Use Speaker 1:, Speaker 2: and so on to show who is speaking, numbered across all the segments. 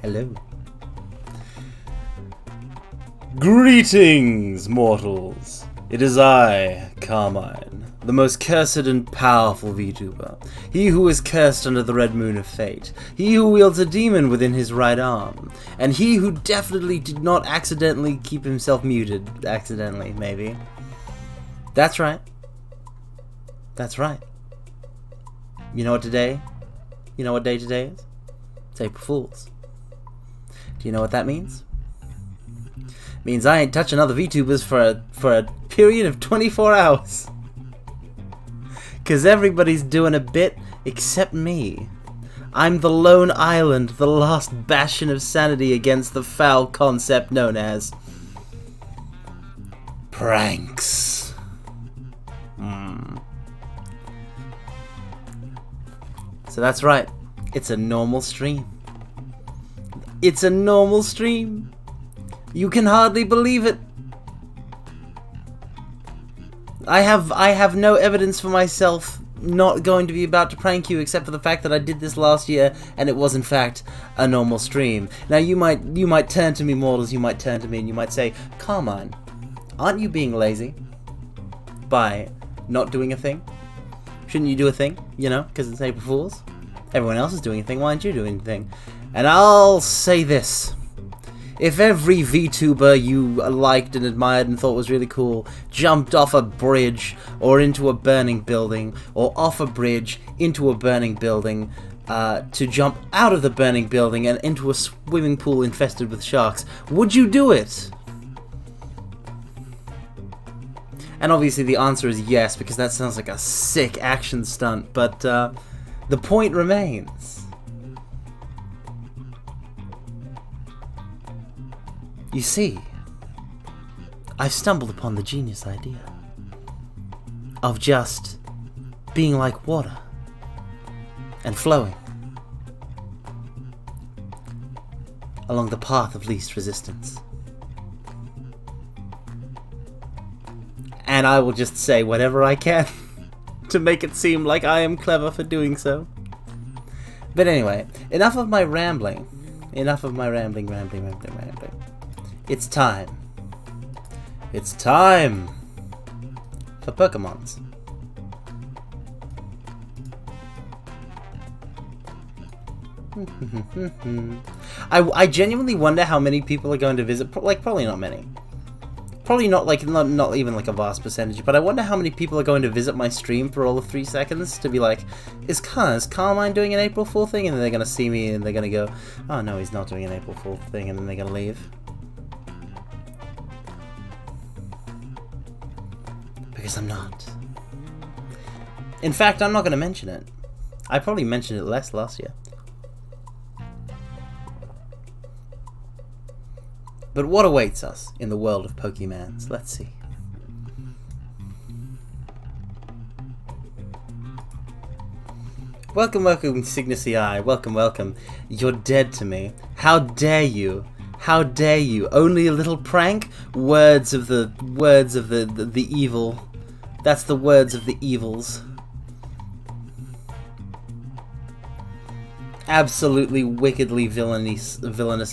Speaker 1: Hello. Greetings, mortals. It is I, Carmine, the most cursed and powerful VTuber. He who is cursed under the red moon of fate. He who wields a demon within his right arm. And he who definitely did not accidentally keep himself muted. Accidentally, maybe. That's right. That's right. You know what today? You know what day today is? It's April Fool's. Do you know what that means? It means I ain't touching other VTubers for a period of 24 hours. Cause everybody's doing a bit except me. I'm the lone island, the last bastion of sanity against the foul concept known as pranks. So that's right, it's a normal stream. It's a normal stream. You can hardly believe it. I have no evidence for myself not going to be about to prank you, except for the fact that I did this last year and it was in fact a normal stream. Now you might turn to me, mortals, you might turn to me and you might say, Carmine, aren't you being lazy by not doing a thing? Shouldn't you do a thing, you know, because it's April Fool's? Everyone else is doing a thing, why aren't you doing a thing? And I'll say this. If every VTuber you liked and admired and thought was really cool jumped off a bridge or into a burning building, or off a bridge into a burning building, to jump out of the burning building and into a swimming pool infested with sharks, would you do it? And obviously the answer is yes, because that sounds like a sick action stunt, but the point remains. You see, I've stumbled upon the genius idea of just being like water and flowing along the path of least resistance. And I will just say whatever I can to make it seem like I am clever for doing so. But anyway, enough of my rambling. Enough of my rambling. It's time. It's time for Pokemons. I genuinely wonder how many people are going to visit. Like, probably not many. Probably not like not even like a vast percentage. But I wonder how many people are going to visit my stream for all of 3 seconds to be like, is Carmine doing an April Fool thing? And then they're gonna see me and they're gonna go, oh no, he's not doing an April Fool thing, and then they're gonna leave. Because I'm not. In fact, I'm not going to mention it. I probably mentioned it less last year. But what awaits us in the world of Pokemans? Let's see. Welcome, welcome, Cygnus EI. Welcome, welcome. You're dead to me. How dare you? How dare you? Only a little prank? Words of the evil. That's the words of the evils. Absolutely wickedly villainous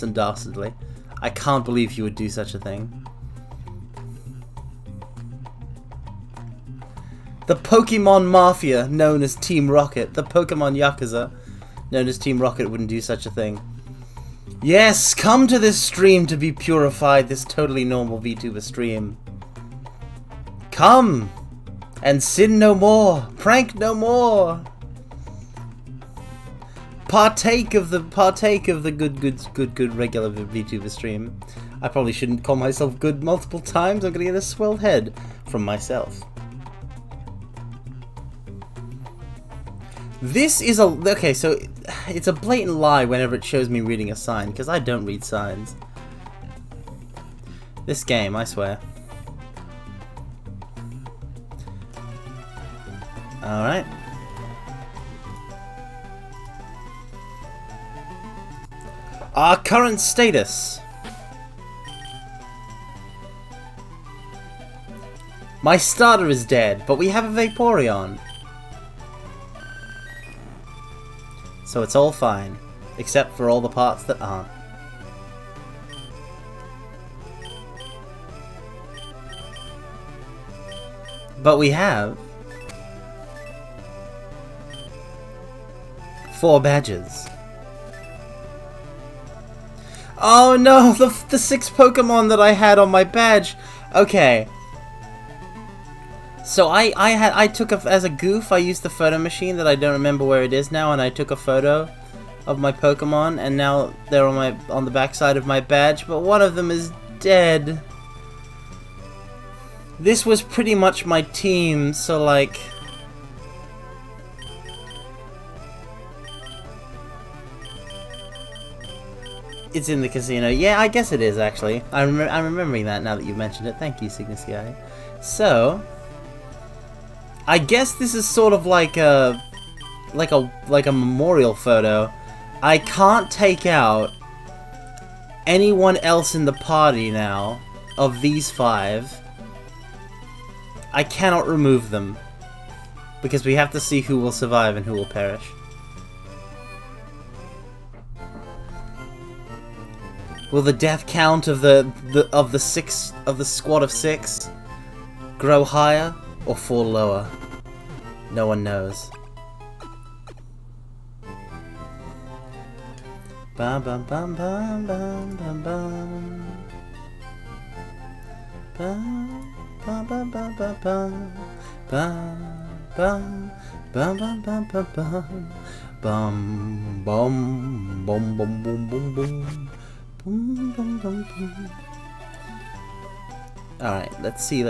Speaker 1: and dastardly. I can't believe you would do such a thing. The Pokemon Mafia, known as Team Rocket. The Pokemon Yakuza, known as Team Rocket, wouldn't do such a thing. Yes, come to this stream to be purified, this totally normal VTuber stream. Come! And sin no more, prank no more. Partake of the good regular VTuber stream. I probably shouldn't call myself good multiple times. I'm gonna get a swelled head from myself. This is a okay. So it's a blatant lie whenever it shows me reading a sign, because I don't read signs. This game, I swear. Alright. Our current status. My starter is dead, but we have a Vaporeon. So it's all fine, except for all the parts that aren't. But we have 4 badges. Oh no, the 6 Pokemon that I had on my badge. Okay. So I took as a goof, I used the photo machine that I don't remember where it is now, and I took a photo of my Pokemon, and now they're on the backside of my badge, but one of them is dead. This was pretty much my team, so like It's in the casino. Yeah, I guess it is, actually. I'm remembering that now that you've mentioned it. Thank you, Cygnus Guy. So, I guess this is sort of like a memorial photo. I can't take out anyone else in the party now of these 5. I cannot remove them because we have to see who will survive and who will perish. Will the death count of the squad of 6 grow higher or fall lower? No one knows. Bum bum bum bum bum bum bum. Bum bum bum bum bum bum. Bum bum bum bum bum bum. Bum bum bum bum bum bum bum. Boom, boom, boom, boom. Alright, let's see.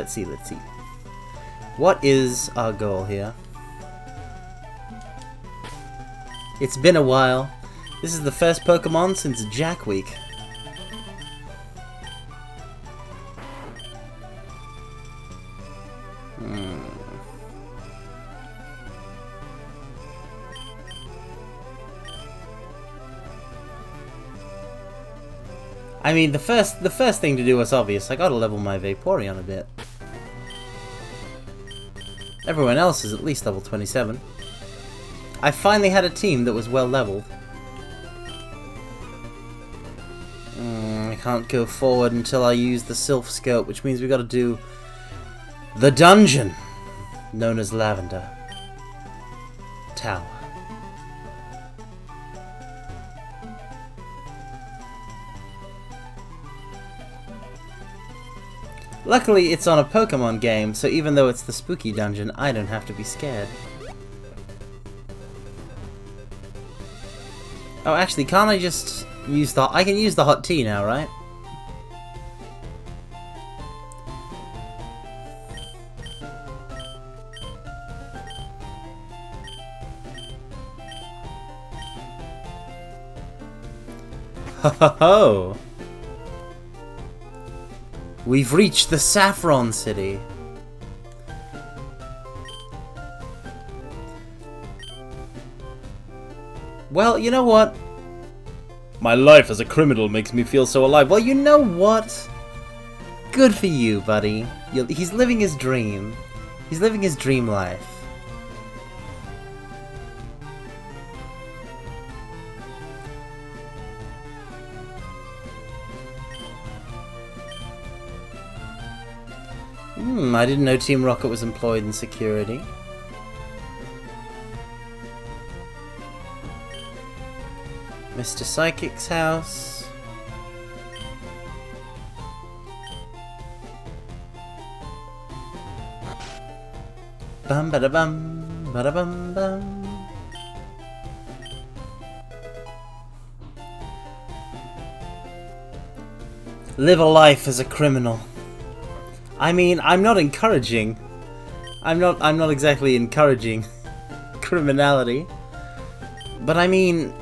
Speaker 1: What is our goal here? It's been a while. This is the first Pokemon since Jack Week. I mean, the first thing to do was obvious. I gotta level my Vaporeon a bit. Everyone else is at least level 27. I finally had a team that was well leveled. I can't go forward until I use the Sylph Scope, which means we gotta do the dungeon known as Lavender Tower. Luckily, it's on a Pokemon game, so even though it's the spooky dungeon, I don't have to be scared. Oh, actually, can't I just use the... I can use the hot tea now, right? Ho ho ho! We've reached the Saffron City. Well, you know what? My life as a criminal makes me feel so alive. Well, you know what? Good for you, buddy. He's living his dream. He's living his dream life. I didn't know Team Rocket was employed in security. Mr. Psychic's house. Bum bada bum bada bum bum. Live a life as a criminal. I mean, I'm not encouraging. I'm not exactly encouraging criminality. But I mean,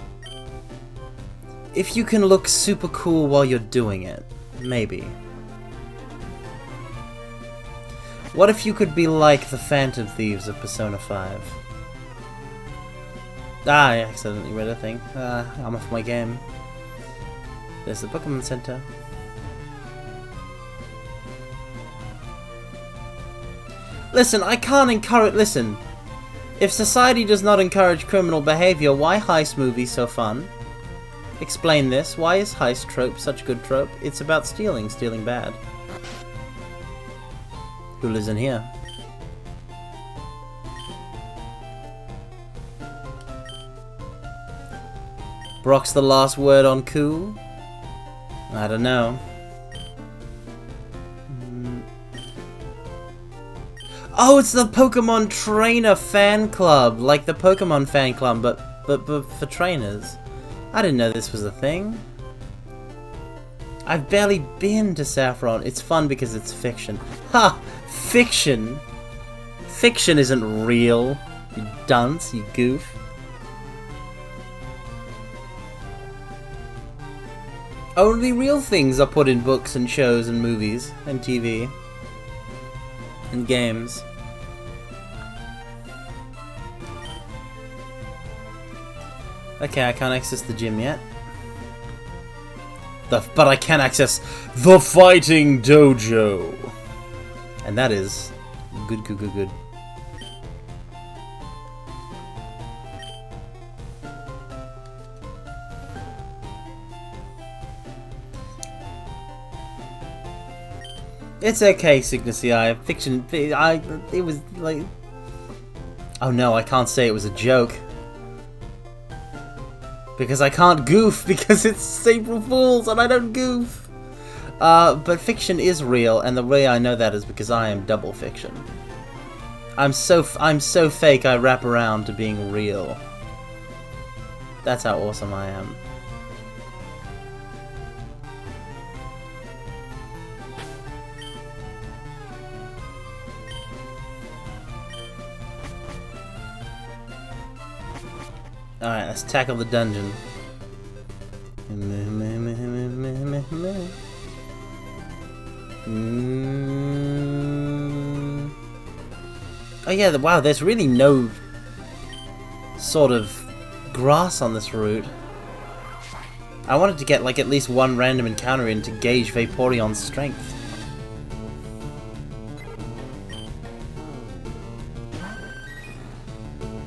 Speaker 1: if you can look super cool while you're doing it, maybe. What if you could be like the Phantom Thieves of Persona 5? Ah, I accidentally read a thing. I'm off my game. There's the Pokemon Center. Listen, I can't encourage... Listen. If society does not encourage criminal behavior, why heist movies so fun? Explain this. Why is heist trope such a good trope? It's about stealing. Stealing bad. Who lives in here? Brock's the last word on cool? I don't know. Oh, it's the Pokemon Trainer fan club, like the Pokemon fan club, but for trainers. I didn't know this was a thing. I've barely been to Saffron. It's fun because it's fiction. Ha! Fiction? Fiction isn't real, you dunce, you goof. Only real things are put in books and shows and movies and TV and games. Okay, I can't access the gym yet. But I can access the fighting dojo. And that is good, good, good, good. It's okay, Cygnus Eye. Fiction. It was like. Oh no, I can't say it was a joke. Because I can't goof, because it's April Fools and I don't goof. But fiction is real, and the way I know that is because I am double fiction. I'm so fake I wrap around to being real. That's how awesome I am. Alright, let's tackle the dungeon. Oh yeah, wow, there's really no sort of grass on this route. I wanted to get like at least one random encounter in to gauge Vaporeon's strength.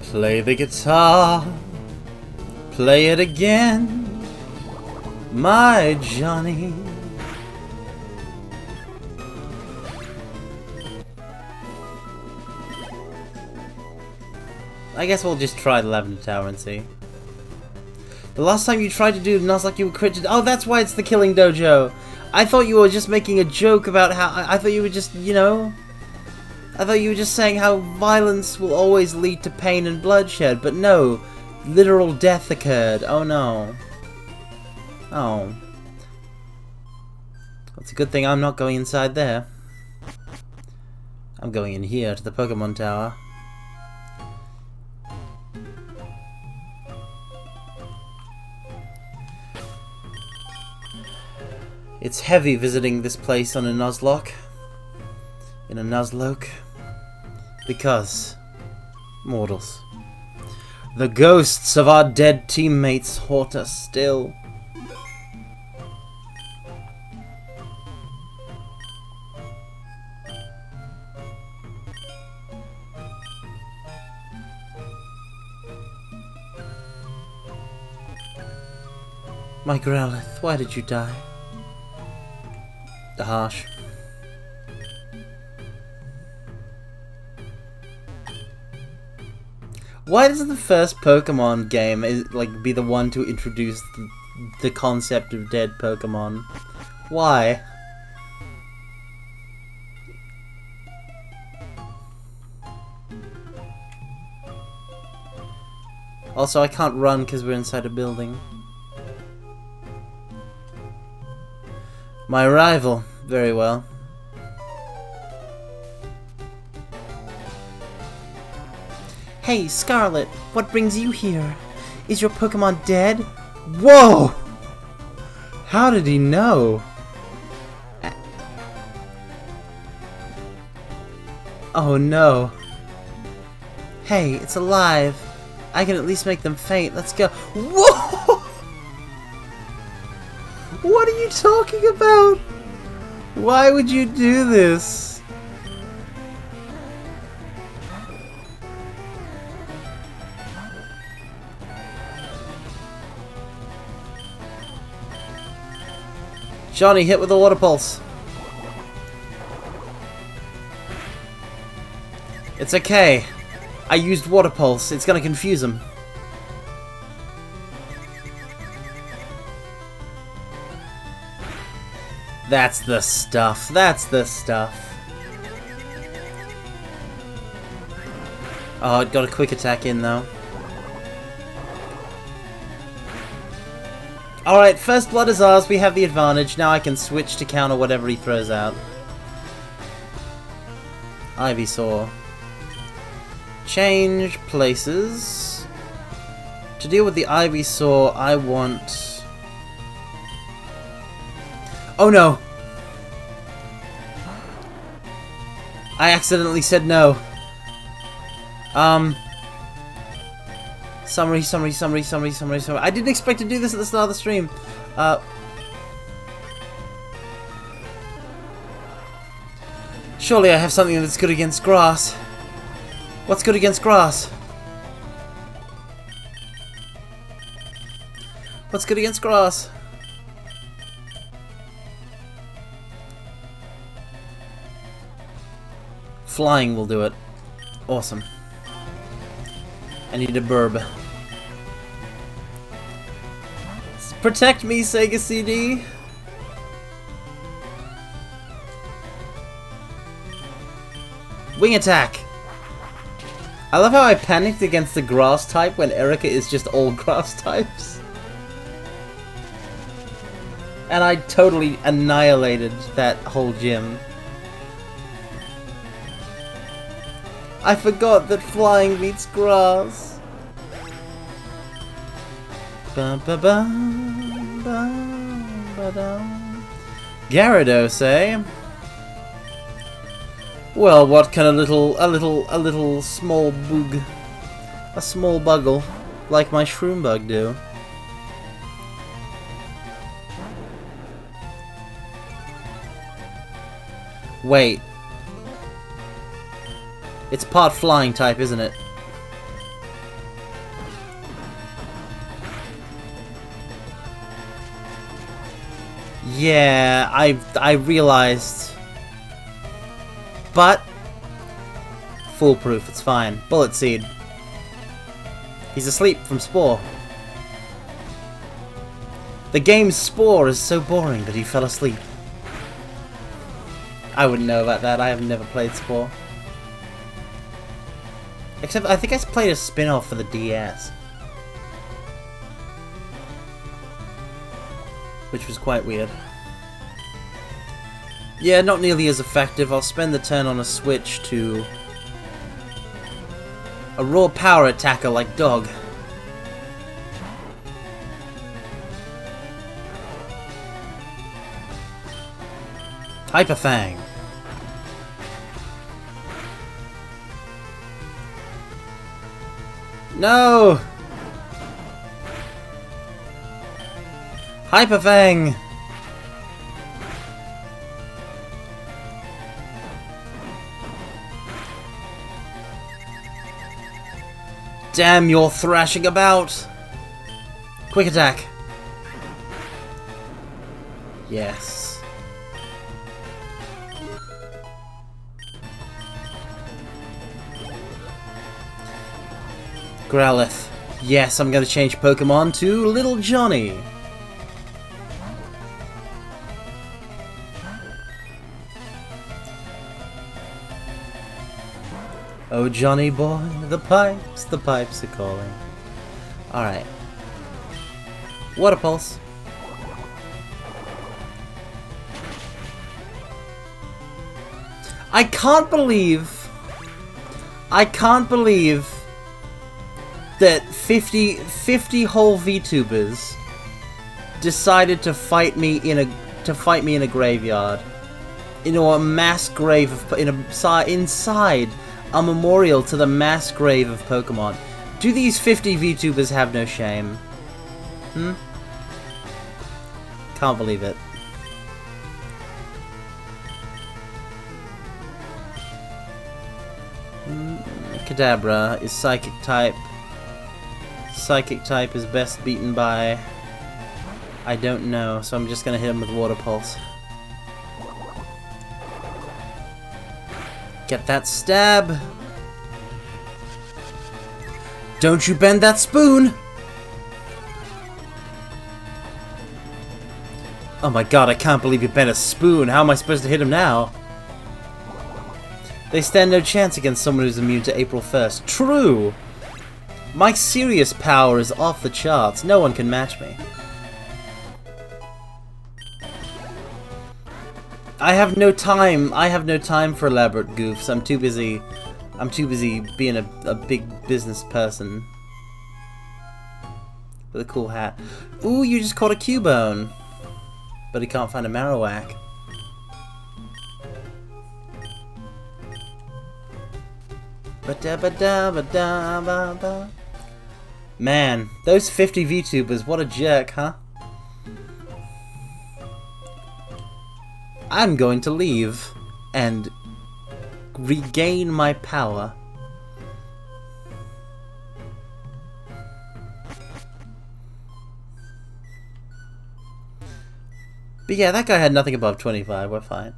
Speaker 1: Play the guitar. Play it again, my Johnny. I guess we'll just try the Lavender Tower and see. The last time you tried to do Nuzlocke, you were critted. Oh, that's why it's the Killing Dojo. I thought you were just making a joke about how. I thought you were just, you know. I thought you were just saying how violence will always lead to pain and bloodshed, but no. Literal death occurred. Oh no. Oh. It's a good thing I'm not going inside there. I'm going in here to the Pokemon Tower. It's heavy visiting this place on a Nuzlocke. In a Nuzlocke. Because mortals. The ghosts of our dead teammates haunt us still. My Growlithe, why did you die? The harsh. Why does the first Pokemon game be the one to introduce the concept of dead Pokemon? Why? Also, I can't run because we're inside a building. My rival. Very well. Hey, Scarlet, what brings you here? Is your Pokemon dead? Whoa! How did he know? Oh no. Hey, it's alive. I can at least make them faint. Let's go. Whoa! What are you talking about? Why would you do this? Johnny, hit with a water pulse. It's okay. I used water pulse. It's gonna confuse him. That's the stuff. That's the stuff. Oh, it got a quick attack in though. Alright, first blood is ours, we have the advantage. Now I can switch to counter whatever he throws out. Ivysaur. Change places. To deal with the Ivysaur, I want Oh no! I accidentally said no. Summary. I didn't expect to do this at the start of the stream. Surely I have something that's good against grass. What's good against grass? What's good against grass? Flying will do it. Awesome. I need a burb. Protect me, Sega CD! Wing attack! I love how I panicked against the grass type when Erica is just all grass types. And I totally annihilated that whole gym. I forgot that flying beats grass. Gyarados, eh? Well, what can a little small bug, a small buggle, like my shroom bug do? Wait. It's part flying type, isn't it? Yeah, I realized. But foolproof, it's fine. Bullet Seed. He's asleep from Spore. The game's Spore is so boring that he fell asleep. I wouldn't know about that. I have never played Spore. Except, I think I played a spin-off for the DS. Which was quite weird. Yeah, not nearly as effective. I'll spend the turn on a switch to a raw power attacker like Dog. Hyper Fang. No! Hyper Fang! Damn, you're thrashing about! Quick attack! Yes. Growlithe. Yes, I'm gonna change Pokemon to Little Johnny. Oh, Johnny boy, the pipes are calling. Alright. Water Pulse. I can't believe that 50 whole VTubers decided to fight me in a graveyard, in a mass grave of, inside a memorial to the mass grave of Pokemon. Do these 50 VTubers have no shame? Can't believe it. Kadabra is Psychic type. Psychic type is best beaten by... I don't know, so I'm just gonna hit him with Water Pulse. Get that stab! Don't you bend that spoon! Oh my god, I can't believe you bent a spoon. How am I supposed to hit him now? They stand no chance against someone who's immune to April 1st. True! My serious power is off the charts. No one can match me. I have no time for elaborate goofs. I'm too busy being a big business person. With a cool hat. Ooh, you just caught a Cubone. But he can't find a Marowak. Ba-da-ba-da-ba-da-ba-ba. Man, those 50 VTubers, what a jerk, huh? I'm going to leave and regain my power. But yeah, that guy had nothing above 25, we're fine.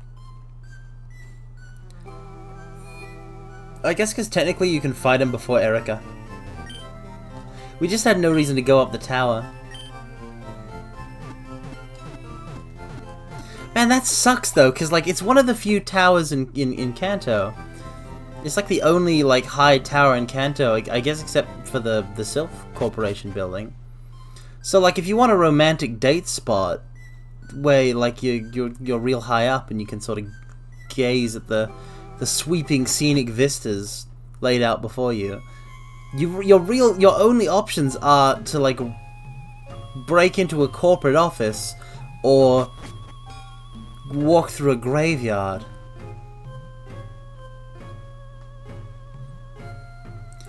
Speaker 1: I guess because technically you can fight him before Erica. We just had no reason to go up the tower. Man, that sucks though, because like it's one of the few towers in Kanto. It's like the only like high tower in Kanto, I guess, except for the Sylph Corporation building. So like if you want a romantic date spot where like you're real high up and you can sort of gaze at the sweeping scenic vistas laid out before you, your only options are to like break into a corporate office or walk through a graveyard.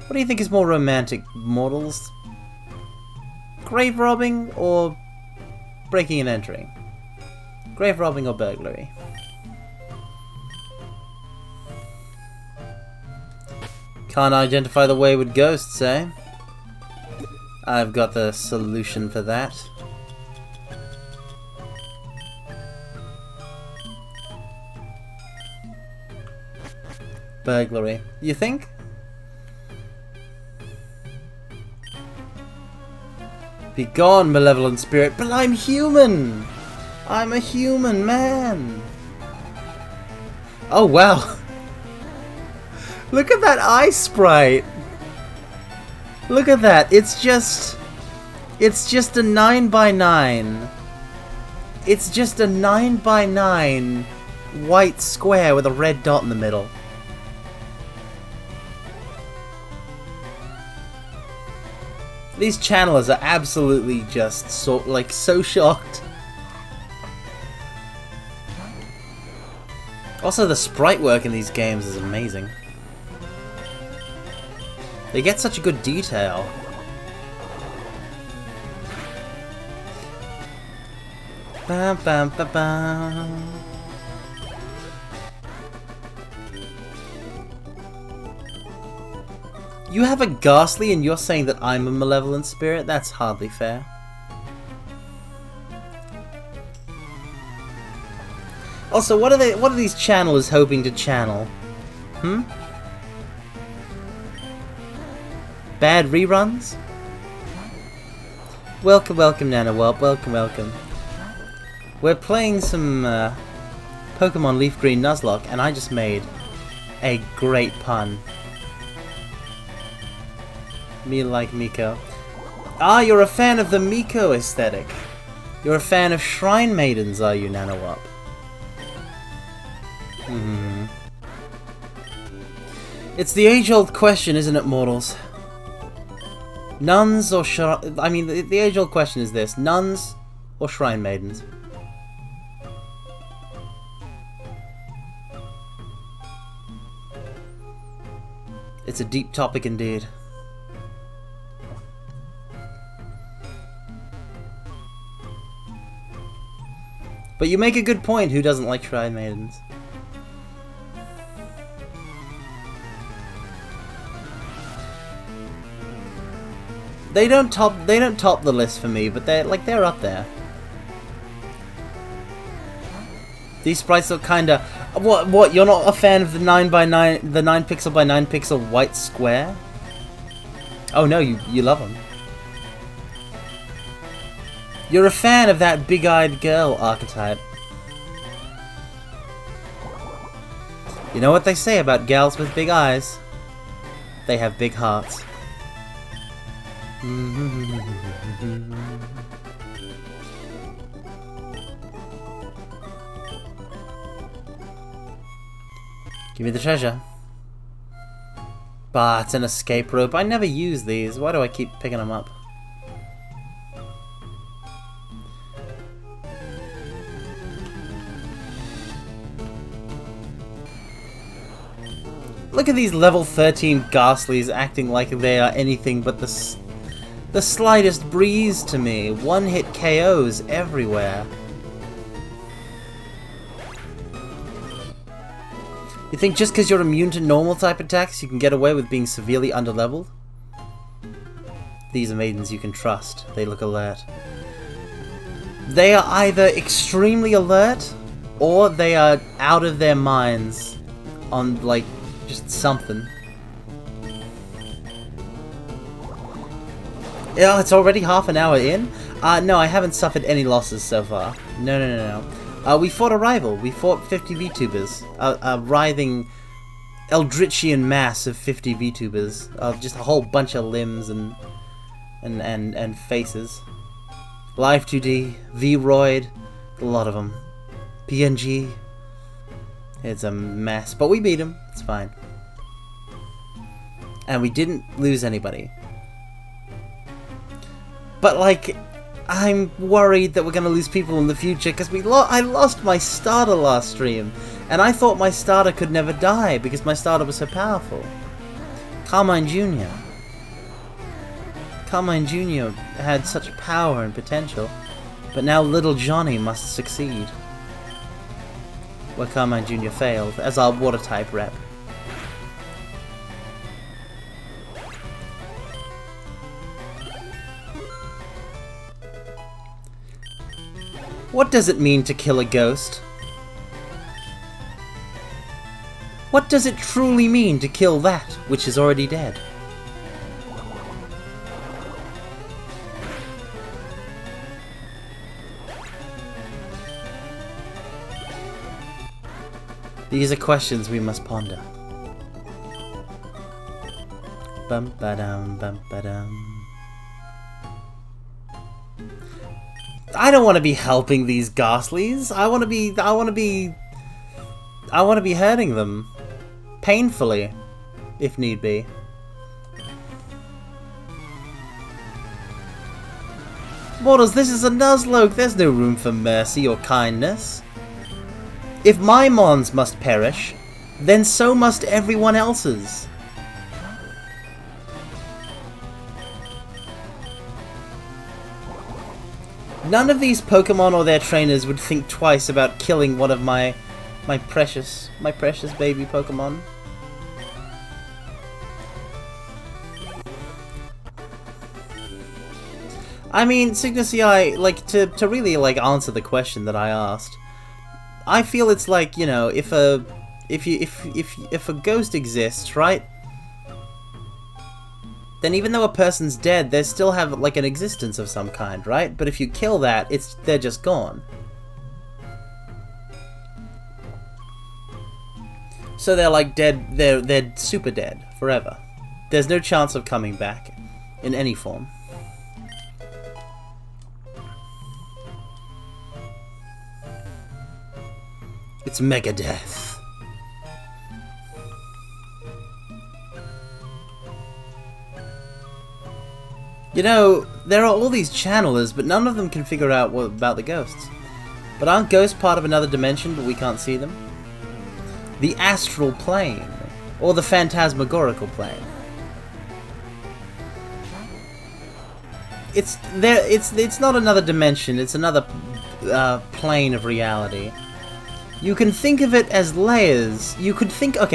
Speaker 1: What do you think is more romantic, mortals? Grave robbing or breaking and entering? Grave robbing or burglary? Can't identify the wayward ghosts, eh? I've got the solution for that. Burglary. You think? Be gone, malevolent spirit, but I'm human! I'm a human man! Oh wow! Look at that eye sprite! Look at that, it's just a 9x9. It's just a 9x9 white square with a red dot in the middle. These channelers are absolutely just so shocked. Also, the sprite work in these games is amazing. They get such a good detail. Bam, bam, bam, bam. You have a ghastly and you're saying that I'm a malevolent spirit? That's hardly fair. Also, what are these channelers hoping to channel? Hmm? Bad reruns? Welcome, welcome, NanoWelp. Welcome, welcome. We're playing some Pokemon LeafGreen Nuzlocke, and I just made a great pun. Me like Miko. Ah, you're a fan of the Miko aesthetic. You're a fan of Shrine Maidens, are you, NanoWelp? Hmm. It's the age-old question, isn't it, mortals? Nuns or the age-old question is this: nuns or Shrine Maidens? It's a deep topic indeed. But you make a good point, who doesn't like Shrine Maidens? They don't top the list for me, but they're up there. These sprites look kinda... What, you're not a fan of the 9x9, the 9 pixel by 9 pixel white square? Oh no, you love them. You're a fan of that big-eyed girl archetype. You know what they say about gals with big eyes? They have big hearts. Give me the treasure. Bah, it's an escape rope. I never use these. Why do I keep picking them up? Look at these level 13 Ghastlies acting like they are anything but the slightest breeze to me. One-hit KOs everywhere. You think just because you're immune to normal type attacks, you can get away with being severely underleveled? These are maidens you can trust. They look alert. They are either extremely alert, or they are out of their minds on, like, just something. Yeah, it's already half an hour in? No, I haven't suffered any losses so far. No. We fought a rival. We fought 50 VTubers. A writhing Eldritchian mass of 50 VTubers. Just a whole bunch of limbs and faces. Live 2D, V-Roid, a lot of them. PNG. It's a mess. But we beat him. It's fine. And we didn't lose anybody. But, like, I'm worried that we're going to lose people in the future because I lost my starter last stream. And I thought my starter could never die because my starter was so powerful. Carmine Jr. Carmine Jr. had such power and potential. But now little Johnny must succeed. Where Carmine Jr. failed as our water type rep. What does it mean to kill a ghost? What does it truly mean to kill that which is already dead? These are questions we must ponder. Bum ba dum bum ba dum. I don't want to be helping these Ghastlies. I want to be hurting them painfully, if need be. Mortals, this is a Nuzlocke. There's no room for mercy or kindness. If my mons must perish, then so must everyone else's. None of these Pokemon or their trainers would think twice about killing one of my precious baby Pokemon. I mean, Cygnus CI, like, to really, like, answer the question that I asked, I feel it's like, you know, if a ghost exists, right? Then even though a person's dead, they still have, like, an existence of some kind, right? But if you kill that, they're just gone. So they're, like, dead, they're super dead, forever. There's no chance of coming back, in any form. It's Megadeth. You know, there are all these channelers, but none of them can figure out what about the ghosts. But aren't ghosts part of another dimension, but we can't see them? The astral plane, or the phantasmagorical plane. It's not another dimension. It's another plane of reality. You can think of it as layers. You can think of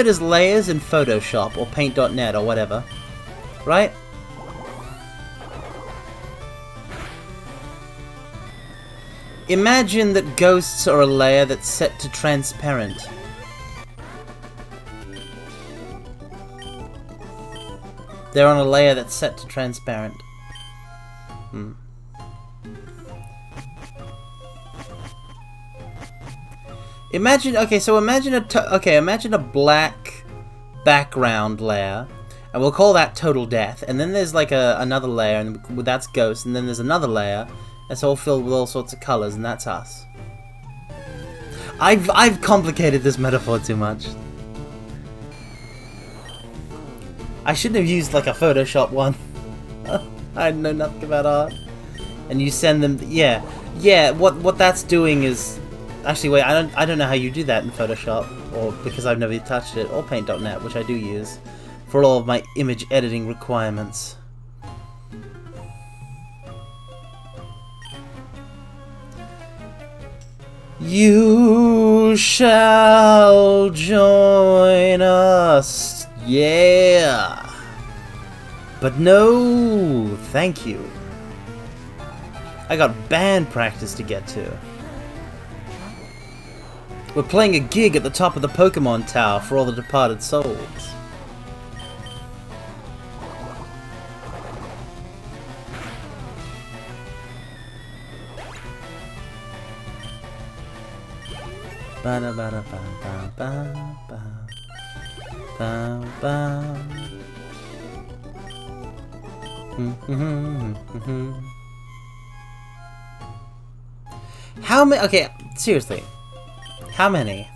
Speaker 1: it as layers in Photoshop or Paint.net or whatever, right? Imagine that ghosts are a layer that's set to transparent. They're on a layer that's set to transparent. Imagine a black background layer, and we'll call that total death. And then there's like another layer, and that's ghost. And then there's another layer that's all filled with all sorts of colors, and that's us. I've complicated this metaphor too much. I shouldn't have used like a Photoshop one. I know nothing about art. And you send them, yeah. What that's doing is, actually wait, I don't know how you do that in Photoshop. or because I've never touched it, or Paint.net, which I do use for all of my image editing requirements. You shall join us, yeah. But no, thank you. I got band practice to get to. We're playing a gig at the top of the Pokemon Tower for all the departed souls. How many? Okay, seriously. How many?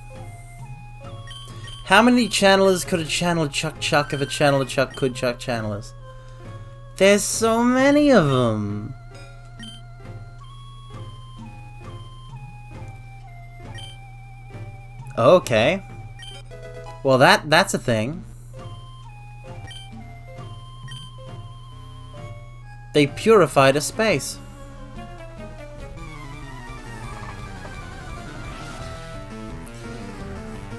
Speaker 1: How many channelers could a channel chuck if a channeler chuck could chuck channelers? There's so many of them. Okay. Well, that's a thing. They purified a space.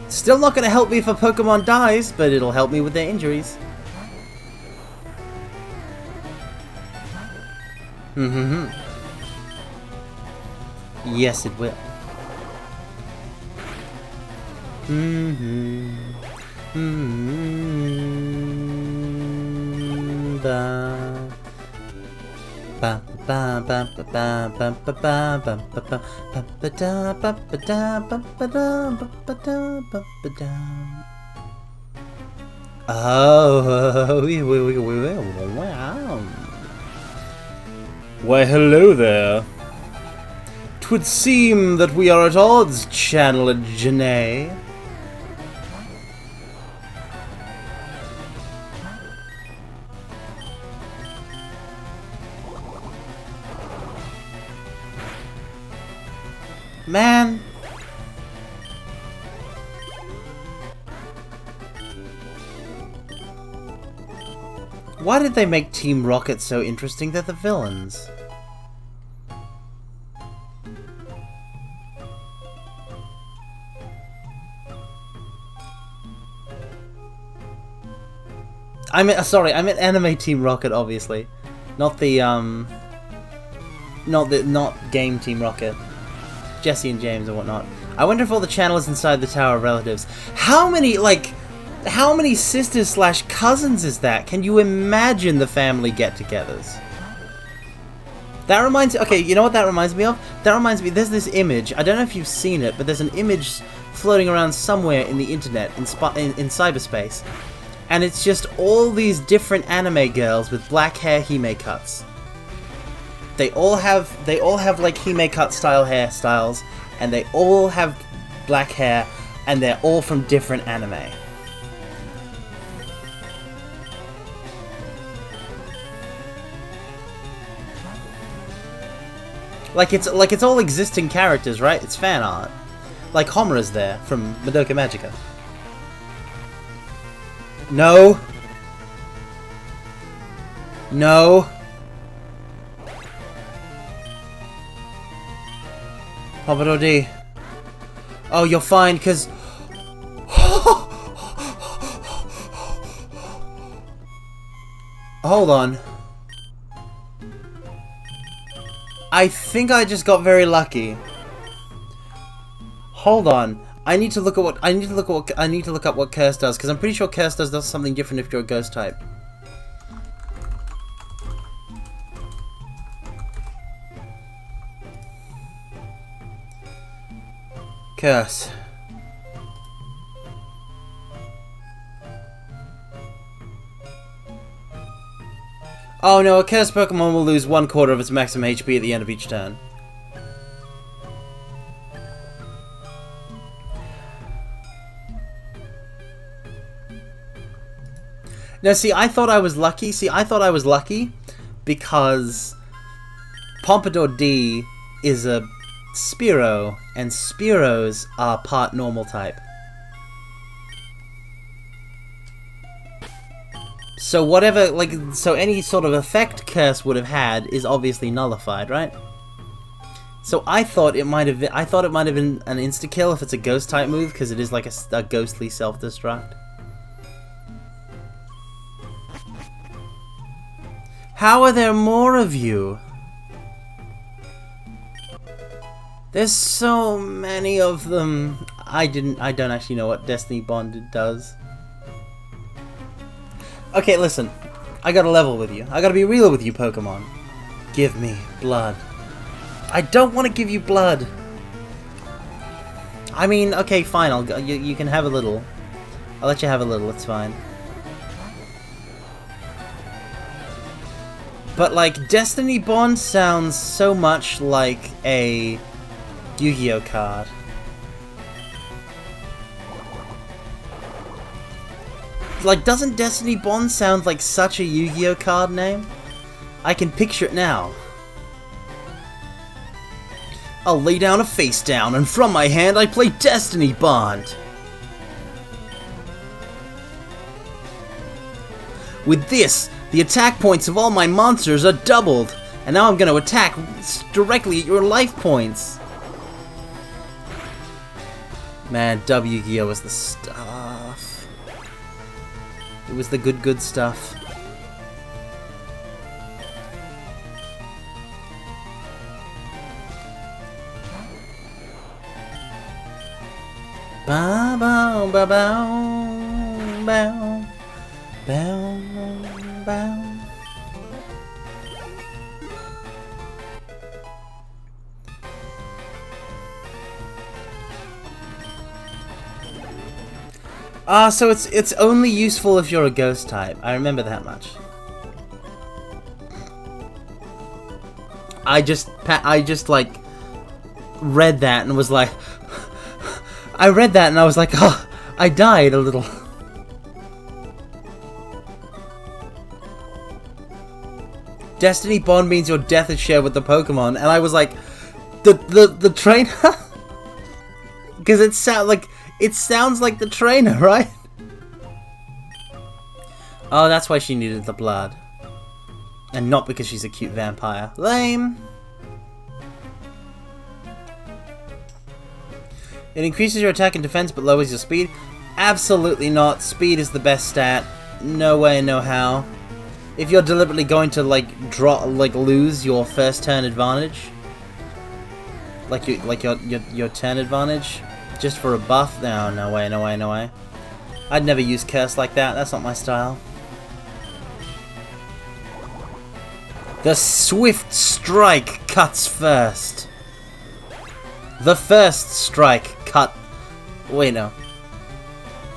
Speaker 1: Still not gonna help me if a Pokemon dies, but it'll help me with their injuries. Yes, it will. Oh, wow. Why, hello there. 'Twould seem that we are at odds, Channeler Janae. Man. Why did they make Team Rocket so interesting? They're the villains. I meant anime Team Rocket, obviously. Not the, not game Team Rocket. Jesse and James and whatnot. I wonder if all the channelers inside the tower are relatives. How many sisters slash cousins is that? Can you imagine the family get-togethers? That reminds... Okay, you know what that reminds me of? That reminds me... There's this image. I don't know if you've seen it, but there's an image floating around somewhere in the internet, in cyberspace. And it's just all these different anime girls with black hair Hime cuts. They all have like Hime cut style hairstyles, and they all have black hair, and they're all from different anime. Like it's all existing characters, right? It's fan art. Like Homura's there from Madoka Magica. No. No. Hobbit D. Oh, you're fine, cause... Hold on. I think I just got very lucky. Hold on. I need to look up what Curse does, because I'm pretty sure Curse does something different if you're a ghost type. Curse. Oh no, a cursed Pokemon will lose 1/4 of its maximum HP at the end of each turn. Now see, I thought I was lucky. Because Pompadour D is a Spearow, and Spearows are part normal type. So whatever, like, so any sort of effect Curse would have had is obviously nullified, right? So I thought it might have been, an insta-kill if it's a ghost type move, because it is like a ghostly self-destruct. How are there more of you? There's so many of them. I don't actually know what Destiny Bond does. Okay, listen. I gotta level with you. I gotta be real with you, Pokemon. Give me blood. I don't want to give you blood. I mean, okay, fine. You can have a little. I'll let you have a little. It's fine. But like, Destiny Bond sounds so much like a Yu-Gi-Oh card. Like, doesn't Destiny Bond sound like such a Yu-Gi-Oh card name? I can picture it now. I'll lay down a face down, and from my hand I play Destiny Bond. With this, the attack points of all my monsters are doubled, and now I'm going to attack directly at your life points. Man, Yu-Gi-Oh was the stuff. It was the good stuff. Ba ba ba bow bow bow bow. So it's only useful if you're a ghost type. I remember that much. I just like read that and was like, I read that and I was like, oh, I died a little. Destiny Bond means your death is shared with the Pokemon, and I was like, the trainer, because it sounds like the trainer, right? Oh, that's why she needed the blood, and not because she's a cute vampire. Lame. It increases your attack and defense, but lowers your speed. Absolutely not. Speed is the best stat. No way, no how. If you're deliberately going to lose your first turn advantage, your turn advantage, just for a buff, no way, no way, no way. I'd never use Curse like that. That's not my style. The Swift Strike cuts first. The first strike cut. Wait, no.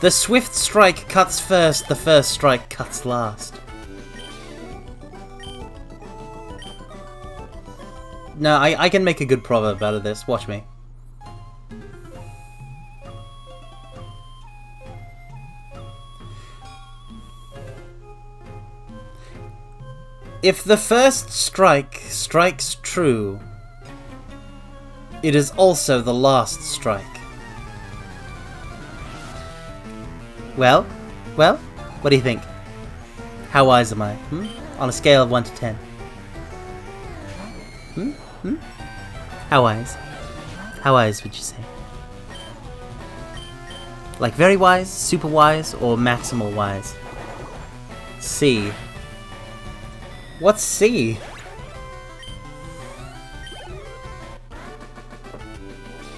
Speaker 1: The Swift Strike cuts first, the first strike cuts last. No, I can make a good proverb out of this. Watch me. If the first strike strikes true, it is also the last strike. Well? What do you think? How wise am I? On a scale of 1 to 10. How wise? How wise would you say? Like very wise, super wise, or maximal wise? C. What's C?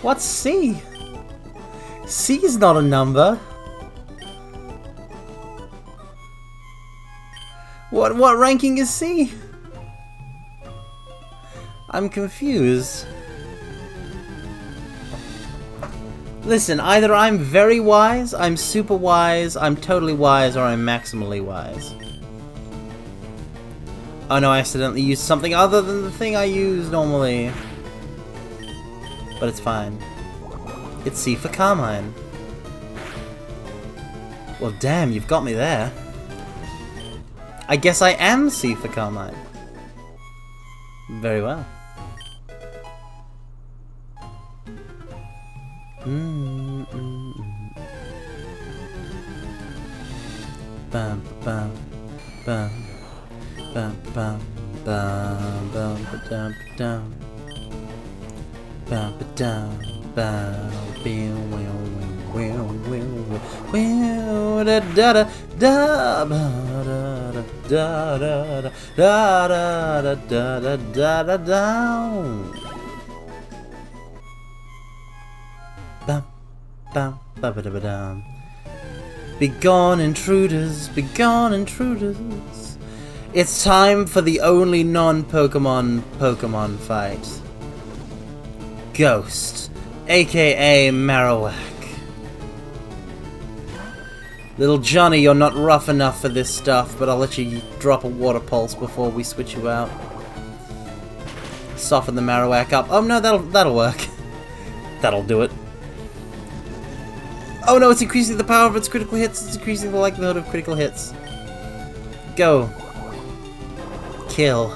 Speaker 1: What's C? C is not a number. What ranking is C? I'm confused. Listen, either I'm very wise, I'm super wise, I'm totally wise, or I'm maximally wise. Oh no, I accidentally used something other than the thing I use normally. But it's fine. It's C for Carmine. Well, damn, you've got me there. I guess I am C for Carmine. Very well. Bam, bam. bum, bum, bum, bum, bum, ba-dum, ba-dum. Bum, ba-dum, bum, beow, wow, wow, wow, wow, da da da da da da da da da da da da da. Bum, bum, ba ba da ba dum. Begone intruders, begone intruders. It's time for the only non-Pokemon Pokemon fight. Ghost, aka Marowak. Little Johnny, you're not rough enough for this stuff, but I'll let you drop a water pulse before we switch you out. Soften the Marowak up. Oh no, that'll work. That'll do it. Oh no, it's increasing the power of its critical hits. It's increasing the likelihood of critical hits. Go. Kill.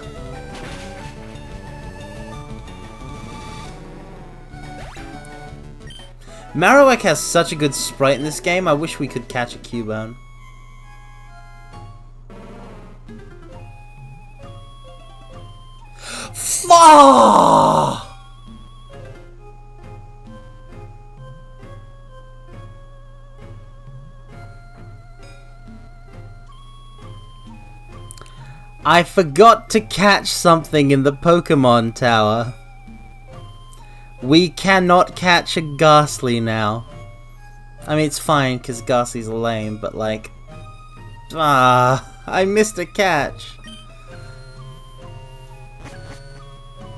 Speaker 1: Marowak has such a good sprite in this game, I wish we could catch a Cubone. Fuck! I forgot to catch something in the Pokemon Tower. We cannot catch a Ghastly now. I mean, it's fine, because Ghastly's lame, but like... I missed a catch.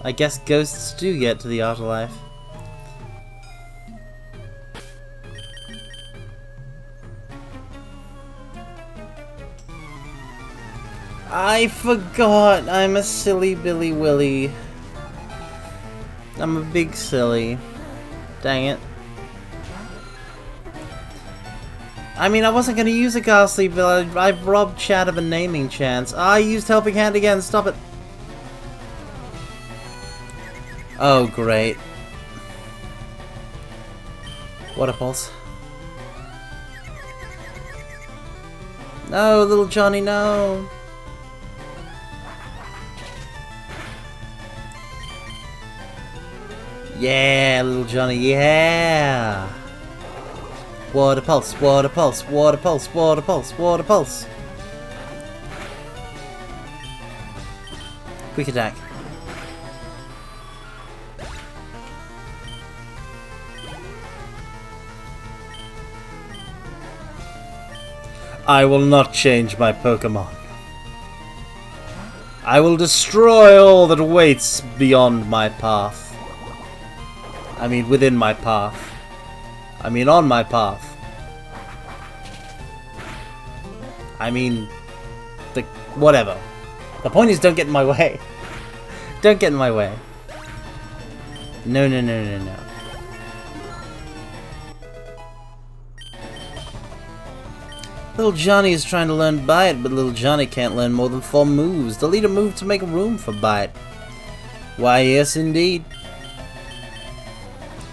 Speaker 1: I guess ghosts do get to the afterlife. I forgot! I'm a silly Billy Willy. I'm a big silly. Dang it. I mean, I wasn't gonna use a Ghastly, but I've robbed Chad of a naming chance. I used Helping Hand again, stop it! Oh, great. Water Pulse. No, little Johnny, no! Yeah, little Johnny, yeah! Water Pulse, Water Pulse, Water Pulse, Water Pulse, Water Pulse! Quick Attack. I will not change my Pokemon. I will destroy all that waits beyond my path. I mean, within my path. I mean, on my path. I mean, whatever. The point is, don't get in my way. Don't get in my way. No, no, no, no, no. Little Johnny is trying to learn Bite, but little Johnny can't learn more than 4 moves. Delete a move to make room for Bite. Why, yes, indeed.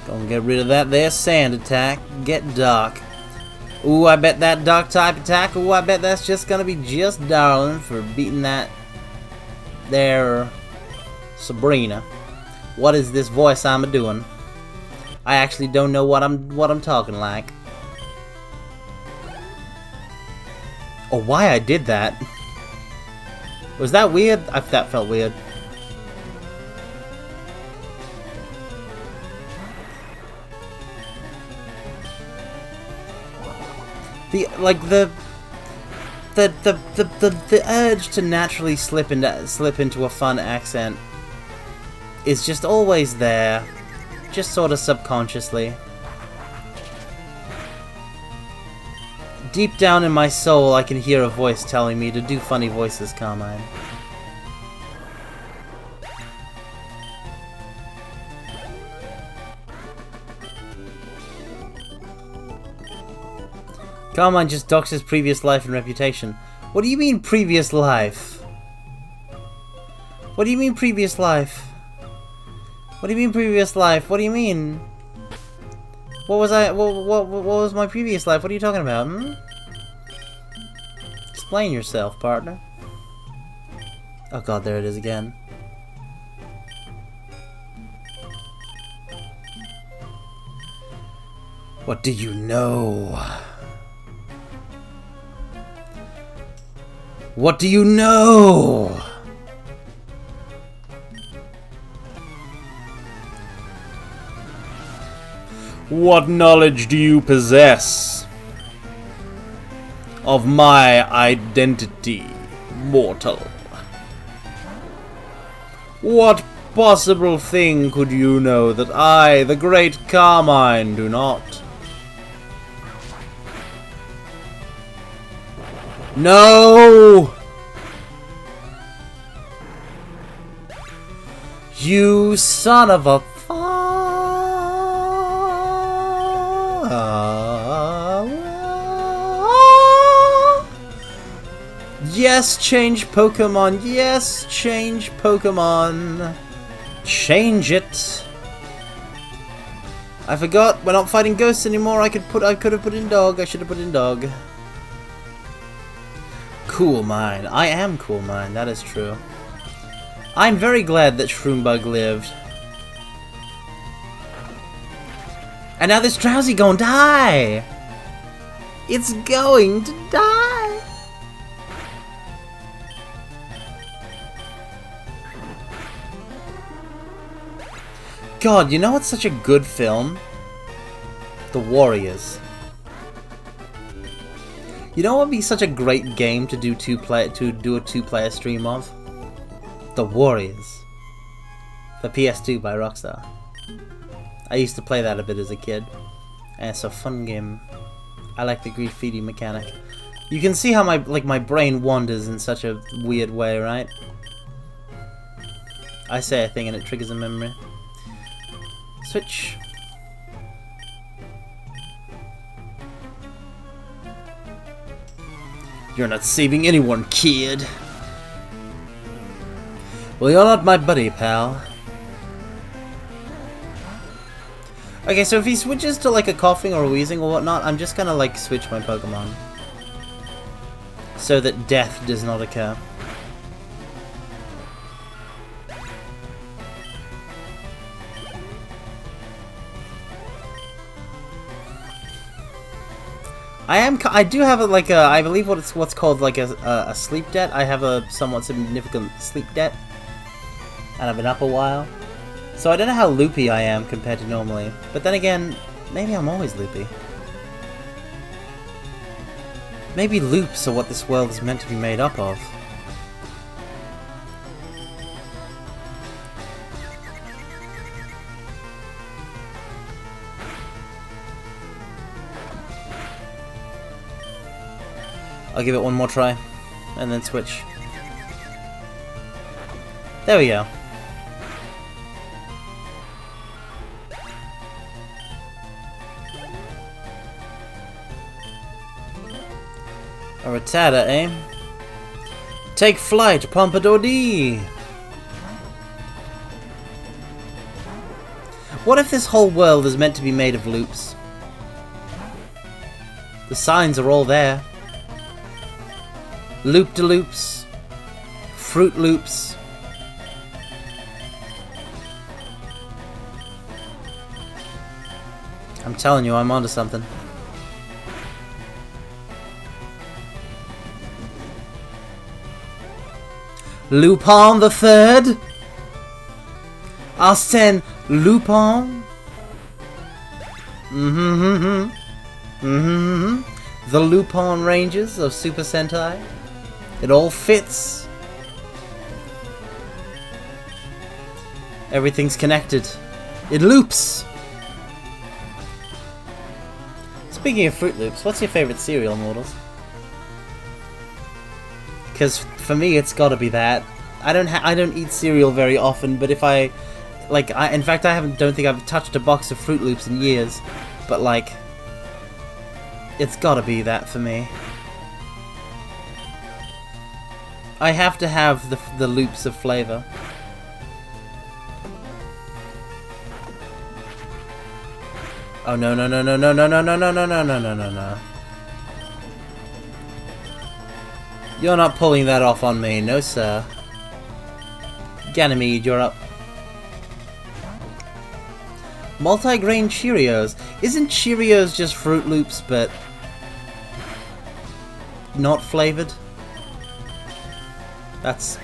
Speaker 1: Gonna get rid of that there Sand attack. Get Dark. Ooh, I bet that Dark type attack. Ooh, I bet that's just gonna be just darling for beating that there Sabrina. What is this voice I'm doing? I actually don't know what I'm talking like. Or why I did that. Was that weird? That felt weird. The urge to naturally slip into a fun accent is just always there, just sort of subconsciously. Deep down in my soul, I can hear a voice telling me to do funny voices, Carmine. Carmine just docks his previous life and reputation. What do you mean, previous life? What do you mean, previous life? What do you mean, previous life? What do you mean? What was what was my previous life? What are you talking about, hmm? Explain yourself, partner. Oh god, there it is again. What do you know? What do you know? What knowledge do you possess of my identity, mortal? What possible thing could you know that I, the great Carmine, do not? No! You son of a Yes, change Pokemon. Yes, change Pokemon. Change it. I forgot. We're not fighting ghosts anymore. I could have put in dog. I should have put in dog. Cool Mine. I am Cool Mine. That is true. I'm very glad that Shroom lived. And now this Drowsy gonna die. It's going to die. God, you know what's such a good film? The Warriors. You know what would be such a great game to do a two-player stream of? The Warriors. For PS2 by Rockstar. I used to play that a bit as a kid. And it's a fun game. I like the graffiti mechanic. You can see how my brain wanders in such a weird way, right? I say a thing and it triggers a memory. Switch. You're not saving anyone, kid. Well, you're not my buddy, pal. Okay, so if he switches to like a coughing or a wheezing or whatnot, I'm just gonna like switch my Pokemon. So that death does not occur. I do have I believe what's called like a sleep debt. I have a somewhat significant sleep debt, and I've been up a while, so I don't know how loopy I am compared to normally. But then again, maybe I'm always loopy. Maybe loops are what this world is meant to be made up of. I'll give it one more try, and then switch. There we go. A Rattata, eh? Take flight, Pompadour D! What if this whole world is meant to be made of loops? The signs are all there. Loop-de-loops, Fruit Loops. I'm telling you, I'm onto something. Lupin the Third? Arsène Lupin? The Lupin Rangers of Super Sentai? It all fits. Everything's connected. It loops. Speaking of Fruit Loops, what's your favorite cereal, mortals? Because for me, it's got to be that. I don't eat cereal very often, but if in fact, don't think I've touched a box of Fruit Loops in years. But like, it's got to be that for me. I have to have the loops of flavor. Oh no no no no no no no no no no no no no no no. You're not pulling that off on me, no sir. Ganymede, you're up. Multi-grain Cheerios. Isn't Cheerios just Fruit Loops, but not flavored? That's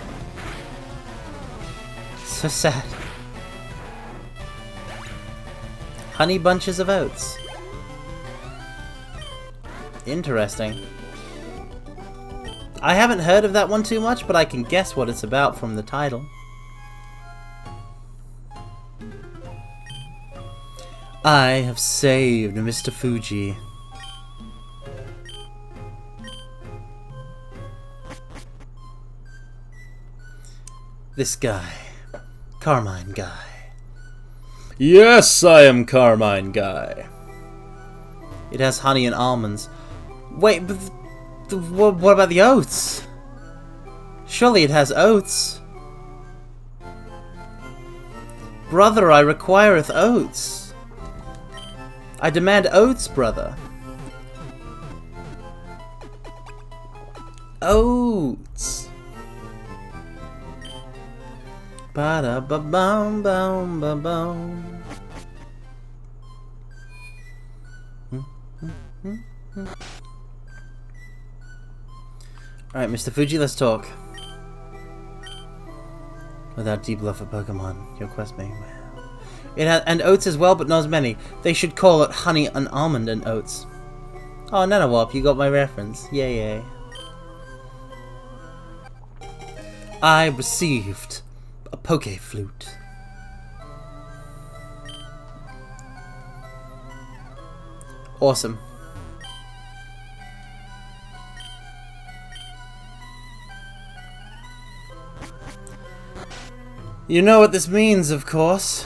Speaker 1: so sad. Honey Bunches of Oats. Interesting. I haven't heard of that one too much, but I can guess what it's about from the title. I have saved Mr. Fuji. This guy. Carmine Guy. Yes, I am Carmine Guy. It has honey and almonds. Wait, but what about the oats? Surely it has oats. Brother, I requireth oats. I demand oats, brother. Oats. Ba-da-ba-bum-bum-ba-bum. Alright, Mr. Fuji, let's talk. Without deep love for Pokemon, your quest may... It has and oats as well, but not as many. They should call it honey and almond and oats. Oh, Nanowop, you got my reference. Yay, yay. I received a Poke Flute. Awesome. You know what this means, of course.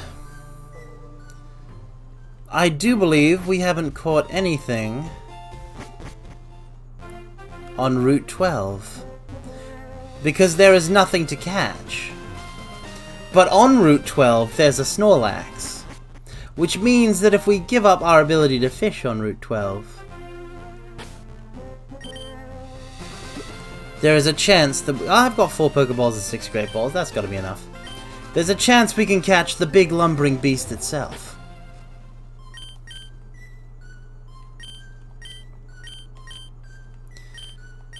Speaker 1: I do believe we haven't caught anything on Route 12. Because there is nothing to catch. But on Route 12, there's a Snorlax. Which means that if we give up our ability to fish on Route 12, there is a chance that... I've got 4 Pokeballs and 6 Great Balls, that's gotta be enough. There's a chance we can catch the big lumbering beast itself.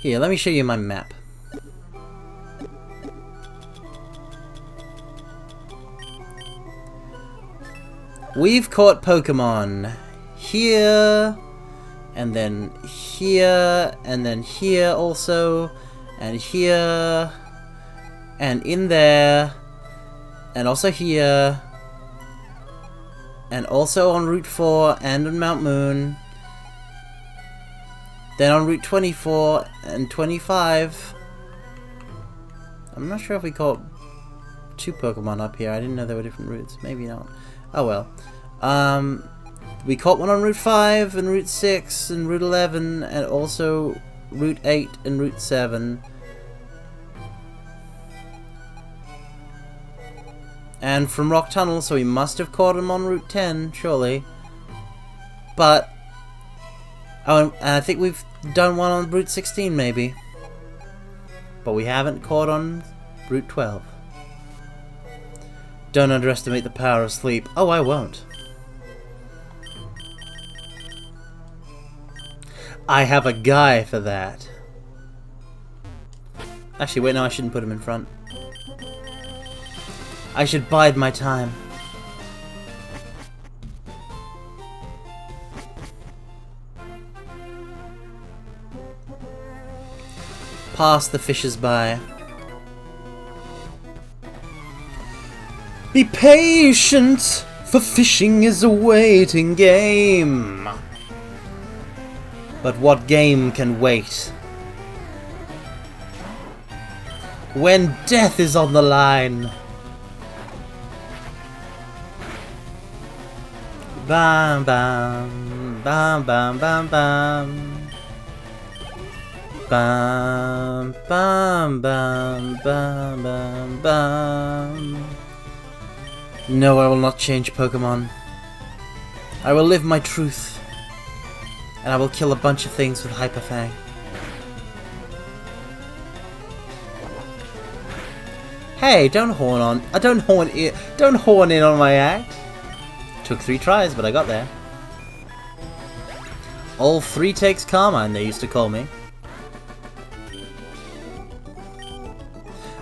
Speaker 1: Here, let me show you my map. We've caught Pokemon here, and then here, and then here also, and here, and in there, and also here, and also on Route 4 and on Mount Moon, then on Route 24 and 25. I'm not sure if we caught 2 Pokemon up here. I didn't know there were different routes. Maybe not. Oh well. We caught one on Route 5 and Route 6 and Route 11 and also Route 8 and Route 7. And from Rock Tunnel, so we must have caught him on Route 10, surely. But... oh, and I think we've done one on Route 16, maybe. But we haven't caught on Route 12. Don't underestimate the power of sleep. Oh, I won't. I have a guy for that. Actually, wait, no, I shouldn't put him in front. I should bide my time. Pass the fishes by. Be patient, for fishing is a waiting game. But what game can wait? When death is on the line. Bam bam, bam bam bam bam. Bam bam bam bam bam bam. No, I will not change Pokemon. I will live my truth. And I will kill a bunch of things with Hyper Fang. Hey, don't horn in on my act. Took 3 tries, but I got there. All 3 takes Carmine, they used to call me.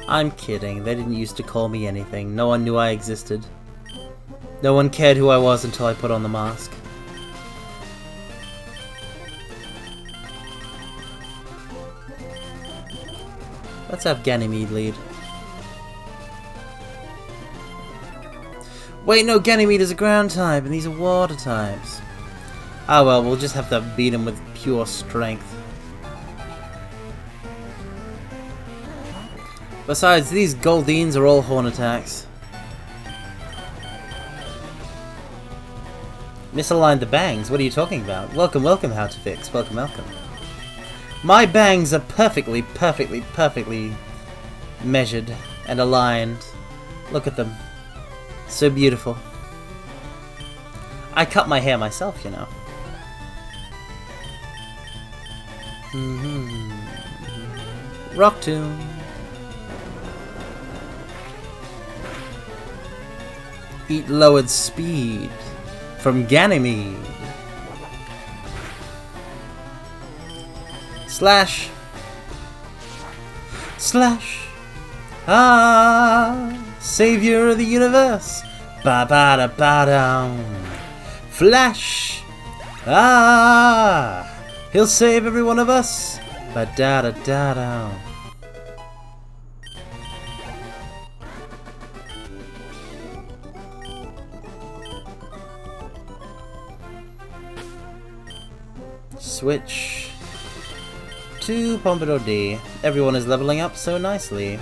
Speaker 1: I'm kidding, they didn't used to call me anything. No one knew I existed. No one cared who I was until I put on the mask. Let's have Ganymede lead. Wait, no, Ganymede is a ground type, and these are water types. Ah well, we'll just have to beat him with pure strength. Besides, these Goldines are all horn attacks. Misaligned the bangs? What are you talking about? Welcome, welcome, How to Fix. Welcome, welcome. My bangs are perfectly measured and aligned. Look at them. So beautiful. I cut my hair myself, you know. Rock Tomb. Eat lowered speed from Ganymede. Slash. Slash. Ah, savior of the universe. Ba ba da ba down. Flash. Ah, he'll save every one of us. Ba da da da down. Switch to Pompadour D. Everyone is leveling up so nicely.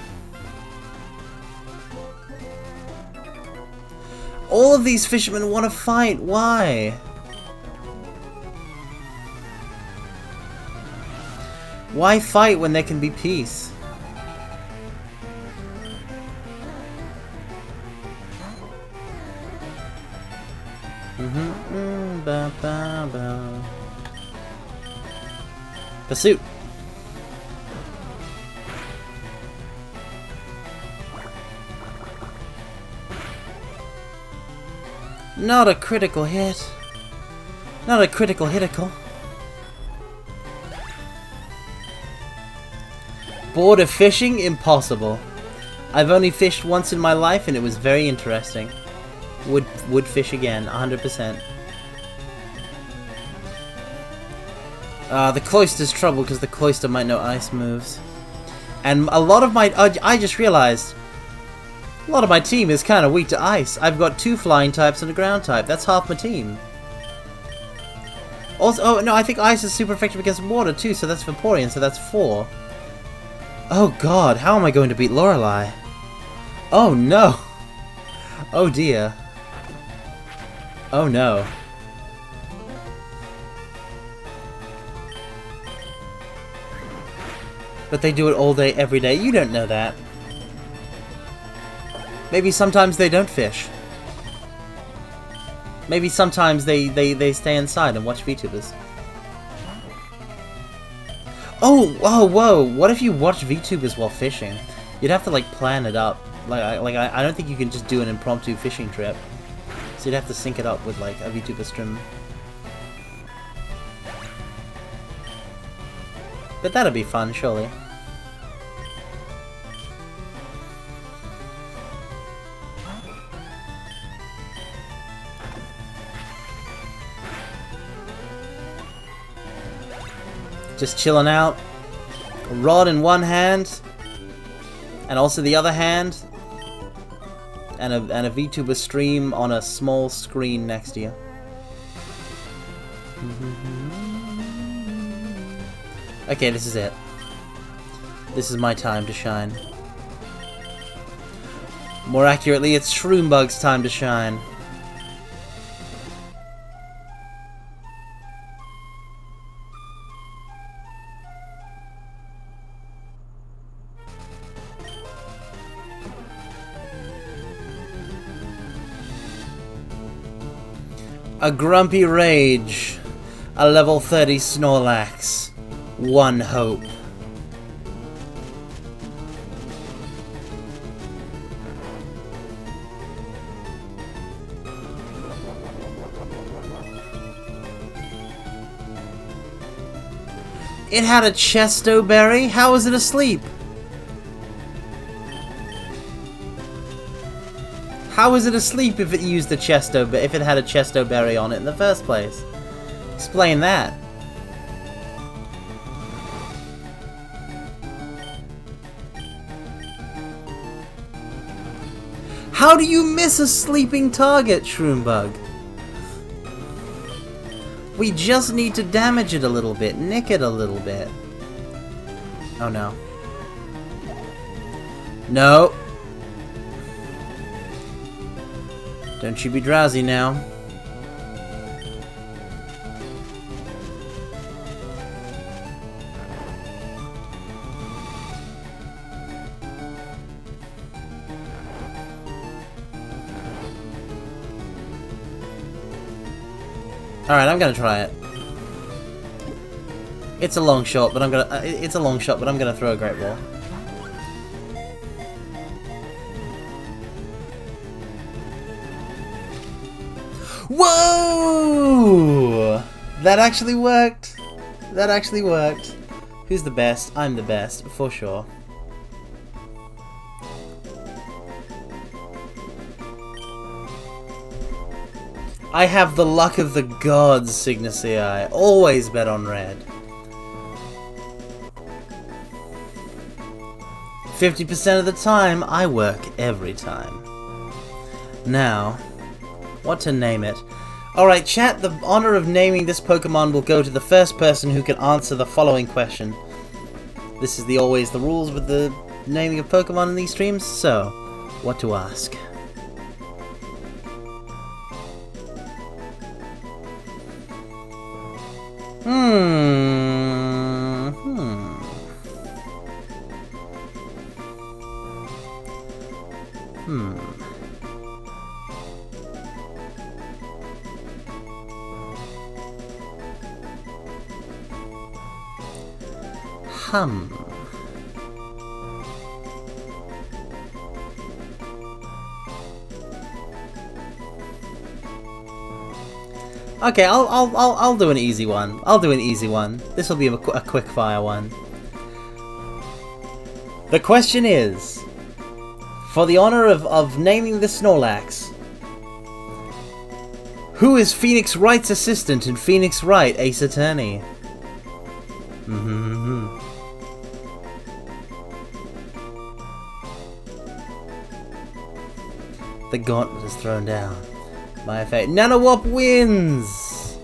Speaker 1: All of these fishermen want to fight. Why? Why fight when there can be peace? Ba ba ba. Pursuit. Not a critical hit. Not a critical hitical. Bored of fishing? Impossible. I've only fished once in my life and it was very interesting. Would fish again, 100%. The cloister's trouble because the cloister might know ice moves. And a lot of my... I just realized... A lot of my team is kind of weak to ice. I've got 2 flying types and a ground type. That's half my team. Also, oh no, I think ice is super effective against water too, so that's Vaporeon, so that's 4. Oh god, how am I going to beat Lorelei? Oh no! Oh dear. Oh no. But they do it all day, every day. You don't know that. Maybe sometimes they don't fish. Maybe sometimes they stay inside and watch VTubers. Oh, whoa, whoa! What if you watch VTubers while fishing? You'd have to like plan it up. I don't think you can just do an impromptu fishing trip. So you'd have to sync it up with like a VTuber stream. But that'd be fun, surely. Just chilling out. A rod in one hand. And also the other hand. And a VTuber stream on a small screen next to you. Okay, this is it. This is my time to shine. More accurately, it's Shroom-Bug's time to shine. A Grumpy Rage. A level 30 Snorlax. One hope. It had a chesto berry? How was it asleep? How was it asleep if it used a if it had a chesto berry on it in the first place? Explain that. How do you miss a sleeping target, Shroombug? We just need to damage it a little bit, nick it a little bit. Oh no. No! Don't you be drowsy now. Alright, I'm gonna try it. It's a long shot, but I'm gonna throw a great ball. Whoa! That actually worked. That actually worked. Who's the best? I'm the best, for sure. I have the luck of the gods, Cygnus AI. Always bet on red. 50% of the time, I work every time. Now, what to name it? Alright, chat, the honor of naming this Pokemon will go to the first person who can answer the following question. This is always the rules with the naming of Pokemon in these streams, so, what to ask? Okay, I'll do an easy one. I'll do an easy one. This will be a quick fire one. The question is, for the honor of naming the Snorlax, who is Phoenix Wright's assistant in Phoenix Wright Ace Attorney? The gauntlet is thrown down. My fate. Nanowop wins!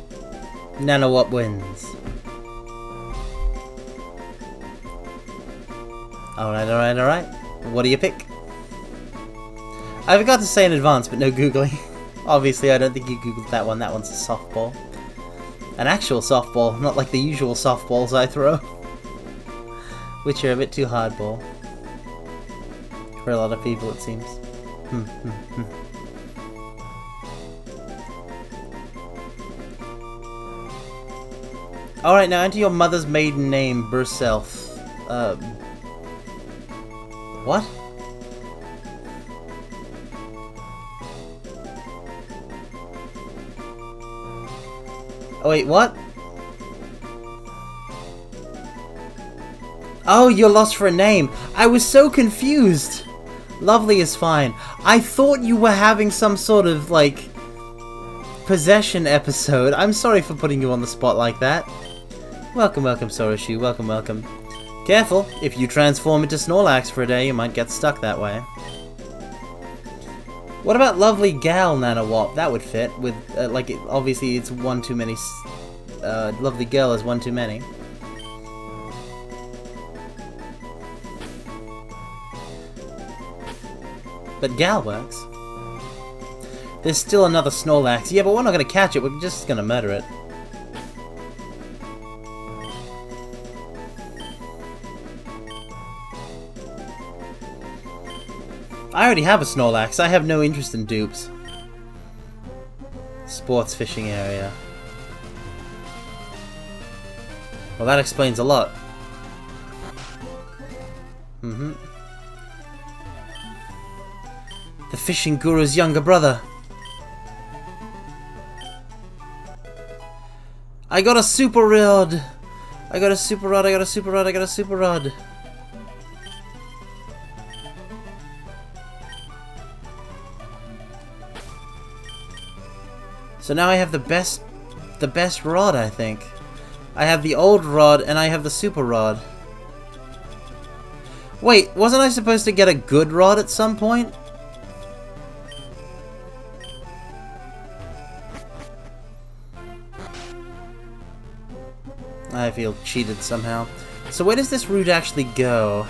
Speaker 1: Nanowop wins. Alright. What do you pick? I forgot to say in advance, but no googling. Obviously, I don't think you googled that one. That one's a softball. An actual softball, not like the usual softballs I throw. Which are a bit too hardball. For a lot of people, it seems. Alright, now enter your mother's maiden name, Burself. What? Oh wait, what? Oh, you're lost for a name. I was so confused. Lovely is fine. I thought you were having some sort of, like, possession episode. I'm sorry for putting you on the spot like that. Welcome, Soroshu. Welcome. Careful, if you transform into Snorlax for a day, you might get stuck that way. What about Lovely Gal Nanowop? That would fit with, obviously it's one too many. Lovely Girl is one too many. But Gal works. There's still another Snorlax. Yeah, but we're not gonna catch it, we're just gonna murder it. I already have a Snorlax. I have no interest in dupes. Sports fishing area. Well, that explains a lot. The fishing guru's younger brother. I got a super rod. I got a super rod, I got a super rod, I got a super rod. So now I have the best rod, I think. I have the old rod and I have the super rod. Wait, wasn't I supposed to get a good rod at some point? I feel cheated somehow. So where does this route actually go?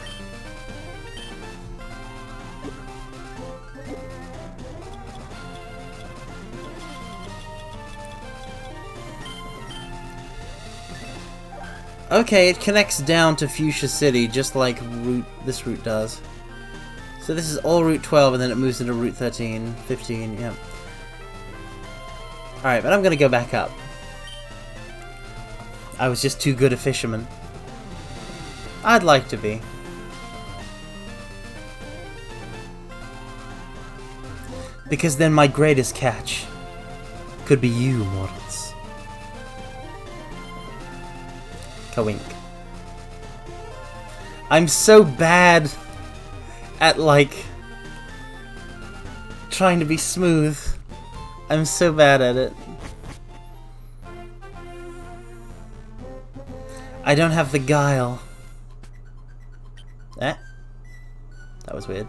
Speaker 1: Okay, it connects down to Fuchsia City, just like this route does. So this is all Route 12, and then it moves into Route 13, 15, yeah. Alright, but I'm gonna go back up. I was just too good a fisherman. I'd like to be. Because then my greatest catch could be you, mortals. Ka-wink. I'm so bad at, like, trying to be smooth. I'm so bad at it. I don't have the guile. Eh? That was weird.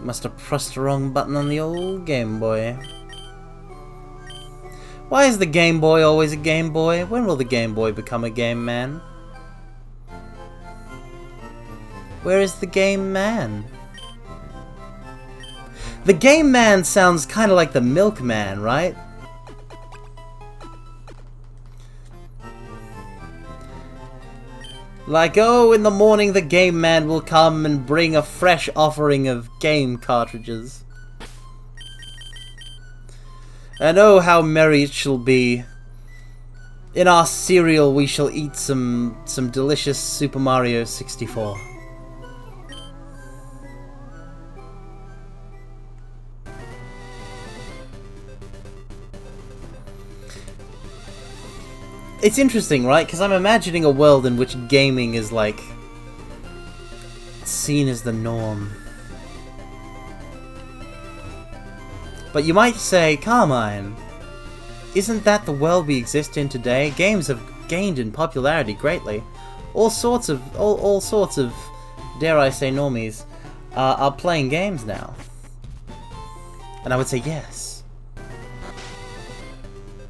Speaker 1: Must have pressed the wrong button on the old Game Boy. Why is the Game Boy always a Game Boy? When will the Game Boy become a Game Man? Where is the Game Man? The Game Man sounds kind of like the Milkman, right? Like, oh, in the morning the Game Man will come and bring a fresh offering of game cartridges. And oh, how merry it shall be. In our cereal we shall eat some delicious Super Mario 64. It's interesting, right? Because I'm imagining a world in which gaming is, like, seen as the norm. But you might say, Carmine, isn't that the world we exist in today? Games have gained in popularity greatly. All sorts of, dare I say, normies are playing games now. And I would say yes.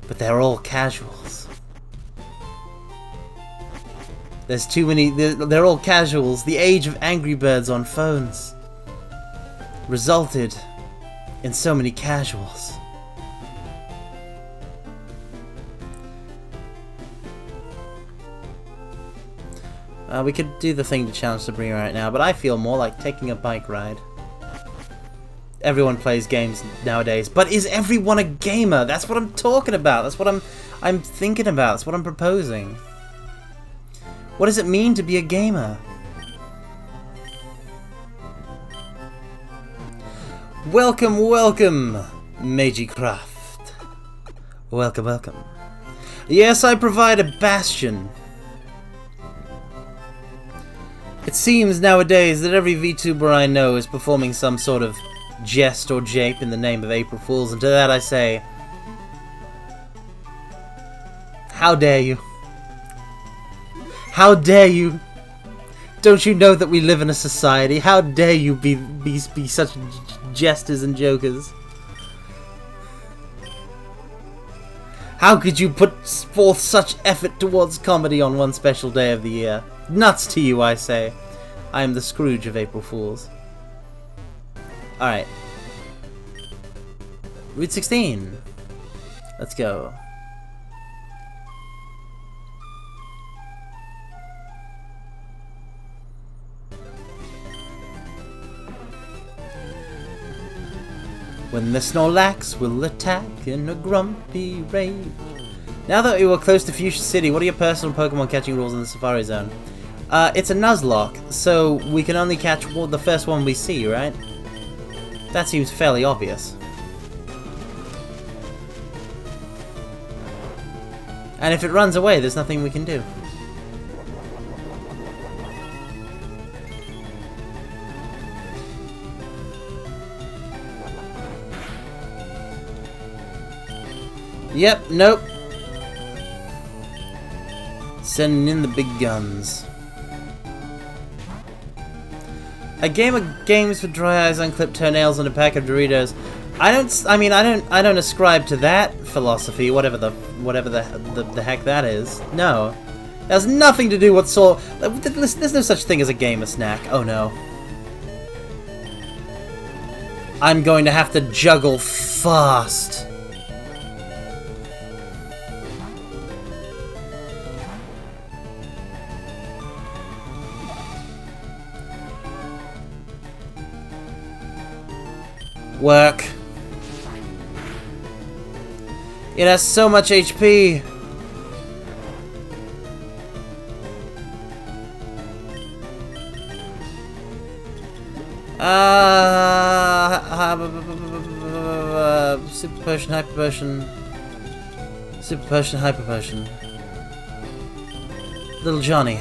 Speaker 1: But they're all casuals. There's too many, they're all casuals. The age of Angry Birds on phones resulted in so many casuals. We could do the thing to challenge Sabrina right now, but I feel more like taking a bike ride. Everyone plays games nowadays, but is everyone a gamer? That's what I'm talking about. That's what I'm thinking about. That's what I'm proposing. What does it mean to be a gamer? Welcome, welcome, Magicraft. Welcome, welcome. Yes, I provide a bastion. It seems nowadays that every VTuber I know is performing some sort of jest or jape in the name of April Fools, and to that I say, how dare you? How dare you? Don't you know that we live in a society? How dare you be such jesters and jokers? How could you put forth such effort towards comedy on one special day of the year? Nuts to you, I say. I am the Scrooge of April Fools. Alright. Route 16. Let's go. When the Snorlax will attack in a grumpy rage. Now that we were close to Fuchsia City, what are your personal Pokemon catching rules in the Safari Zone? It's a Nuzlocke, so we can only catch the first one we see, right? That seems fairly obvious. And if it runs away, there's nothing we can do. Yep, nope. Sending in the big guns. A game of games with dry eyes, unclipped toenails, and a pack of Doritos. I don't ascribe to that philosophy, whatever the heck that is. No. It has nothing to do with soul. There's no such thing as a gamer snack. Oh no. I'm going to have to juggle fast. Work. It has so much HP. Super potion, hyper potion. Super potion, hyper potion. Little Johnny.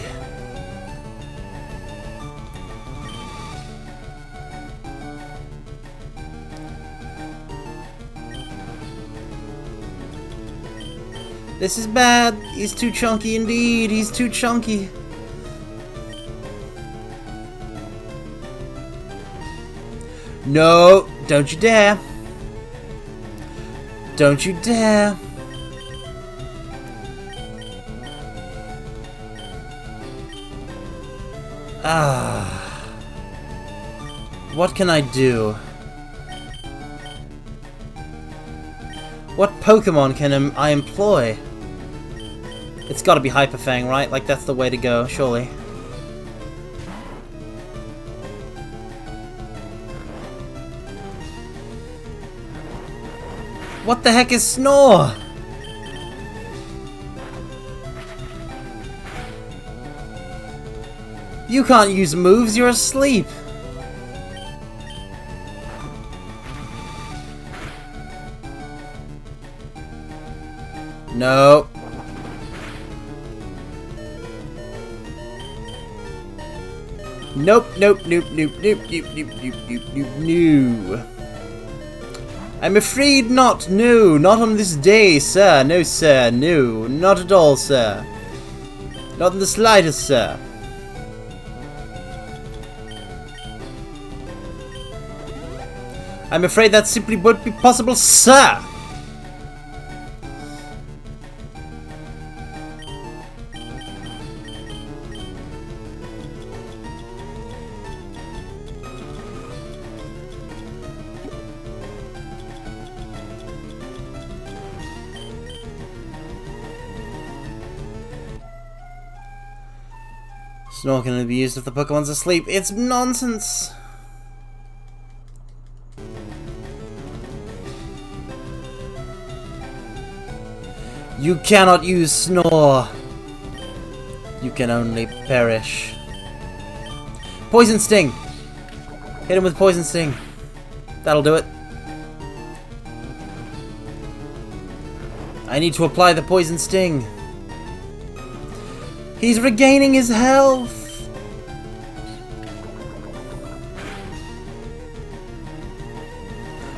Speaker 1: This is bad. He's too chunky indeed. He's too chunky. No, don't you dare. Don't you dare. What can I do? What Pokemon can I employ? It's gotta be Hyper Fang, right? Like, that's the way to go, surely. What the heck is Snore? You can't use moves, you're asleep. No. Nope, nope, nope, nope, nope, nope, nope, nope, nope, nope, no. I'm afraid not, no, not on this day, sir, no, sir, no, not at all, sir. Not in the slightest, sir. I'm afraid that simply won't be possible, sir. Snore can only be used if the Pokemon's asleep. It's nonsense! You cannot use Snore! You can only perish. Poison Sting! Hit him with Poison Sting. That'll do it. I need to apply the Poison Sting. He's regaining his health!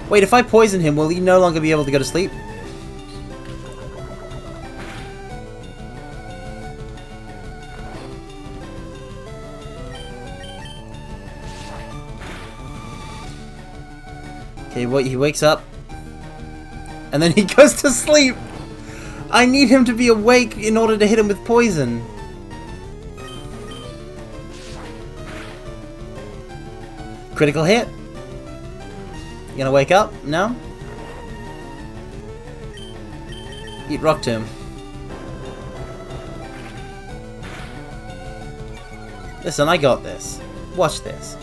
Speaker 1: Wait, if I poison him, will he no longer be able to go to sleep? Okay, he wakes up. And then he goes to sleep! I need him to be awake in order to hit him with poison. Critical hit. You gonna wake up? No? Eat Rock Tomb. Listen, I got this. Watch this.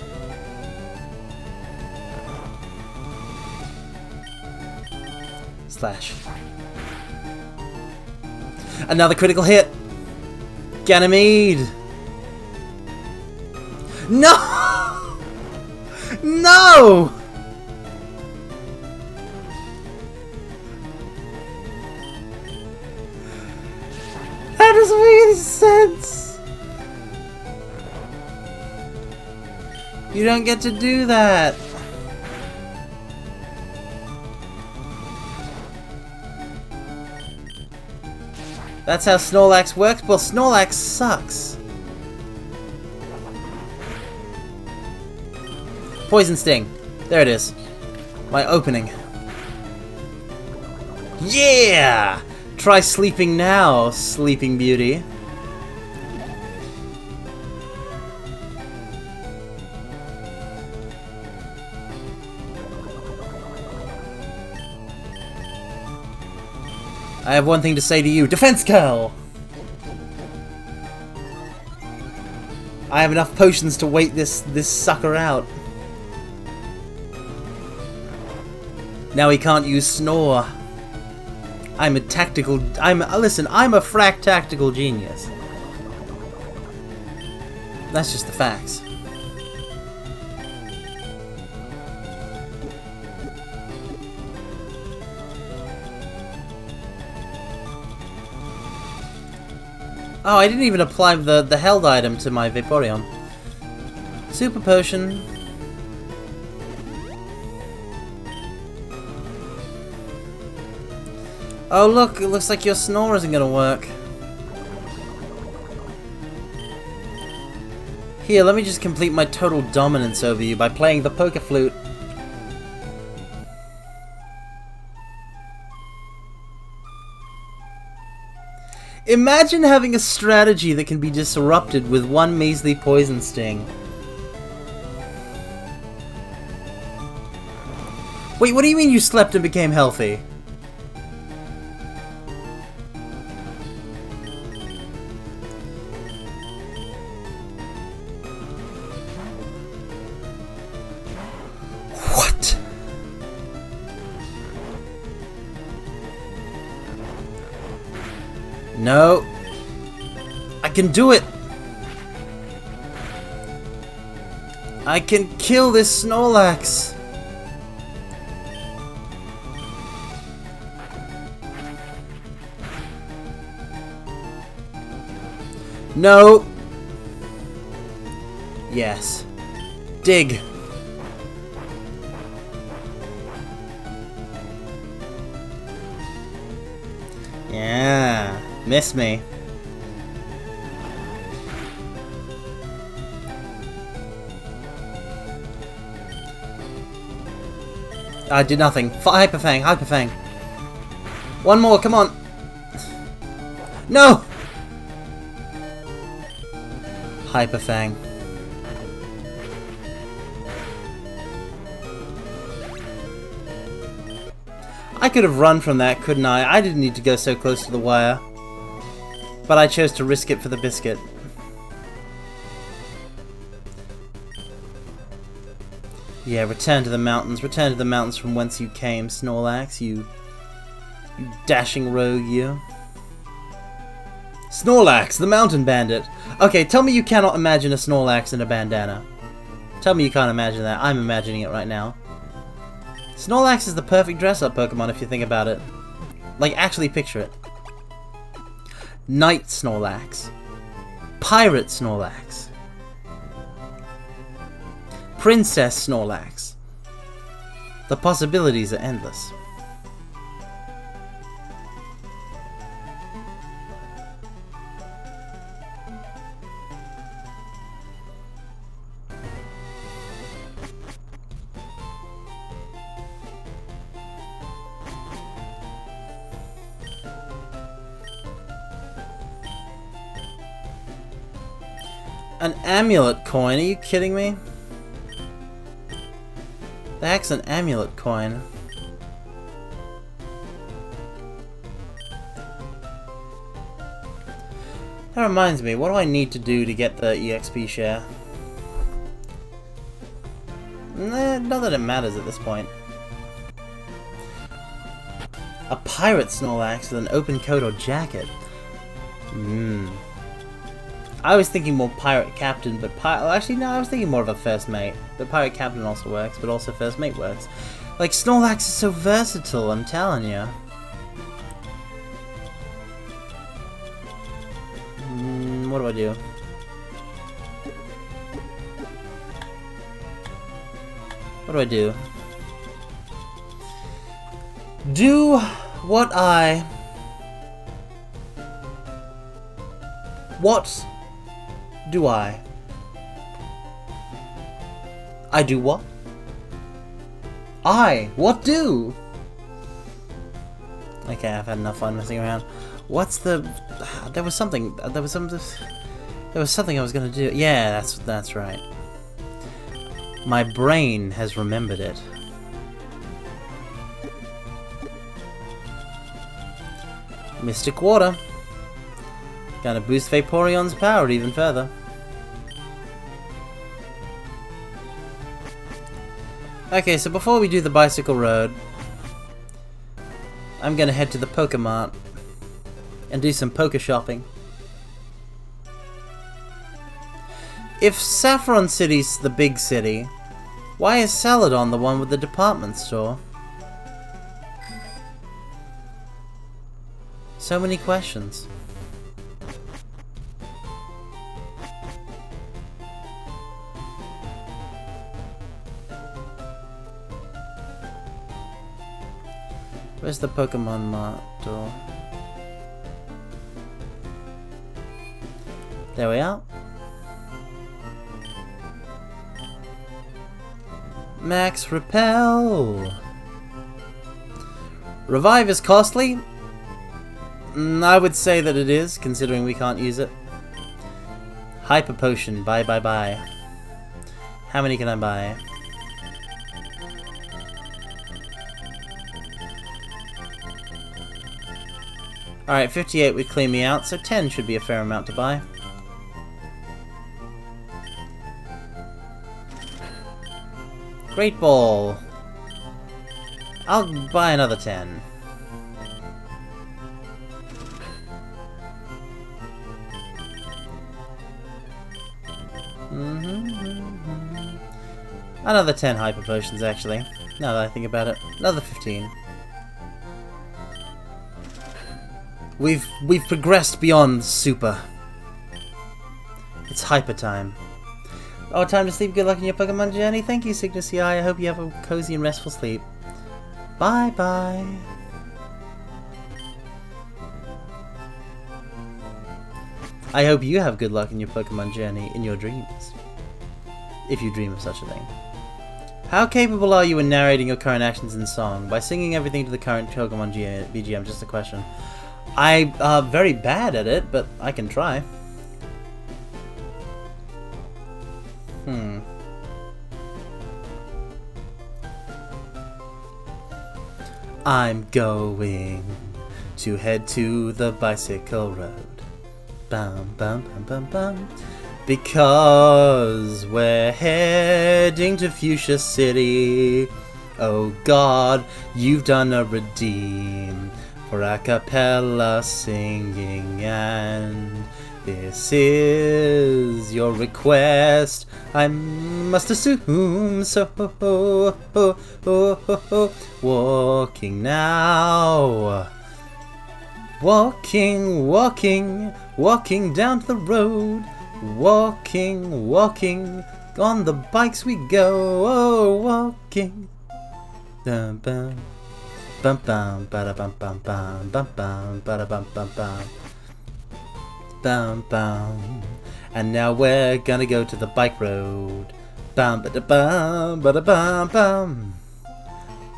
Speaker 1: Slash. Another critical hit. Ganymede. No! No! That doesn't make any sense! You don't get to do that! That's how Snorlax works? Well, Snorlax sucks. Poison Sting. There it is. My opening. Yeah! Try sleeping now, Sleeping Beauty. I have one thing to say to you. Defense Curl! I have enough potions to wait this sucker out. Now he can't use Snore. I'm a frack tactical genius. That's just the facts. Oh, I didn't even apply the held item to my Vaporeon. Super Potion. Oh look, it looks like your Snore isn't gonna work. Here, let me just complete my total dominance over you by playing the Poker Flute. Imagine having a strategy that can be disrupted with one measly Poison Sting. Wait, what do you mean you slept and became healthy? What? No. I can do it. I can kill this Snorlax. No. Yes. Dig. Yeah. Miss me. I did nothing. Hyper Fang, Hyper Fang. One more, come on. No! Hyper Fang. I could have run from that, couldn't I? I didn't need to go so close to the wire. But I chose to risk it for the biscuit. Yeah, return to the mountains. Return to the mountains from whence you came, Snorlax, you dashing rogue, you. Snorlax, the mountain bandit. Okay, tell me you cannot imagine a Snorlax in a bandana. Tell me you can't imagine that. I'm imagining it right now. Snorlax is the perfect dress-up Pokemon if you think about it. Like, actually picture it. Knight Snorlax. Pirate Snorlax. Princess Snorlax. The possibilities are endless. An amulet coin? Are you kidding me? The heck's an amulet coin? That reminds me, what do I need to do to get the EXP share? Not that it matters at this point. A pirate Snorlax with an open coat or jacket? I was thinking more Pirate Captain, but actually no, I was thinking more of a First Mate. But Pirate Captain also works, but also First Mate works. Like, Snorlax is so versatile, I'm telling you. What do I do? What do I do? Do what I... What do I? I do what? What do? Okay, I've had enough fun messing around. What's the... There was something I was gonna do. Yeah, that's right. My brain has remembered it. Mystic Water. Gonna boost Vaporeon's power even further. Okay, so before we do the bicycle road, I'm gonna head to the Pokemart and do some poker shopping. If Saffron City's the big city, why is Celadon the one with the department store? So many questions. Where's the Pokemon Mart door? There we are. Max Repel. Revive is costly. I would say that it is, considering we can't use it. Hyper Potion. Buy. How many can I buy? Alright, 58 would clean me out, so 10 should be a fair amount to buy. Great Ball. I'll buy another 10. Another 10 Hyper Potions, actually. Now that I think about it. Another 15. We've progressed beyond Super. It's Hyper time. Oh, time to sleep. Good luck in your Pokemon journey. Thank you, Cygnus CI. I hope you have a cozy and restful sleep. Bye-bye. I hope you have good luck in your Pokemon journey in your dreams. If you dream of such a thing. How capable are you in narrating your current actions in song? By singing everything to the current Pokemon BGM, just a question. I'm very bad at it, but I can try. I'm going to head to the bicycle road. Bum bum bum bum bum. Because we're heading to Fuchsia City. Oh God, you've done a redeem for a cappella singing, and this is your request. I must assume so. Walking now. Walking down to the road. Walking, on the bikes we go. Oh, walking. Bum bum bum bum bada bum bum bum bum bum bada bum bum bum bum bum. And now we're gonna go to the bike road. Bum bada bum bada bum bum.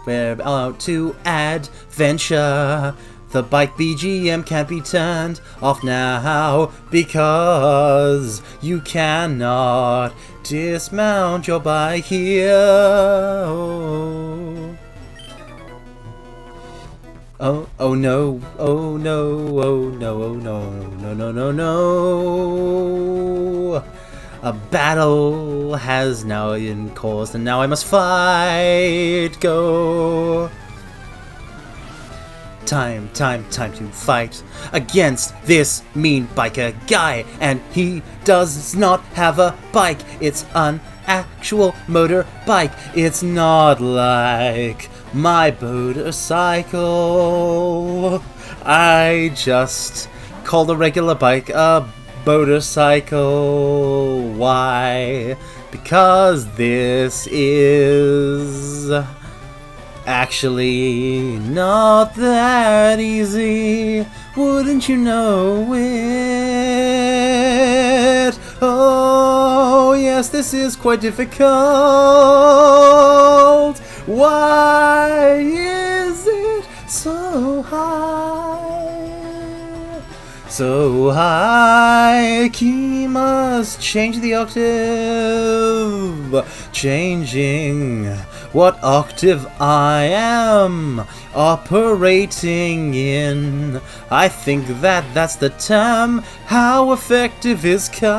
Speaker 1: We're out to adventure. The bike BGM can't be turned off now because you cannot dismount your bike here. Oh no, oh no, oh no, oh no, no. A battle has now been caused and now I must fight. Go. Time to fight against this mean biker guy, and he does not have a bike. It's an actual motorbike. It's not like my motorcycle. I just called a regular bike a motorcycle. Why? Because this is actually not that easy. Wouldn't you know it? Oh, yes, this is quite difficult. Why is it so high? So high, key must change the octave. Changing what octave I am operating in. I think that's the term. How effective is cut?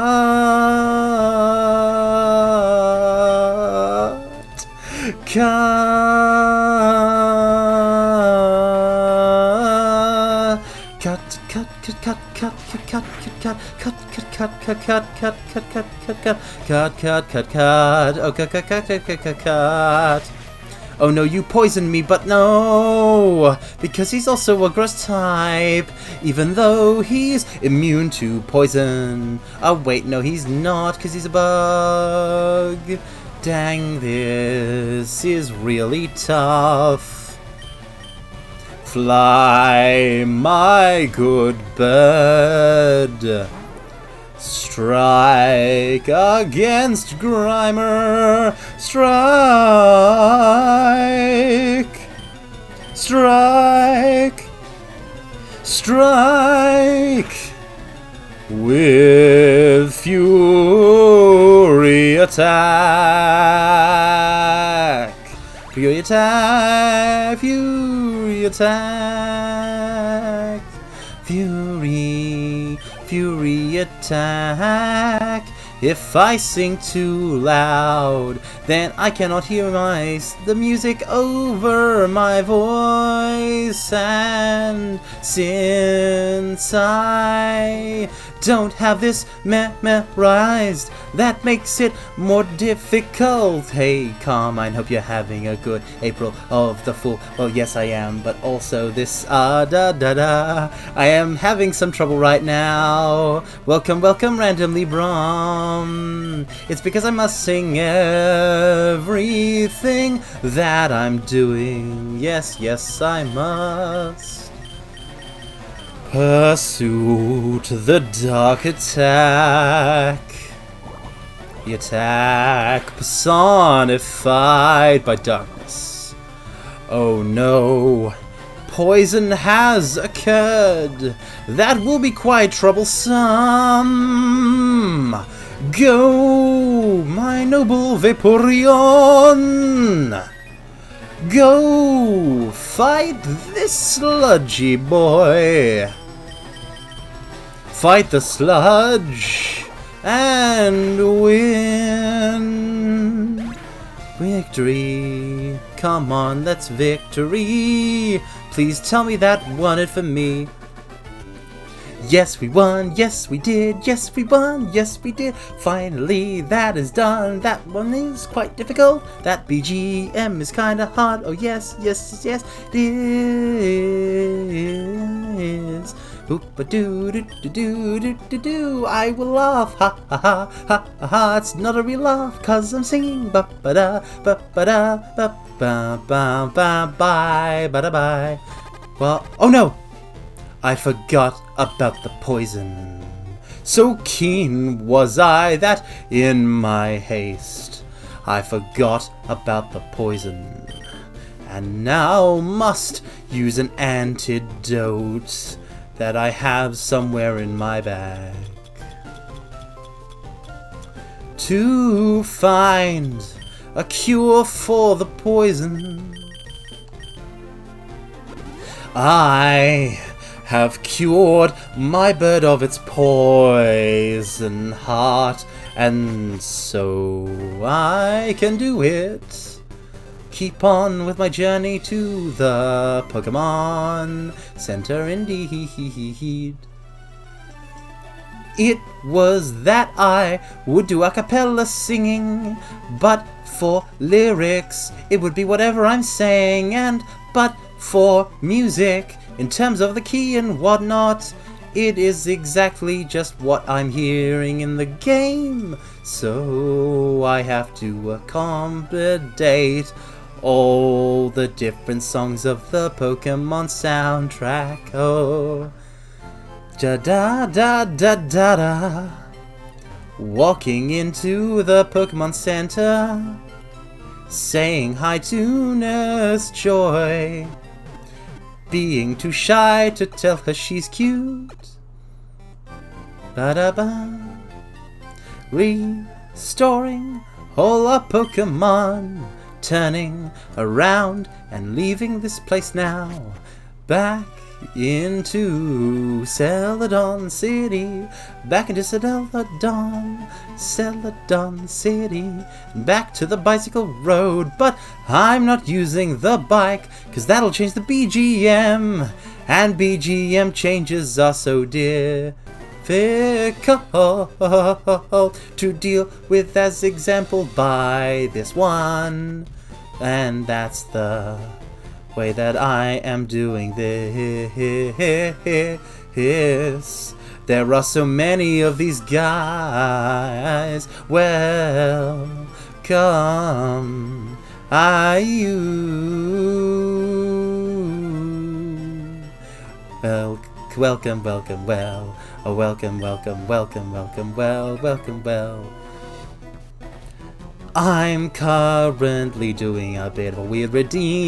Speaker 1: Oh no, you poisoned me, but no, because he's also a grass type, even though he's immune to poison. Oh wait, no, he's not, because he's a bug. Dang, this is really tough. Fly, my good bird. Strike against Grimer. Strike. Strike. Strike. With fury attack. Fury attack. Fury attack. Fury attack. If I sing too loud, then I cannot hear the music over my voice. And since I don't have this memorized, that makes it more difficult. Hey, Carmine, hope you're having a good April of the Fool. Well, yes, I am, but also this, I am having some trouble right now. Welcome, randomly Brom. It's because I must sing everything that I'm doing. Yes, I must. Pursuit, the dark attack. The attack personified by darkness. Oh no, poison has occurred. That will be quite troublesome. Go, my noble Vaporeon. Go, fight this sludgy boy. Fight the sludge and win. Victory. Come on, that's victory. Please tell me that won it for me. Yes, we won. Yes, we did. Yes, we won. Yes, we did. Finally, that is done. That one is quite difficult. That BGM is kinda hard. Oh, yes, it is. Oop-a-doo-doo-doo-doo-doo-doo. I will laugh. Ha ha ha ha ha. It's not a real laugh, 'cause I'm singing. Ba-ba-da, ba-ba-da, ba-ba-ba-ba-bye, ba-da-bye. Well, oh no! I forgot about the poison. So keen was I that in my haste I forgot about the poison, and now must use an antidote that I have somewhere in my bag to find a cure for the poison. I have cured my bird of its poison heart, and so I can do it. Keep on with my journey to the Pokemon Center indeed. It was that I would do a cappella singing, but for lyrics it would be whatever I'm saying, and but for music, in terms of the key and whatnot, It is exactly just what I'm hearing in the game, so I have to accommodate all the different songs of the Pokemon soundtrack. Oh, da da da da da da. Walking into the Pokemon Center, saying hi to Nurse Joy, being too shy to tell her she's cute. Ba-da-ba. Restoring all our Pokemon, turning around and leaving this place now. Back into Celadon City, back into Celadon City, back to the bicycle road, but I'm not using the bike, cause that'll change the BGM, and BGM changes are so difficult to deal with, as example by this one, and that's the way that I am doing this. There are so many of these guys. Welcome, welcome, well. I'm currently doing a bit of a weird redeem.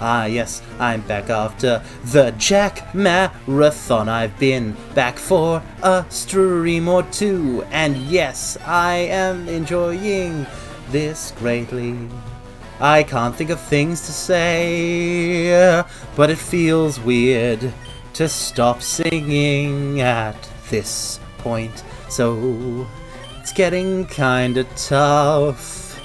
Speaker 1: Ah yes, I'm back after the Jack Marathon. I've been back for a stream or two, and yes, I am enjoying this greatly. I can't think of things to say, but it feels weird to stop singing at this point, so it's getting kinda tough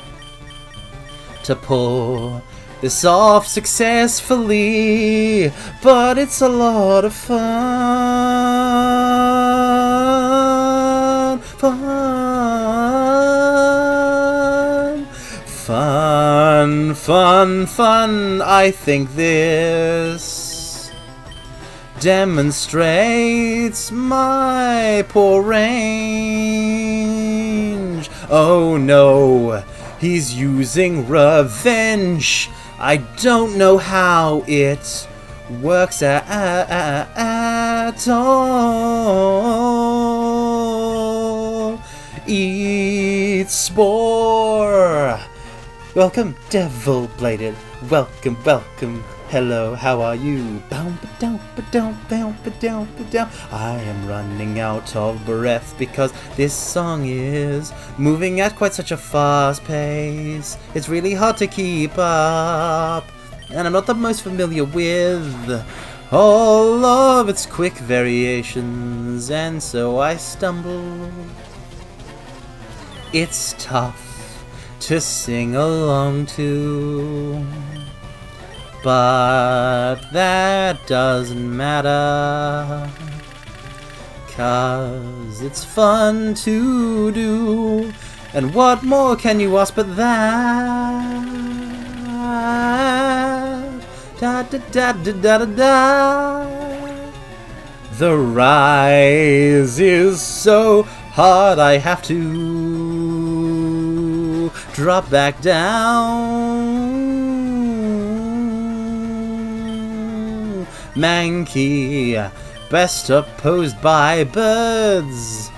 Speaker 1: to pull this off successfully, but it's a lot of fun. I think this demonstrates my poor range. Oh no, he's using revenge. I don't know how it works at all. Eat Spore. Welcome, Devil Bladed. Welcome. Hello, how are you? I am running out of breath because this song is moving at quite such a fast pace. It's really hard to keep up, and I'm not the most familiar with all of its quick variations, and so I stumble. It's tough to sing along to, but that doesn't matter, 'cause it's fun to do, and what more can you ask but that? Da da da da da da da. The rise is so hard I have to drop back down. Mankey, best opposed by birds.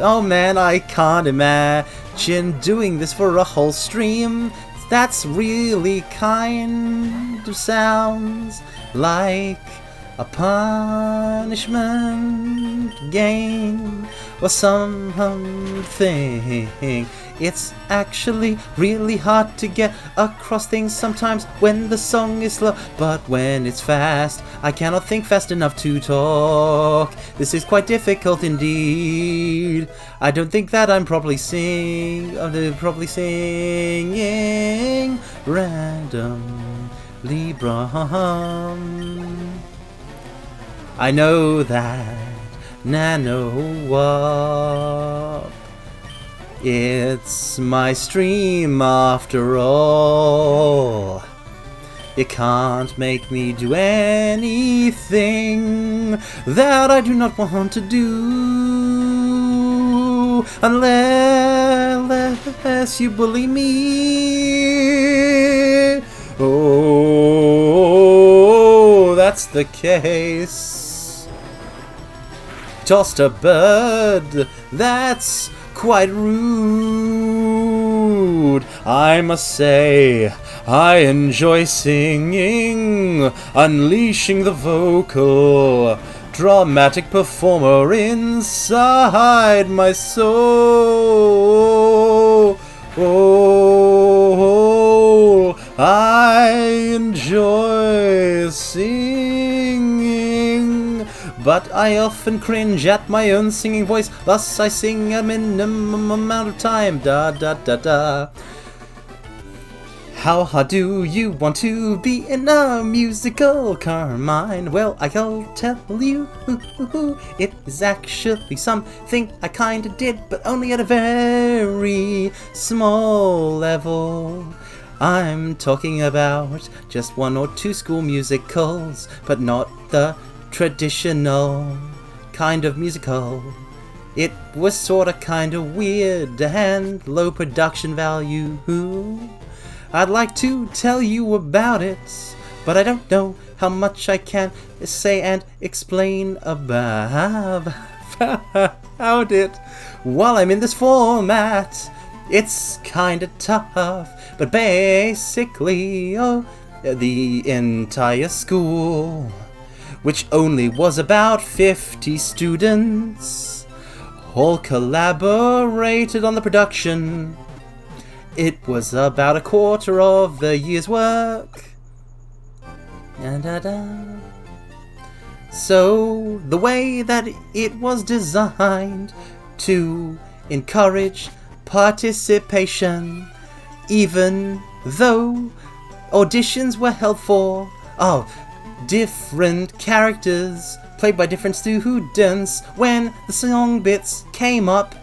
Speaker 1: Oh man, I can't imagine doing this for a whole stream. That's really kind of sounds like a punishment game or something. It's actually really hard to get across things sometimes when the song is slow, but when it's fast, I cannot think fast enough to talk. This is quite difficult indeed. I don't think that I'm probably singing randomly wrong. I know that Nano-Warp, it's my stream after all. You can't make me do anything that I do not want to do unless you bully me. Oh, that's the case. Tossed a bird, that's quite rude. I must say, I enjoy singing, unleashing the vocal, dramatic performer inside my soul. Oh, I enjoy singing, but I often cringe at my own singing voice, thus I sing a minimum amount of time. Da da da da. How hard do you want to be in a musical, Carmine? Well, I'll tell you, it is actually something I kinda did, but only at a very small level. I'm talking about just 1 or 2 school musicals, but not the traditional kind of musical. It was sorta kinda weird and low production value. I'd like to tell you about it, but I don't know how much I can say and explain about it while I'm in this format. It's kinda tough, but basically, the entire school, which only was about 50 students, all collaborated on the production. It was about a quarter of the year's work. So, the way that it was designed to encourage participation, even though auditions were held for different characters played by different students. When the song bits came up,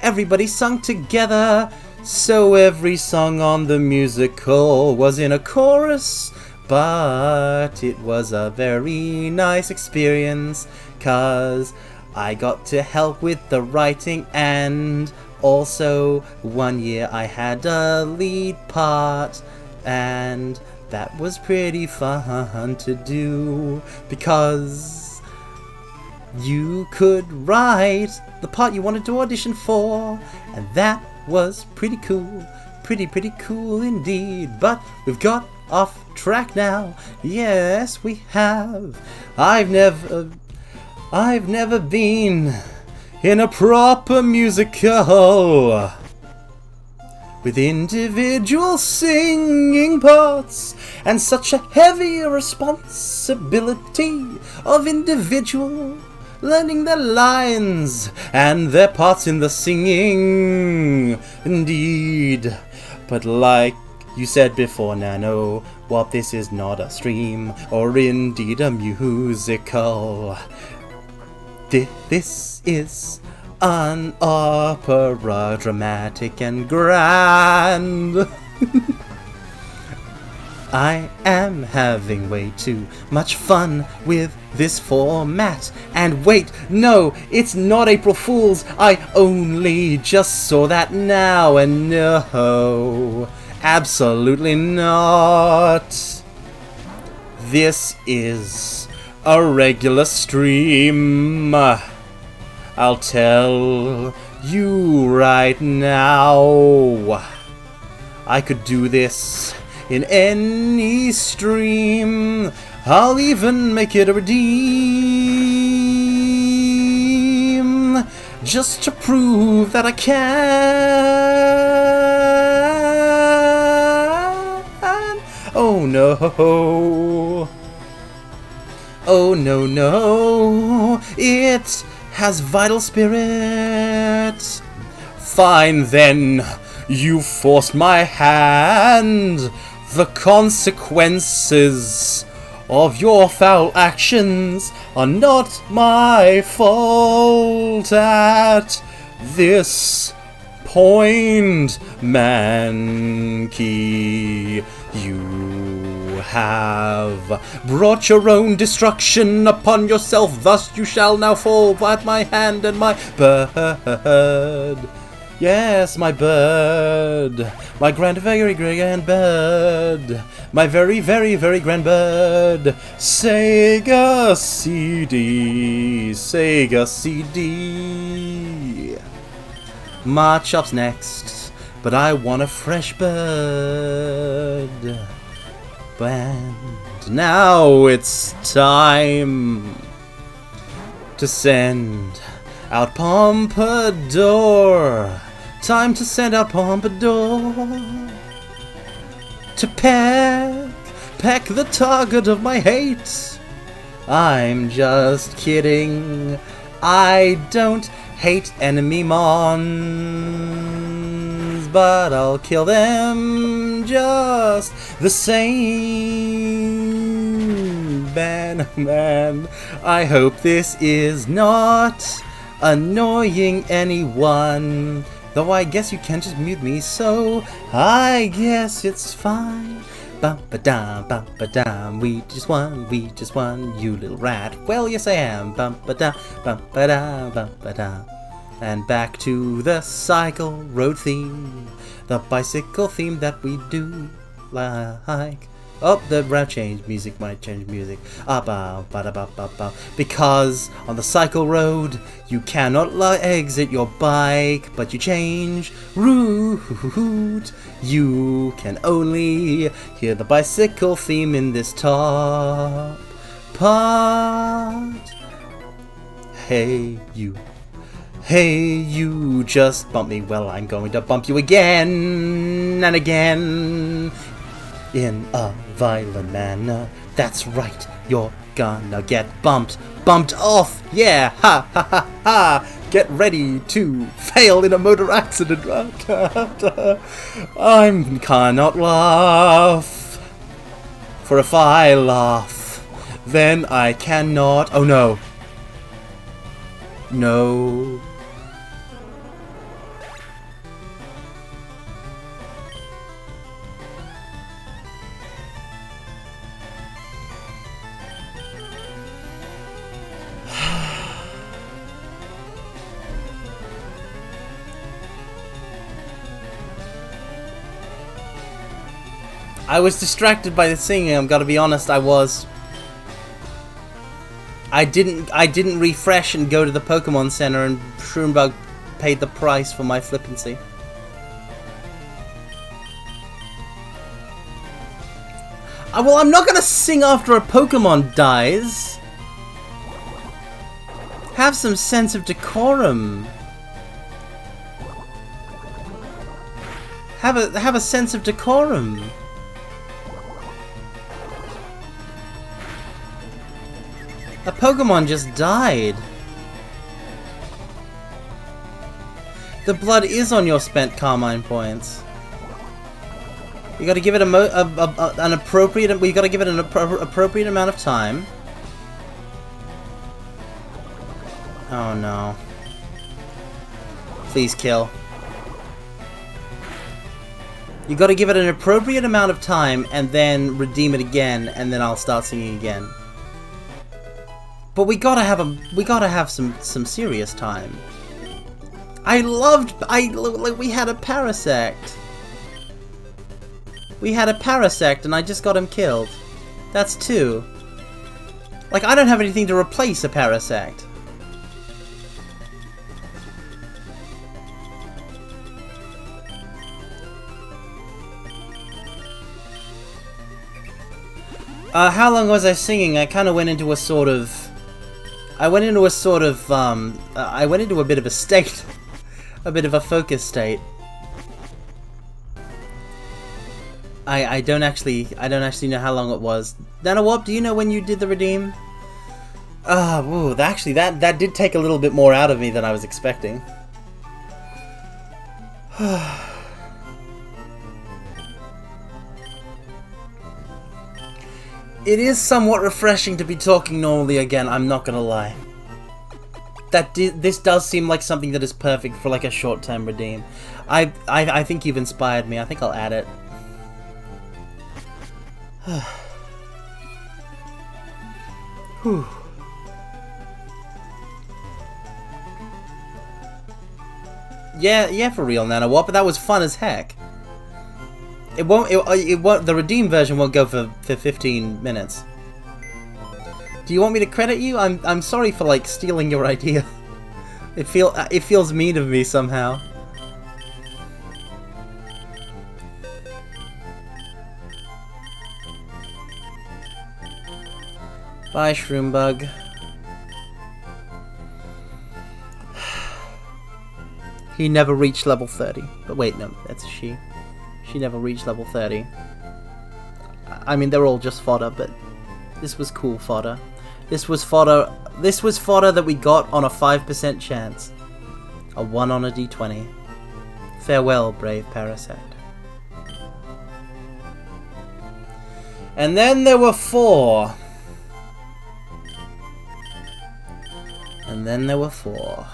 Speaker 1: everybody sung together. So every song on the musical was in a chorus, but it was a very nice experience, 'cause I got to help with the writing, and also 1 year I had a lead part, and that was pretty fun to do, because you could write the part you wanted to audition for, and that was pretty cool. Pretty cool indeed. But we've got off track now. Yes, we have. I've never been in a proper musical with individual singing parts and such a heavy responsibility of individual learning their lines and their parts in the singing. Indeed. But like you said before, Nano, what this is not a stream or indeed a musical. This is an opera, dramatic and grand. I am having way too much fun with this format. And wait, no, it's not April Fool's. I only just saw that now, and no, absolutely not. This is a regular stream. I'll tell you right now. I could do this in any stream. I'll even make it a redeem, just to prove that I can. Oh no. Oh no, it has vital spirit. Fine then, you forced my hand. The consequences of your foul actions are not my fault at this point, Mankey. You have brought your own destruction upon yourself, thus you shall now fall at my hand and my bird. Yes, my bird, my very grand bird, my very, very, very grand bird. Sega CD, Sega CD. Machop's next, but I want a fresh bird. And now it's time to send out Pompadour. Time to send out Pompadour to peck the target of my hate. I'm just kidding. I don't hate enemy mons, but I'll kill them just the same. Man, I hope this is not annoying anyone. Though I guess you can just mute me, so I guess it's fine. Bum-ba-dum, bum-ba-dum, we just won, you little rat. Well, yes I am. Bum-ba-dum, bum-ba-dum, bum-ba-dum. And back to the cycle road theme, the bicycle theme that we do like. Oh, the route change music might change music. Because on the cycle road, you cannot exit your bike, but you change route. You can only hear the bicycle theme in this top part. Hey, you. Hey, you just bumped me. Well, I'm going to bump you again and again. In a violent manner. That's right, you're gonna get bumped off. Yeah, ha ha ha ha. Get ready to fail in a motor accident. I cannot laugh, for if I laugh, then I cannot. Oh no. No. I was distracted by the singing, I've got to be honest, I was. I didn't refresh and go to the Pokemon Center, and Shroomebug paid the price for my flippancy. Well, I'm not gonna sing after a Pokemon dies. Have some sense of decorum. Have a sense of decorum. A Pokemon just died. The blood is on your spent Carmine points. You got to give it an appropriate. We got to give it an appropriate amount of time. Oh no! Please kill. You got to give it an appropriate amount of time and then redeem it again, and then I'll start singing again. But we gotta have some serious time. We had a Parasect. We had a Parasect and I just got him killed. That's 2. Like, I don't have anything to replace a Parasect. How long was I singing? I kind of went into a sort of... I went into a bit of a state. A bit of a focus state. I don't actually know how long it was. Nanawarp, do you know when you did the redeem? Actually, that did take a little bit more out of me than I was expecting. It is somewhat refreshing to be talking normally again, I'm not gonna lie. This does seem like something that is perfect for like a short-term redeem. I think you've inspired me. I think I'll add it. Whew. Yeah, for real, Nanowart, but that was fun as heck. It won't, the redeemed version won't go for 15 minutes. Do you want me to credit you? I'm sorry for, like, stealing your idea. It feels mean of me somehow. Bye, Shroom-bug. He never reached level 30. But wait, no, that's a she. She never reached level 30. I mean, they're all just fodder, but this was cool fodder. This was fodder that we got on a 5% chance. A 1 on a d20. Farewell, brave Parasect. And then there were 4. And then there were 4.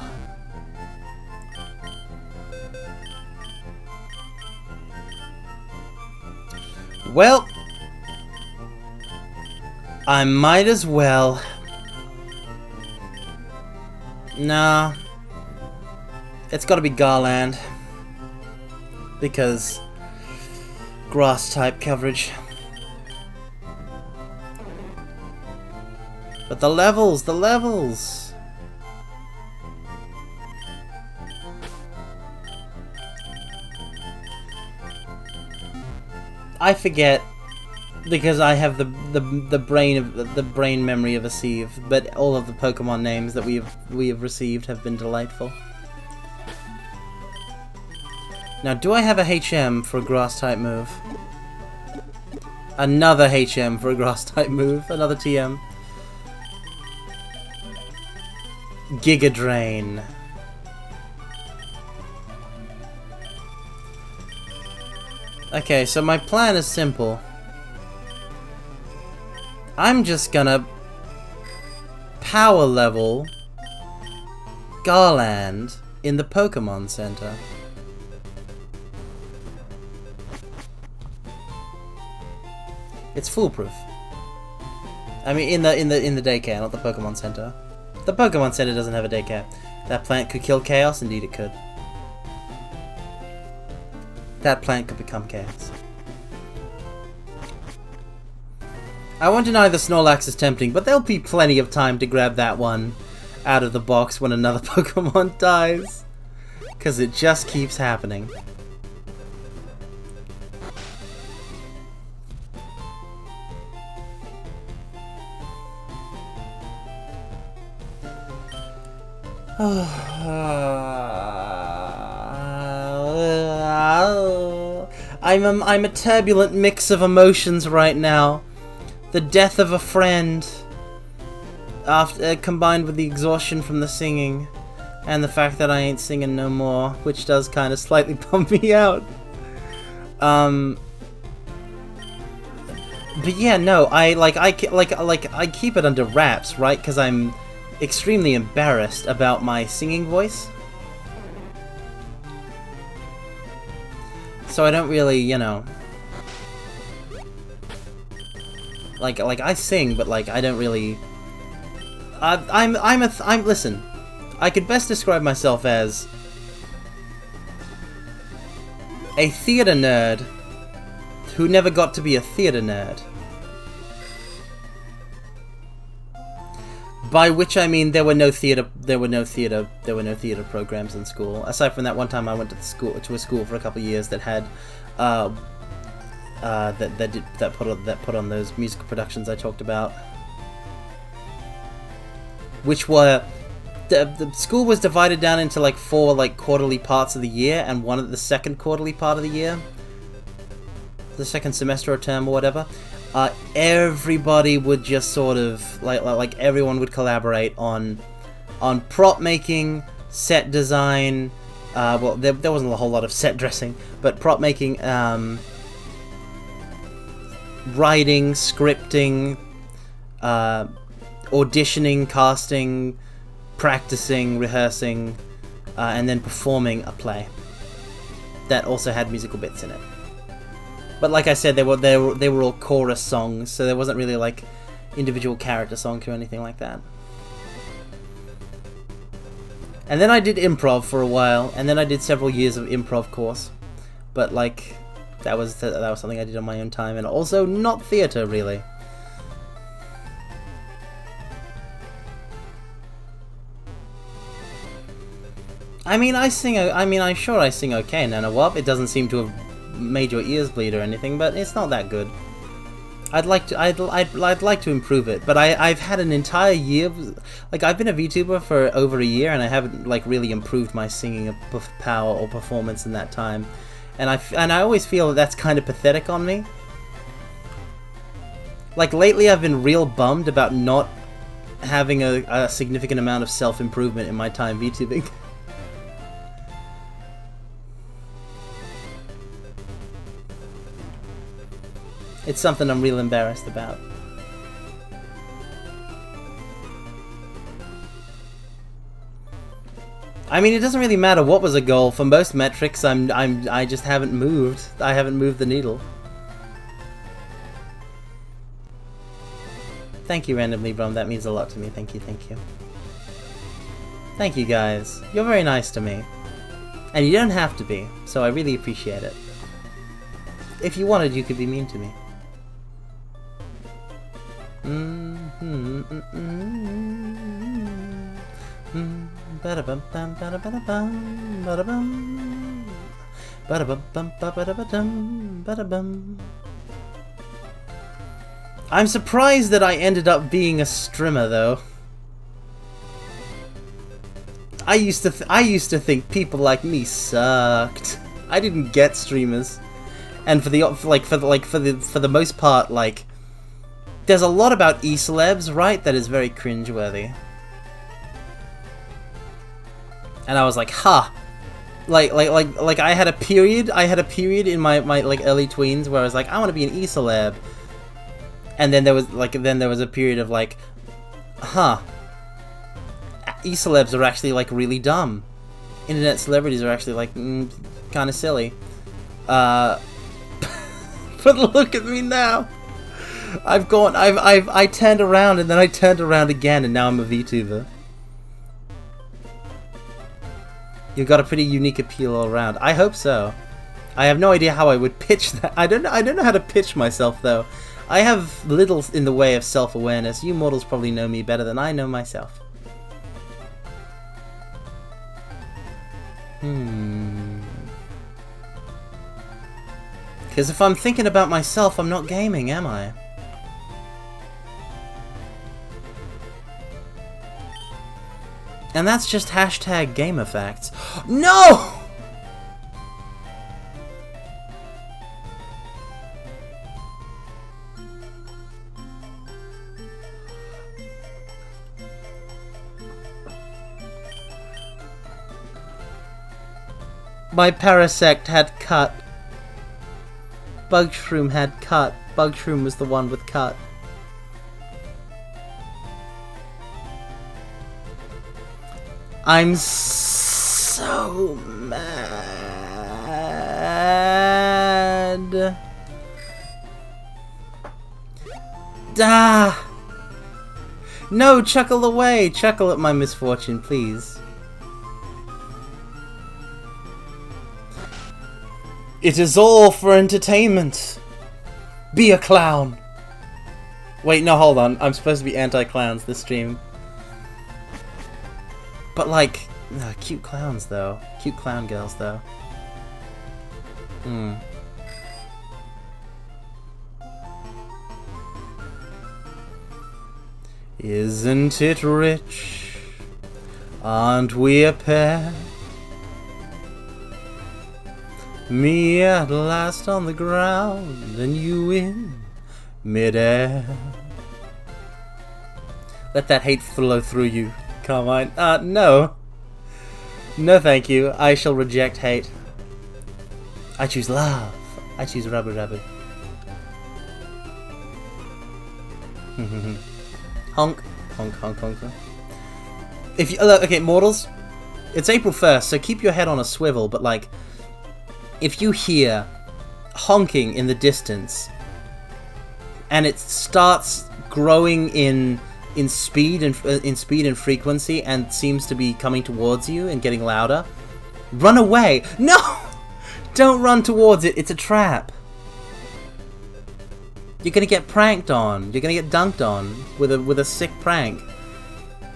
Speaker 1: Well, I might as well. Nah. It's gotta be Garland. Because grass type coverage. But the levels! I forget because I have the brain memory of a sieve, but all of the Pokemon names that we have received have been delightful. Now, do I have a HM for a grass type move? Another HM for a grass type move, another TM. Giga Drain. Okay, so my plan is simple. I'm just gonna power level Garland in the Pokemon Center. It's foolproof. I mean, in the daycare, not the Pokemon Center. The Pokemon Center doesn't have a daycare. That plant could kill Chaos. Indeed, it could. That plant could become Chaos. I won't deny the Snorlax is tempting, but there'll be plenty of time to grab that one out of the box when another Pokemon dies. Because it just keeps happening. I'm a turbulent mix of emotions right now. The death of a friend, combined with the exhaustion from the singing, and the fact that I ain't singing no more, which does kind of slightly bum me out. But yeah, no, I keep it under wraps, right? Because I'm extremely embarrassed about my singing voice. So I don't really, you know, like I sing, but like I don't really. Listen, I could best describe myself as a theater nerd who never got to be a theater nerd. By which I mean there were no theater programs in school. Aside from that one time I went to a school for a couple of years that had that put on those musical productions I talked about. Which were the school was divided down into like 4 like quarterly parts of the year, and one of the second quarterly part of the year, the second semester or term or whatever. Everybody would just sort of like everyone would collaborate on prop making, set design. Well, there wasn't a whole lot of set dressing, but prop making, writing, scripting, auditioning, casting, practicing, rehearsing, and then performing a play that also had musical bits in it. But like I said, they were all chorus songs, so there wasn't really like, individual character songs or anything like that. And then I did improv for a while, and then I did several years of improv course. But like, that was something I did on my own time, and also not theater really. I mean, I'm sure I sing okay, Nanawop. It doesn't seem to have made your ears bleed or anything, but it's not that good. I'd like to improve it, but I've had an entire year, like I've been a VTuber for over a year, and I haven't like really improved my singing power or performance in that time, and I always feel that that's kind of pathetic on me. Like lately, I've been real bummed about not having a significant amount of self-improvement in my time VTubing. It's something I'm real embarrassed about. I mean, it doesn't really matter what was a goal. For most metrics, I just haven't moved. I haven't moved the needle. Thank you, Randomly Brum. That means a lot to me. Thank you, thank you. Thank you, guys. You're very nice to me. And you don't have to be, so I really appreciate it. If you wanted, you could be mean to me. I'm surprised that I ended up being a streamer, though. I used to think people like me sucked. I didn't get streamers, and for the most part, like, there's a lot about e-celebs, right, that is very cringeworthy. And I was like, huh. Like I had a period in my like early tweens where I was like, I want to be an e-celeb. And then there was a period of like, huh. E-celebs are actually like really dumb. Internet celebrities are actually like kind of silly. But look at me now. I turned around and then I turned around again and now I'm a VTuber. You've got a pretty unique appeal all around. I hope so. I have no idea how I would pitch that. I don't know how to pitch myself though. I have little in the way of self-awareness. You mortals probably know me better than I know myself. Because if I'm thinking about myself, I'm not gaming, am I? And that's just hashtag GamerFacts. No! My Parasect had cut. Bugshroom had cut. Bugshroom was the one with cut. I'm so mad. Ah! No, chuckle away! Chuckle at my misfortune, please. It is all for entertainment. Be a clown. Wait, no, hold on. I'm supposed to be anti-clowns this stream. But like, cute clowns though. Cute clown girls though. Isn't it rich? Aren't we a pair? Me at last on the ground and you in midair. Let that hate flow through you. Come on. No. No thank you. I shall reject hate. I choose love. I choose rubber rubber. Honk. Honk, honk, honk. If you, okay, mortals, it's April 1st, so keep your head on a swivel, but like, if you hear honking in the distance, and it starts growing in speed and frequency and seems to be coming towards you and getting louder, run away. No! Don't run towards it. It's a trap. You're gonna get pranked on. You're gonna get dunked on with a sick prank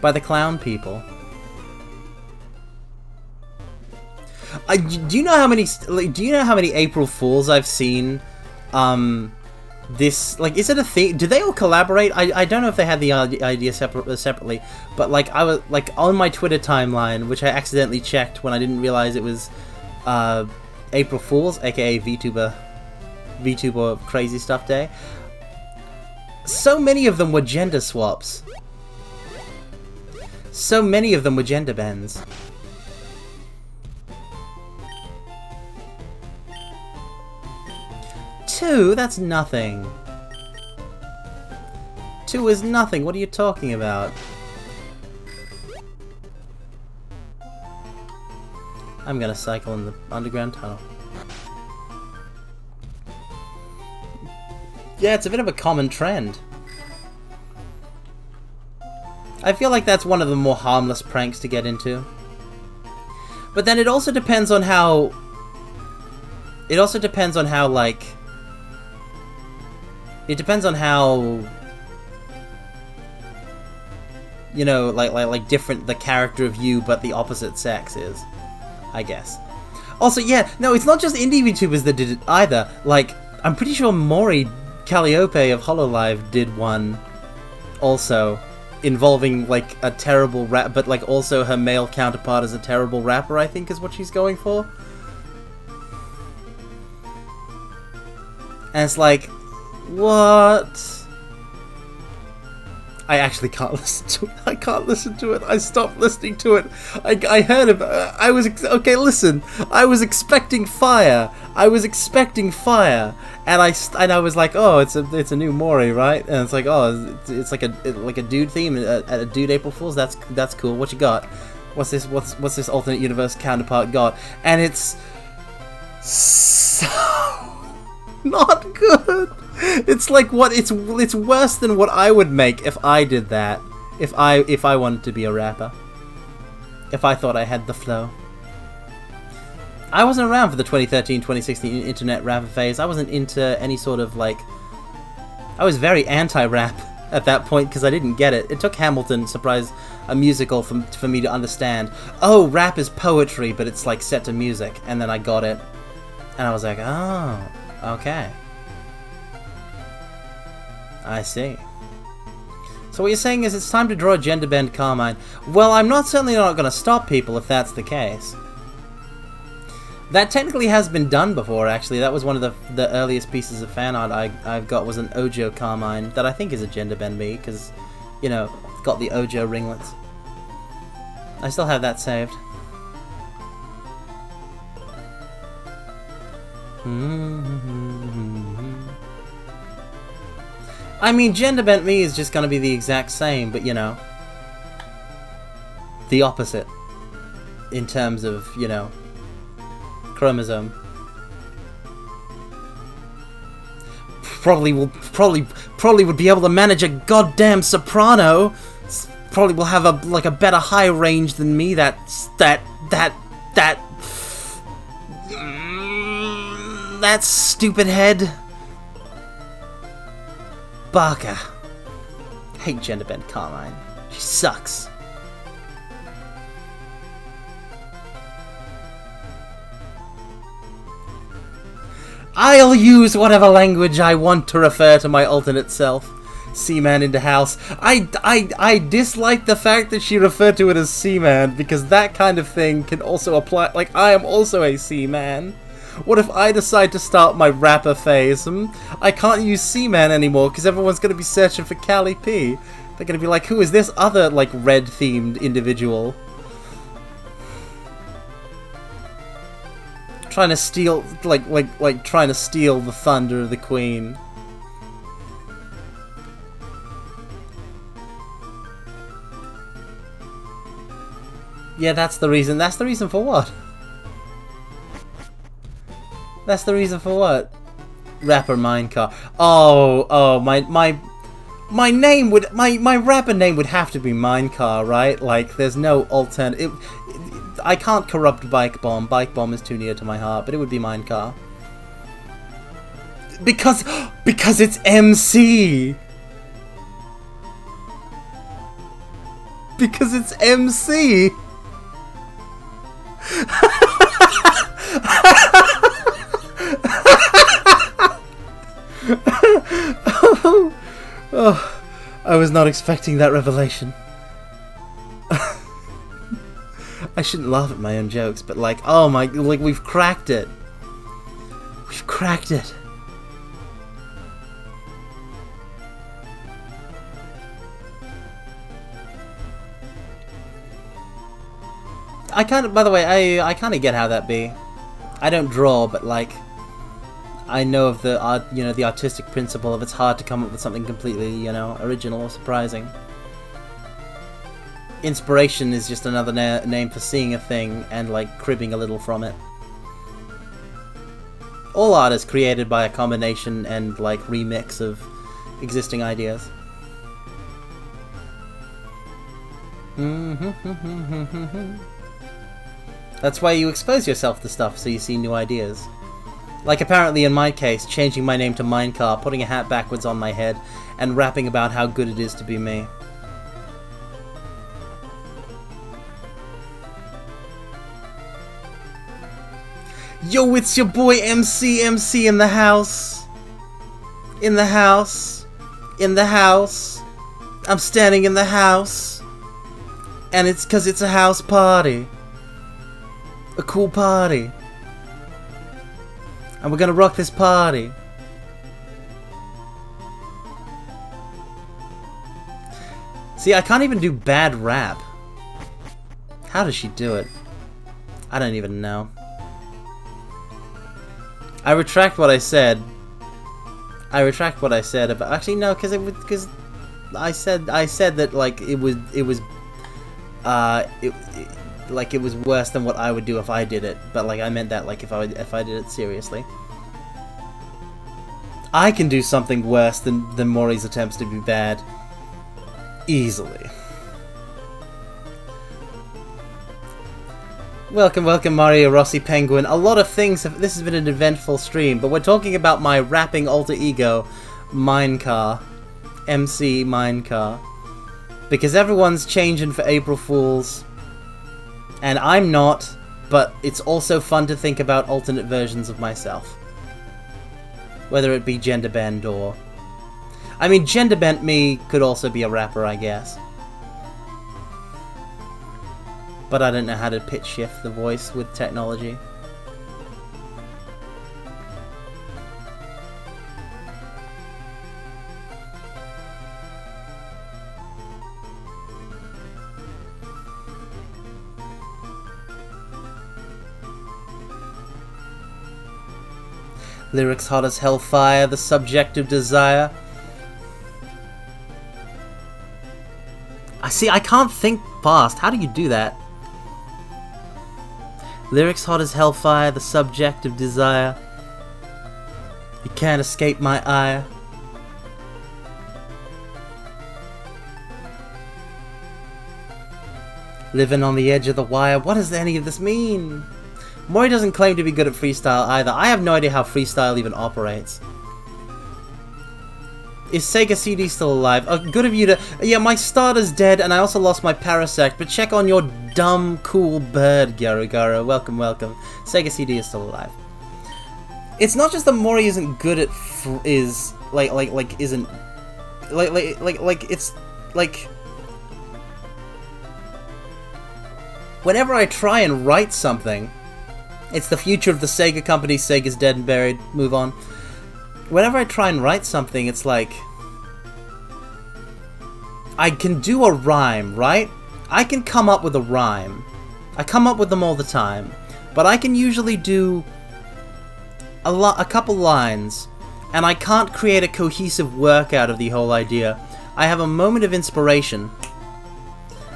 Speaker 1: by the clown people. Do you know how many April Fools I've seen? This, like, is it a thing? Do they all collaborate? I don't know if they had the idea separately, but like I was like on my Twitter timeline, which I accidentally checked when I didn't realize it was April Fools, aka VTuber Crazy Stuff Day. So many of them were gender swaps. So many of them were gender bends. Two? That's nothing. 2 is nothing. What are you talking about? I'm gonna cycle in the underground tunnel. Yeah, it's a bit of a common trend. I feel like that's one of the more harmless pranks to get into. But then it also depends on how... like... It depends on how, you know, like different the character of you, but the opposite sex is, I guess. Also, yeah, no, it's not just indie VTubers that did it either. Like, I'm pretty sure Mori Calliope of Hololive did one, also, involving like a terrible rap, but like also her male counterpart is a terrible rapper, I think is what she's going for. And it's like, what? I actually can't listen to it. I can't listen to it. I stopped listening to it. I heard it. I was okay. Listen, I was expecting fire. And I was like, oh, it's a new Mori, right? And it's like, oh, it's like a dude theme at a dude April Fools. That's cool. What you got? What's this alternate universe counterpart got? And it's so not good. It's like it's worse than what I would make if I did that. If I wanted to be a rapper. If I thought I had the flow. I wasn't around for the 2013-2016 internet rapper phase. I wasn't into any sort of like... I was very anti-rap at that point because I didn't get it. It took Hamilton, surprise, a musical for me to understand. Oh, rap is poetry, but it's like set to music. And then I got it. And I was like, oh, okay. I see. So what you're saying is it's time to draw a gender bend Carmine. Well, I'm certainly not going to stop people if that's the case. That technically has been done before, actually. That was one of the earliest pieces of fan art I've got was an Ojo Carmine that I think is a gender bend me because, you know, got the Ojo ringlets. I still have that saved. I mean, gender bent me is just gonna be the exact same, but you know, the opposite in terms of, you know, chromosome. Probably would be able to manage a goddamn soprano. Probably will have a better high range than me. That stupid head. Baka. Hate gender bent Carmine. She sucks. I'll use whatever language I want to refer to my alternate self. Seaman into house. I dislike the fact that she referred to it as Seaman because that kind of thing can also apply. Like, I am also a Seaman. What if I decide to start my rapper phase? I can't use Seaman anymore because everyone's going to be searching for Callie P. They're going to be like, who is this other, like, red-themed individual? Trying to steal, like trying to steal the thunder of the queen. Yeah, that's the reason. That's the reason for what? That's the reason for what? Rapper minecart. Oh, My name would... My rapper name would have to be Minecart, right? Like, there's no alternative... I can't corrupt Bicyclebomb. Bicyclebomb is too near to my heart, but it would be Minecart. Because it's MC! Because it's MC! Oh, I was not expecting that revelation. I shouldn't laugh at my own jokes, but like, oh my, like we've cracked it. We've cracked it. I kind of, by the way, I kind of get how that be. I don't draw, but like, I know of the art, you know, the artistic principle of it's hard to come up with something completely, you know, original or surprising. Inspiration is just another name for seeing a thing and like cribbing a little from it. All art is created by a combination and like remix of existing ideas. That's why you expose yourself to stuff, so you see new ideas. Like apparently in my case, changing my name to Minecart, putting a hat backwards on my head, and rapping about how good it is to be me. Yo, it's your boy MC in the house. In the house. In the house. I'm standing in the house. And it's 'cause it's a house party. A cool party. And we're gonna rock this party. See, I can't even do bad rap. How does she do it? I don't even know. I retract what I said. I retract what I said about... Actually, no, because I said that like it was like it was worse than what I would do if I did it. But like I meant that like if I did it seriously. I can do something worse than Mori's attempts to be bad. Easily. Welcome, welcome Mario Rossi Penguin. A lot of things have... This has been an eventful stream, but we're talking about my rapping alter ego, Minecart. MC Minecart. Because everyone's changing for April Fools. And I'm not, but it's also fun to think about alternate versions of myself. Whether it be gender bend or... I mean, gender bent me could also be a rapper, I guess. But I don't know how to pitch shift the voice with technology. Lyrics hot as hellfire, the subject of desire. I can't think fast. How do you do that? Lyrics hot as hellfire, the subject of desire. You can't escape my ire. Living on the edge of the wire. What does any of this mean? Mori doesn't claim to be good at freestyle either. I have no idea how freestyle even operates. Is Sega CD still alive? Good of you to... Yeah, my starter's dead, and I also lost my Parasect, but check on your dumb, cool bird, Garugara. Welcome, welcome. Sega CD is still alive. It's not just that Mori isn't good at... It's... Like... Whenever I try and write something... It's the future of the Sega company. Sega's dead and buried. Move on. Whenever I try and write something, it's like... I can do a rhyme, right? I can come up with a rhyme. I come up with them all the time. But I can usually do a couple lines, and I can't create a cohesive work out of the whole idea. I have a moment of inspiration,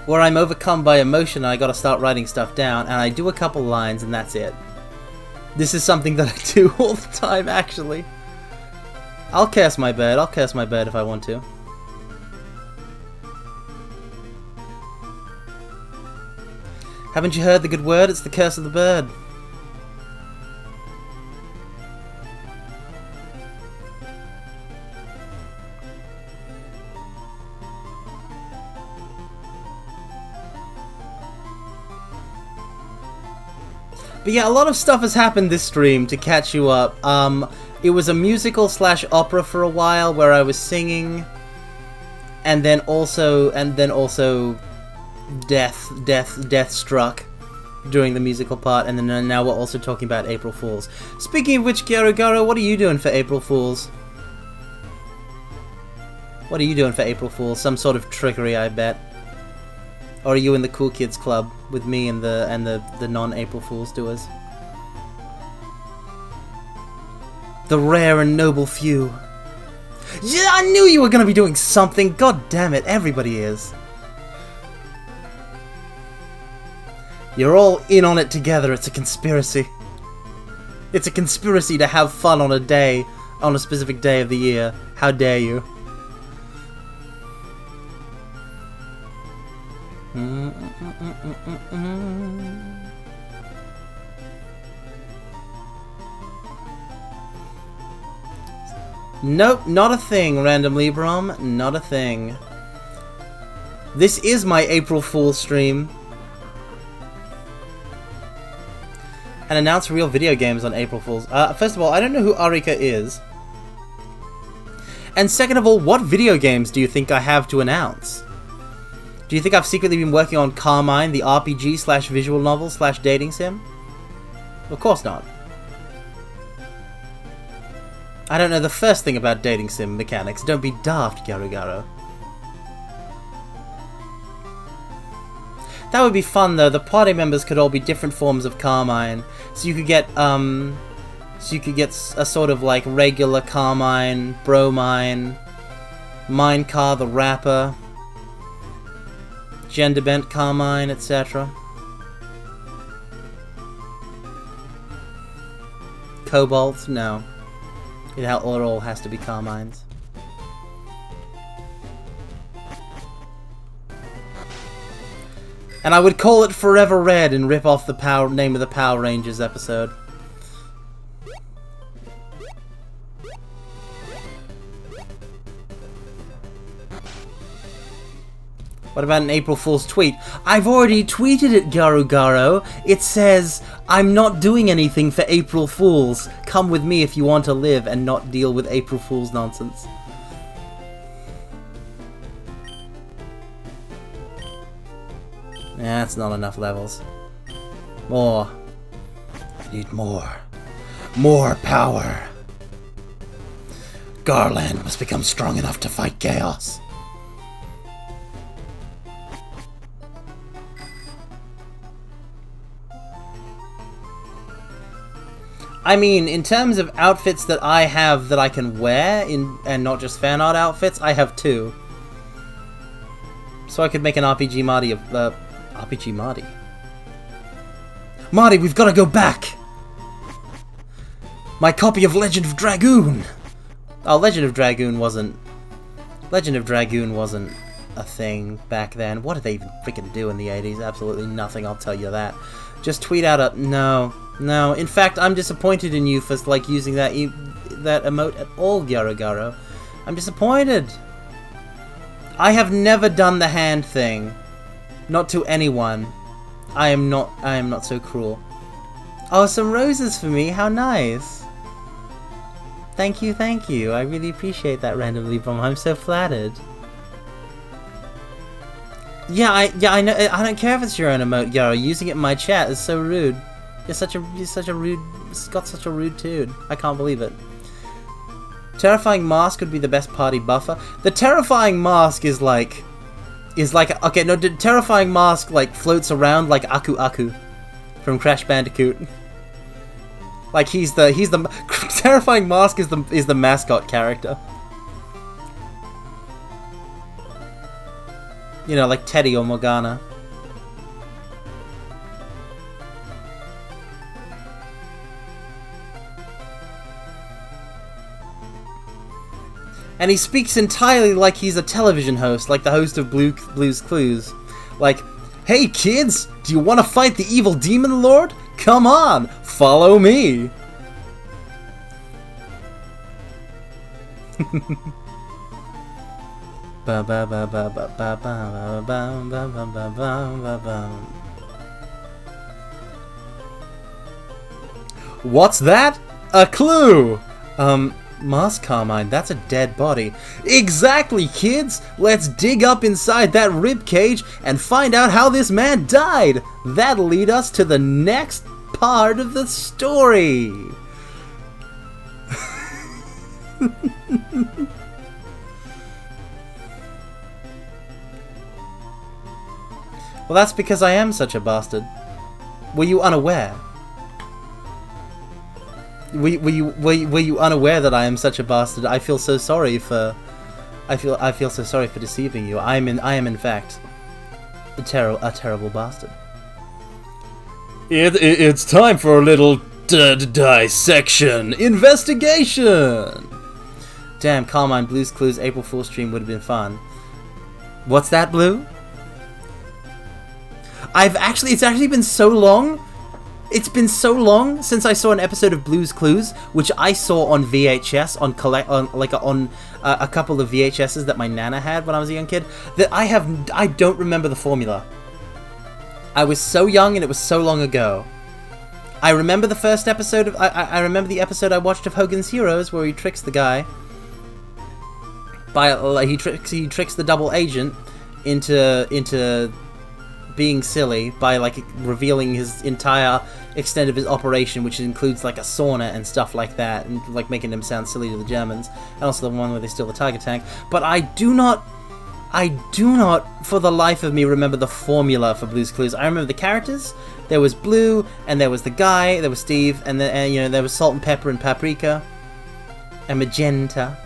Speaker 1: where I'm overcome by emotion and I gotta start writing stuff down, and I do a couple lines and that's it. This is something that I do all the time, actually. I'll curse my bird if I want to. Haven't you heard the good word? It's the curse of the bird. But yeah, a lot of stuff has happened this stream to catch you up. It was a musical slash opera for a while where I was singing, and then also death struck during the musical part, and then now we're also talking about April Fools. Speaking of which, Garo, what are you doing for April Fools? What are you doing for April Fools? Some sort of trickery, I bet. Or are you in the Cool Kids Club with me and the non-April Fools doers? The rare and noble few. Yeah, I knew you were gonna be doing something! God damn it, everybody is. You're all in on it together, it's a conspiracy. It's a conspiracy to have fun on a specific day of the year. How dare you? Nope, not a thing, Random LeafGreen, not a thing. This is my April Fool's stream. And announce real video games on April Fools. First of all, I don't know who Arika is. And second of all, what video games do you think I have to announce? Do you think I've secretly been working on Carmine, the RPG slash visual novel slash dating sim? Of course not. I don't know the first thing about dating sim mechanics. Don't be daft, Garo. That would be fun though. The party members could all be different forms of Carmine. So you could get a sort of like regular Carmine, Bromine, Minecar the rapper, gender bent Carmine, etc. Cobalt? No. It all has to be Carmines. And I would call it Forever Red and rip off the name of the Power Rangers episode. What about an April Fool's tweet? I've already tweeted it, Garo. It says, I'm not doing anything for April Fools. Come with me if you want to live and not deal with April Fool's nonsense. Yeah, that's not enough levels. More. I need more. More power. Garland must become strong enough to fight chaos. I mean, in terms of outfits that I have that I can wear, and not just fan art outfits, I have two. So I could make an RPG Marty of, RPG Marty? Marty, we've gotta go back! My copy of Legend of Dragoon! Oh, Legend of Dragoon wasn't a thing back then. What did they even freaking do in the 80s? Absolutely nothing, I'll tell you that. Just tweet out a... No. In fact, I'm disappointed in you for, like, using that emote at all, Garo. I'm disappointed. I have never done the hand thing. Not to anyone. I am not so cruel. Oh, some roses for me, how nice. Thank you. I really appreciate that, Random LeafGreen. I'm so flattered. Yeah, I know. I don't care if it's your own emote, Garo. Using it in my chat is so rude. You're such a rude. Got such a rude tune. I can't believe it. Terrifying Mask would be the best party buffer. The Terrifying Mask is like okay. No, the Terrifying Mask like floats around like Aku Aku from Crash Bandicoot. Like he's the Terrifying Mask is the mascot character. You know, like Teddy or Morgana. And he speaks entirely like he's a television host, like the host of Blue's Clues. Like, Hey kids, do you want to fight the evil demon lord? Come on, follow me. What's that? A clue! Mask Carmine, that's a dead body. Exactly, kids! Let's dig up inside that ribcage and find out how this man died! That'll lead us to the next part of the story! Well, that's because I am such a bastard. Were you unaware? Were you unaware that I am such a bastard? I feel so sorry for... I feel so sorry for deceiving you. I am in fact a terrible bastard. It's time for a little dissection investigation. Damn, Carmine, Blue's Clues April Fool's stream would have been fun. What's that, Blue? It's actually been so long. It's been so long since I saw an episode of Blue's Clues, which I saw on VHS, on a couple of VHSs that my nana had when I was a young kid, that I don't remember the formula. I was so young and it was so long ago. I remember the first episode of I remember the episode I watched of Hogan's Heroes where he tricks the guy by he tricks the double agent into being silly by like revealing his entire extent of his operation, which includes like a sauna and stuff like that, and like making him sound silly to the Germans, and also the one where they steal the Tiger Tank. But I do not for the life of me remember the formula for Blue's Clues. I remember the characters. There was Blue, and there was the guy, there was Steve, and then you know, there was Salt and Pepper and Paprika and Magenta.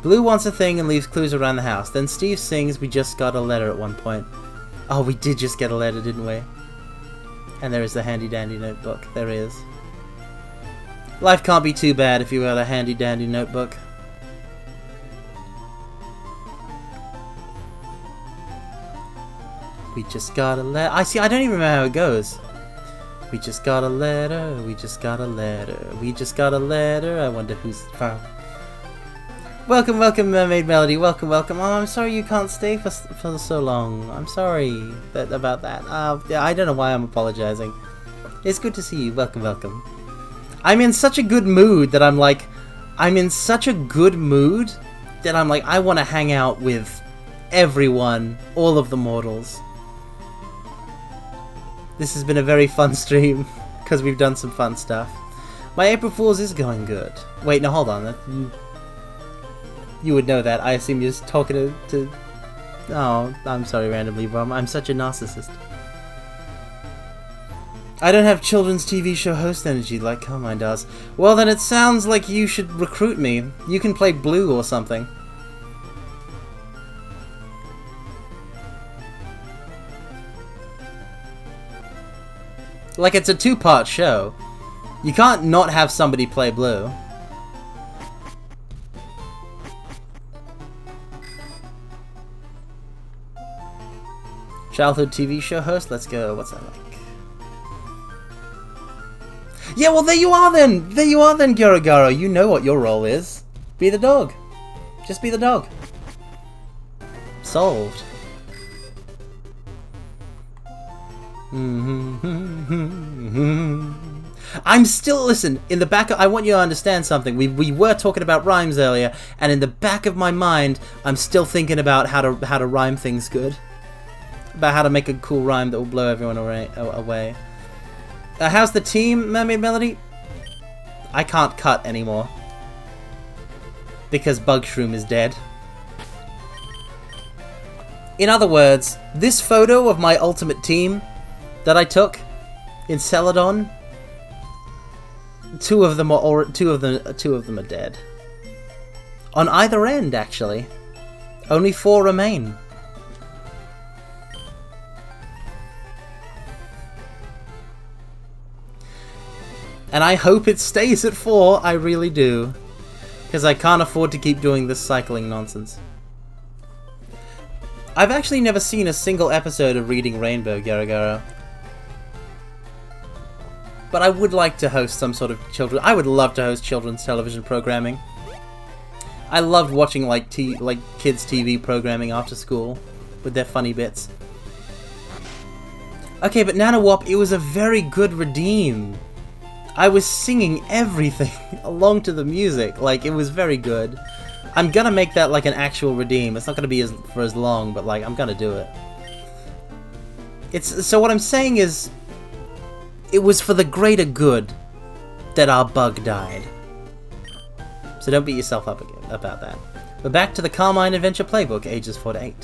Speaker 1: Blue wants a thing and leaves clues around the house. Then Steve sings "We Just Got a Letter" at one point. Oh, we did just get a letter, didn't we? And there is the handy dandy notebook. There is. Life can't be too bad if you got a handy dandy notebook. We just got a letter. I don't even remember how it goes. We just got a letter. We just got a letter. We just got a letter. I wonder who's from. Welcome, welcome, Mermaid Melody. Welcome, welcome. Oh, I'm sorry you can't stay for so long. I'm sorry about that. I don't know why I'm apologizing. It's good to see you. Welcome, welcome. I'm in such a good mood that I want to hang out with everyone, all of the mortals. This has been a very fun stream because we've done some fun stuff. My April Fool's is going good. Wait, no, hold on. You would know that. I assume you're just talking to... Oh, I'm sorry, randomly, bro. I'm such a narcissist. I don't have children's TV show host energy like Carmine does. Well, then it sounds like you should recruit me. You can play Blue or something. Like, it's a 2-part show. You can't not have somebody play Blue. Childhood TV show host? Let's go. What's that like? Yeah, well, there you are then! There you are then, Garo. You know what your role is. Be the dog. Just be the dog. Solved. I'm still, listen, in the back of, I want you to understand something. We were talking about rhymes earlier, and in the back of my mind, I'm still thinking about how to rhyme things good. About how to make a cool rhyme that will blow everyone away. How's the team, Mermaid Melody? I can't cut anymore. Because Bugshroom is dead. In other words, this photo of my ultimate team that I took in Celadon, two of them are dead. On either end, actually. Only 4 remain. And I hope it stays at 4, I really do. Because I can't afford to keep doing this cycling nonsense. I've actually never seen a single episode of Reading Rainbow, Garagara. But I would like to host some sort of I would love to host children's television programming. I loved watching like kids TV programming after school with their funny bits. Okay, but Nanowop, it was a very good redeem. I was singing everything along to the music. Like, it was very good. I'm gonna make that like an actual redeem. It's not gonna be for as long, but like, I'm gonna do it. So what I'm saying is, it was for the greater good that our bug died. So don't beat yourself up again about that. We're back to the Carmine Adventure Playbook, ages 4 to 8.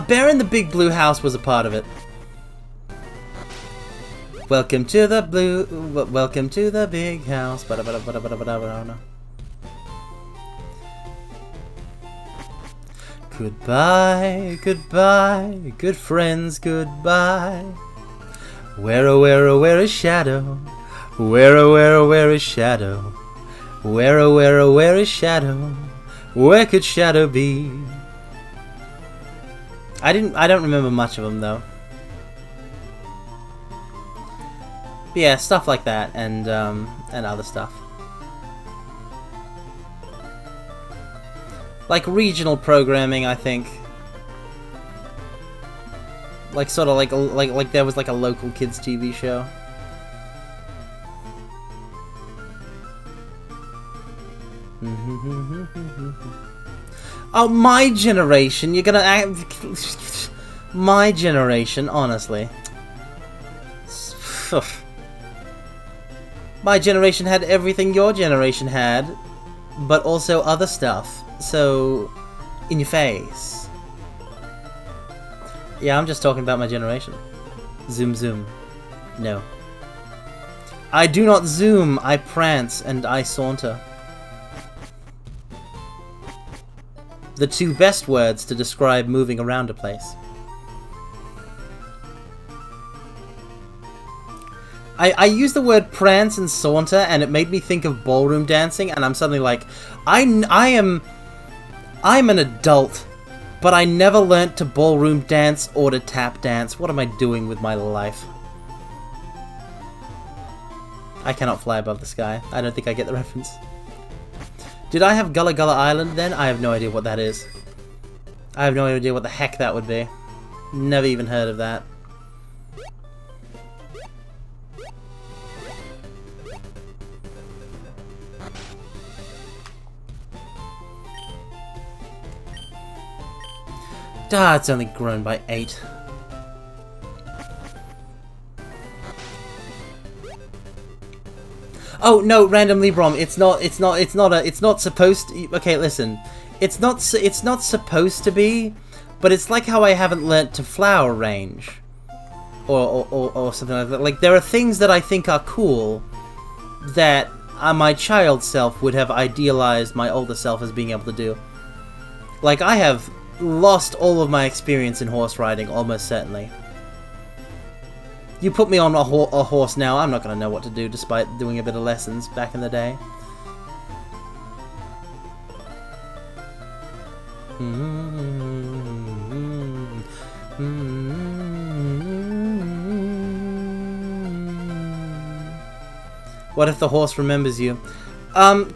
Speaker 1: Bear in the Big Blue House was a part of it. Welcome to the big house. Goodbye, goodbye, good friends, goodbye. Where, oh, where, oh, where is Shadow? Where, oh, where, oh, where is Shadow? Where, oh, where, oh, where is Shadow? Where could Shadow be? I don't remember much of them though. But yeah, stuff like that and other stuff. Like regional programming, I think. Like sort of like there was like a local kids TV show. Oh, my generation! You're gonna my generation, honestly. My generation had everything your generation had, but also other stuff. So, in your face. Yeah, I'm just talking about my generation. Zoom zoom. No. I do not zoom, I prance and I saunter. The two best words to describe moving around a place. I used the word prance and saunter and it made me think of ballroom dancing, and I'm suddenly like, I'm an adult, but I never learnt to ballroom dance or to tap dance. What am I doing with my life? I cannot fly above the sky. I don't think I get the reference. Did I have Gullah Gullah Island then? I have no idea what that is. I have no idea what the heck that would be. Never even heard of that. Ah, it's only grown by 8. Oh no, Random LeafGreen, it's not supposed to. Okay, listen, it's not supposed to be, but it's like how I haven't learnt to flower range, or something like that. Like, there are things that I think are cool that my child self would have idealized my older self as being able to do. Like, I have lost all of my experience in horse riding, almost certainly. You put me on a horse now, I'm not going to know what to do, despite doing a bit of lessons back in the day. What if the horse remembers you?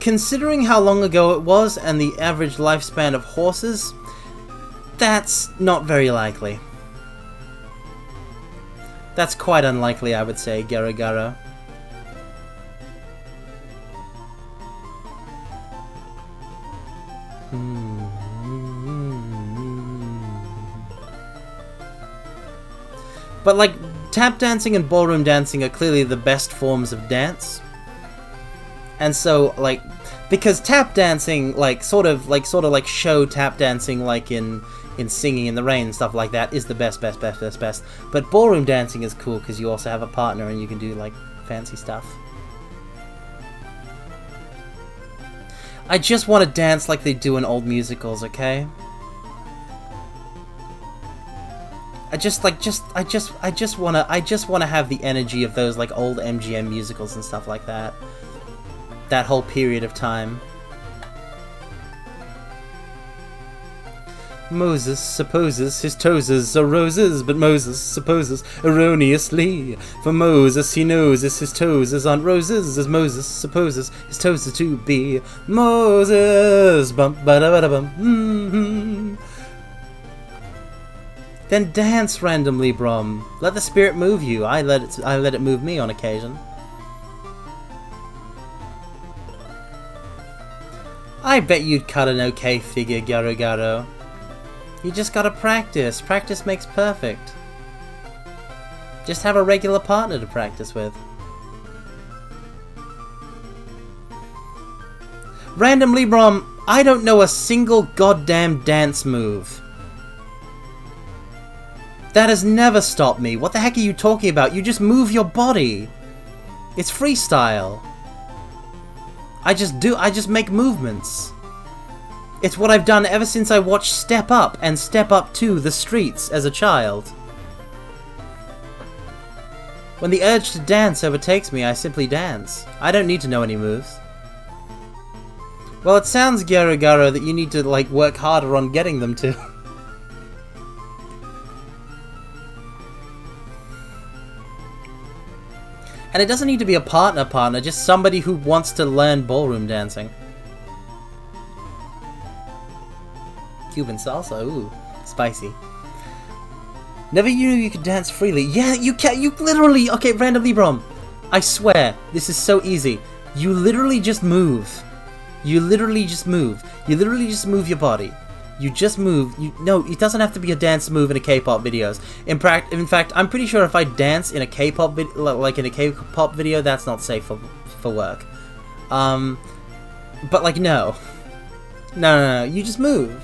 Speaker 1: Considering how long ago it was and the average lifespan of horses, that's not very likely. That's quite unlikely, I would say, Garagara. But, like, tap dancing and ballroom dancing are clearly the best forms of dance. And so, like, because tap dancing, like, sort of like show tap dancing, like in Singing in the Rain and stuff like that, is the best. But ballroom dancing is cool because you also have a partner and you can do, like, fancy stuff. I just want to dance like they do in old musicals, okay? I just want to have the energy of those, like, old MGM musicals and stuff like that. That whole period of time. Moses supposes his toes are roses, but Moses supposes erroneously. For Moses he knows his toes aren't roses, as Moses supposes his toes are to be. Moses, bum ba da ba da bum. Then dance randomly, Brom. Let the spirit move you. I let it move me on occasion. I bet you'd cut an okay figure, Garo Garo. You just gotta practice. Practice makes perfect. Just have a regular partner to practice with. Randomly, Brom, I don't know a single goddamn dance move. That has never stopped me. What the heck are you talking about? You just move your body. It's freestyle. I just make movements. It's what I've done ever since I watched Step Up and Step Up 2 The Streets as a child. When the urge to dance overtakes me, I simply dance. I don't need to know any moves. Well, it sounds, Garo Garo, that you need to, like, work harder on getting them to. And it doesn't need to be a partner, just somebody who wants to learn ballroom dancing. Cuban salsa, ooh, spicy. Never knew you could dance freely. Yeah, you can. You literally. Okay, randomly, Brom. I swear, this is so easy. You literally just move. You literally just move. You literally just move your body. You just move. No, it doesn't have to be a dance move in a K-pop videos. In fact, I'm pretty sure if I dance in a K-pop video, that's not safe for work. But like no. You just move.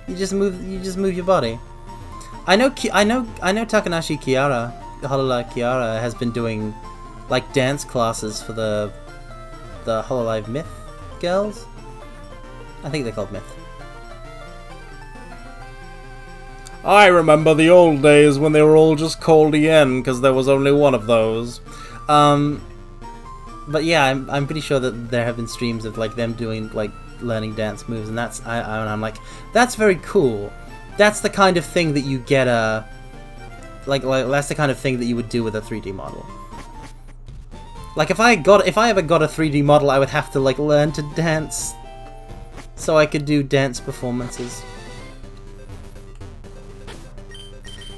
Speaker 1: You just move your body. I know Takanashi Kiara, Hololive Kiara, has been doing like dance classes for the Hololive Myth girls. I think they're called Myth. I remember the old days when they were all just called EN because there was only one of those. But yeah, I'm pretty sure that there have been streams of like them doing like learning dance moves, and I'm like, that's very cool. That's the kind of thing that you get like that's the kind of thing that you would do with a 3D model. Like if I ever got a 3D model, I would have to like learn to dance so I could do dance performances.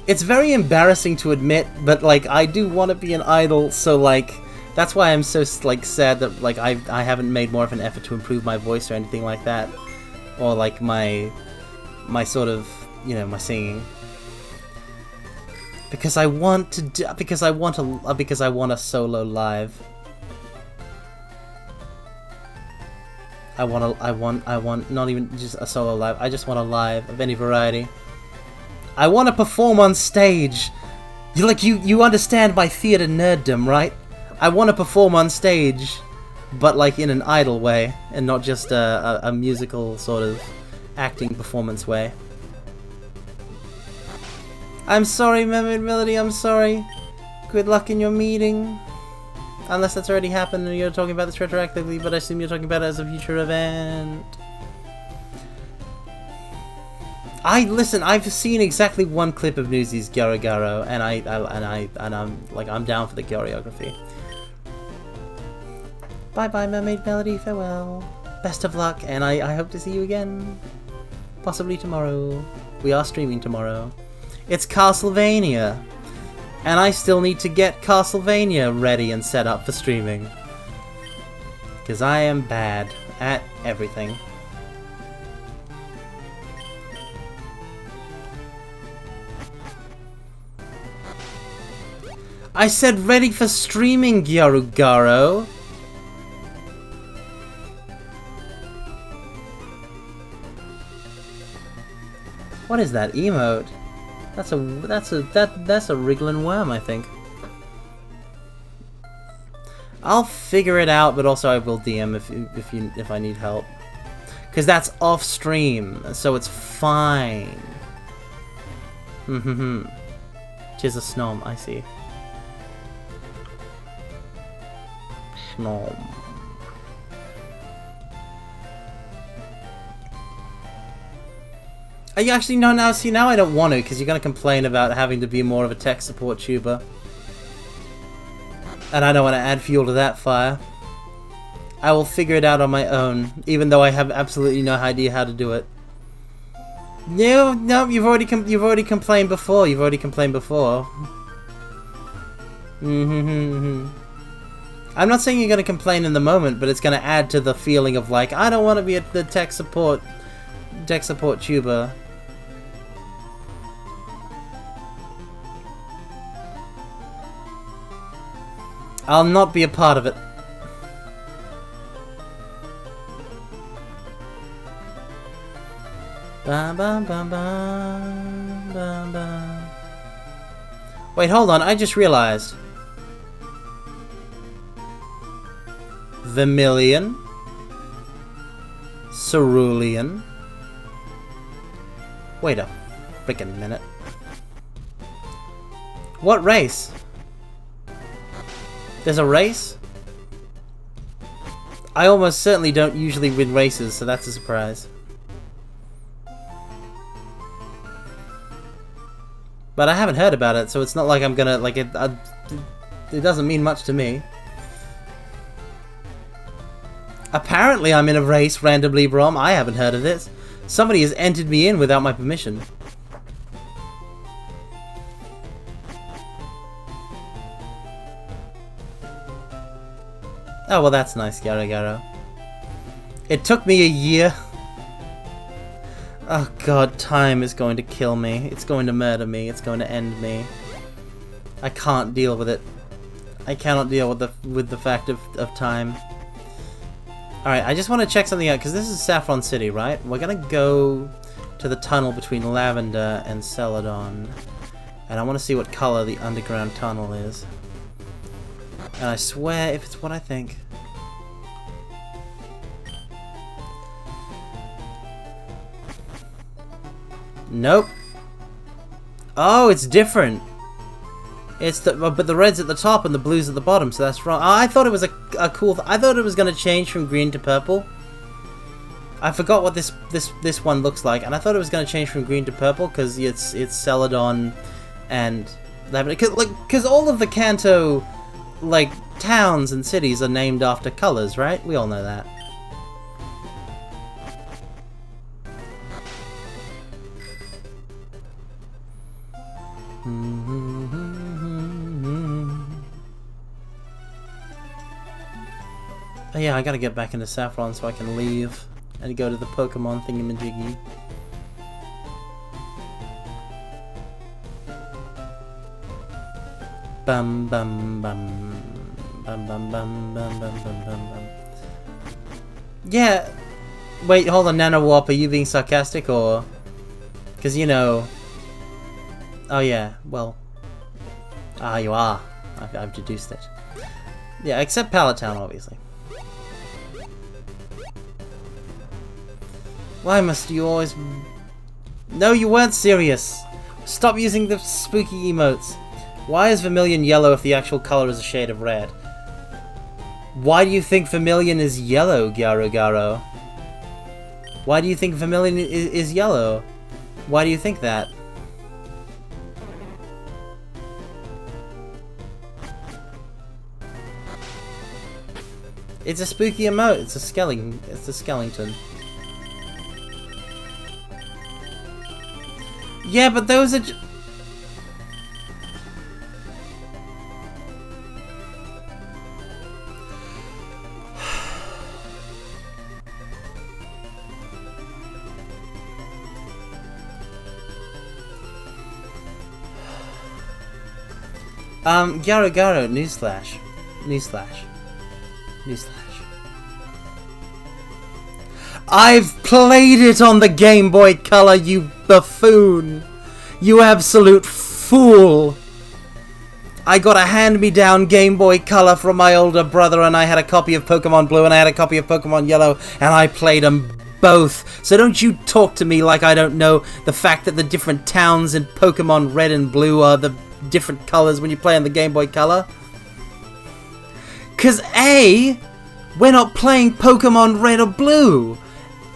Speaker 1: It's very embarrassing to admit, but like I do want to be an idol, so like that's why I'm so like sad that like I haven't made more of an effort to improve my voice or anything like that, or like my sort of, you know, my singing. Because I want a solo live. I want not even just a solo live. I just want a live of any variety. I want to perform on stage. You understand my theater nerddom, right? I want to perform on stage, but like in an idol way, and not just a musical sort of acting performance way. I'm sorry, Mermaid Melody, I'm sorry. Good luck in your meeting. Unless that's already happened and you're talking about this retroactively, but I assume you're talking about it as a future event. Listen, I've seen exactly one clip of Newsy's Garo Garo, and I'm down for the choreography. Bye bye, Mermaid Melody, farewell. Best of luck, and I hope to see you again. Possibly tomorrow. We are streaming tomorrow. It's Castlevania, and I still need to get Castlevania ready and set up for streaming. Because I am bad at everything. I said ready for streaming, Gyaru Garo. What is that emote? That's a wriggling worm, I think. I'll figure it out, but also I will DM if I need help, because that's off stream, so it's fine. Tis a snom, I see. Snom. You actually no, now see, now I don't want to, because you're going to complain about having to be more of a tech support tuber. And I don't want to add fuel to that fire. I will figure it out on my own, even though I have absolutely no idea how to do it. No, you've already complained before. You've already complained before. I'm not saying you're going to complain in the moment, but it's going to add to the feeling of like, I don't want to be the tech support tuber. I'll not be a part of it. Bum, bum, bum, bum, bum, bum. Wait, hold on, I just realized. Vermilion. Cerulean. Wait a frickin' minute. What race? There's a race? I almost certainly don't usually win races, so that's a surprise. But I haven't heard about it, so it's not like I'm gonna, like, it doesn't mean much to me. Apparently I'm in a race randomly, Brom. I haven't heard of this. Somebody has entered me in without my permission. Oh, well, that's nice, Garo. It took me a year. Oh god, time is going to kill me. It's going to murder me. It's going to end me. I can't deal with it. I cannot deal with the fact of time. Alright, I just want to check something out, because this is Saffron City, right? We're going to go to the tunnel between Lavender and Celadon. And I want to see what color the underground tunnel is. And I swear, if it's what I think... Nope. Oh, it's different. It's but the red's at the top and the blue's at the bottom, so that's wrong. Oh, I thought it was a cool. I thought it was going to change from green to purple. I forgot what this one looks like, and I thought it was going to change from green to purple because it's Celadon and Lavender. Because all of the Kanto like towns and cities are named after colors, right? We all know that. Oh yeah, I gotta get back into Saffron so I can leave and go to the Pokemon thingamajiggy. Bum bum bum bum bum bum bum bum bum bum. Yeah. Wait, hold on, Nanowarp, are you being sarcastic or? Because you know. Oh yeah, well. Ah, you are. I've deduced it. Yeah, except Pallet Town, obviously. Why must you always... No, you weren't serious! Stop using the spooky emotes. Why is Vermilion yellow if the actual color is a shade of red? Why do you think Vermilion is yellow, Garo? Why do you think Vermilion is yellow? Why do you think that? It's a spooky emote. It's a skeleton. It's a skeleton. Yeah, but those are. Garo, newsflash. I've played it on the Game Boy Color, you buffoon! You absolute fool! I got a hand-me-down Game Boy Color from my older brother, and I had a copy of Pokemon Blue and I had a copy of Pokemon Yellow, and I played them both. So don't you talk to me like I don't know the fact that the different towns in Pokemon Red and Blue are the different colors when you play on the Game Boy Color. 'Cause we're not playing Pokemon Red or Blue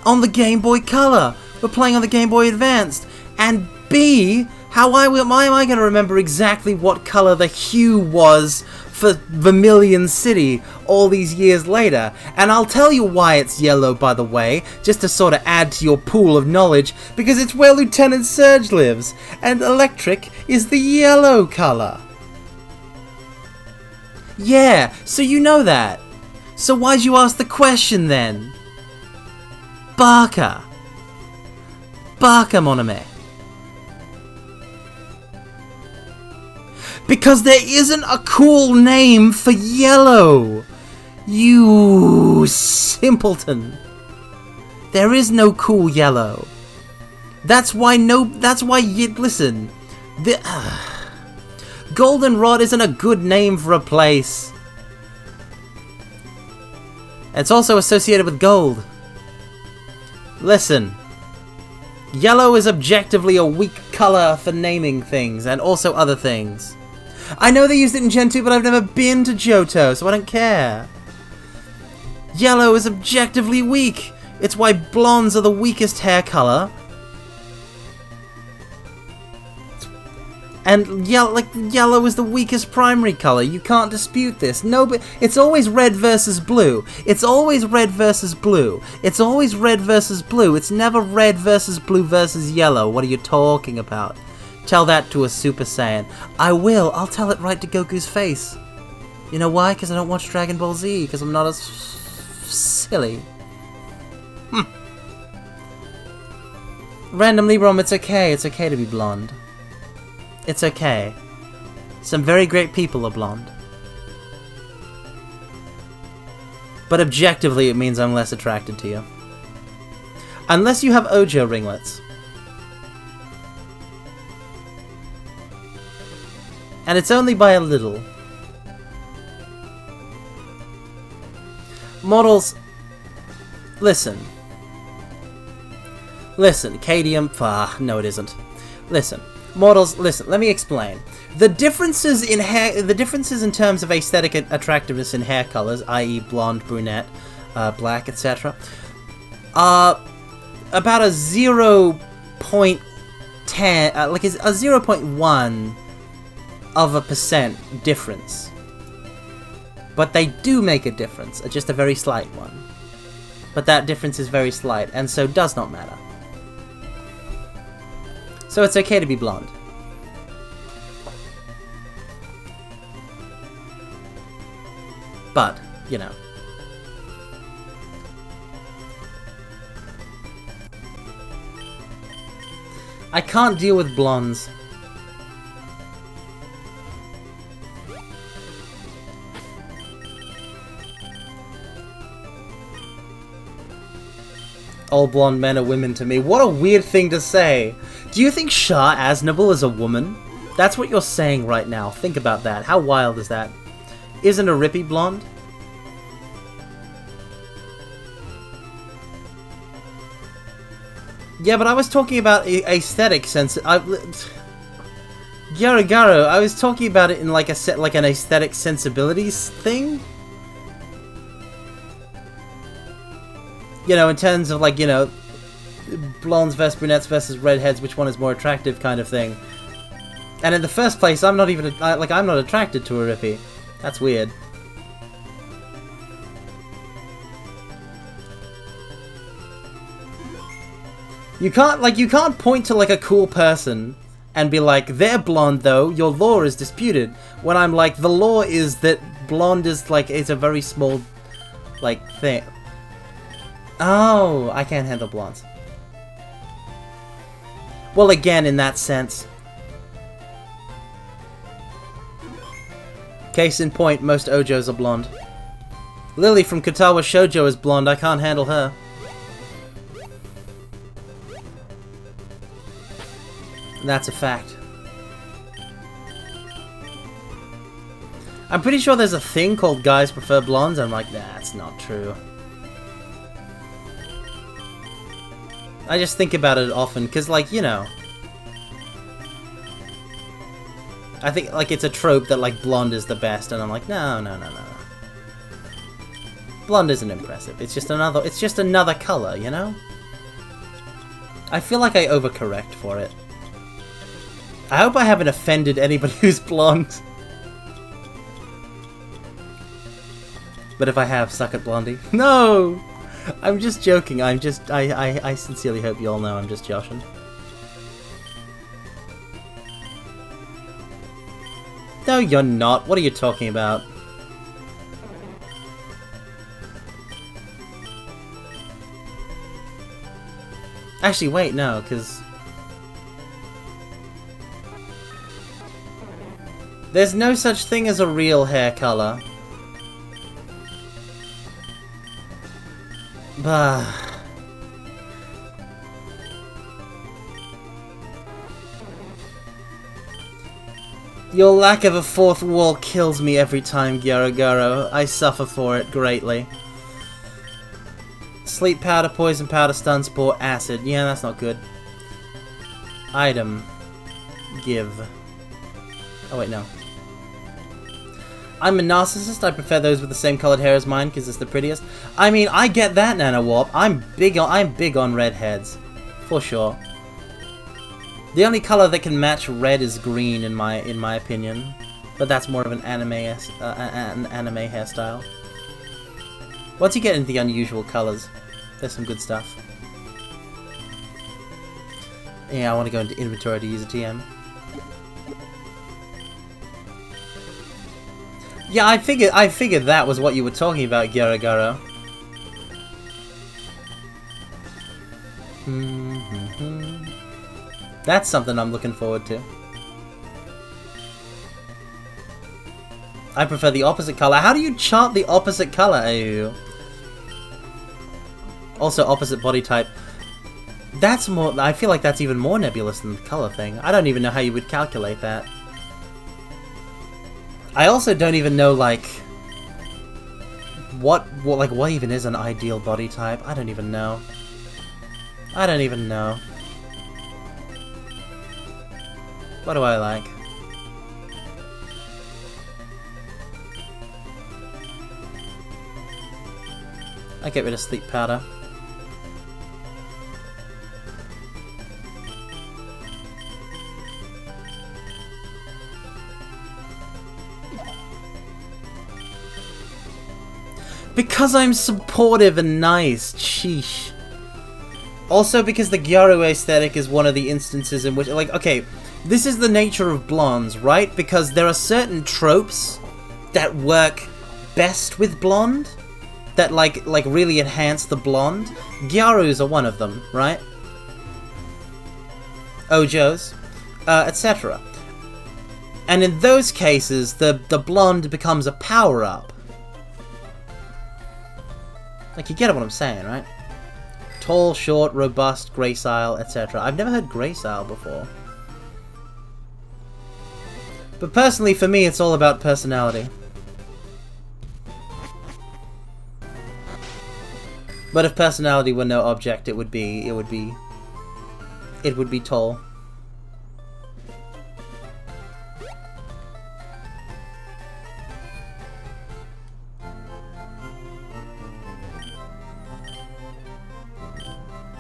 Speaker 1: on the Game Boy Color. were playing on the Game Boy Advanced. And B, why am I going to remember exactly what color the hue was for Vermilion City all these years later? And I'll tell you why it's yellow, by the way, just to sort of add to your pool of knowledge, because it's where Lieutenant Surge lives, and electric is the yellow color. Yeah, so you know that. So why'd you ask the question then? Baka, mon ami. Because there isn't a cool name for yellow. You simpleton. There is no cool yellow. Listen. Goldenrod isn't a good name for a place. It's also associated with gold. Listen. Yellow is objectively a weak color for naming things, and also other things. I know they used it in Gen 2, but I've never been to Johto, so I don't care. Yellow is objectively weak. It's why blondes are the weakest hair color. And yellow is the weakest primary color. You can't dispute this. No, but it's always red versus blue. It's always red versus blue. It's always red versus blue. It's never red versus blue versus yellow. What are you talking about? Tell that to a Super Saiyan. I will. I'll tell it right to Goku's face. You know why? Because I don't watch Dragon Ball Z. Because I'm not as silly. Random Librom, it's okay. It's okay to be blonde. It's okay. Some very great people are blonde. But objectively, it means I'm less attracted to you. Unless you have Ojo ringlets. And it's only by a little. Models, listen. Listen, Cadium, no it isn't. Listen, models, listen, let me explain. The differences in terms of aesthetic attractiveness in hair colors, i.e. blonde, brunette, black, etc., are about a 0.10, like a 0.1 of a % difference. But they do make a difference, just a very slight one. But that difference is very slight, and so does not matter. So it's okay to be blonde. But, you know. I can't deal with blondes. All blonde men are women to me. What a weird thing to say. Do you think Shah Aznable is a woman? That's what you're saying right now. Think about that. How wild is that? Isn't a Rippy blonde? Yeah, but I was talking about aesthetic sense. Garagaro, I was talking about it in like an aesthetic sensibilities thing. You know, in terms of like, you know, blondes versus brunettes versus redheads, which one is more attractive kind of thing. And in the first place, I'm not even, I'm not attracted to a Rippy. That's weird. You can't point to like a cool person and be like, they're blonde though, your lore is disputed. When I'm like, the lore is that blonde is like, it's a very small, like, thing. Oh, I can't handle blondes. Well, again, in that sense. Case in point, most Ojos are blonde. Lily from Katawa Shoujo is blonde, I can't handle her. That's a fact. I'm pretty sure there's a thing called guys prefer blondes. I'm like, nah, that's not true. I just think about it often, because, like, you know... I think, like, it's a trope that, like, blonde is the best, and I'm like, no. Blonde isn't impressive. It's just another colour, you know? I feel like I overcorrect for it. I hope I haven't offended anybody who's blonde. But if I have, suck it, Blondie. No! I'm just joking. I sincerely hope you all know I'm just joshing. No, you're not. What are you talking about? Actually, wait, no, because... there's no such thing as a real hair color. Bah. Your lack of a fourth wall kills me every time, Gyaro. I suffer for it greatly. Sleep powder, poison powder, stun spore, acid. Yeah, that's not good. Item. Give. Oh wait, no. I'm a narcissist. I prefer those with the same colored hair as mine because it's the prettiest. I mean, I get that, Nano Warp. I'm big on redheads, for sure. The only color that can match red is green, in my opinion, but that's more of an anime hairstyle. Once you get into the unusual colors, there's some good stuff. Yeah, I want to go into inventory to use a TM. Yeah, I figured that was what you were talking about, Gyaro. That's something I'm looking forward to. I prefer the opposite color. How do you chart the opposite color, AU? Also, opposite body type. That's more... I feel like that's even more nebulous than the color thing. I don't even know how you would calculate that. I also don't even know, like... What even is an ideal body type? I don't even know. I don't even know. What do I like? I get rid of sleep powder. Because I'm supportive and nice. Sheesh. Also because the Gyaro aesthetic is one of the instances in which, like, okay, this is the nature of blondes, right? Because there are certain tropes that work best with blonde, that like really enhance the blonde. Gyarus are one of them, right? Ojos, etc. And in those cases, the blonde becomes a power-up. Like, you get what I'm saying, right? Tall, short, robust, gracile, etc. I've never heard gracile before. But personally, for me, it's all about personality. But if personality were no object, it would be tall.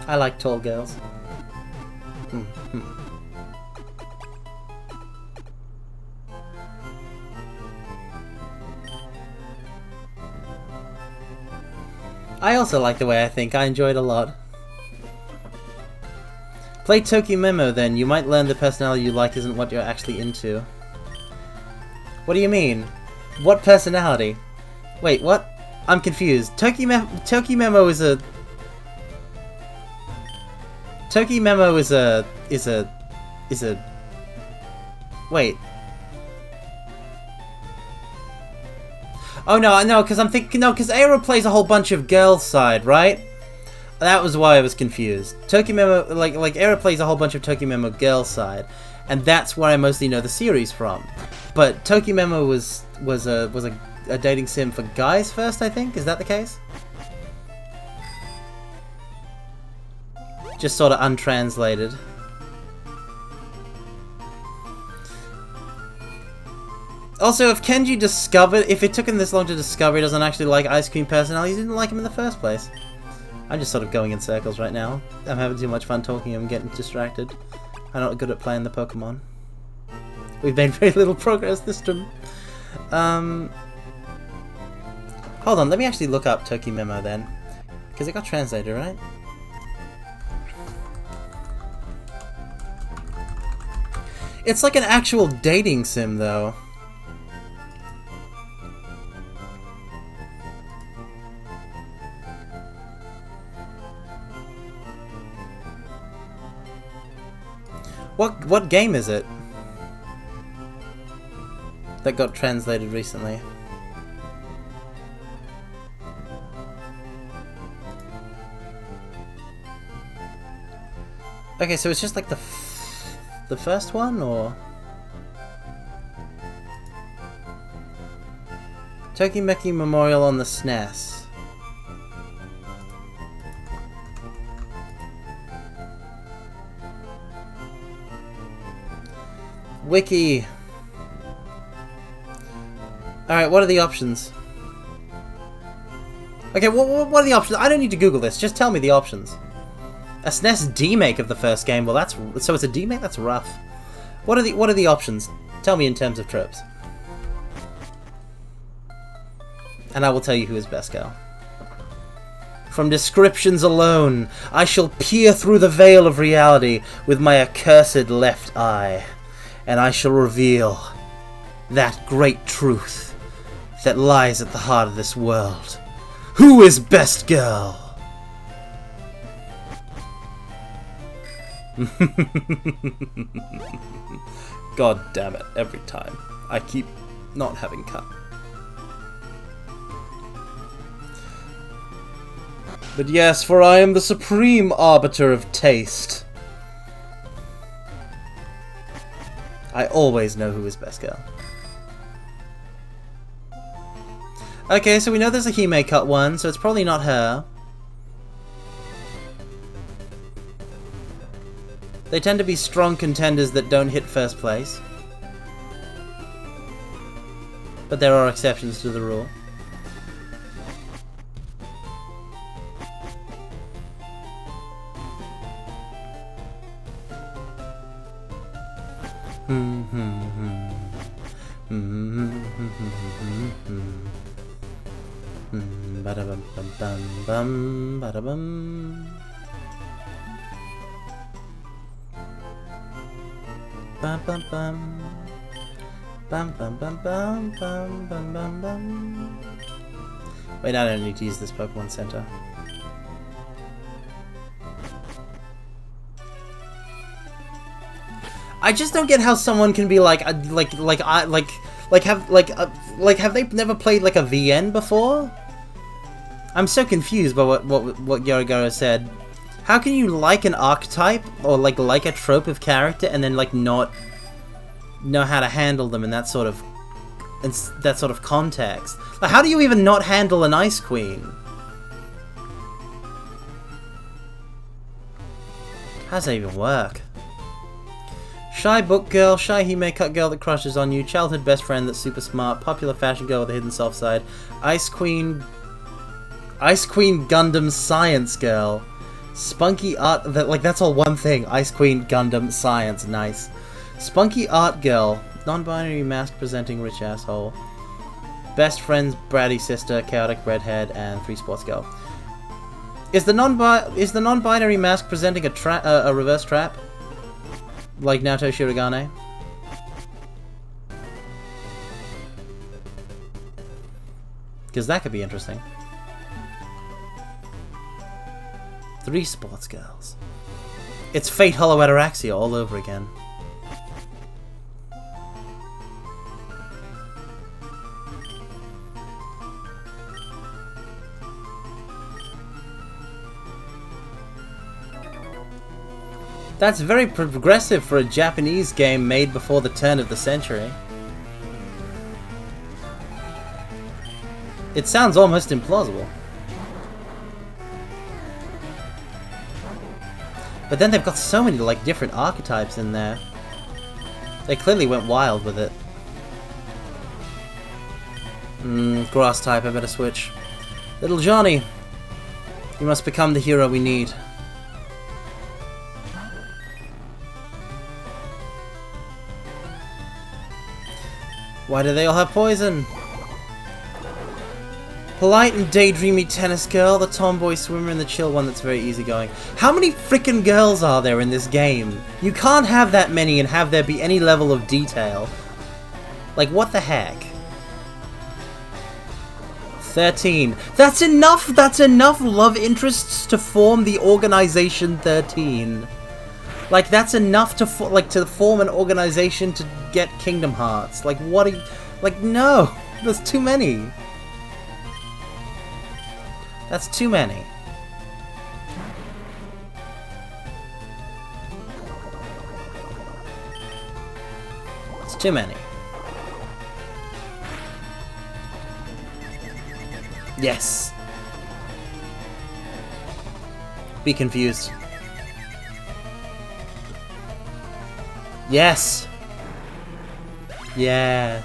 Speaker 1: I like tall girls. I also like the way I think. I enjoy it a lot. Play Toki Memo then. You might learn the personality you like isn't what you're actually into. What do you mean? What personality? Wait, what? I'm confused. Toki Memo is a... Toki Memo is a... Wait. Oh no, because I'm thinking, no, because Aero plays a whole bunch of girls' side, right? That was why I was confused. Toki Memo, like Aero plays a whole bunch of Toki Memo girls' side, and that's where I mostly know the series from. But Toki Memo was a dating sim for guys first, I think. Is that the case? Just sort of untranslated. Also, if Kenji discovered, if it took him this long to discover he doesn't actually like ice cream personalities, he didn't like him in the first place. I'm just sort of going in circles right now. I'm having too much fun talking and getting distracted. I'm not good at playing the Pokemon. We've made very little progress this time. Hold on, let me actually look up Toki Memo then. Because it got translated, right? It's like an actual dating sim, though. What game is it that got translated recently? Okay, so it's just like the first one, or Tokimeki Memorial on the SNES. Wiki. Alright, what are the options? Okay, what are the options? I don't need to Google this, just tell me the options. A SNES demake of the first game, well that's... So it's a demake? That's rough. What are the options? Tell me in terms of tropes. And I will tell you who is best girl. From descriptions alone, I shall peer through the veil of reality with my accursed left eye. And I shall reveal that great truth that lies at the heart of this world. Who is best girl? God damn it, every time. I keep not having cut. But yes, for I am the supreme arbiter of taste. I always know who is best girl. Okay, so we know there's a Hime cut one, so it's probably not her. They tend to be strong contenders that don't hit first place. But there are exceptions to the rule. Ba-da-bum bum bum bum ba-da-bum. Bum bum bum. Bum bum bum bum bum bum bum bum. Wait, I don't need to use this Pokemon Center. I just don't get how someone can be like have they never played like a VN before? I'm so confused by what Yorogoro said. How can you like an archetype or like a trope of character and then like not know how to handle them in that sort of context? Like, how do you even not handle an Ice Queen? How does that even work? Shy book girl, shy Hime cut girl that crushes on you, childhood best friend that's super smart, popular fashion girl with a hidden soft side, Ice Queen Gundam science girl, spunky art that's all one thing. Ice Queen Gundam science, nice. Spunky art girl, non-binary mask presenting rich asshole, best friend's bratty sister, chaotic redhead, and free sports girl. Is the non-binary mask presenting a reverse trap? Like Naoto Shirogane? Because that could be interesting. 3 sports girls. It's Fate Hollow Ataraxia all over again. That's very progressive for a Japanese game made before the turn of the century. It sounds almost implausible. But then they've got so many like different archetypes in there. They clearly went wild with it. Grass type, I better switch. Little Johnny. You must become the hero we need. Why do they all have poison? Polite and daydreamy tennis girl, the tomboy swimmer, and the chill one that's very easygoing. How many frickin' girls are there in this game? You can't have that many and have there be any level of detail. Like, what the heck? 13. That's enough love interests to form the Organization 13. Like, that's enough to form an organization to get Kingdom Hearts. Like, what are you... Like, no! There's too many. That's too many. It's too many. Yes. Be confused. Yes. Yes.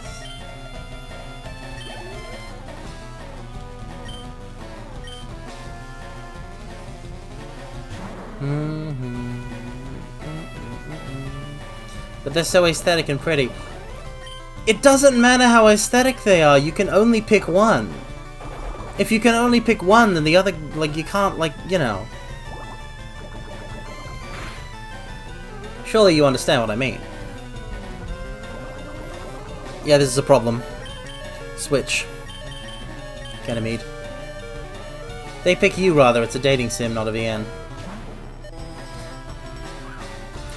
Speaker 1: But they're so aesthetic and pretty. It doesn't matter how aesthetic they are, you can only pick one. If you can only pick one, then the other, like, you can't, like, you know. Surely you understand what I mean. Yeah, this is a problem. Switch. Ganymede. They pick you, rather. It's a dating sim, not a VN.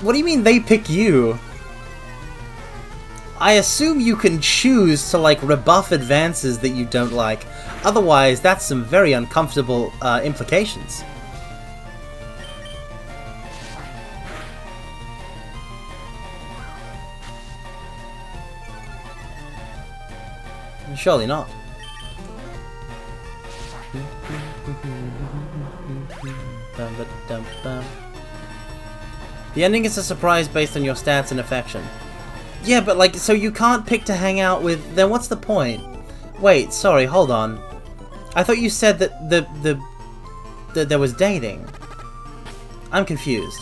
Speaker 1: What do you mean they pick you? I assume you can choose to, like, rebuff advances that you don't like. Otherwise, that's some very uncomfortable implications. Surely not. The ending is a surprise based on your stats and affection. Yeah, but like, so you can't pick to hang out with, then what's the point? Wait, sorry, hold on. I thought you said that that there was dating. I'm confused.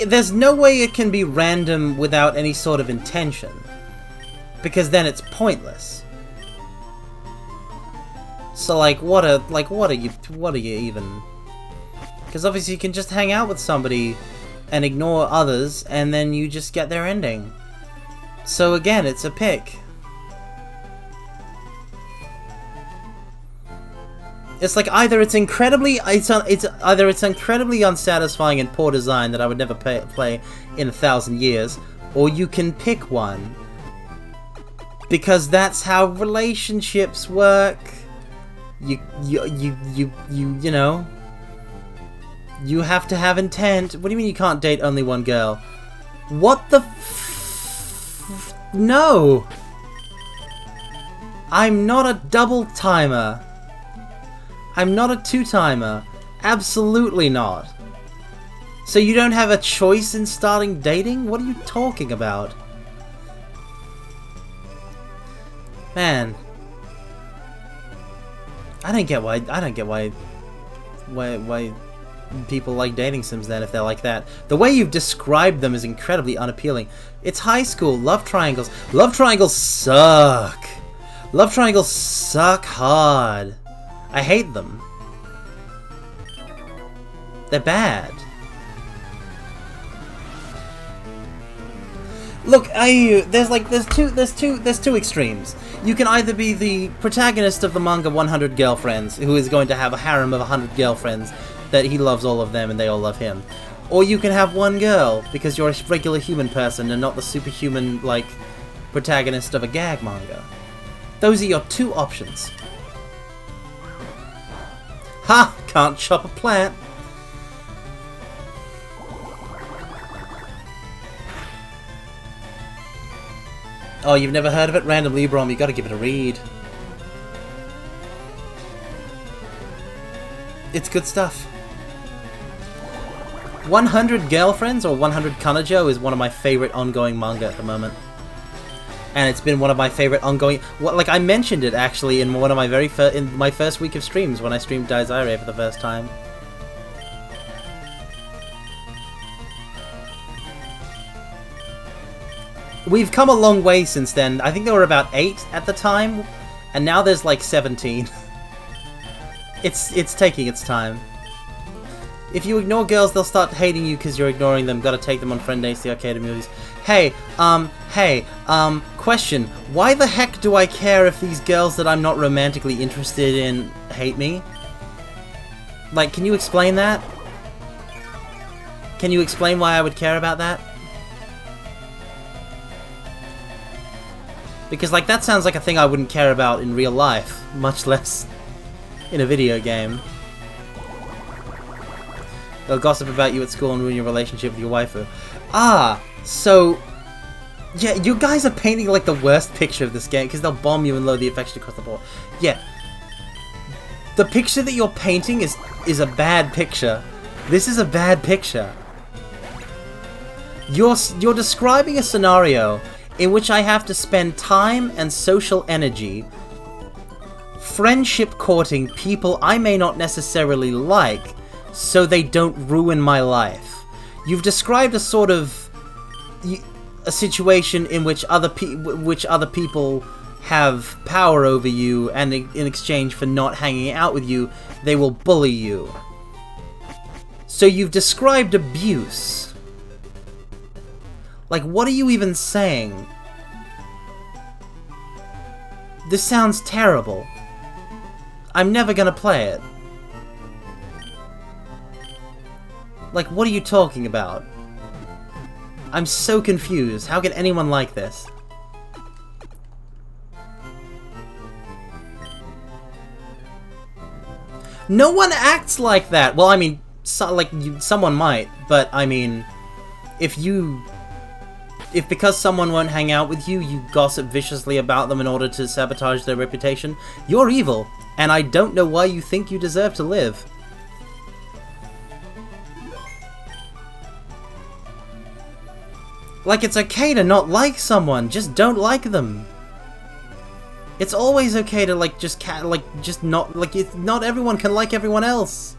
Speaker 1: There's no way it can be random without any sort of intention. Because then it's pointless. So like, what are you even... Because obviously you can just hang out with somebody and ignore others, and then you just get their ending. So again, it's a pick. It's like either it's incredibly unsatisfying and poor design that I would never play in 1,000 years, or you can pick one. Because that's how relationships work. You know, you have to have intent. What do you mean you can't date only one girl? What the no! I'm not a double timer. I'm not a two-timer. Absolutely not. So you don't have a choice in starting dating? What are you talking about? Man. I don't get why people like dating sims then if they're like that. The way you've described them is incredibly unappealing. It's high school. Love triangles. Love triangles suck. Love triangles suck hard. I hate them. They're bad. Look, there's two extremes. You can either be the protagonist of the manga 100 Girlfriends, who is going to have a harem of 100 girlfriends that he loves all of them and they all love him. Or you can have one girl, because you're a regular human person and not the superhuman, like, protagonist of a gag manga. Those are your two options. Ha! Can't chop a plant. Oh, you've never heard of it? Random LeafGreen, you gotta give it a read. It's good stuff. 100 Girlfriends or 100 Kanojo is one of my favorite ongoing manga at the moment. and it's been one of my favorite ongoing. Like I mentioned it actually in one of my in my first week of streams when I streamed Desiree for the first time. We've come a long way since then. I think there were about 8 at the time, and now there's like 17. It's taking its time. If you ignore girls, they'll start hating you because you're ignoring them. Gotta take them on friend days to the arcade and movies. Hey, question. Why the heck do I care if these girls that I'm not romantically interested in hate me? Like, can you explain that? Can you explain why I would care about that? Because, like, that sounds like a thing I wouldn't care about in real life, much less in a video game. They'll gossip about you at school and ruin your relationship with your waifu. Ah, so... yeah, you guys are painting, like, the worst picture of this game, because they'll bomb you and load the affection across the board. Yeah. The picture that you're painting is a bad picture. This is a bad picture. You're describing a scenario in which I have to spend time and social energy friendship courting people I may not necessarily like so they don't ruin my life. You've described a sort of a situation in which other people have power over you, and in exchange for not hanging out with you, they will bully you. So you've described abuse. Like, what are you even saying? This sounds terrible. I'm never gonna play it. Like, what are you talking about? I'm so confused. How can anyone like this? No one acts like that! Well, I mean, someone might, but I mean, if because someone won't hang out with you, you gossip viciously about them in order to sabotage their reputation, you're evil, and I don't know why you think you deserve to live. Like, it's okay to not like someone, just don't like them. It's always okay to, like, not everyone can like everyone else.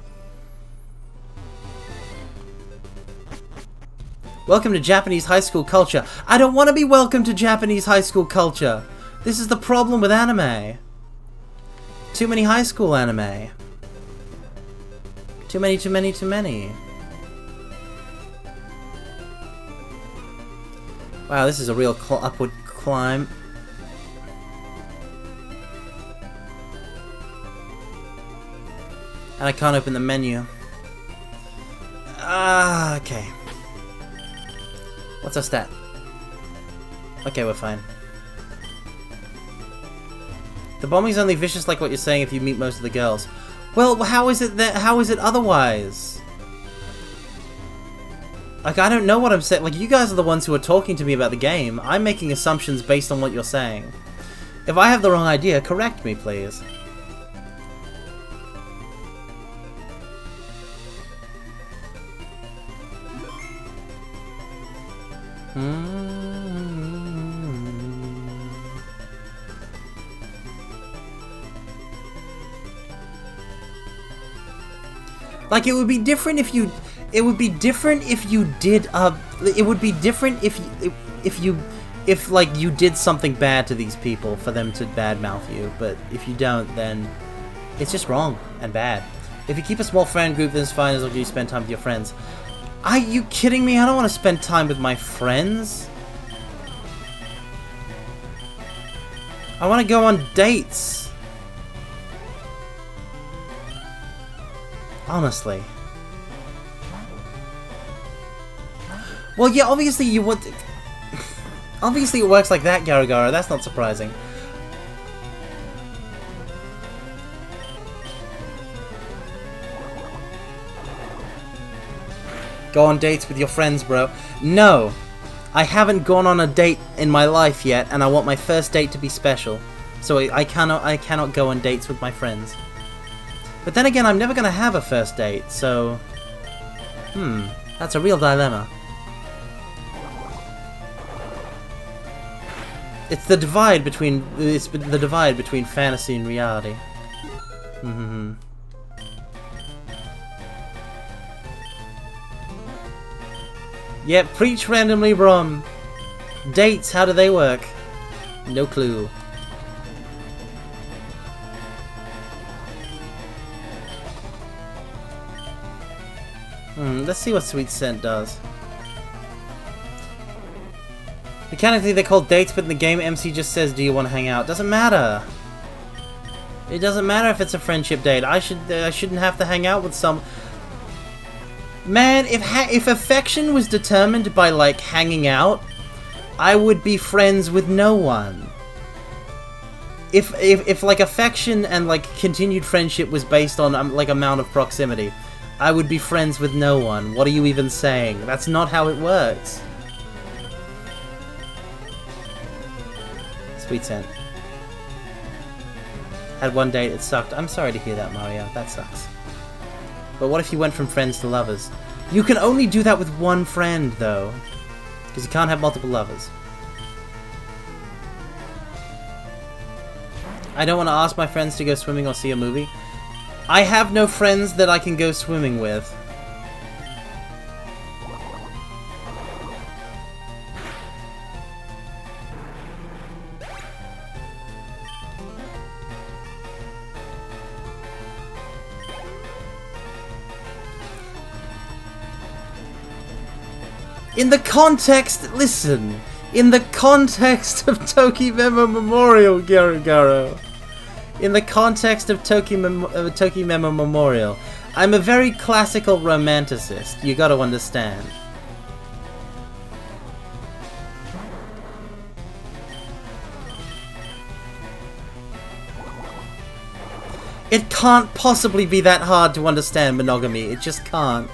Speaker 1: Welcome to Japanese high school culture. I don't want to be welcome to Japanese high school culture. This is the problem with anime. Too many high school anime. Too many, too many, too many. Wow, this is a real upward climb. And I can't open the menu. Okay. What's our stat? Okay, we're fine. The bombing's only vicious like what you're saying if you meet most of the girls. Well, how is it otherwise? Like, I don't know what I'm saying. Like, you guys are the ones who are talking to me about the game. I'm making assumptions based on what you're saying. If I have the wrong idea, correct me, please. Like, it would be different if you... It would be different if you did, it would be different if like, you did something bad to these people for them to badmouth you, but if you don't, then it's just wrong and bad. If you keep a small friend group, then it's fine as long as you spend time with your friends. Are you kidding me? I don't want to spend time with my friends. I want to go on dates. Honestly. Well, yeah, obviously you would... Obviously it works like that, Garagara. That's not surprising. Go on dates with your friends, bro. No! I haven't gone on a date in my life yet, and I want my first date to be special. So I cannot go on dates with my friends. But then again, I'm never gonna have a first date, so... that's a real dilemma. It's the divide between fantasy and reality. Mm-hmm. Yep, preach randomly, Brom. Dates, how do they work? No clue. Let's see what Sweet Scent does. Mechanically, they're called dates, but in the game, MC just says, "Do you want to hang out?" Doesn't matter. It doesn't matter if it's a friendship date. I shouldn't have to hang out with some. Man, if affection was determined by like hanging out, I would be friends with no one. If like affection and like continued friendship was based on like amount of proximity, I would be friends with no one. What are you even saying? That's not how it works. Sweet Scent. Had one date, it sucked. I'm sorry to hear that, Mario. That sucks. But what if you went from friends to lovers? You can only do that with one friend, though. Because you can't have multiple lovers. I don't want to ask my friends to go swimming or see a movie. I have no friends that I can go swimming with. In the context, listen, in the context of Tokimemo Memorial, Garugaro. In the context of Tokimemo Memorial, I'm a very classical romanticist, you gotta understand. It can't possibly be that hard to understand monogamy, it just can't.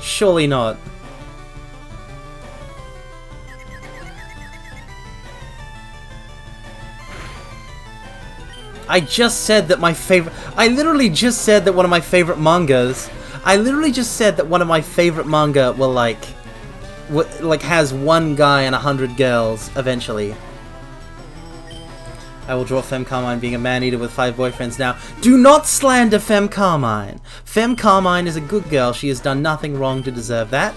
Speaker 1: Surely not. I just said that my favorite... I literally just said that one of my favorite mangas... I literally just said that one of my favorite manga will, like... has one guy and 100 girls, eventually. I will draw Femme Carmine being a man-eater with 5 boyfriends now. Do not slander Femme Carmine! Femme Carmine is a good girl. She has done nothing wrong to deserve that.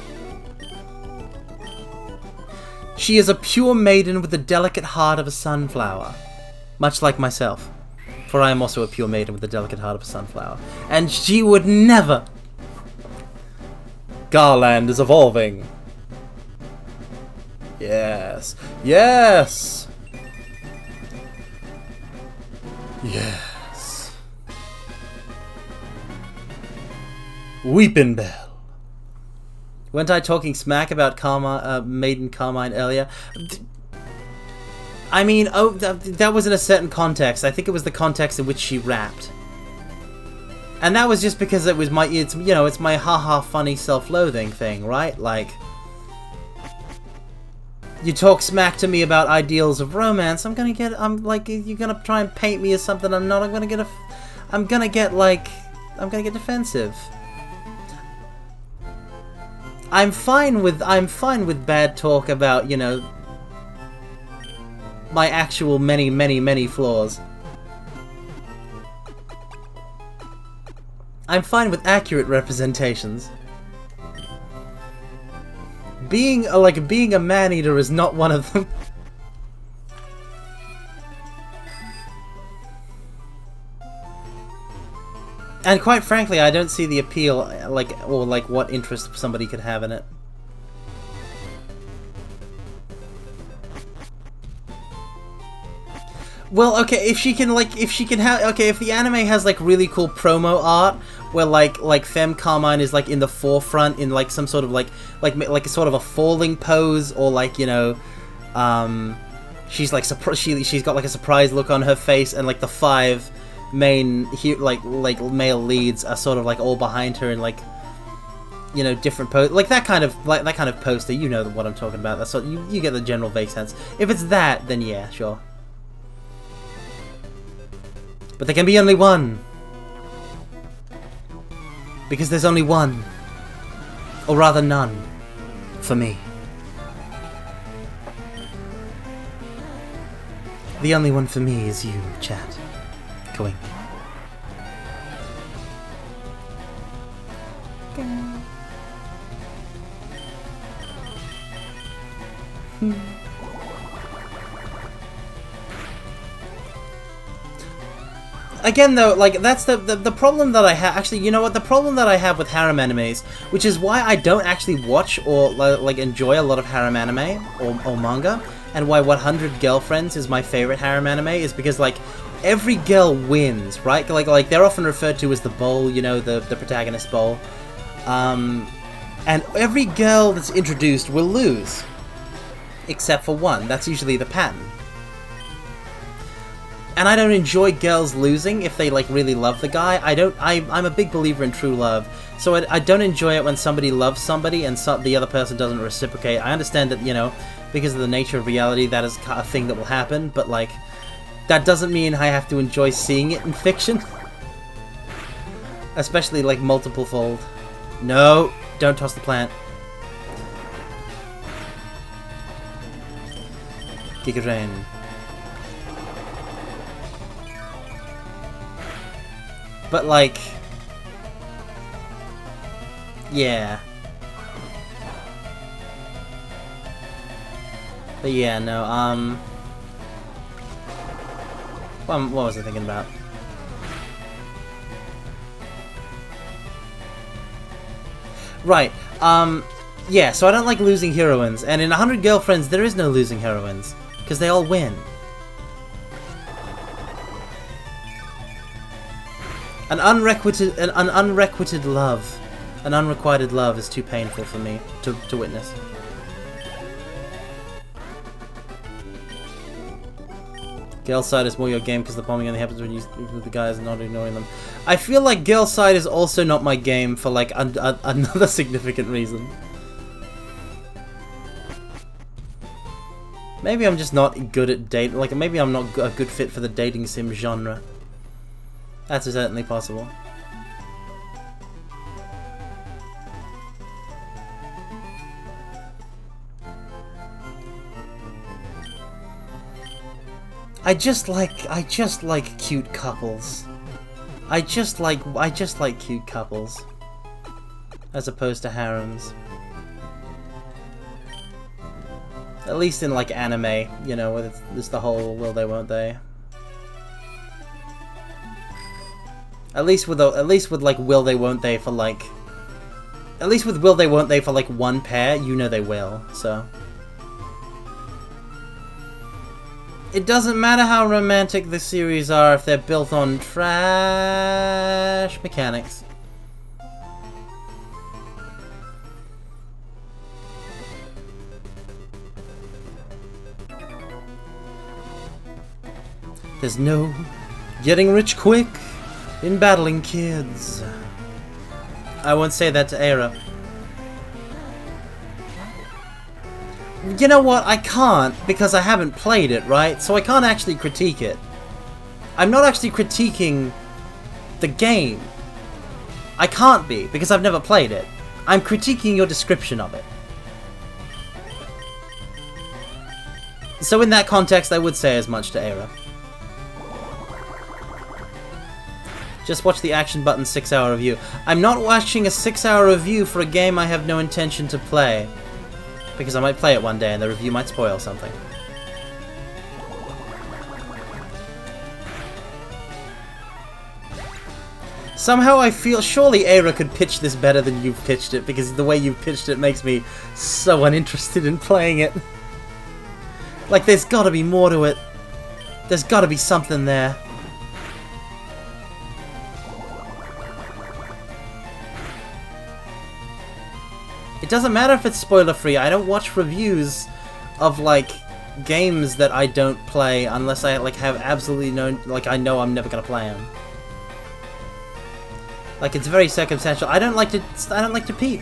Speaker 1: She is a pure maiden with the delicate heart of a sunflower. Much like myself. For I am also a pure maiden with the delicate heart of a sunflower. And she would never... Garland is evolving. Yes. Yes! Yes. Weepin' Bell. Weren't I talking smack about Maiden Carmine earlier? I mean, oh, that was in a certain context. I think it was the context in which she rapped. And that was just because it was my, it's my haha funny self-loathing thing, right? Like, you talk smack to me about ideals of romance, I'm like, you're gonna try and paint me as something I'm not, I'm gonna get defensive. I'm fine with bad talk about, my actual many flaws. I'm fine with accurate representations. Being a man-eater is not one of them. And quite frankly, I don't see the appeal, or what interest somebody could have in it. Well, okay, if the anime has really cool promo art where Femme Carmine is in the forefront in some sort of like a sort of a falling pose, or she's she's got a surprised look on her face, and the 5 main male leads are sort of all behind her in different pose, that kind of poster. You know what I'm talking about. That's what you get the general vague sense. If it's that, then yeah, sure. But there can be only one. Because there's only one. Or rather none. For me. The only one for me is you, chat. Going. Again, though, like, that's the problem that I have. Actually, you know what? The problem that I have with harem animes, which is why I don't actually watch or, like, enjoy a lot of harem anime or manga, and why 100 Girlfriends is my favorite harem anime, is because, like, every girl wins, right? Like they're often referred to as the bowl, you know, the protagonist bowl. And every girl that's introduced will lose. Except for one. That's usually the pattern. And I don't enjoy girls losing if they, like, really love the guy. I'm a big believer in true love. So I don't enjoy it when somebody loves somebody and the other person doesn't reciprocate. I understand that, you know, because of the nature of reality, that is a thing that will happen. But, like, that doesn't mean I have to enjoy seeing it in fiction. Especially, like, multiple fold. No, don't toss the plant. Giga Drain. But, like... yeah. But yeah, no, what was I thinking about? Right, yeah, so I don't like losing heroines, and in 100 Girlfriends there is no losing heroines, because they all win. An unrequited love, an unrequited love is too painful for me to witness. Girl side is more your game because the bombing only happens when you with the guys and not ignoring them. I feel like girl side is also not my game for, like, another significant reason. Maybe I'm just not good at dating. Like, maybe I'm not a good fit for the dating sim genre. That's certainly possible. I just like cute couples. I just like cute couples. As opposed to harems. At least in, like, anime, you know, where it's the whole will they won't they. At least with like will they won't they for, like, at least with will they won't they for, like, one pair, you know they will, so. It doesn't matter how romantic the series are if they're built on trash mechanics. There's no getting rich quick in battling kids. I won't say that to Era. You know what? I can't, because I haven't played it, right? So I can't actually critique it. I'm not actually critiquing the game. I can't be, because I've never played it. I'm critiquing your description of it. So in that context, I would say as much to Era. Just watch the Action Button 6-hour review. I'm not watching a 6-hour review for a game I have no intention to play. Because I might play it one day and the review might spoil something. Somehow I feel... surely Era could pitch this better than you've pitched it, because the way you've pitched it makes me so uninterested in playing it. Like, there's gotta be more to it. There's gotta be something there. It doesn't matter if it's spoiler-free. I don't watch reviews of, like, games that I don't play unless I, like, have absolutely no... like, I know I'm never gonna play them. Like, it's very circumstantial. I don't like to peep.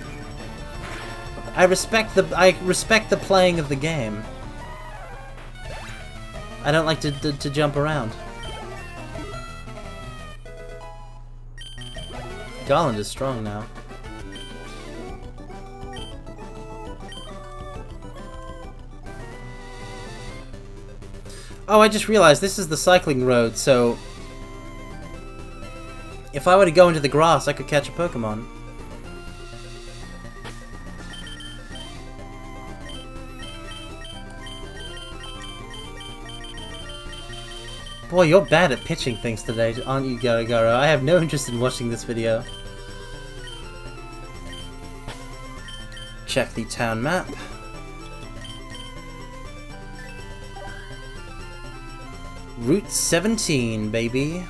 Speaker 1: I respect the playing of the game. I don't like to jump around. Garland is strong now. Oh, I just realized this is the cycling road, so... if I were to go into the grass, I could catch a Pokemon. Boy, you're bad at pitching things today, aren't you, Garo? I have no interest in watching this video. Check the town map. Route 17, baby.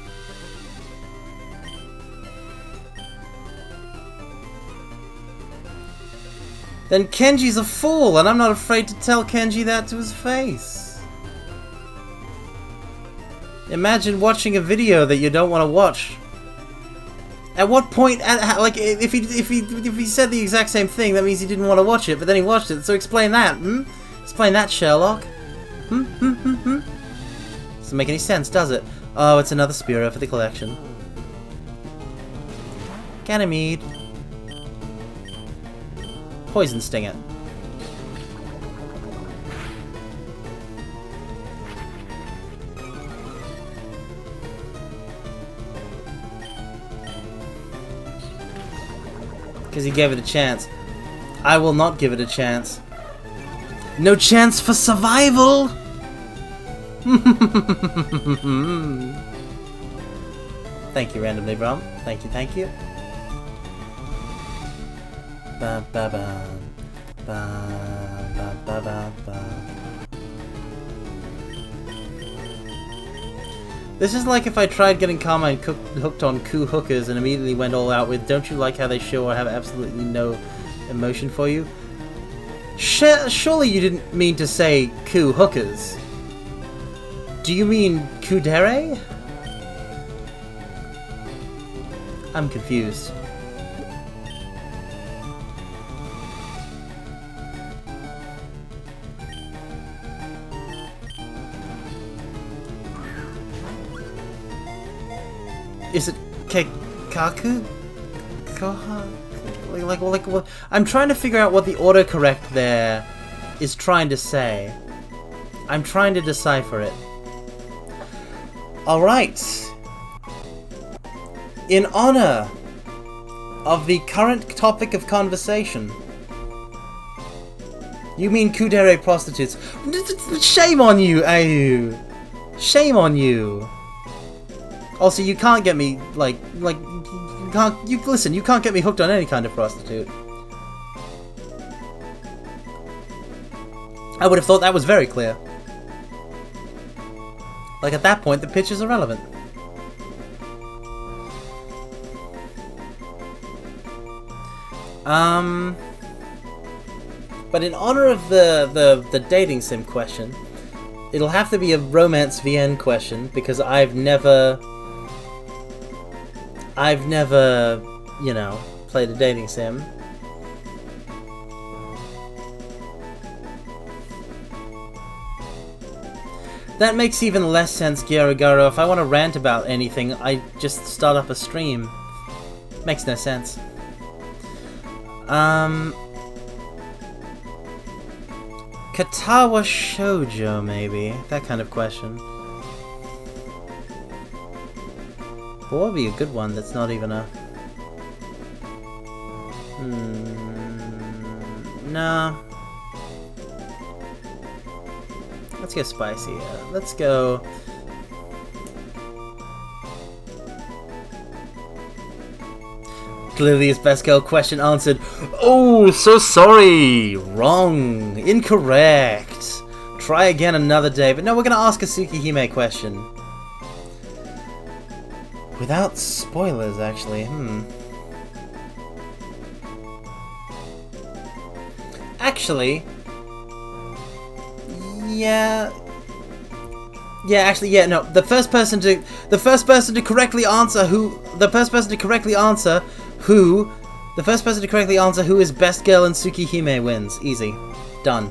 Speaker 1: Then Kenji's a fool, and I'm not afraid to tell Kenji that to his face. Imagine watching a video that you don't want to watch. At what point, like, if he said the exact same thing, that means he didn't want to watch it, but then he watched it. So explain that, Explain that, Sherlock. Doesn't make any sense, does it? Oh, it's another Spearow for the collection. Ganymede. Poison Stinger. Because he gave it a chance. I will not give it a chance. No chance for survival! Thank you, Randomly Brom. Thank you, thank you. Ba ba ba ba ba ba ba ba. This is like if I tried getting Carmine hooked on cool hookers and immediately went all out with "Don't you like how they show or have absolutely no emotion for you?" Surely you didn't mean to say cool hookers. Do you mean kudere? I'm confused. Is it Kekaku? Koha? Like what? I'm trying to figure out what the autocorrect there is trying to say. I'm trying to decipher it. Alright. In honor of the current topic of conversation. You mean kudere prostitutes. Shame on you, Ayu! Shame on you! Also, you can't get me, listen, you can't get me hooked on any kind of prostitute. I would have thought that was very clear. Like, at that point, the pitch is irrelevant. But in honor of the dating sim question, it'll have to be a romance VN question, because I've never, you know, played a dating sim. That makes even less sense, Gyaragaro. If I want to rant about anything, I just start up a stream. Makes no sense. Katawa Shoujo, maybe? That kind of question. What would be a good one that's not even a... Nah. Let's go spicy. Let's go... Clearly his best girl question answered. Oh, so sorry. Wrong. Incorrect. Try again another day. But no, we're going to ask a Tsukihime question. Without spoilers, actually. Actually... Yeah, actually, yeah, no. The first person to correctly answer who is best girl in Tsukihime wins. Easy. Done.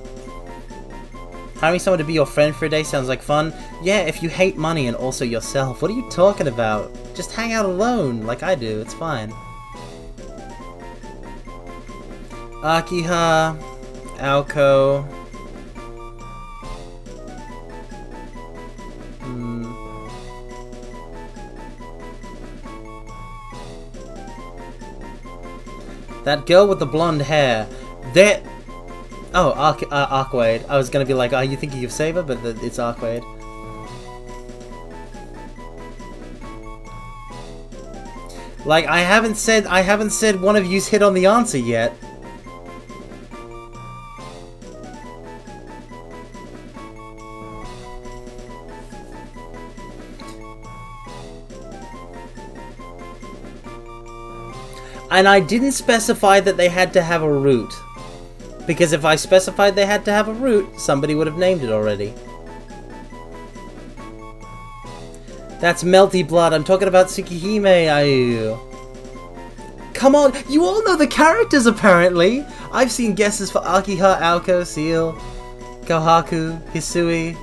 Speaker 1: Hiring someone to be your friend for a day sounds like fun. Yeah, if you hate money and also yourself. What are you talking about? Just hang out alone, like I do. It's fine. Akiha, Aoko. That girl with the blonde hair. That. Oh, Arcwade. I was gonna be like, are you thinking of Saber? But it's Arcwade. Like, I haven't said one of you's hit on the answer yet. And I didn't specify that they had to have a root. Because if I specified they had to have a root, somebody would have named it already. That's Melty Blood. I'm talking about Tsukihime, Ayu. Come on, you all know the characters apparently. I've seen guesses for Akiha, Aoko, Seal, Kohaku, Hisui.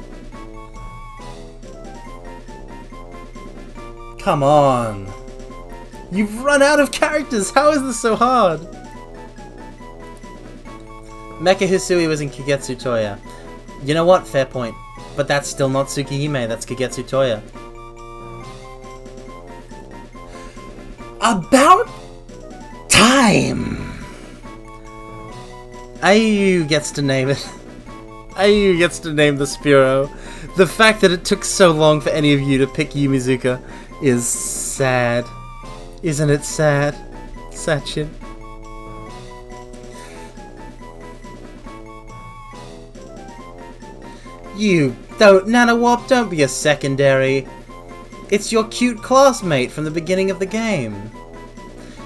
Speaker 1: Come on. You've run out of characters. How is this so hard? Mecha Hisui was in Kagetsu Toya. You know what? Fair point. But that's still not Tsukihime. That's Kagetsu Toya. About time! Ayu gets to name it. Ayu gets to name the Spearow. The fact that it took so long for any of you to pick Yumizuka is sad. Isn't it sad? Sachin. You don't, Nanowop, don't be a secondary. It's your cute classmate from the beginning of the game.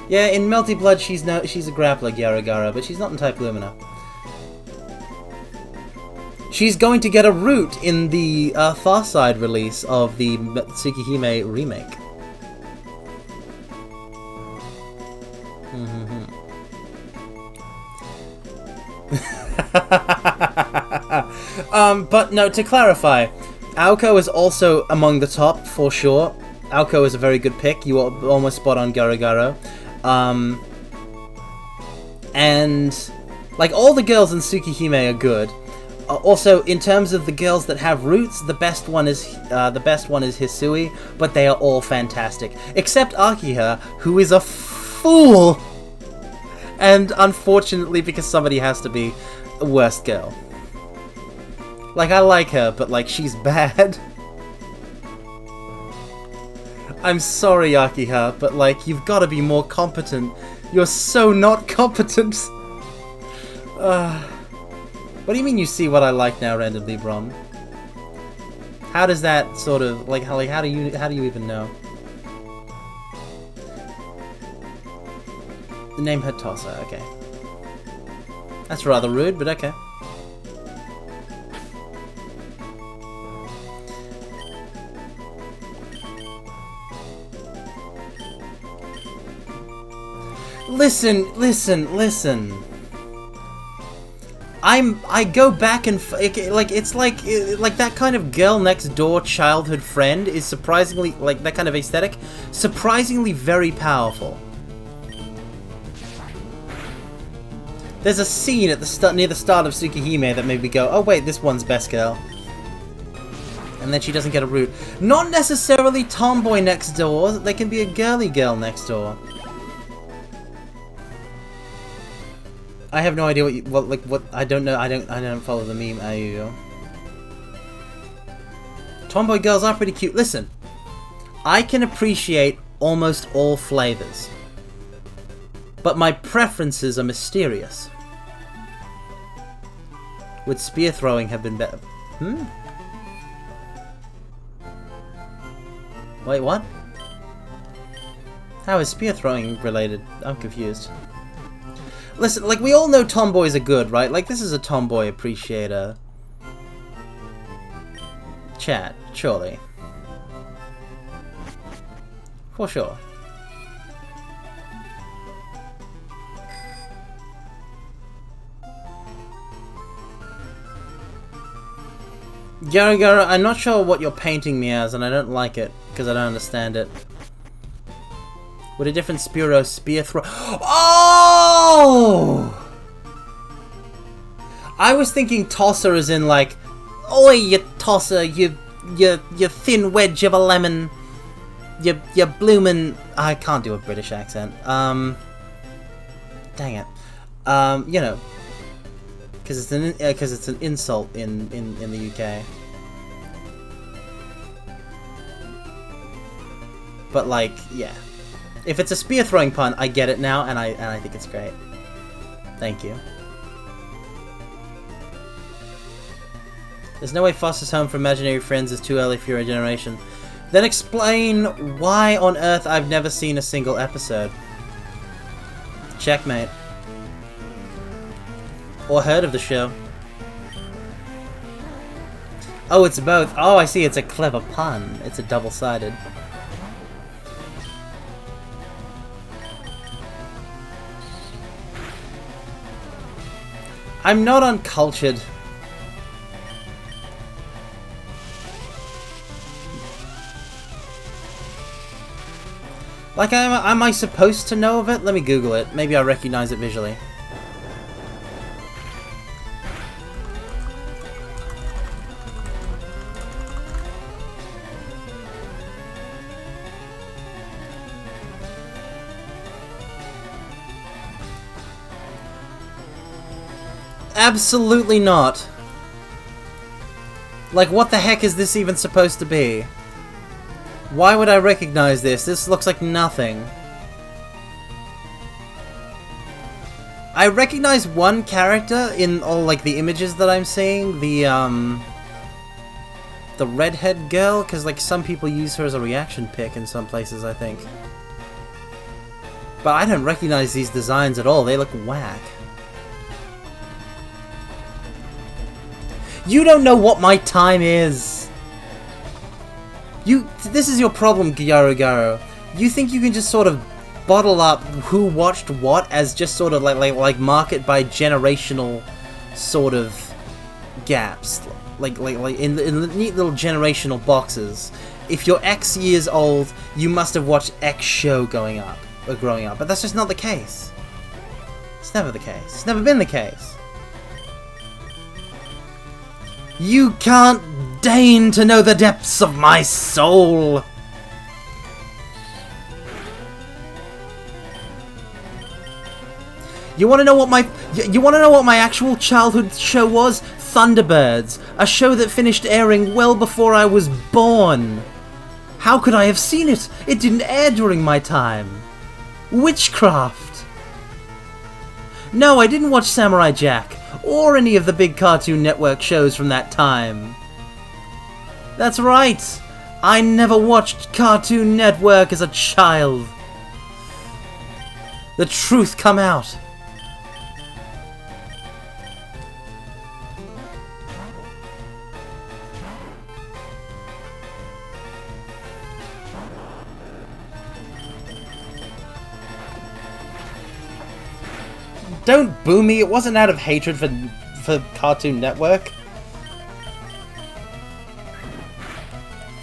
Speaker 1: Yeah, in Melty Blood she's a grappler, Garagara, but she's not in Type Lumina. She's going to get a root in the Far Side release of the Tsukihime remake. But no, to clarify, Aoko is also among the top, for sure. Aoko is a very good pick. You are almost spot on, Garagaro. And, like, all the girls in Tsukihime are good. Also, in terms of the girls that have roots, the best one is Hisui, but they are all fantastic. Except Akiha, who is a fool! And unfortunately, because somebody has to be, the worst girl. Like, I like her, but, like, she's bad. I'm sorry, Akiha, but, like, you've got to be more competent. You're so not competent. What do you mean you see what I like now randomly, Brom? How does that sort of, like, how do you even know? Name her Tossa, okay. That's rather rude, but okay. Listen. I go back and it's like that kind of girl next door childhood friend is surprisingly, like, that kind of aesthetic, surprisingly very powerful. There's a scene at the near the start of Tsukihime that made me go, oh wait, this one's best girl. And then she doesn't get a root. Not necessarily tomboy next door, they can be a girly girl next door. I have no idea what I don't know. I don't follow the meme. Ayu. Tomboy girls are pretty cute. Listen, I can appreciate almost all flavors, but my preferences are mysterious. Would spear throwing have been better? Wait, what? How is spear throwing related? I'm confused. Listen, like, we all know tomboys are good, right? Like, this is a tomboy appreciator chat, surely. For sure. Garagara, I'm not sure what you're painting me as, and I don't like it, because I don't understand it. Would a different Spearow spear throw? Oh! I was thinking tosser as in like, oi, you tosser, you thin wedge of a lemon, you bloomin'. I can't do a British accent. Dang it. You know, because it's an insult in the UK. But like, yeah, if it's a spear throwing pun, I get it now, and I think it's great. Thank you. There's no way Foster's Home for Imaginary Friends is too early for your generation. Then explain why on earth I've never seen a single episode. Checkmate. Or heard of the show. Oh, it's both. Oh, I see. It's a clever pun. It's a double-sided. I'm not uncultured. Like, am I supposed to know of it? Let me Google it. Maybe I recognize it visually. Absolutely not. Like, what the heck is this even supposed to be? Why would I recognize this? This looks like nothing. I recognize one character in all, like, the images that I'm seeing. The redhead girl, because, like, some people use her as a reaction pic in some places, I think. But I don't recognize these designs at all. They look whack. You don't know what my time is! This is your problem, Garo. You think you can just sort of bottle up who watched what as just sort of like mark it by generational sort of gaps. Like in neat little generational boxes. If you're X years old, you must have watched X show growing up. But that's just not the case. It's never the case. It's never been the case. You can't deign to know the depths of my soul! You wanna know what my actual childhood show was? Thunderbirds, a show that finished airing well before I was born. How could I have seen it? It didn't air during my time. Witchcraft. No, I didn't watch Samurai Jack. Or any of the big Cartoon Network shows from that time. That's right! I never watched Cartoon Network as a child. The truth come out. Don't boo me, it wasn't out of hatred for Cartoon Network.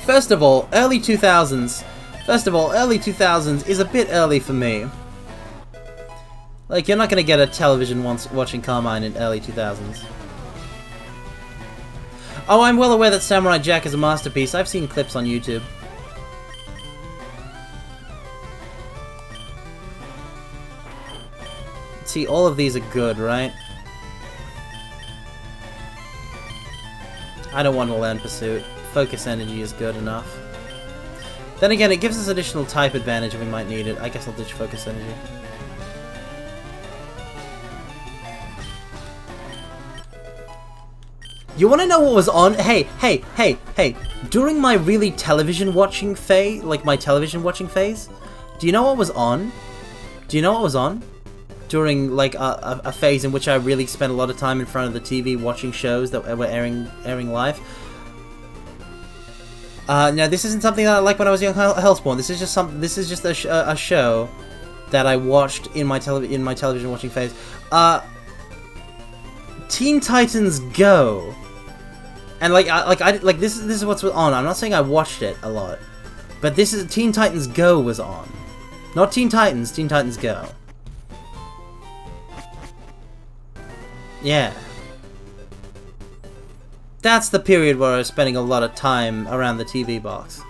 Speaker 1: First of all, early 2000s is a bit early for me. Like, you're not gonna get a television watching Carmine in early 2000s. Oh, I'm well aware that Samurai Jack is a masterpiece. I've seen clips on YouTube. See, all of these are good, right? I don't want to learn Pursuit. Focus Energy is good enough. Then again, it gives us additional type advantage if we might need it. I guess I'll ditch Focus Energy. You want to know what was on? Hey! During my really television watching phase, do you know what was on? During like a phase in which I really spent a lot of time in front of the TV watching shows that were airing live. Now this isn't something that I like when I was young Hellspawn. This is just a show that I watched in my television watching phase. Teen Titans Go. And this is what's on. I'm not saying I watched it a lot, but this is Teen Titans Go was on. Not Teen Titans, Teen Titans Go. Yeah. That's the period where I was spending a lot of time around the TV box.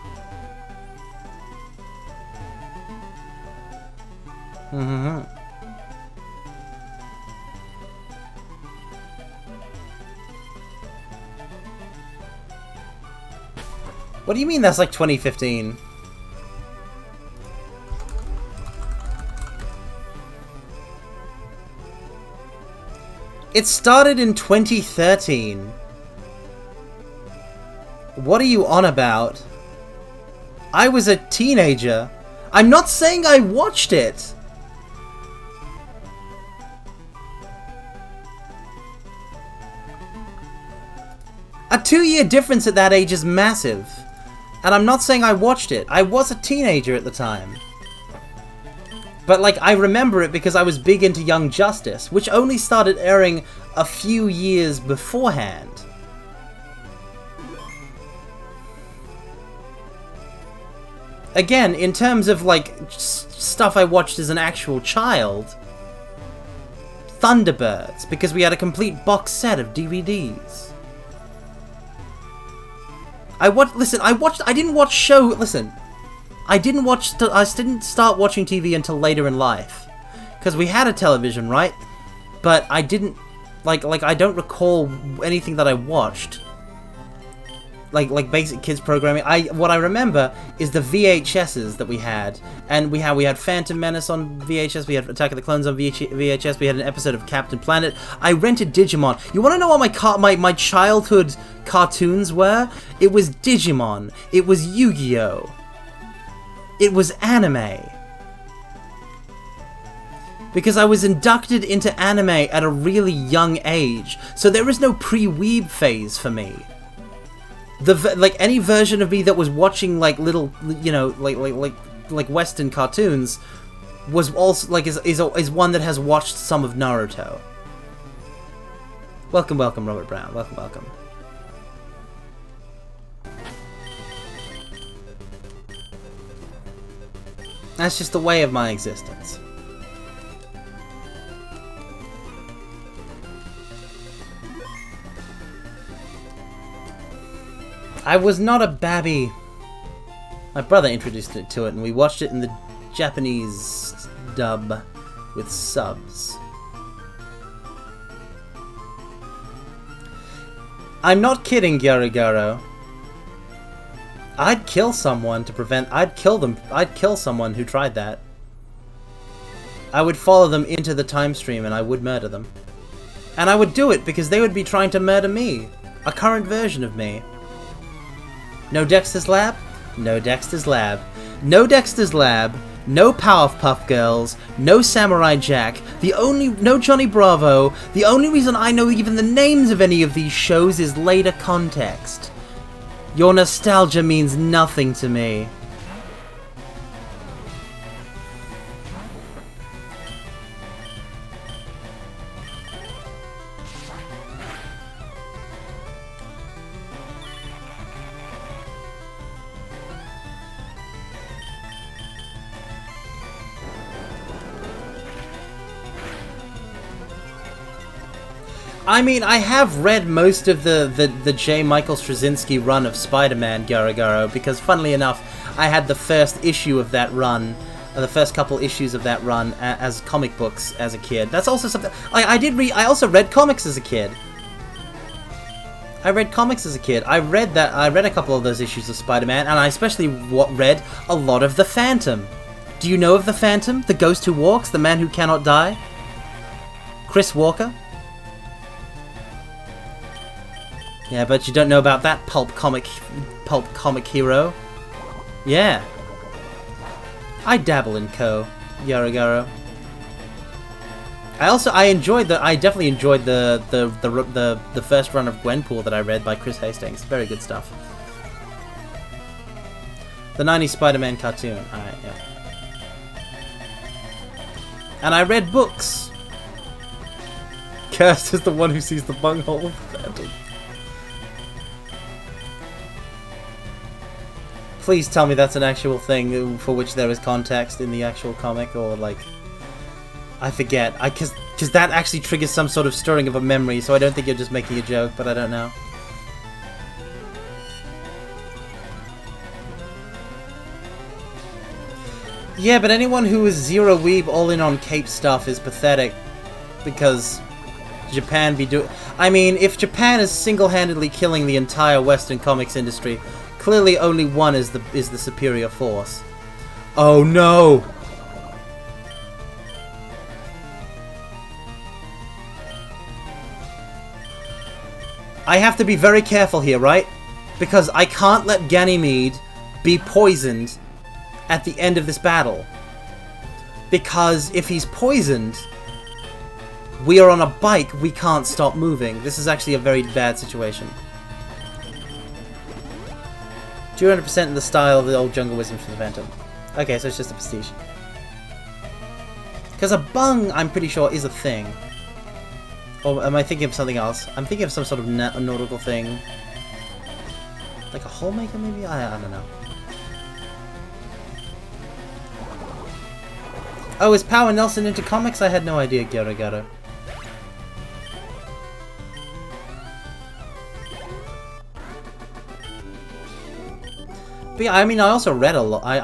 Speaker 1: What do you mean that's like 2015? It started in 2013. What are you on about? I was a teenager. I'm not saying I watched it. A 2-year difference at that age is massive. And I'm not saying I watched it. I was a teenager at the time. But, like, I remember it because I was big into Young Justice, which only started airing a few years beforehand. Again, in terms of, like, stuff I watched as an actual child, Thunderbirds, because we had a complete box set of DVDs. I didn't start watching TV until later in life. Because we had a television, right? But I didn't, like, I don't recall anything that I watched. Like basic kids programming. What I remember is the VHSs that we had. And we had Phantom Menace on VHS, we had Attack of the Clones on VHS, we had an episode of Captain Planet. I rented Digimon. You want to know what my childhood cartoons were? It was Digimon. It was Yu-Gi-Oh! It was anime. Because I was inducted into anime at a really young age. So there is no pre-weeb phase for me. Like any version of me that was watching like little, you know, like Western cartoons was also like is one that has watched some of Naruto. Welcome, Robert Brown. Welcome. That's just the way of my existence. I was not a babby. My brother introduced it to it, and we watched it in the Japanese dub with subs. I'm not kidding, Garagaro. I'd kill someone to prevent... I'd kill someone who tried that. I would follow them into the time stream and I would murder them. And I would do it because they would be trying to murder me. A current version of me. No Dexter's Lab? No Dexter's Lab. No Dexter's Lab. No Powerpuff Girls. No Samurai Jack. No Johnny Bravo. The only reason I know even the names of any of these shows is later context. Your nostalgia means nothing to me. I mean, I have read most of the J. Michael Straczynski run of Spider-Man, Garagaro, because funnily enough, I had the first issue of that run, the first couple issues of that run as comic books as a kid. That's also something I also read comics as a kid. I read a couple of those issues of Spider-Man, and I especially read a lot of The Phantom. Do you know of The Phantom? The ghost who walks, the man who cannot die? Chris Walker? Yeah, but you don't know about that pulp comic hero. Yeah. I dabble in Yaragaro. I definitely enjoyed the first run of Gwenpool that I read by Chris Hastings. Very good stuff. The 90s Spider-Man cartoon. Alright, yeah. And I read books. Cursed is the one who sees the bunghole of the Phantom. Please tell me that's an actual thing for which there is context in the actual comic, or like... I forget. Because that actually triggers some sort of stirring of a memory, so I don't think you're just making a joke, but I don't know. Yeah, but anyone who is zero weeb all in on cape stuff is pathetic, because Japan be doing... I mean, if Japan is single-handedly killing the entire Western comics industry, Clearly only one is the superior force. Oh no! I have to be very careful here, right? Because I can't let Ganymede be poisoned at the end of this battle. Because if he's poisoned, we are on a bike, we can't stop moving. This is actually a very bad situation. 200% in the style of the old Jungle Wisdom from the Phantom. Okay, so it's just a prestige. Because a bung, I'm pretty sure, is a thing. Or am I thinking of something else? I'm thinking of some sort of nautical thing. Like a hole maker, maybe? I don't know. Oh, is Power Nelson into comics? I had no idea, Garo. But yeah, I mean, I also read a lot. I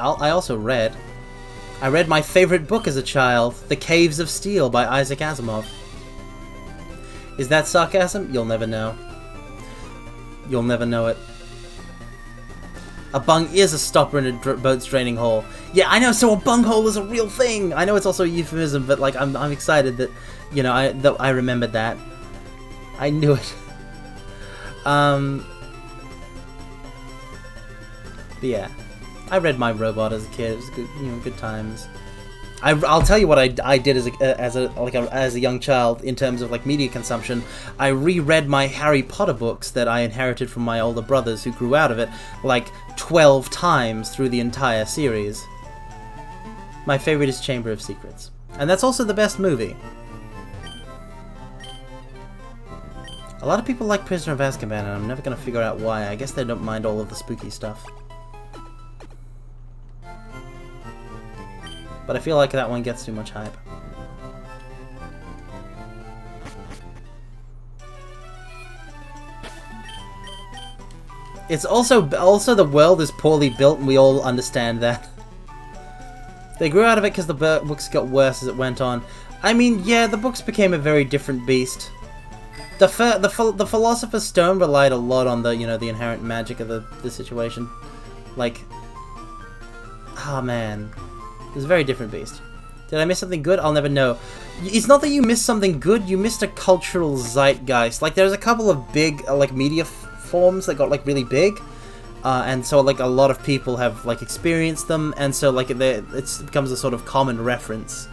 Speaker 1: read my favorite book as a child, The Caves of Steel by Isaac Asimov. Is that sarcasm? You'll never know. You'll never know it. A bung is a stopper in a boat's draining hole. Yeah, I know, so a bung hole is a real thing! I know it's also a euphemism, but like, I'm excited that, you know, I remembered that. I knew it. But yeah. I read My Robot as a kid. It was good, you know, good times. I'll tell you what I did as a young child in terms of like media consumption. I reread my Harry Potter books that I inherited from my older brothers who grew out of it like 12 times through the entire series. My favorite is Chamber of Secrets, and that's also the best movie. A lot of people like Prisoner of Azkaban, and I'm never gonna figure out why. I guess they don't mind all of the spooky stuff. But I feel like that one gets too much hype. It's also the world is poorly built, and we all understand that. They grew out of it because the books got worse as it went on. I mean, yeah, the books became a very different beast. The Philosopher's Stone relied a lot on the, you know, the inherent magic of the situation. Like, oh man. It was a very different beast. Did I miss something good? I'll never know. It's not that you missed something good, you missed a cultural zeitgeist. Like, there's a couple of big, like, media forms that got, like, really big. And so, like, a lot of people have, like, experienced them. And so, like, it becomes a sort of common reference.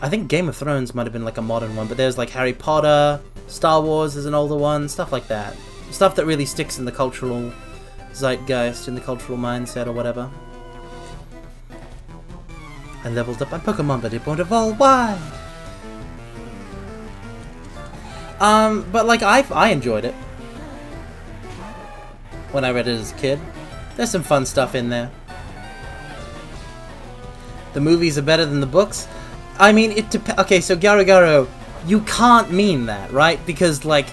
Speaker 1: I think Game of Thrones might have been, like, a modern one. But there's, like, Harry Potter, Star Wars is an older one, stuff like that. Stuff that really sticks in the cultural zeitgeist, in the cultural mindset or whatever. I leveled up my Pokemon, but it won't evolve. Why? But like I enjoyed it when I read it as a kid. There's some fun stuff in there. The movies are better than the books. I mean, okay, so Garo, you can't mean that, right? Because like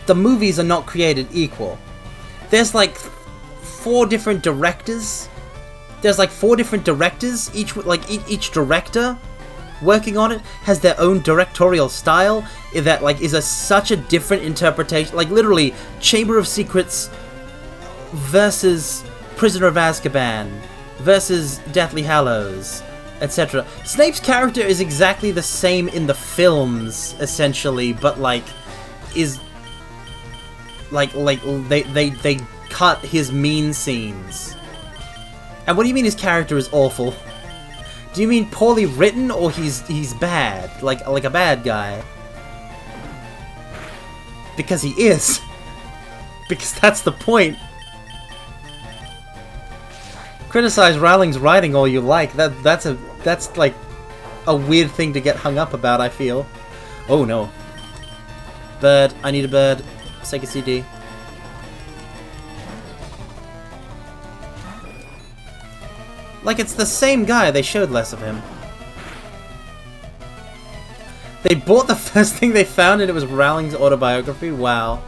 Speaker 1: the movies are not created equal. There's like 4 different directors. There's like 4 different directors, each director working on it has their own directorial style that like is such a different interpretation. Like literally, Chamber of Secrets versus Prisoner of Azkaban versus Deathly Hallows, etc. Snape's character is exactly the same in the films, essentially, but like is like they cut his mean scenes. And what do you mean his character is awful? Do you mean poorly written, or he's bad? Like a bad guy? Because he is. Because that's the point. Criticize Rowling's writing all you like. That's like a weird thing to get hung up about, I feel. Oh no. Bird. I need a bird. Sega CD. Like, it's the same guy, they showed less of him. They bought the first thing they found and it was Rowling's autobiography? Wow.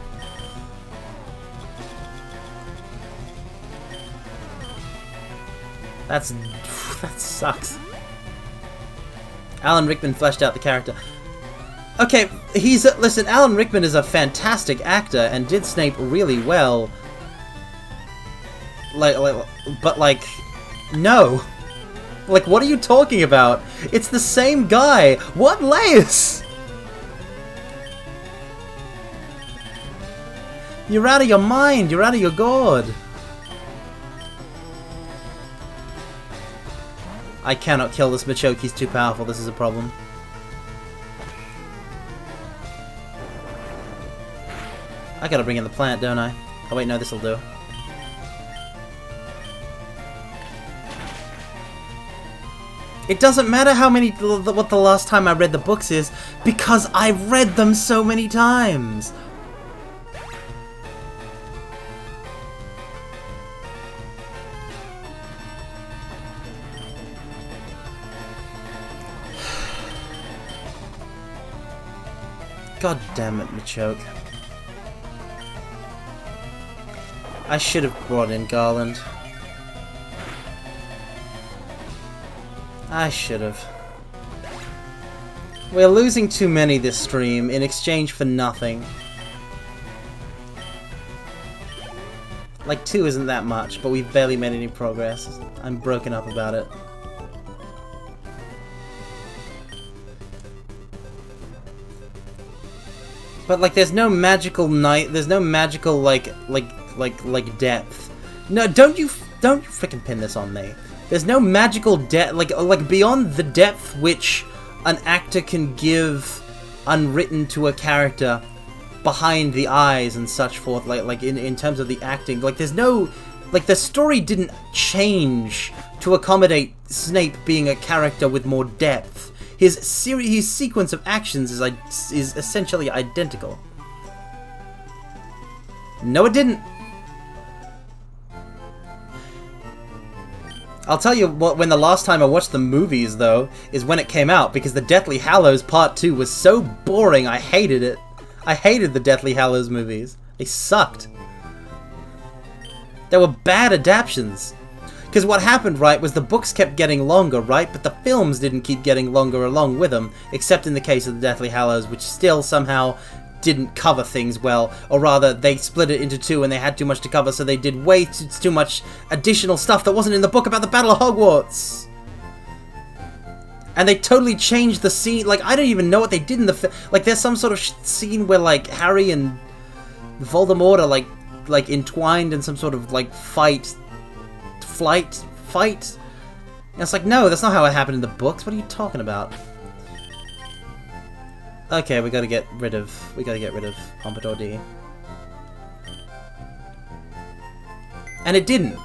Speaker 1: That sucks. Alan Rickman fleshed out the character. Okay, listen, Alan Rickman is a fantastic actor and did Snape really well. but like, no. Like, what are you talking about? It's the same guy. What layers? You're out of your mind. You're out of your gourd. I cannot kill this Machoke. He's too powerful. This is a problem. I gotta bring in the plant, don't I? Oh wait, no, this'll do. It doesn't matter how many, what the last time I read the books is, because I've read them so many times! God damn it, Machoke. I should have brought in Garland. I should have. We're losing too many this stream in exchange for nothing. Like 2 isn't that much, but we've barely made any progress. I'm broken up about it. But like, there's no magical there's no magical like depth. No, don't you freaking pin this on me. There's no magical depth, like beyond the depth which an actor can give unwritten to a character behind the eyes and such forth, like in terms of the acting. Like, there's no, like, the story didn't change to accommodate Snape being a character with more depth. His sequence of actions is essentially identical. No, it didn't. I'll tell you what, when the last time I watched the movies, though, is when it came out, because the Deathly Hallows Part 2 was so boring, I hated it. I hated the Deathly Hallows movies. They sucked. They were bad adaptations. Because what happened, right, was the books kept getting longer, right, but the films didn't keep getting longer along with them, except in the case of the Deathly Hallows, which still somehow didn't cover things well, or rather, they split it into 2 and they had too much to cover, so they did way too much additional stuff that wasn't in the book about the Battle of Hogwarts. And they totally changed the scene. Like, I don't even know what they did in the like, there's some sort of scene where, like, Harry and Voldemort are, like entwined in some sort of, like, fight. And it's like, no, that's not how it happened in the books. What are you talking about? Okay, we gotta get rid of Pompadour D. And it didn't.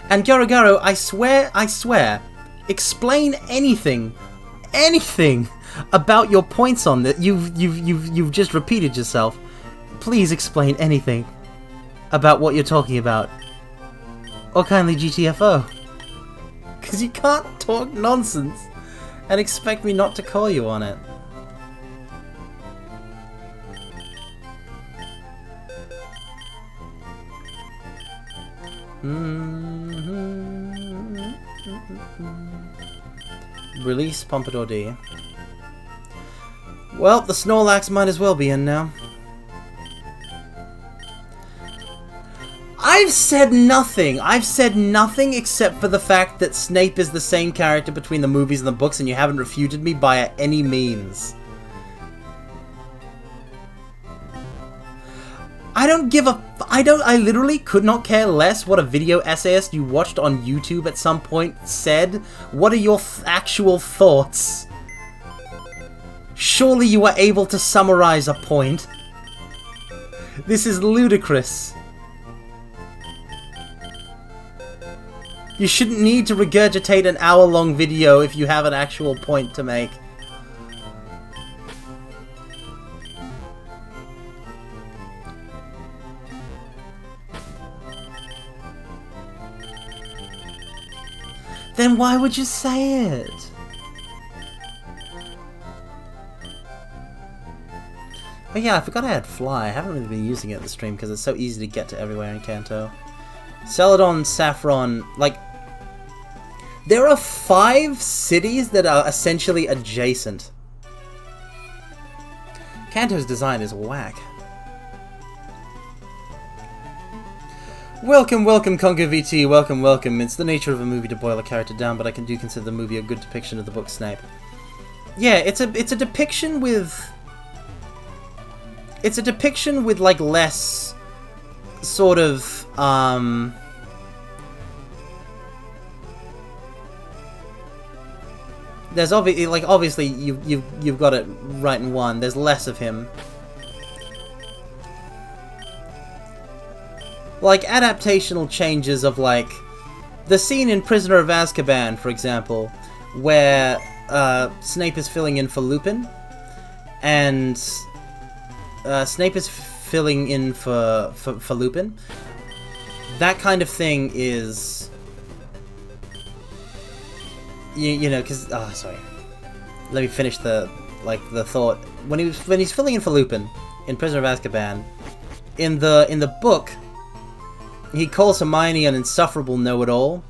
Speaker 1: And Garogaro, I swear, explain anything about your points on that. You've just repeated yourself. Please explain anything about what you're talking about. Or kindly GTFO. Because you can't talk nonsense and expect me not to call you on it. Release Pompadour D. Well, the Snorlax might as well be in now. I've said nothing except for the fact that Snape is the same character between the movies and the books, and you haven't refuted me by any means. I literally could not care less what a video essayist you watched on YouTube at some point said. What are your actual thoughts? Surely you were able to summarize a point. This is ludicrous. You shouldn't need to regurgitate an hour-long video if you have an actual point to make. Then why would you say it? Oh yeah, I forgot I had Fly. I haven't really been using it in the stream because it's so easy to get to everywhere in Kanto. Celadon, Saffron, like... There are 5 cities that are essentially adjacent. Kanto's design is whack. Welcome, welcome, Congo VT, welcome, welcome. It's the nature of a movie to boil a character down, but I do consider the movie a good depiction of the book Snape. Yeah, it's a depiction with... It's a depiction with, like, less sort of, there's obviously you've got it right in one. There's less of him. Like adaptational changes of like the scene in Prisoner of Azkaban, for example, where Snape is filling in for Lupin, and Snape is filling in for Lupin. That kind of thing is, you know, because sorry, let me finish the thought. When he's filling in for Lupin in Prisoner of Azkaban, in the book, he calls Hermione an insufferable know-it-all.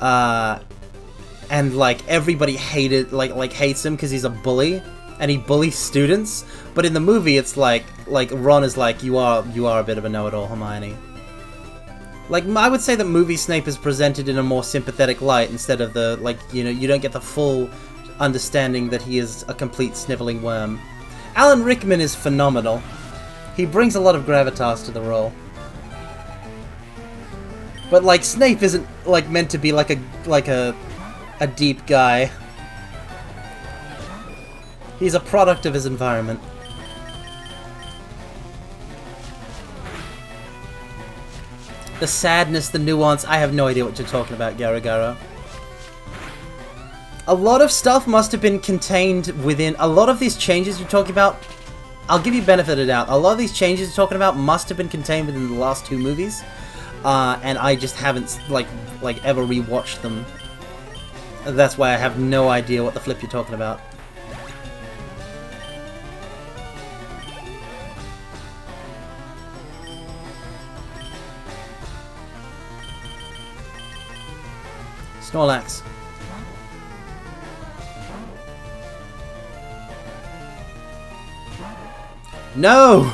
Speaker 1: And like everybody hates him because he's a bully and he bullies students. But in the movie, it's like Ron is like, you are a bit of a know-it-all, Hermione. Like, I would say that movie Snape is presented in a more sympathetic light instead of the, like, you know, you don't get the full understanding that he is a complete sniveling worm. Alan Rickman is phenomenal. He brings a lot of gravitas to the role. But, like, Snape isn't, like, meant to be like a deep guy. He's a product of his environment. The sadness, the nuance, I have no idea what you're talking about, Garagaro. A lot of stuff must have been contained within... A lot of these changes you're talking about, I'll give you benefit of the doubt. A lot of these changes you're talking about must have been contained within the last two movies. And I just haven't, like ever rewatched them. That's why I have no idea what the flip you're talking about. Snorlax. No!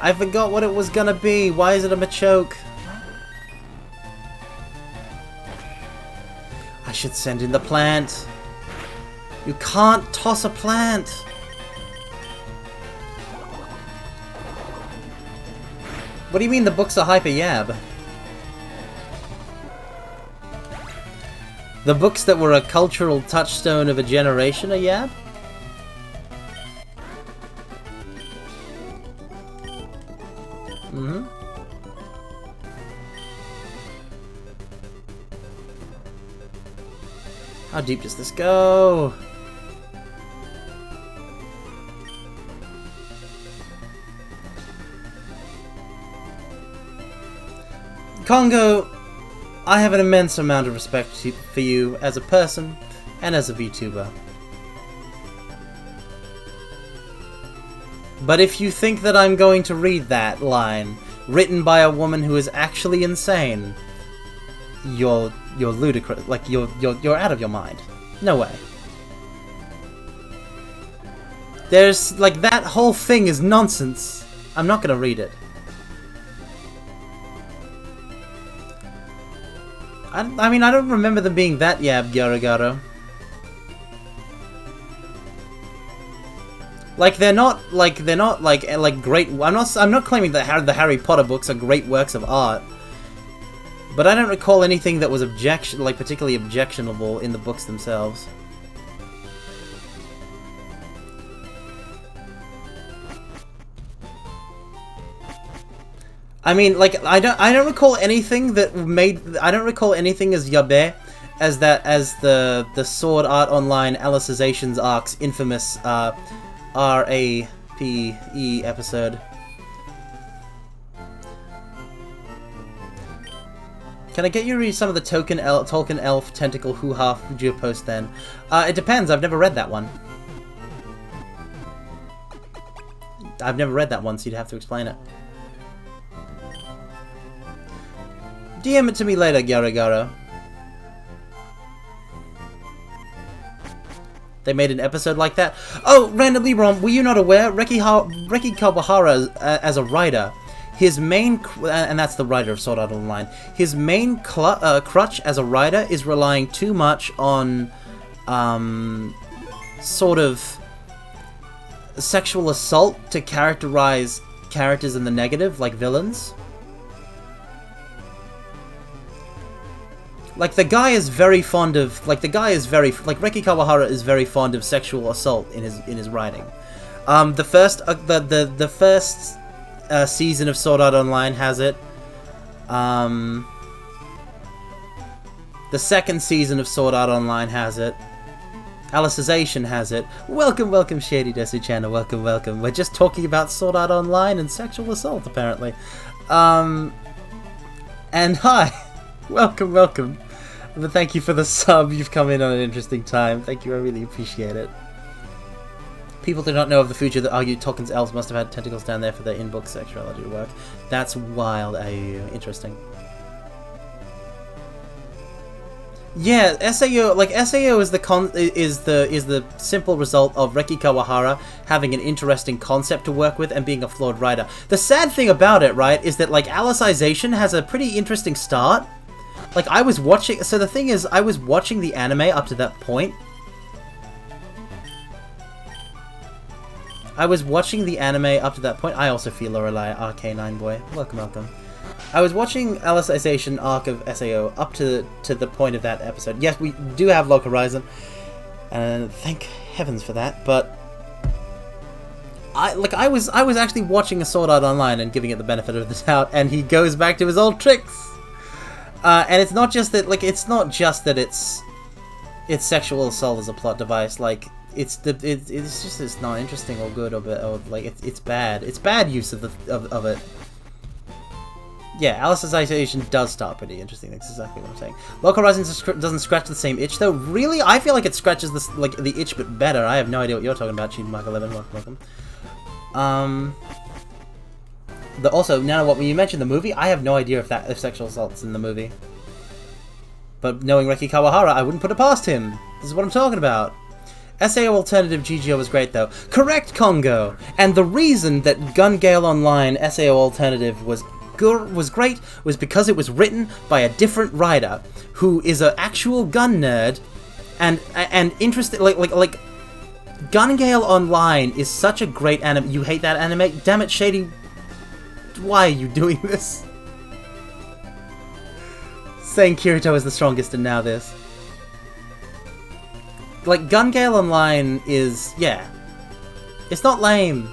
Speaker 1: I forgot what it was gonna be. Why is it a Machoke? I should send in the plant. You can't toss a plant. What do you mean the books are hyper yab? The books that were a cultural touchstone of a generation are yab? Mm-hmm. How deep does this go? Congo, I have an immense amount of respect for you as a person and as a VTuber. But if you think that I'm going to read that line, written by a woman who is actually insane, you're ludicrous. Like, you're out of your mind. No way. There's, like, that whole thing is nonsense. I'm not gonna read it. I mean, I don't remember them being that yab, Garagaro. Like, they're not like great. I'm not claiming that the Harry Potter books are great works of art. But I don't recall anything that was particularly objectionable in the books themselves. I mean, like, I don't recall anything that made... I don't recall anything as yabe as the Sword Art Online Alicization Arc's infamous RAPE episode. Can I get you to read some of the Tolkien Elf Tentacle Hoo-Ha Geopost then? It depends, I've never read that one. I've never read that one, so you'd have to explain it. DM it to me later, Garagaro. They made an episode like that. Oh, Random Libron, were you not aware? Reki Kawahara, as a writer, his main... and that's the writer of Sword Art Online. His main crutch as a writer is relying too much on... sort of... sexual assault to characterize characters in the negative, like villains. Like, the guy is very fond of... like, Reki Kawahara is very fond of sexual assault in his writing. The first season of Sword Art Online has it. The second season of Sword Art Online has it. Alicization has it. Welcome, welcome, Shady Desu Channel. Welcome, welcome. We're just talking about Sword Art Online and sexual assault, apparently. And hi. Welcome, welcome. But thank you for the sub. You've come in on an interesting time. Thank you, I really appreciate it. People do not know of the future that argue Tolkien's elves must have had tentacles down there for their in-book sexuality to work. That's wild, AU. Interesting. Yeah, SAO, like, SAO is the simple result of Reki Kawahara having an interesting concept to work with and being a flawed writer. The sad thing about it, right, is that, like, Alicization has a pretty interesting start. Like, I was watching... so the thing is, I was watching the anime up to that point. I also feel Lorelei, RK9 boy. Welcome, welcome. I was watching Alicization arc of SAO up to the point of that episode. Yes, we do have Log Horizon, and thank heavens for that, but... I was actually watching a Sword Art Online and giving it the benefit of the doubt, and he goes back to his old tricks! And it's not just that, like, it's sexual assault as a plot device, like, it's not interesting or good or like, it's bad. It's bad use of it. Yeah, Alicization does start pretty interesting, that's exactly what I'm saying. Log Horizon doesn't scratch the same itch, though. Really? I feel like it scratches this, like, the itch, but better. I have no idea what you're talking about, Cheating Mark 11, welcome. Also, now when you mentioned the movie, I have no idea if sexual assault's in the movie. But knowing Reki Kawahara, I wouldn't put it past him. This is what I'm talking about. SAO Alternative GGO was great, though. Correct, Congo! And the reason that Gun Gale Online SAO Alternative was great was because it was written by a different writer who is an actual gun nerd and interested, like Gun Gale Online is such a great anime. You hate that anime? Damn it, Shady. Why are you doing this? Saying Kirito is the strongest and now this. Like, Gun Gale Online is... yeah. It's not lame.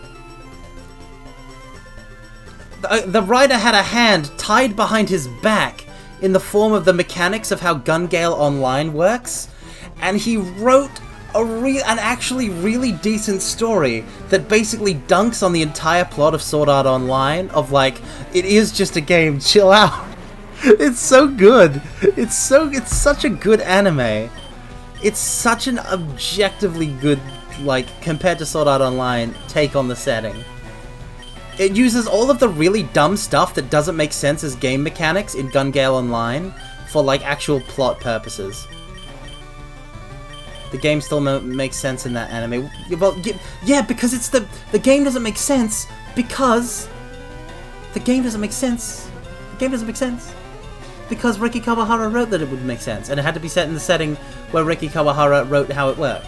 Speaker 1: The writer had a hand tied behind his back in the form of the mechanics of how Gun Gale Online works, and he wrote an actually really decent story that basically dunks on the entire plot of Sword Art Online, of like, it is just a game, chill out. It's so good. It's such a good anime. It's such an objectively good, like, compared to Sword Art Online, take on the setting. It uses all of the really dumb stuff that doesn't make sense as game mechanics in Gun Gale Online for, like, actual plot purposes. The game still makes sense in that anime. Well, yeah, because it's the game doesn't make sense because the game doesn't make sense. The game doesn't make sense because Reki Kawahara wrote that it would make sense, and it had to be set in the setting where Reki Kawahara wrote how it worked.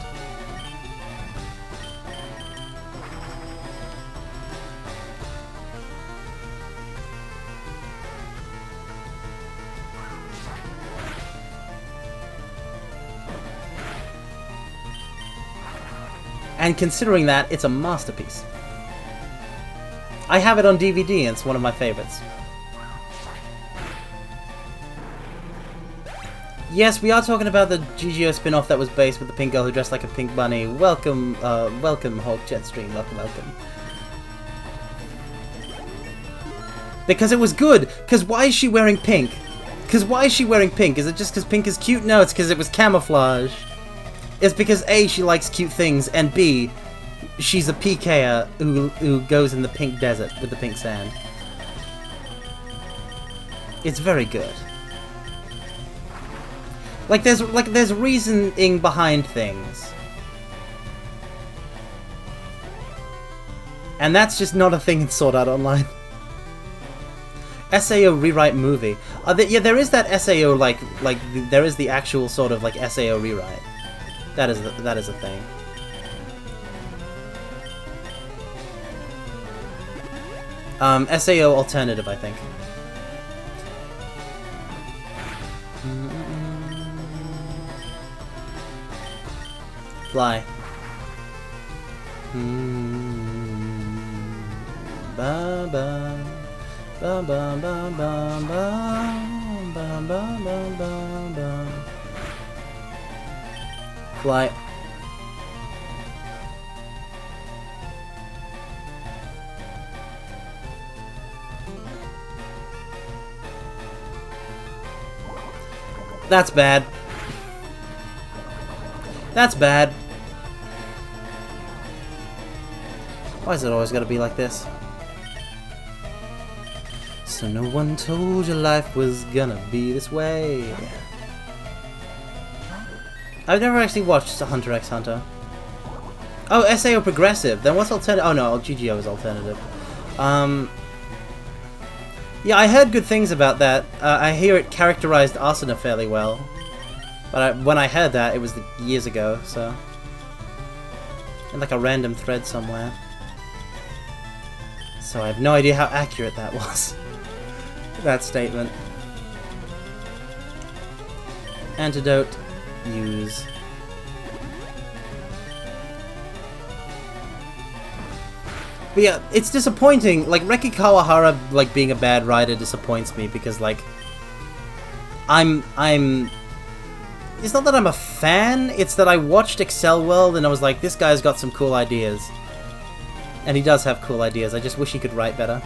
Speaker 1: And considering that, it's a masterpiece. I have it on DVD and it's one of my favorites. Yes, we are talking about the GGO spin-off that was based with the pink girl who dressed like a pink bunny. Welcome, welcome Hulk Jetstream, welcome. Because it was good! Because why is she wearing pink? Because why is she wearing pink? Is it just because pink is cute? No, it's because it was camouflage. It's because A, she likes cute things, and B, she's a PKer who goes in the pink desert with the pink sand. It's very good. Like there's reasoning behind things. And that's just not a thing in Sword Art Online. SAO rewrite movie. Yeah, there is that SAO there is the actual sort of like SAO rewrite. That is a thing. SAO alternative, I think. Fly. Ba ba ba ba ba ba ba ba ba ba ba. Fly. That's bad. That's bad. Why is it always gotta be like this? So no one told you life was gonna be this way. I've never actually watched Hunter x Hunter. Oh, SAO progressive. Then what's alternative? Oh no, GGO is alternative. Yeah, I heard good things about that. I hear it characterized Asuna fairly well. But when I heard that, it was years ago, so... in like a random thread somewhere. So I have no idea how accurate that was. That statement. Antidote. Use. But yeah, it's disappointing. Like, Reki Kawahara, like, being a bad writer disappoints me because, like... It's not that I'm a fan, it's that I watched Excel World and I was like, this guy's got some cool ideas. And he does have cool ideas, I just wish he could write better.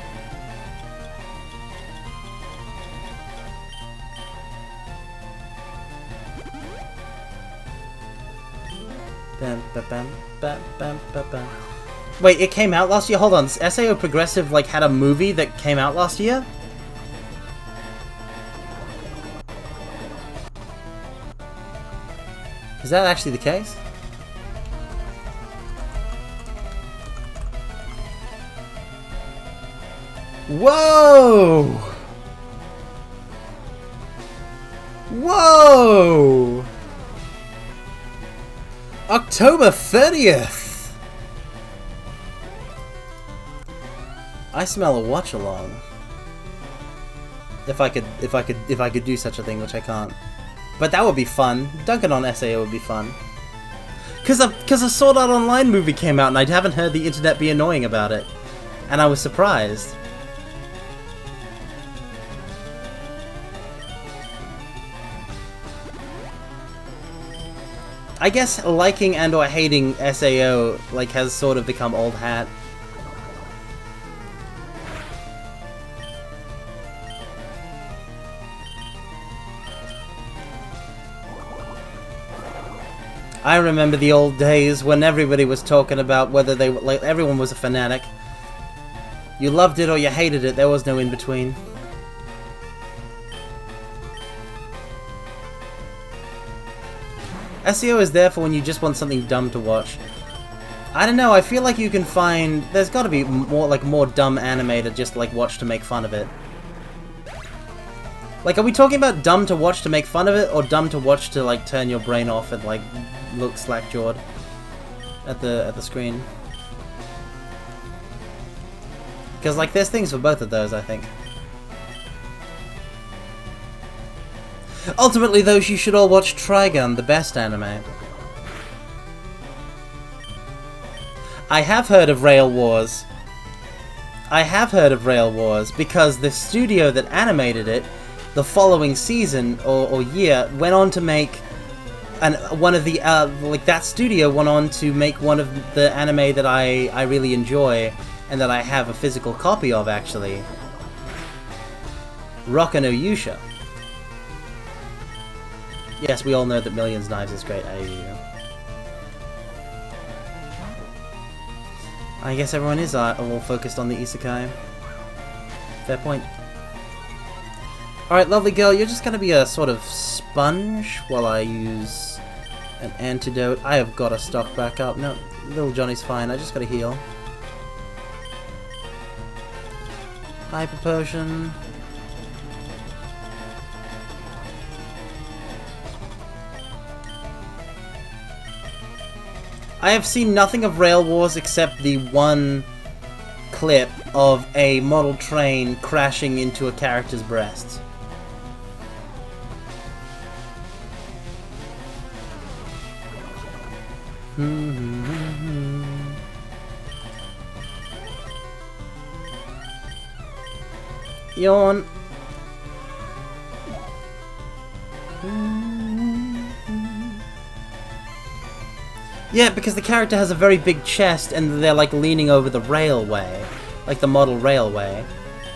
Speaker 1: Wait, it came out last year? Hold on, SAO Progressive like had a movie that came out last year? Is that actually the case? Whoa! Whoa! October 30th! I smell a watch along. If I could do such a thing, which I can't. But that would be fun. Dunking on SAO would be fun. Cause a Sword Art Online movie came out and I haven't heard the internet be annoying about it. And I was surprised. I guess liking and or hating SAO like has sort of become old hat. I remember the old days when everybody was talking about whether they like everyone was a fanatic. You loved it or you hated it, there was no in between. SEO is there for when you just want something dumb to watch. I don't know, I feel like you can find there's got to be more dumb anime to just like watch to make fun of it. Like, are we talking about dumb to watch to make fun of it, or dumb to watch to like turn your brain off and like look slack-jawed at the screen? Because like there's things for both of those, I think. Ultimately, though, you should all watch Trigun, the best anime. I have heard of Rail Wars. I have heard of Rail Wars because the studio that animated it the following season or year went on to make one of the that studio went on to make one of the anime that I really enjoy and that I have a physical copy of, actually. Rokka no Yusha. Yes, we all know that Millions Knives is great. I guess everyone is all focused on the isekai. Fair point. Alright, lovely girl, you're just gonna be a sort of sponge while I use an antidote. I have got to stock back up. No, little Johnny's fine, I just gotta heal. Hyper Potion. I have seen nothing of Rail Wars except the one clip of a model train crashing into a character's breast. Yawn. Yeah, because the character has a very big chest and they're like leaning over the railway. Like the model railway.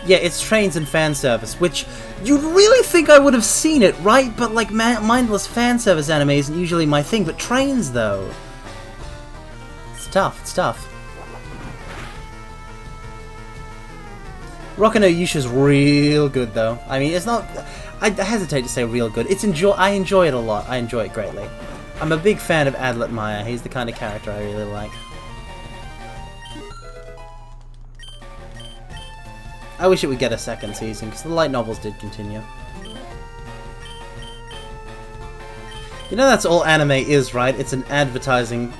Speaker 1: Yeah, it's trains and fan service, which you'd really think I would have seen it, right? But like mindless fan service anime isn't usually my thing, but trains though. It's tough, it's tough. Rockin' no Yusha's real good though. I mean, it's not... I hesitate to say real good. I enjoy it a lot. I enjoy it greatly. I'm a big fan of Adlet Maya. He's the kind of character I really like. I wish it would get a second season, because the light novels did continue. You know that's all anime is, right? It's an advertisement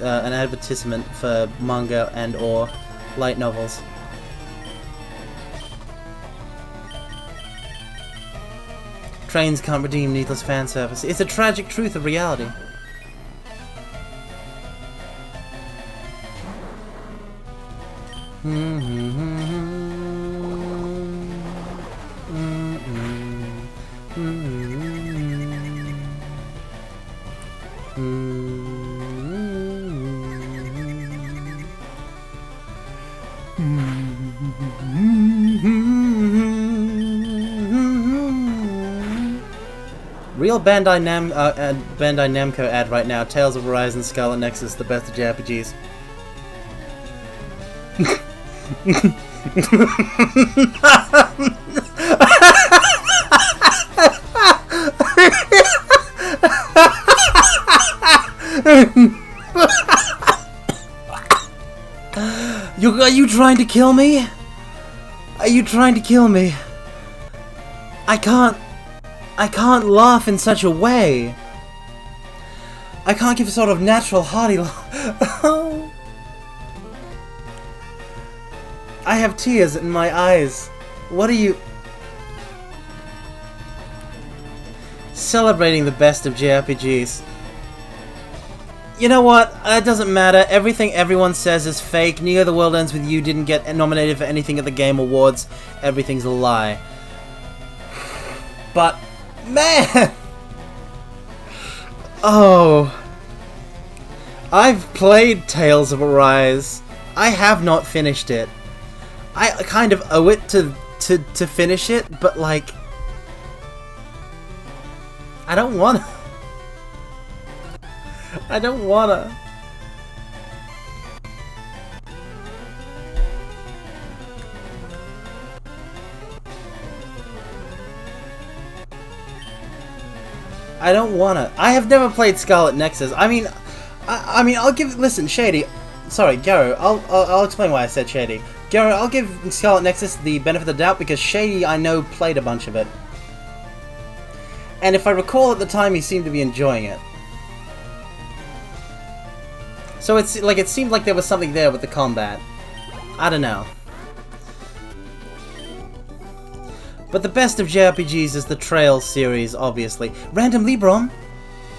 Speaker 1: for manga and or light novels. Trains can't redeem needless fan service. It's a tragic truth of reality. Real Bandai Namco ad right now. Tales of Horizon, Scarlet Nexus, the best of JRPGs. Are you trying to kill me? Are you trying to kill me? I can't laugh in such a way. I can't give a sort of natural hearty laugh. I have tears in my eyes. What are you... Celebrating the best of JRPGs. You know what? It doesn't matter. Everything everyone says is fake. Neo The World Ends With You didn't get nominated for anything at the Game Awards. Everything's a lie. But, man! Oh. I've played Tales of Arise. I have not finished it. I kind of owe it to finish it, but like... I don't wanna. I don't wanna. I don't wanna. I have never played Scarlet Nexus. I mean, I'll give. Listen, Shady. Sorry, Garo. I'll explain why I said Shady. Garo, I'll give Scarlet Nexus the benefit of the doubt because Shady, I know, played a bunch of it. And if I recall at the time, he seemed to be enjoying it. So it's like it seemed like there was something there with the combat. I don't know. But the best of JRPGs is the Trails series, obviously. Random Librom,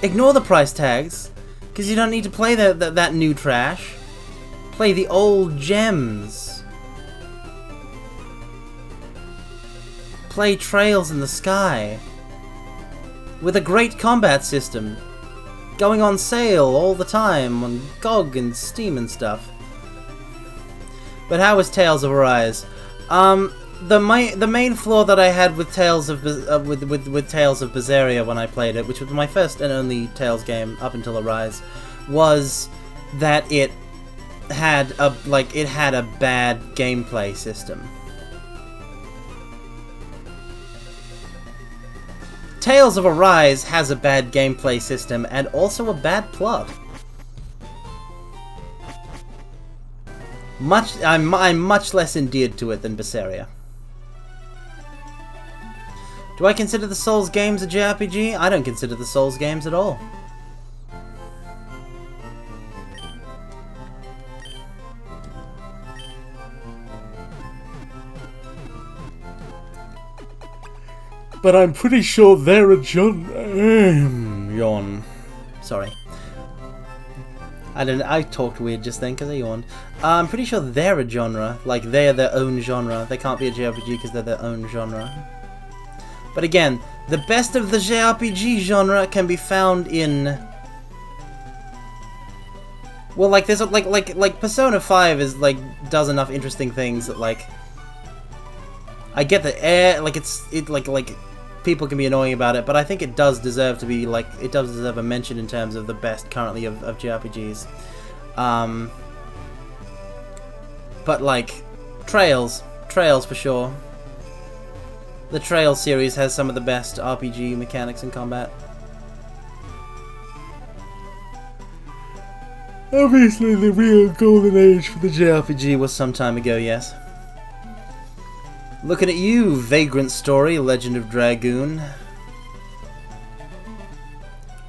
Speaker 1: ignore the price tags, because you don't need to play that new trash. Play the old gems. Play Trails in the Sky. With a great combat system. Going on sale all the time on GOG and Steam and stuff. But how was Tales of Arise? The main flaw that I had with Tales of Berseria when I played it, which was my first and only Tales game up until Arise, was that it had a bad gameplay system. Tales of Arise has a bad gameplay system and also a bad plot. I'm much less endeared to it than Berseria. Do I consider the Souls games a JRPG? I don't consider the Souls games at all. But I'm pretty sure they're a yawn. Sorry. I talked weird just then because I yawned. I'm pretty sure they're a genre. Like, they're their own genre. They can't be a JRPG because they're their own genre. But again, the best of the JRPG genre can be found in... Well, like, there's like Persona 5 is like does enough interesting things that like I get that like people can be annoying about it, but I think it does deserve to be like it does deserve a mention in terms of the best currently of JRPGs. But like Trails for sure. The Trails series has some of the best RPG mechanics in combat. Obviously, the real golden age for the JRPG was some time ago, yes. Looking at you, Vagrant Story, Legend of Dragoon.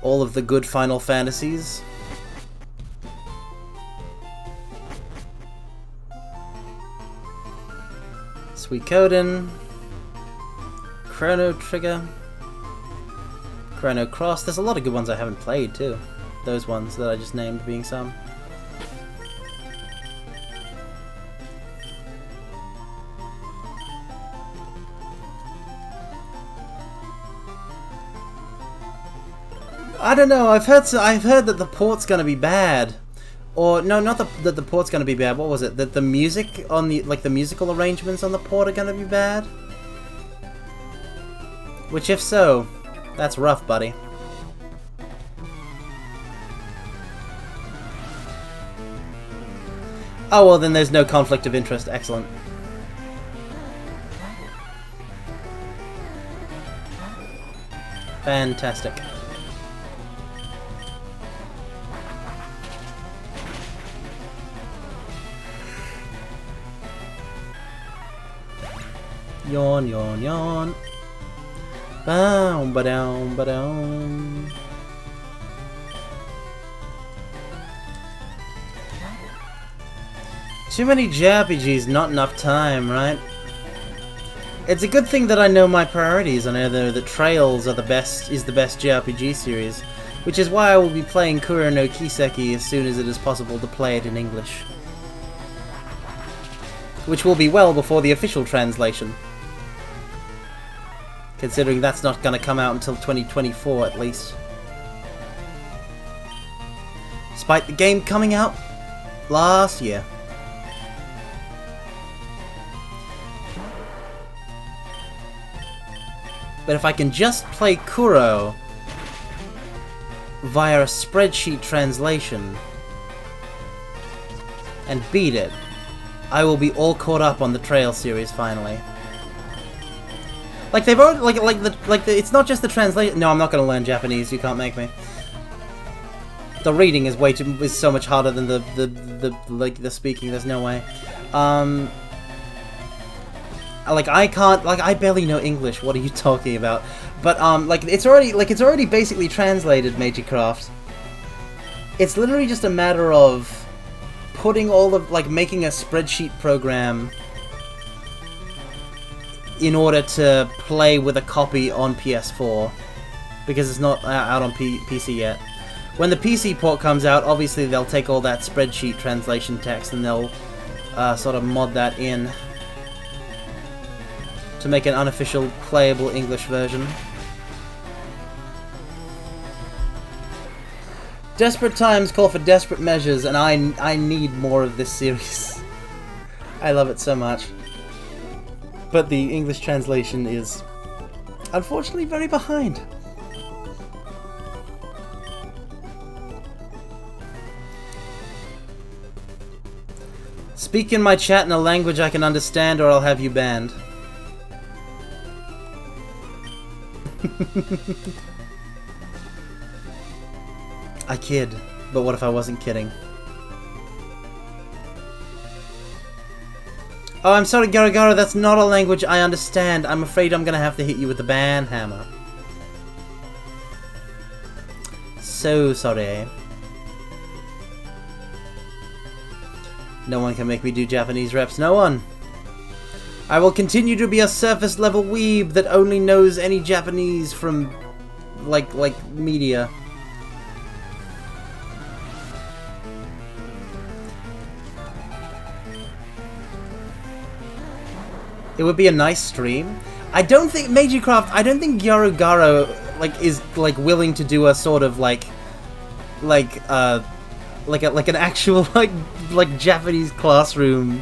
Speaker 1: All of the good Final Fantasies. Suikoden. Chrono Trigger. Chrono Cross. There's a lot of good ones I haven't played, too. Those ones that I just named being some. I don't know. I've heard that the port's gonna be bad, or no, not that the port's gonna be bad. What was it? That the music on the the musical arrangements on the port are gonna be bad. Which, if so, that's rough, buddy. Oh well, then there's no conflict of interest. Excellent. Fantastic. Yawn, yawn, yawn. Bow, ba-down, ba-down. Too many JRPGs, not enough time, right? It's a good thing that I know my priorities. I know that Trails are the best JRPG series, which is why I will be playing Kuro no Kiseki as soon as it is possible to play it in English. Which will be well before the official translation. Considering that's not going to come out until 2024 at least. Despite the game coming out last year. But if I can just play Kuro via a spreadsheet translation and beat it, I will be all caught up on the Trail series finally. Like they've already it's not just the translation. No, I'm not going to learn Japanese. You can't make me. The reading is so much harder than the speaking. There's no way. I barely know English. What are you talking about? But it's already basically translated, Magicraft. It's literally just a matter of putting all of making a spreadsheet program in order to play with a copy on PS4, because it's not out on PC yet. When the PC port comes out, obviously they'll take all that spreadsheet translation text and they'll sort of mod that in to make an unofficial playable English version. Desperate times call for desperate measures, and I need more of this series. I love it so much. But the English translation is, unfortunately, very behind. Speak in my chat in a language I can understand, or I'll have you banned. I kid, but what if I wasn't kidding? Oh, I'm sorry, Garagara, that's not a language I understand. I'm afraid I'm gonna have to hit you with the ban hammer. So sorry. No one can make me do Japanese reps, no one. I will continue to be a surface level weeb that only knows any Japanese from, like media. It would be a nice stream. I don't think Meijicraft. I don't think Garogaro is willing to do a sort of like an actual like Japanese classroom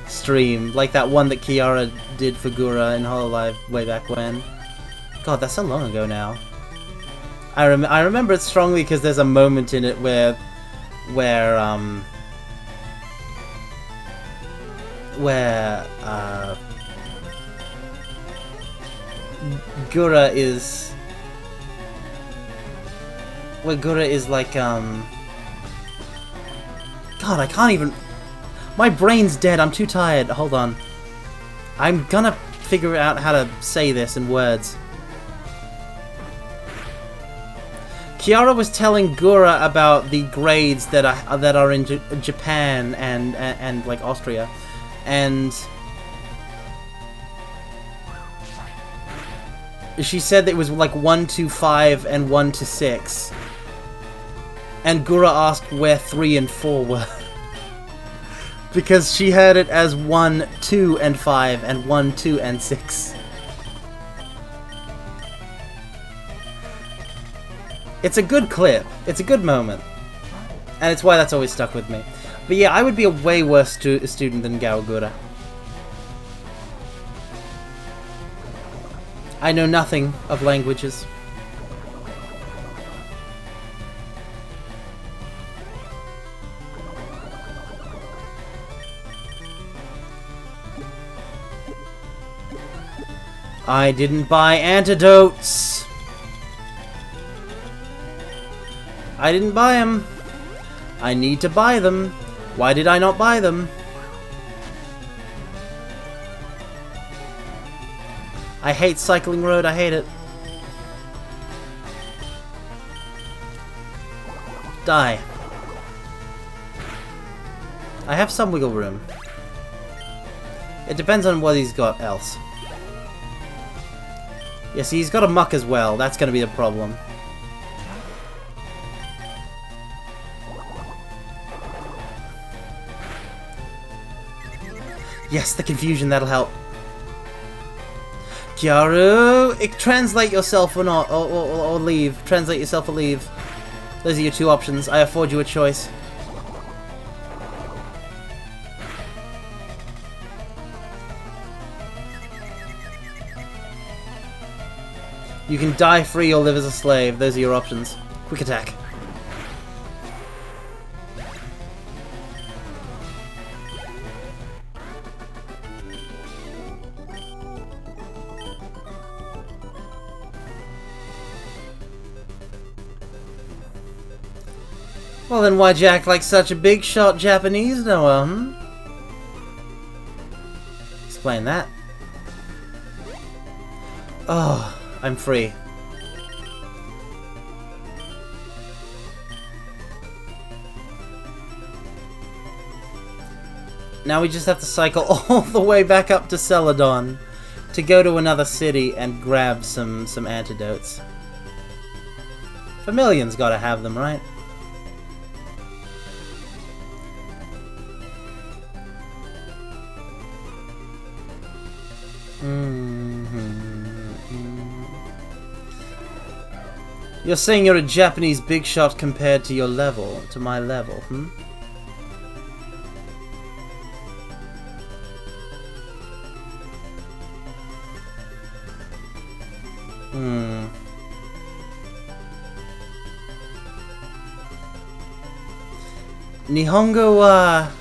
Speaker 1: stream, like that one that Kiara did for Gura in Hololive way back when. God, that's so long ago now. I remember it strongly because there's a moment in it where Gura is like God, I can't even. My brain's dead. I'm too tired. Hold on. I'm gonna figure out how to say this in words. Kiara was telling Gura about the grades that are in Japan and like Austria, and she said that it was like 1 to 5 and 1 to 6. And Gura asked where 3 and 4 were. Because she heard it as 1, 2, and 5, and 1, 2, and 6. It's a good clip. It's a good moment. And it's why that's always stuck with me. But yeah, I would be a way worse student than Gura. I know nothing of languages. I didn't buy antidotes. I didn't buy them. I need to buy them. Why did I not buy them? I hate cycling road, I hate it. Die. I have some wiggle room. It depends on what he's got else. Yeah, see, he's got a muck as well. That's going to be the problem. Yes, the confusion, that'll help. Kyaru, translate yourself or not, or leave. Translate yourself or leave. Those are your two options. I afford you a choice. You can die free or live as a slave. Those are your options. Quick attack. Well then why'd you act like such a big shot Japanese, Noah, hmm? Explain that. Oh, I'm free. Now we just have to cycle all the way back up to Celadon to go to another city and grab some antidotes. Vermilion's gotta have them, right? You're saying you're a Japanese big shot compared to your level, to my level, hmm? Nihongo wa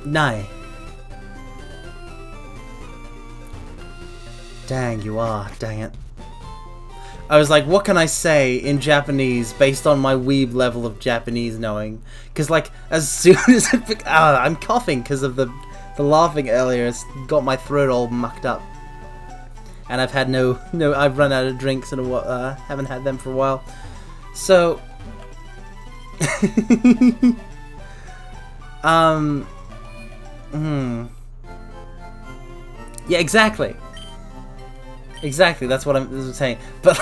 Speaker 1: nai. Dang, you are. Dang it. I was like, what can I say in Japanese based on my weeb level of Japanese knowing? Because, like, as soon as it... I'm coughing because of the The laughing earlier has got my throat all mucked up. And I've had I've run out of drinks and haven't had them for a while. So, yeah, exactly. Exactly, that's what I'm saying. But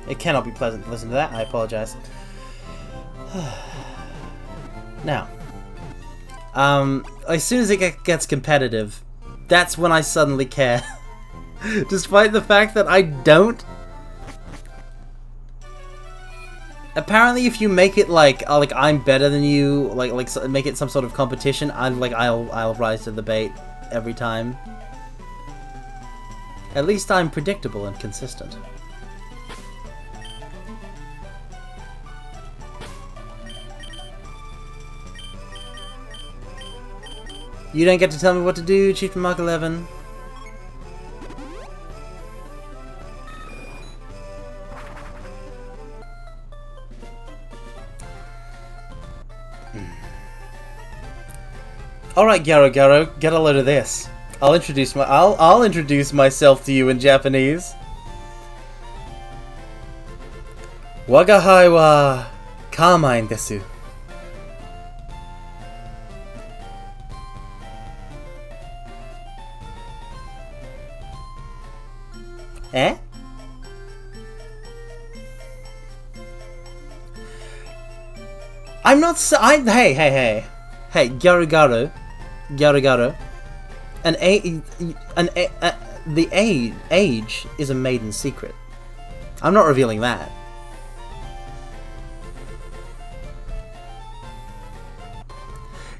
Speaker 1: it cannot be pleasant to listen to that. I apologize. Now, as soon as it gets competitive, that's when I suddenly care. Despite the fact that I don't. Apparently, if you make it like I'm better than you, like make it some sort of competition, I'll rise to the bait every time. At least I'm predictable and consistent. You don't get to tell me what to do, Chieftain Mark 11. Alright, Garo, get a load of this. I'll introduce myself to you in Japanese. Wagahai wa Carmine desu. Eh? I'm not so. Hey, Garu. The age is a maiden secret. I'm not revealing that.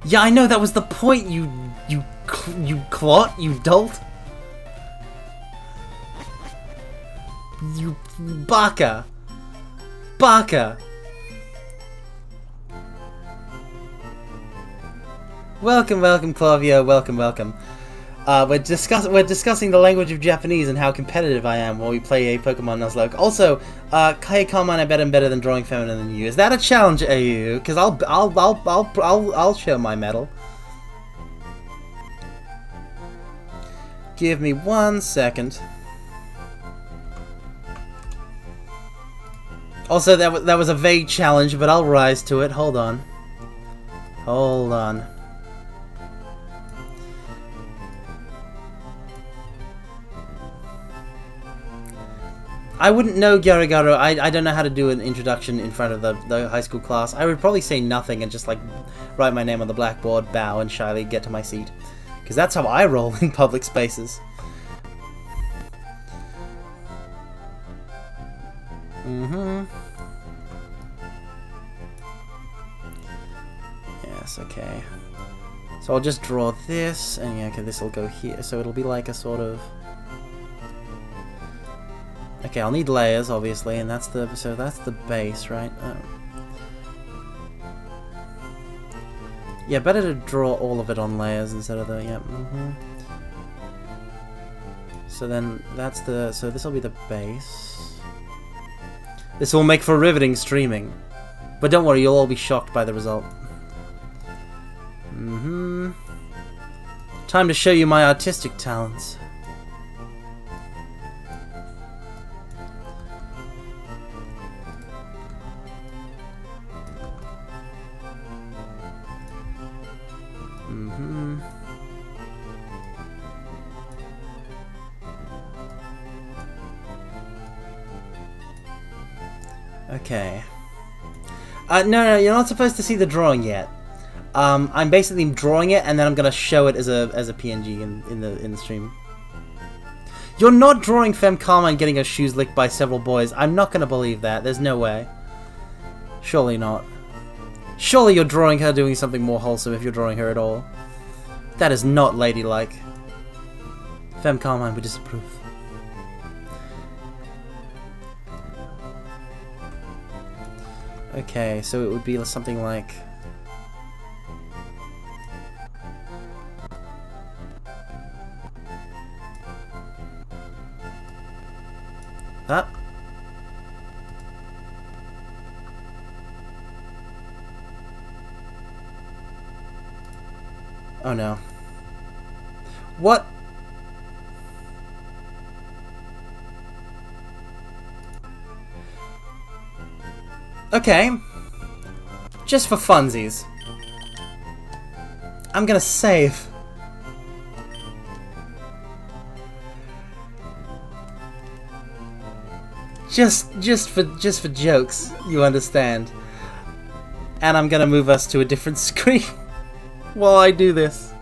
Speaker 1: Yeah, I know that was the point. You clot, you dolt. You baka. Welcome, Clavio. Welcome. We're discussing the language of Japanese and how competitive I am while we play a Pokemon Nuzlocke. Also, Kai Carmine, I bet I'm better than drawing feminine than you. Is that a challenge, AU? Because I'll show my mettle. Give me 1 second. Also, that was a vague challenge, but I'll rise to it. Hold on. I wouldn't know, Garigaro. I don't know how to do an introduction in front of the high school class. I would probably say nothing and just like write my name on the blackboard, bow, and shyly get to my seat. Because that's how I roll in public spaces. Yes, okay. So I'll just draw this, and yeah, okay, this will go here. So it'll be like a sort of... Okay, I'll need layers, obviously, and that's the base, right? Oh. Yeah, better to draw all of it on layers instead of the, yeah, So then so this will be the base. This will make for riveting streaming. But don't worry, you'll all be shocked by the result. Time to show you my artistic talents. Okay. No, you're not supposed to see the drawing yet. I'm basically drawing it, and then I'm gonna show it as a PNG in the stream. You're not drawing Femme Carmine getting her shoes licked by several boys. I'm not gonna believe that. There's no way. Surely not. Surely you're drawing her doing something more wholesome if you're drawing her at all. That is not ladylike. Femme Carmine would disapprove. Okay, so it would be something like... that. Oh no. What? Okay. Just for funsies. I'm gonna save. Just for jokes, you understand. And I'm gonna move us to a different screen while I do this.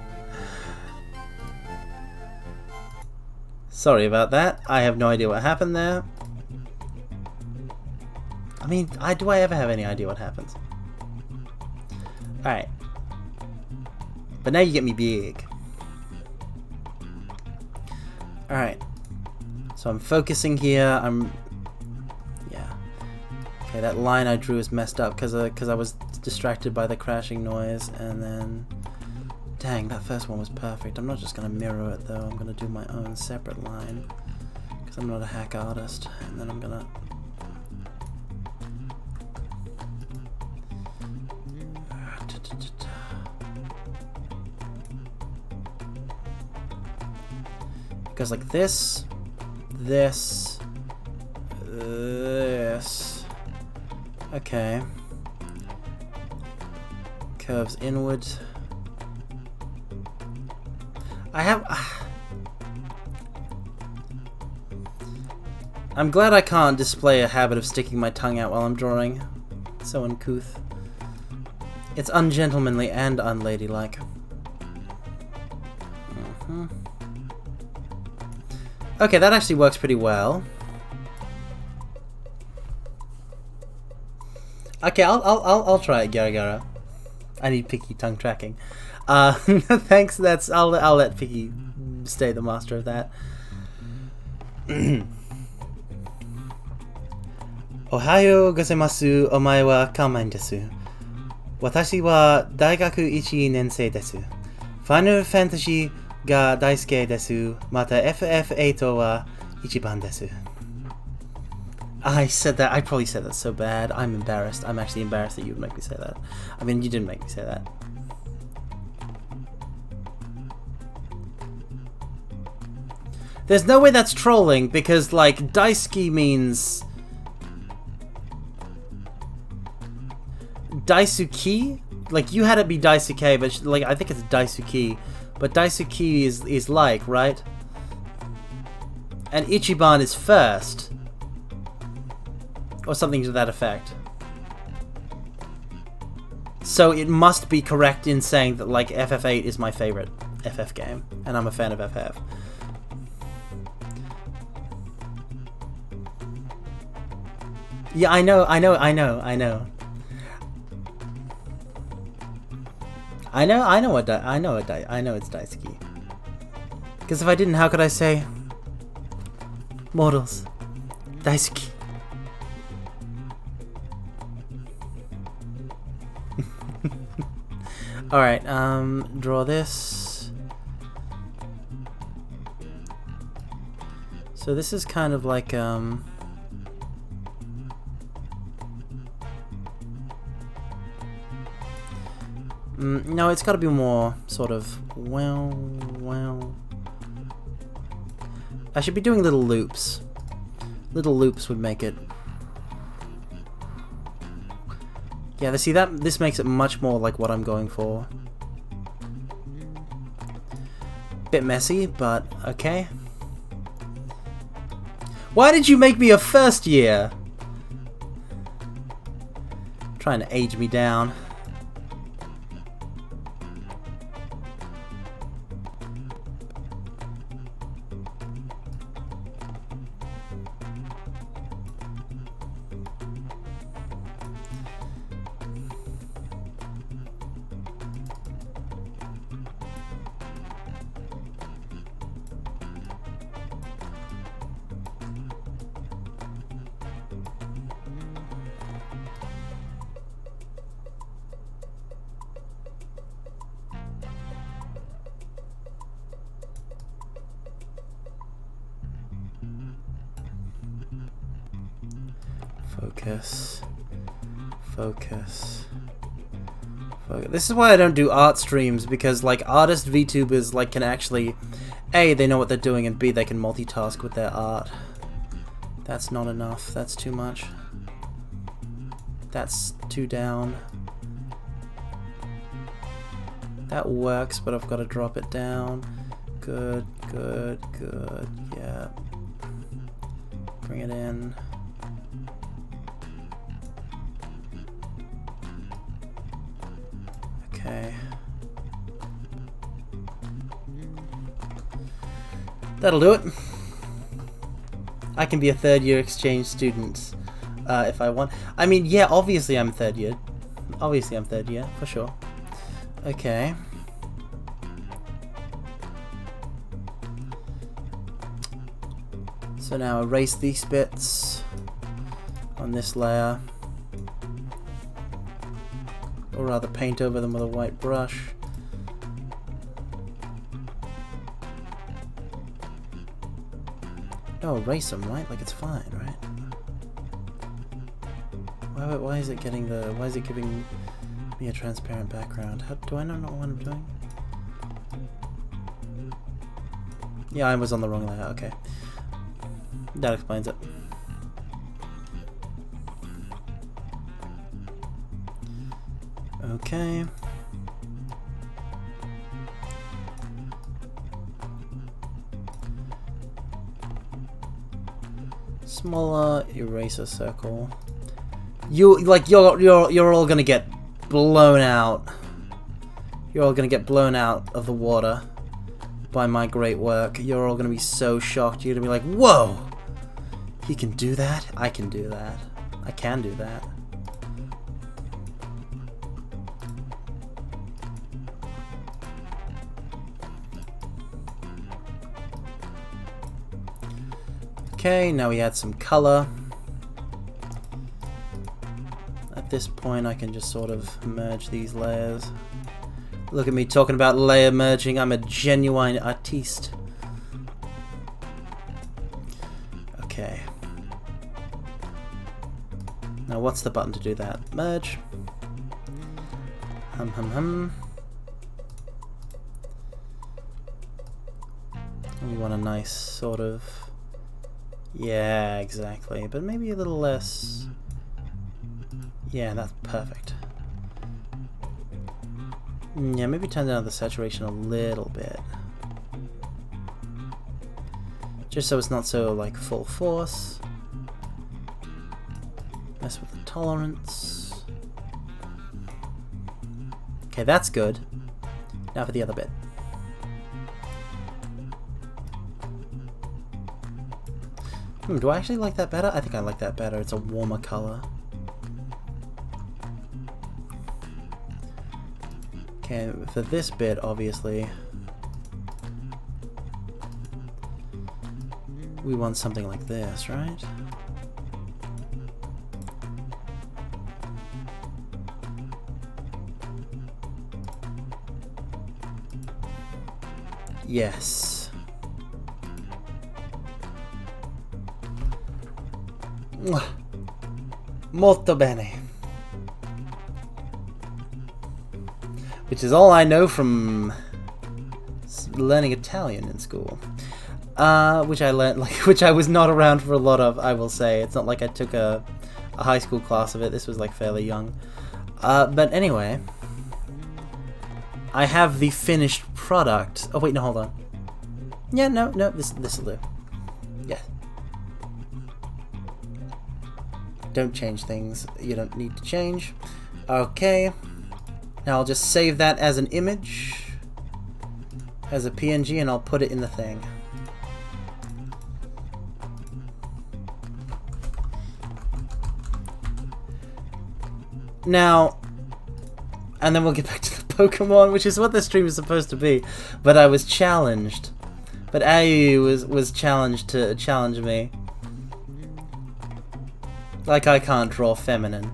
Speaker 1: Sorry about that. I have no idea what happened there. I mean, do I ever have any idea what happens? Alright. But now you get me big. Alright. So I'm focusing here. Yeah. Okay, that line I drew is messed up because I was distracted by the crashing noise, and then... Dang, that first one was perfect. I'm not just going to mirror it though. I'm going to do my own separate line because I'm not a hack artist. And then I'm going to... It goes like this, this, this. Okay. Curves inward. I'm glad I can't display a habit of sticking my tongue out while I'm drawing. It's so uncouth. It's ungentlemanly and unladylike. Okay, that actually works pretty well. Okay, I'll try it, Gara. I need Picky tongue tracking. Thanks. I'll let Picky stay the master of that. Ohayo gozaimasu. Omae wa kamain desu. Watashi wa daigaku 1 nensei desu. Final Fantasy ga daisuke desu. Mata FF8 wa ichiban desu. I said that. I probably said that so bad. I'm embarrassed. I'm actually embarrassed that you would make me say that. I mean, you didn't make me say that. There's no way that's trolling because, like, daisuki means... Daisuki? Like, you had it be daisuke, but, like, I think it's daisuki. But daisuki is like, right? And ichiban is first. Or something to that effect. So it must be correct in saying that, like, FF8 is my favorite FF game. And I'm a fan of FF. Yeah, I know it's daisuki. Because if I didn't, how could I say mortals daisuki? All right, draw this. So this is kind of like no, it's got to be more sort of well. I should be doing little loops. Little loops would make it. Yeah, see that this makes it much more like what I'm going for. Bit messy, but okay. Why did you make me a first year? Trying to age me down. Focus, focus, This is why I don't do art streams, because like artist VTubers like can actually, A, they know what they're doing, and B, they can multitask with their art. That's not enough. That's too much. That's too down. That works, but I've got to drop it down. Good, good, good. Yeah. Bring it in. Okay. That'll do it. I can be a third-year exchange student if I want. I mean, yeah, obviously I'm third year. Obviously I'm third year, for sure. Okay. So now erase these bits on this layer. Or rather paint over them with a white brush. No, erase them, right? Like it's fine, right? Why is it getting the? Why is it giving me a transparent background? How do I not know what I'm doing? Yeah, I was on the wrong layer. Okay, that explains it. Okay. Smaller eraser circle. You're all gonna get blown out. You're all gonna get blown out of the water by my great work. You're all gonna be so shocked. You're gonna be like, whoa! He can do that? I can do that. I can do that. Okay, now we add some color. At this point I can just sort of merge these layers. Look at me talking about layer merging. I'm a genuine artiste. Okay. Now what's the button to do that? Merge. We want a nice sort of... Yeah, exactly. But maybe a little less... Yeah, that's perfect. Yeah, maybe turn down the saturation a little bit. Just so it's not so, like, full force. Mess with the tolerance. Okay, that's good. Now for the other bit. Do I actually like that better? I think I like that better. It's a warmer color. Okay, for this bit, obviously, we want something like this, right? Yes. Molto bene. Which is all I know from learning Italian in school. Which I learned, which I was not around for a lot of, I will say. It's not like I took a high school class of it. This was like fairly young. But anyway, I have the finished product. Oh wait, no, hold on. Yeah, no, this will do. Yeah. Don't change things you don't need to change. Okay. Now I'll just save that as an image, as a PNG, and I'll put it in the thing. Now, and then we'll get back to the Pokemon, which is what this stream is supposed to be. But I was challenged. But Ayu was challenged to challenge me. Like I can't draw feminine.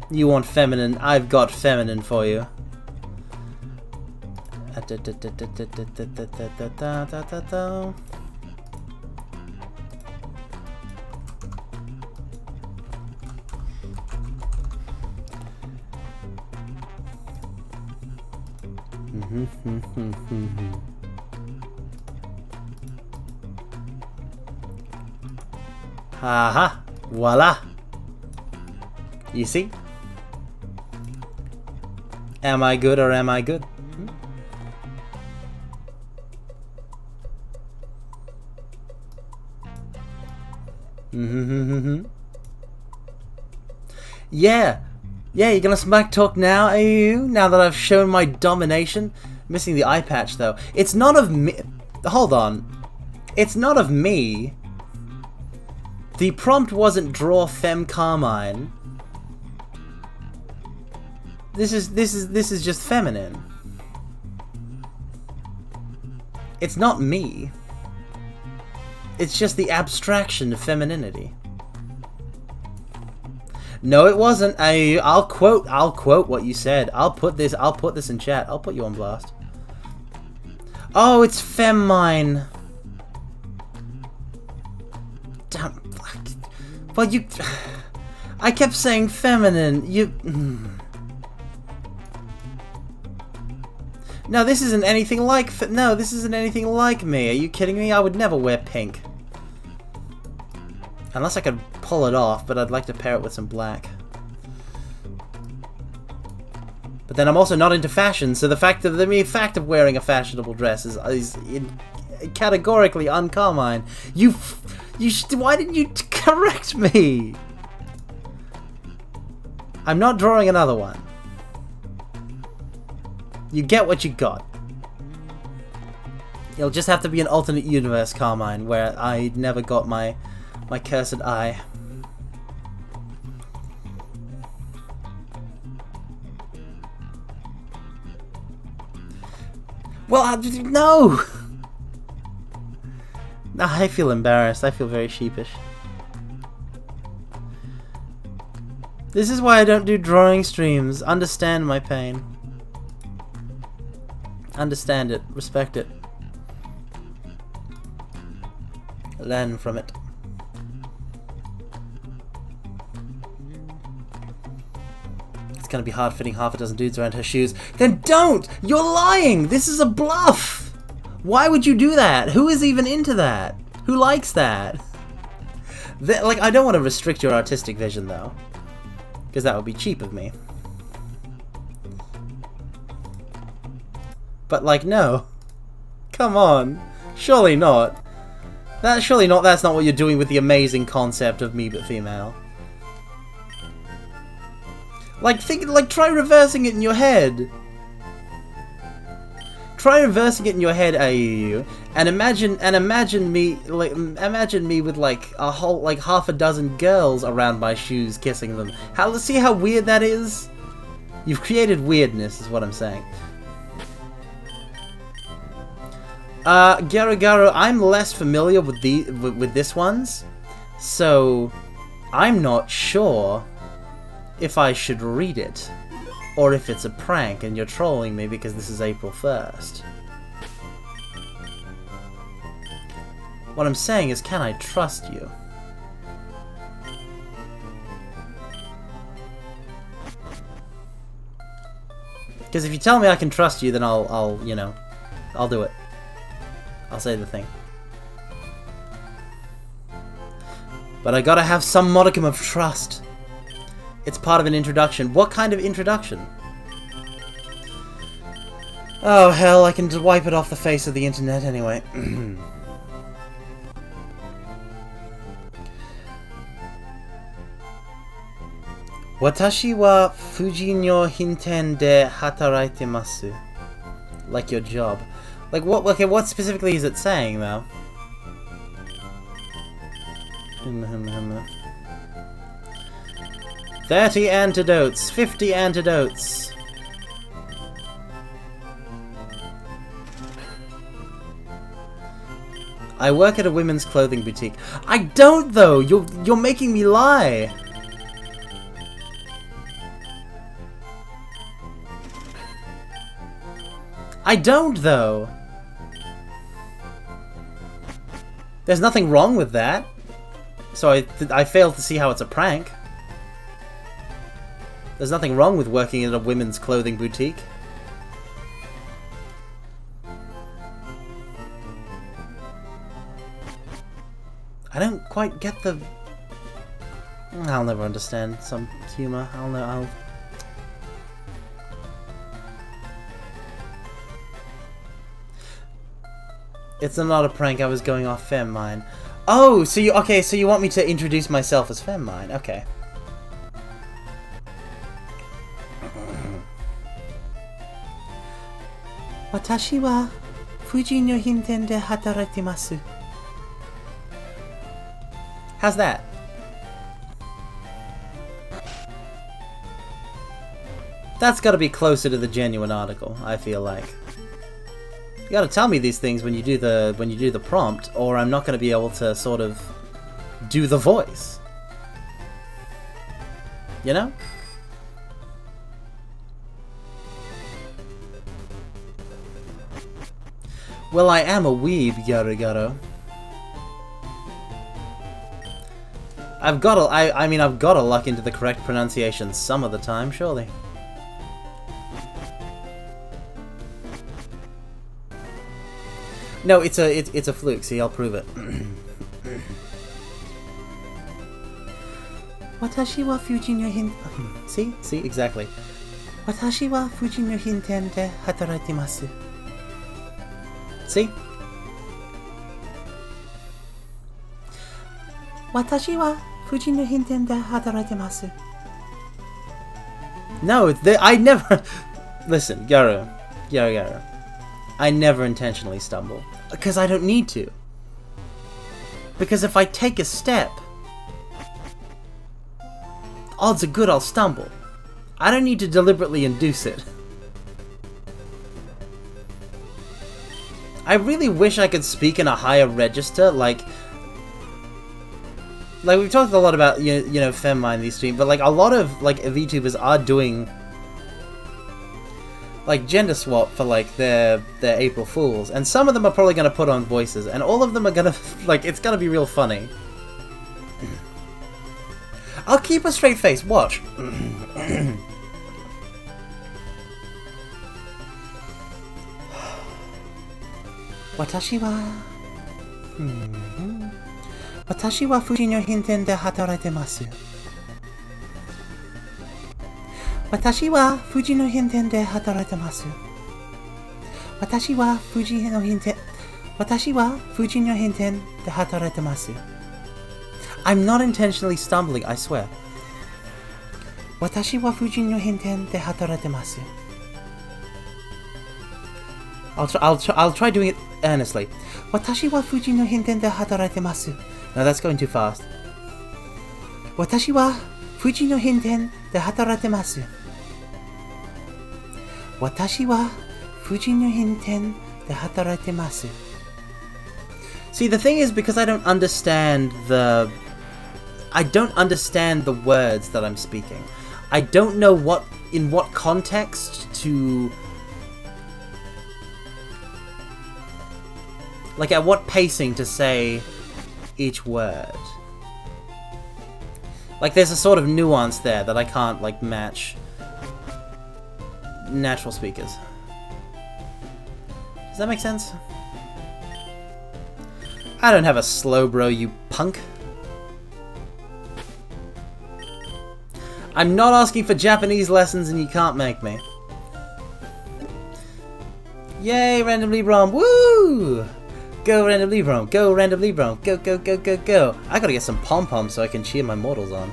Speaker 1: You want feminine? I've got feminine for you. Haha, voila. You see? Am I good or am I good? Yeah. Yeah, you're gonna smack talk now, are you? Now that I've shown my domination? Missing the eye patch, though. It's not of me. Hold on. It's not of me. The prompt wasn't draw femme carmine. This is just feminine. It's not me. It's just the abstraction of femininity. No, it wasn't. I'll quote what you said. I'll put this in chat. I'll put you on blast. Oh, it's femine. Damn. Well, you. I kept saying feminine. You. No, this isn't anything like. No, this isn't anything like me. Are you kidding me? I would never wear pink. Unless I could pull it off, but I'd like to pair it with some black. But then I'm also not into fashion, so the mere fact of wearing a fashionable dress is categorically uncarmine. Why didn't you correct me? I'm not drawing another one. You get what you got. It'll just have to be an alternate universe Carmine, where I never got my cursed eye. Well, no! I feel embarrassed. I feel very sheepish. This is why I don't do drawing streams. Understand my pain. Understand it. Respect it. Learn from it. It's gonna be hard fitting half a dozen dudes around her shoes. Then don't! You're lying! This is a bluff! Why would you do that? Who is even into that? Who likes that? Like, I don't want to restrict your artistic vision, though. Because that would be cheap of me. But, like, no. Come on. Surely not. That's not what you're doing with the amazing concept of me but female. Like, try reversing it in your head. Try reversing it in your head, AU, and imagine me with like a whole, like half a dozen girls around my shoes kissing them. See how weird that is? You've created weirdness, is what I'm saying. Garu, I'm less familiar with this ones, so I'm not sure if I should read it. Or if it's a prank and you're trolling me because this is April 1st. What I'm saying is, can I trust you? Because if you tell me I can trust you, then I'll do it. I'll say the thing. But I gotta have some modicum of trust. It's part of an introduction. What kind of introduction? Oh hell, I can just wipe it off the face of the internet anyway. Watashi wa Fuji no hinten de hataraitemasu. Like your job. Like what? Okay, what specifically is it saying though? 30 antidotes, 50 antidotes. I work at a women's clothing boutique. I don't though. You're making me lie. I don't though. There's nothing wrong with that. So I failed to see how it's a prank. There's nothing wrong with working at a women's clothing boutique. quite get the... I'll never understand some humor. It's not a prank, I was going off Femmine. Oh, so you... Okay, so you want me to introduce myself as Femmine. Okay. Watashi wa Fuji no Hinten de hataratimasu. How's that? That's gotta be closer to the genuine article, I feel like. You gotta tell me these things when you do the prompt, or I'm not gonna be able to sort of do the voice. You know? Well, I am a weeb, Garo. I've gotta luck into the correct pronunciation some of the time, surely. No, it's a fluke. See, I'll prove it. Watashi wa Fuji no hinten. See, exactly. Watashi wa Fuji no hinten de hataratimasu. See? Watashi wa Fuji no hinten de hataratimasu. No, I never... Listen, Garo. I never intentionally stumble. Because I don't need to. Because if I take a step, odds are good I'll stumble. I don't need to deliberately induce it. I really wish I could speak in a higher register, like we've talked a lot about, you know, Femmine these streams, but like a lot of like VTubers are doing like gender swap for like their April Fools, and some of them are probably gonna put on voices, and all of them are gonna like, it's gonna be real funny. I'll keep a straight face, watch. Watashi wa Fuji no hinten de hataratimasu. Watashi wa Fuji no hinten de hataratimasu. Watashi wa Fuji no hinten de hataratimasu. I'm not intentionally stumbling, I swear. Watashi wa Fuji no hinten de hataratimasu. I'll try doing it earnestly. Watashi wa Fuji no hinten de hataratimasu. No, that's going too fast. Watashi wa Fuji no hinten de hataratimasu. Watashi wa Fuji no hinten de hataratimasu. See, the thing is, because I don't understand the words that I'm speaking. I don't know in what context to... like, at what pacing to say each word. Like, there's a sort of nuance there that I can't, like, match natural speakers. Does that make sense? I don't have a slow bro, you punk. I'm not asking for Japanese lessons and you can't make me. Yay, randomly ROM, woo! Go randomly ROM, go randomly ROM, go, go, go, go, go. I gotta get some pom-poms so I can cheer my mortals on.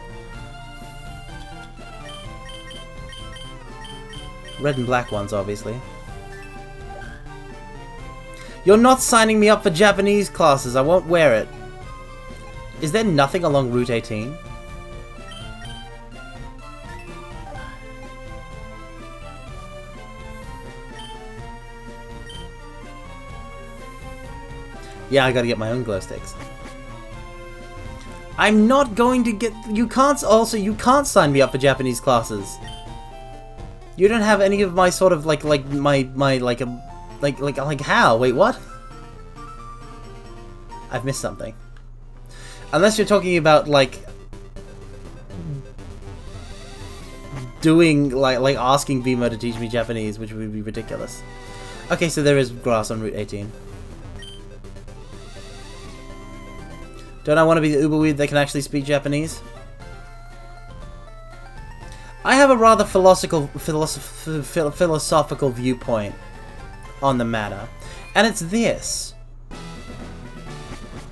Speaker 1: Red and black ones, obviously. You're not signing me up for Japanese classes, I won't wear it. Is there nothing along Route 18? Yeah, I gotta get my own glow sticks. I'm not going to get... You can't sign me up for Japanese classes. You don't have any of my sort of, like how? Wait, what? I've missed something. Unless you're talking about, like... doing, like asking Vimo to teach me Japanese, which would be ridiculous. Okay, so there is grass on Route 18. Don't I want to be the uber weeb that can actually speak Japanese? I have a rather philosophical viewpoint on the matter, and it's this.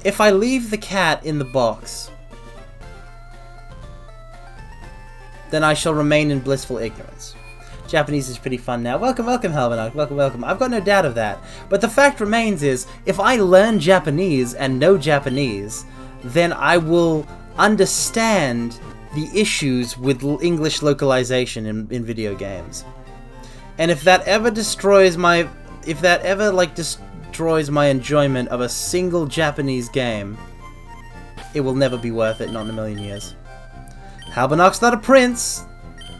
Speaker 1: If I leave the cat in the box, then I shall remain in blissful ignorance. Japanese is pretty fun now. Welcome, welcome, Halvanok. Welcome, welcome. I've got no doubt of that. But the fact remains is, if I learn Japanese and know Japanese, then I will understand the issues with English localization in video games. And if that ever destroys my... If that ever, like, destroys my enjoyment of a single Japanese game, it will never be worth it, not in a million years. Halbanok's not a prince!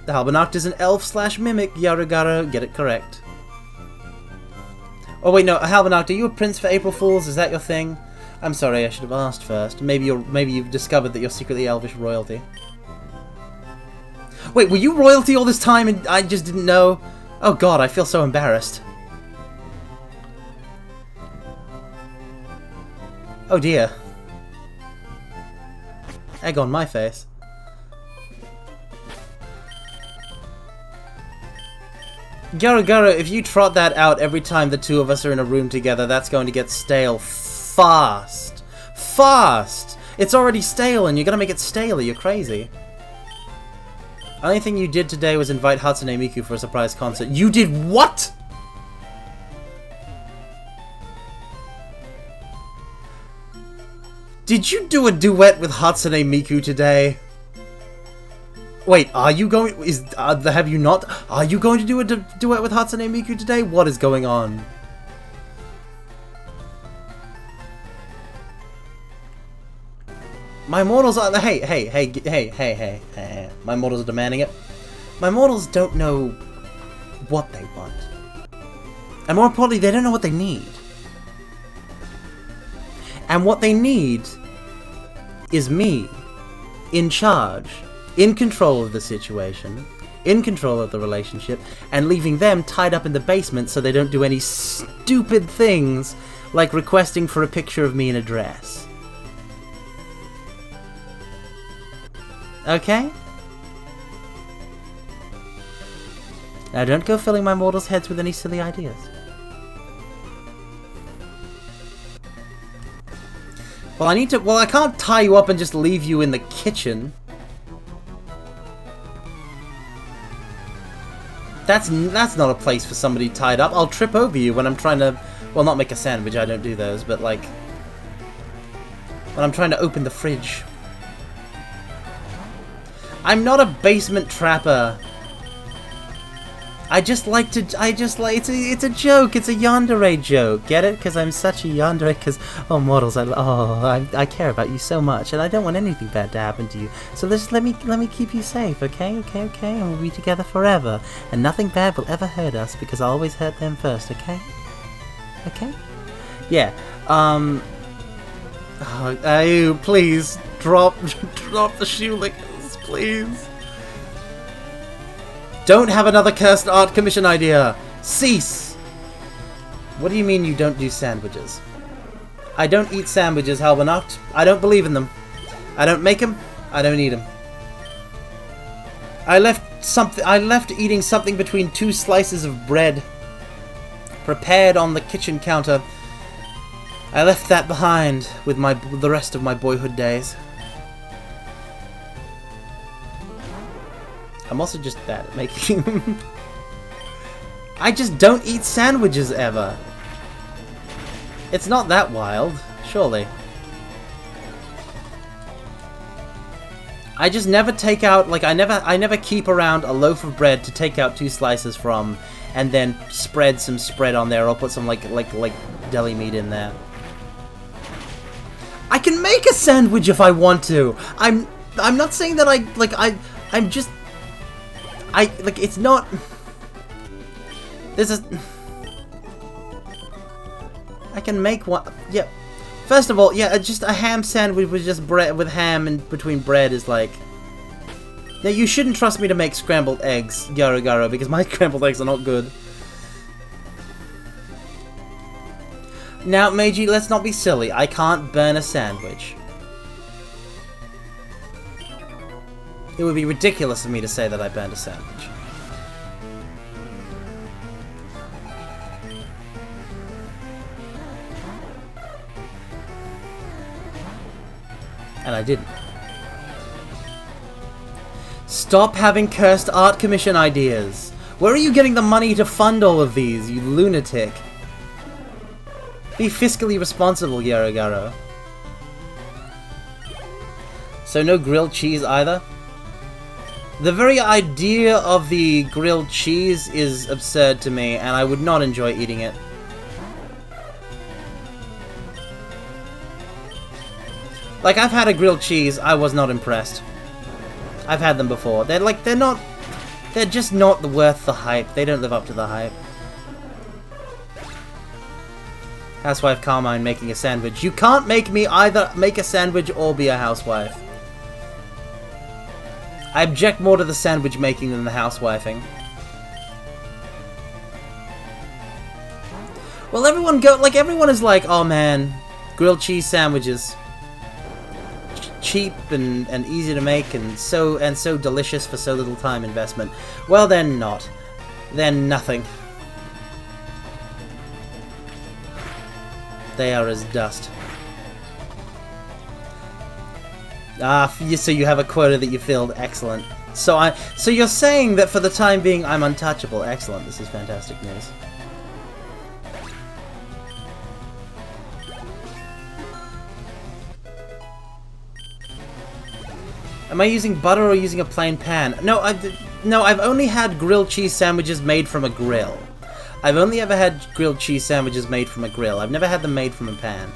Speaker 1: The Halbanok is an elf/mimic, Yarugara, get it correct. Oh wait, no, Halbanok, are you a prince for April Fools? Is that your thing? I'm sorry, I should have asked first. Maybe you've discovered that you're secretly elvish royalty. Wait, were you royalty all this time and I just didn't know? Oh god, I feel so embarrassed. Oh dear. Egg on my face. Garagara, if you trot that out every time the two of us are in a room together, that's going to get stale fast. Fast! It's already stale and you're gonna make it staler, you're crazy. Only thing you did today was invite Hatsune Miku for a surprise concert. You did what?! Did you do a duet with Hatsune Miku today? Wait, are you going... have you not? Are you going to do a duet with Hatsune Miku today? What is going on? My mortals are... Hey. My mortals are demanding it. My mortals don't know what they want. And more importantly, they don't know what they need. And what they need is me, in charge, in control of the situation, in control of the relationship, and leaving them tied up in the basement so they don't do any stupid things like requesting for a picture of me in a dress. Okay? Now don't go filling my mortals' heads with any silly ideas. Well, I need to... Well, I can't tie you up and just leave you in the kitchen. That's not a place for somebody tied up. I'll trip over you when I'm trying to... Well, not make a sandwich, I don't do those, but like... when I'm trying to open the fridge. I'm not a basement trapper. it's a joke, it's a yandere joke, get it? Because I'm such a yandere, because, oh mortals, I care about you so much, and I don't want anything bad to happen to you, so just let me keep you safe, okay, and we'll be together forever, and nothing bad will ever hurt us, because I'll always hurt them first, okay? Yeah, oh, please, drop the shoelickers, please. Don't have another cursed art commission idea! Cease! What do you mean you don't do sandwiches? I don't eat sandwiches, Halbanacht. I don't believe in them. I don't make them. I don't eat them. I left eating something between 2 slices of bread prepared on the kitchen counter. I left that behind with the rest of my boyhood days. I'm also just bad at making them. I just don't eat sandwiches ever. It's not that wild, surely. I just never take out, like, I never keep around a loaf of bread to take out 2 slices from, and then spread some spread on there, or put some like deli meat in there. I can make a sandwich if I want to. I'm not saying that I'm just. It's not... I can make one... Yeah. First of all, yeah, just a ham sandwich with just bread, with ham in between bread is like... Now, you shouldn't trust me to make scrambled eggs, Garagaro, because my scrambled eggs are not good. Now, Meiji, let's not be silly. I can't burn a sandwich. It would be ridiculous of me to say that I burned a sandwich. And I didn't. Stop having cursed art commission ideas! Where are you getting the money to fund all of these, you lunatic? Be fiscally responsible, Yarogaro. So no grilled cheese either? The very idea of the grilled cheese is absurd to me, and I would not enjoy eating it. Like, I've had a grilled cheese, I was not impressed. I've had them before. They're just not worth the hype. They don't live up to the hype. Housewife Carmine making a sandwich. You can't make me either make a sandwich or be a housewife. I object more to the sandwich making than the housewifing. Well, everyone is like, oh man, grilled cheese sandwiches. Cheap and easy to make and so delicious for so little time investment. Well, they're not. They're nothing. They are as dust. So you have a quota that you filled. Excellent. So you're saying that for the time being I'm untouchable. Excellent. This is fantastic news. Am I using butter or using a plain pan? No, I've only had grilled cheese sandwiches made from a grill. I've only ever had grilled cheese sandwiches made from a grill. I've never had them made from a pan.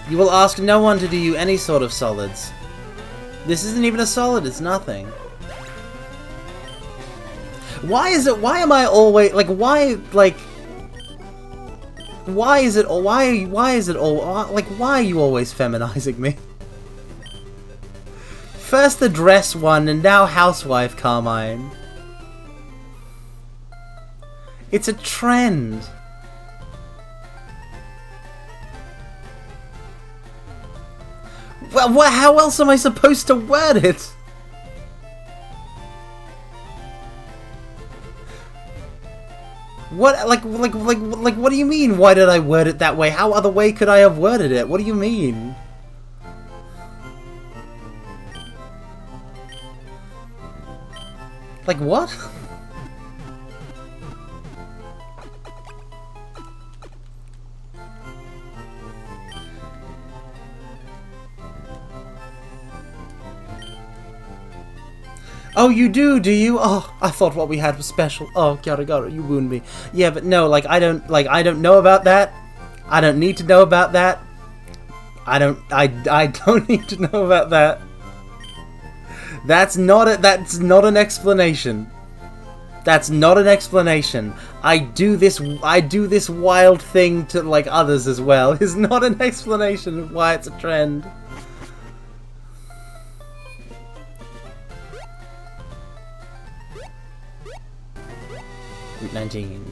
Speaker 1: You will ask no one to do you any sort of solids. This isn't even a solid, it's nothing. Why is it, why am I always, like, why, like... Why is it all, why is it all, like, why are you always feminizing me? First the dress one, and now housewife Carmine. It's a trend. Well, how else am I supposed to word it? What, like, what do you mean, why did I word it that way? How other way could I have worded it? What do you mean? Like, what? Oh, you do you? Oh, I thought what we had was special. Oh, Gara, you wound me. Yeah, but no, like, I don't know about that. I don't need to know about that. I don't need to know about that. That's not an explanation. That's not an explanation. I do this wild thing to, like, others as well. Is not an explanation of why it's a trend. Route 19.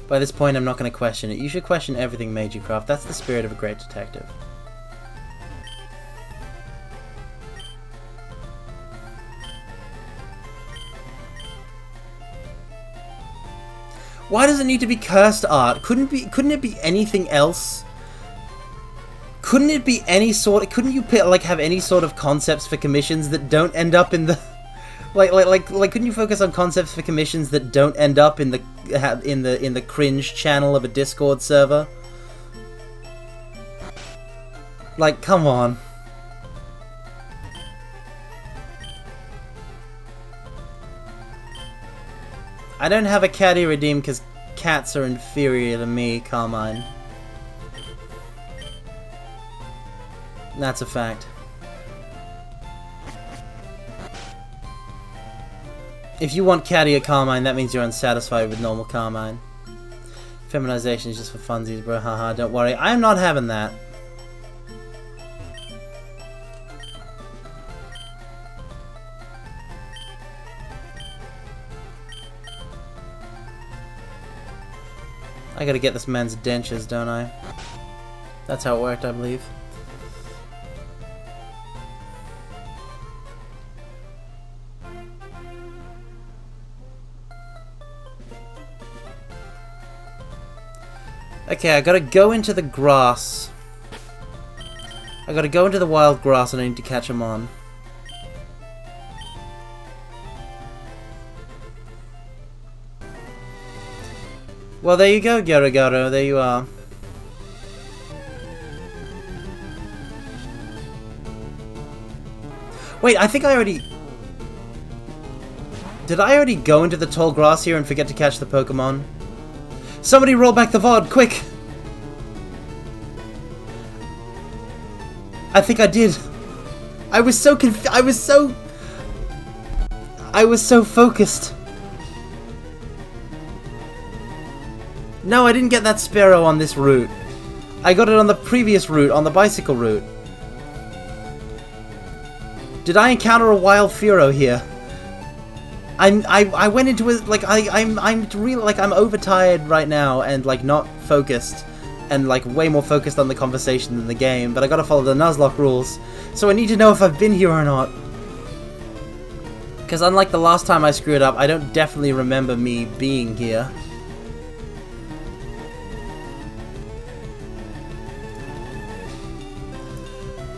Speaker 1: By this point, I'm not going to question it. You should question everything Meiji Craft. That's the spirit of a great detective. Why does it need to be cursed art? Couldn't it be anything else? Couldn't it be any sort? Couldn't you have any sort of concepts for commissions that don't end up in the like couldn't you focus on concepts for commissions that don't end up in the cringe channel of a Discord server? Like, come on. I don't have a catty redeem because cats are inferior to me, Carmine. That's a fact. If you want catty or Carmine, that means you're unsatisfied with normal Carmine. Feminization is just for funsies, bro. Haha, don't worry. I'm not having that. I gotta get this man's dentures, don't I? That's how it worked, I believe. Okay, I gotta go into the grass. I gotta go into the wild grass and I need to catch him on. Well, there you go, Garagaro. There you are. Wait, I think I already... Did I already go into the tall grass here and forget to catch the Pokemon? Somebody roll back the VOD, quick! I think I did. I was so I was so focused. No, I didn't get that Sparrow on this route. I got it on the previous route, on the bicycle route. Did I encounter a wild Fearow here? I went into it like I'm really like I'm overtired right now and like not focused and like way more focused on the conversation than the game, but I gotta follow the Nuzlocke rules, so I need to know if I've been here or not. Because unlike the last time I screwed up, I don't definitely remember me being here.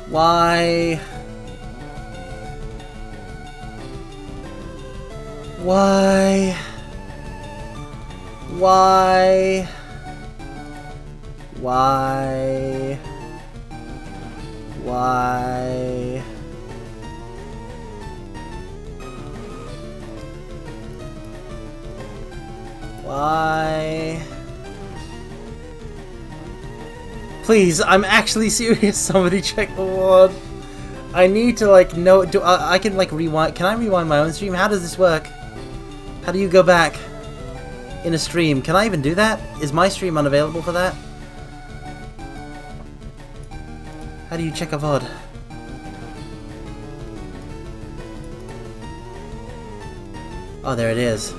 Speaker 1: Why? Why? Why? Why? Why? Why? Please, I'm actually serious. Somebody check the VOD. I need to like know. I can like rewind? Can I rewind my own stream? How does this work? How do you go back in a stream? Can I even do that? Is my stream unavailable for that? How do you check a VOD? Oh, there it is.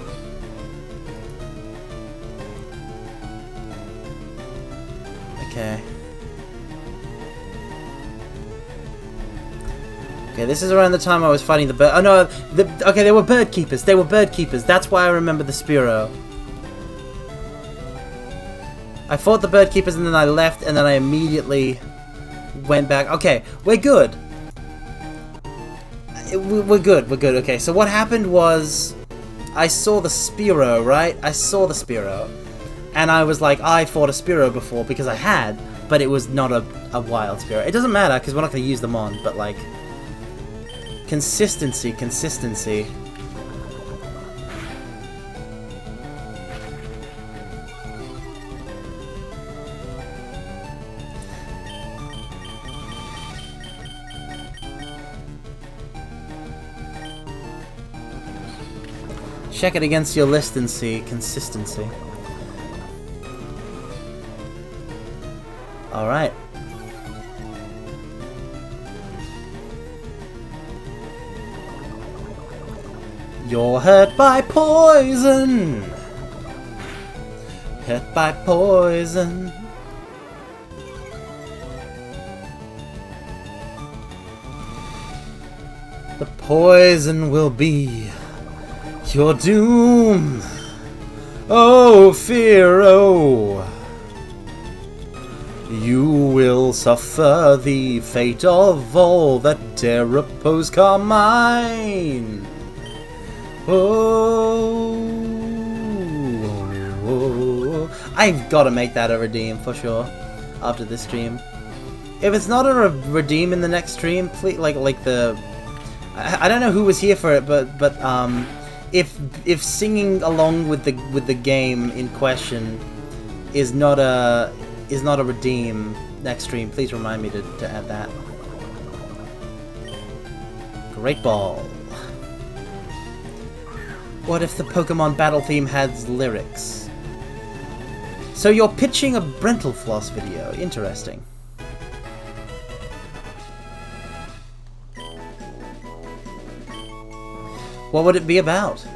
Speaker 1: Okay. Okay, this is around the time I was fighting the bird. Oh no, okay, they were bird keepers. They were bird keepers. That's why I remember the Spearow. I fought the bird keepers and then I left and then I immediately went back. Okay, we're good. We're good. We're good. Okay, so what happened was I saw the Spearow, right? I saw the Spearow. And I was like, I fought a Spearow before because I had, but it was not a wild Spearow. It doesn't matter because we're not going to use them on, but like... Consistency, consistency. Check it against your list and see consistency. Alright. You're hurt by poison. Hurt by poison. The poison will be your doom. Oh, Fearow. You will suffer the fate of all that dare oppose Carmine. Oh, I've got to make that a redeem for sure after this stream. If it's not a redeem in the next stream, please, like the, I don't know who was here for it, but if singing along with the game in question is not a redeem next stream, please remind me to add that. Great Ball. What if the Pokemon battle theme has lyrics? So you're pitching a Brental Floss video. Interesting. What would it be about?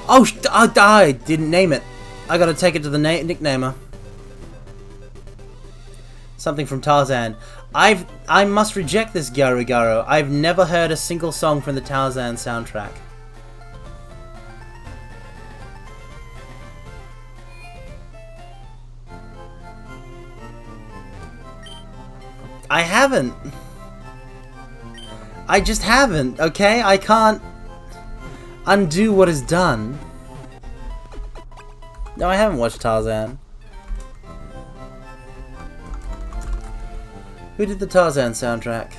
Speaker 1: Oh, I didn't name it. I gotta take it to the nicknamer. Something from Tarzan. I must reject this, Garugaro. I've never heard a single song from the Tarzan soundtrack. I haven't. I just haven't, okay? I can't undo what is done. No, I haven't watched Tarzan. Who did the Tarzan soundtrack?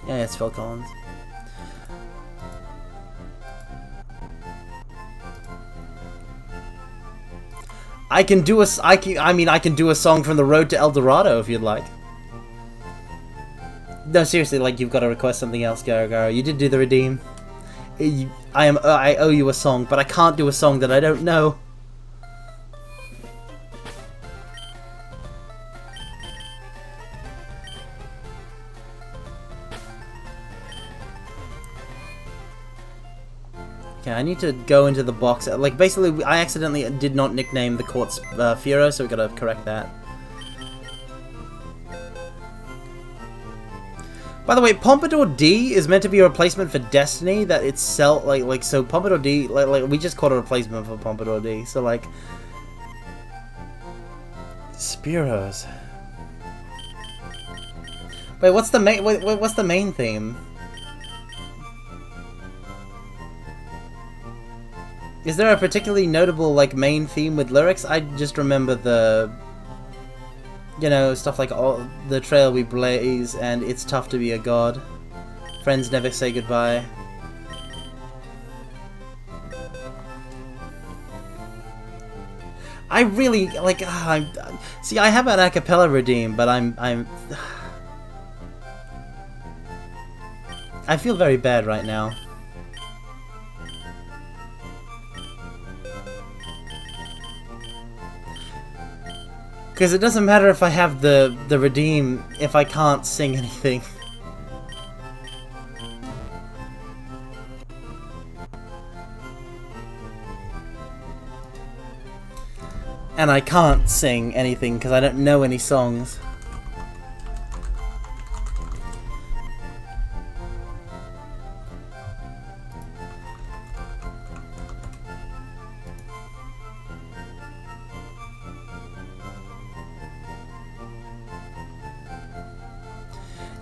Speaker 1: Yeah, it's Phil Collins. I can do I can do a song from The Road to El Dorado if you'd like. No, seriously, like, you've got to request something else, Garo. You did do the Redeem. I owe you a song, but I can't do a song that I don't know. Okay, I need to go into the box. Like, basically, I accidentally did not nickname the Quartz Fiero, so we gotta correct that. By the way, Pompadour D is meant to be a replacement for Destiny. That itself, so Pompadour D, like we just caught a replacement for Pompadour D. So like, Spiros. Wait, what's the main? What's the main theme? Is there a particularly notable, like, main theme with lyrics? I just remember the, you know, stuff like all the trail we blaze and it's tough to be a god. Friends never say goodbye. I really, like, see, I have an a cappella Redeem, but I feel very bad right now. Because it doesn't matter if I have the Redeem if I can't sing anything. And I can't sing anything because I don't know any songs.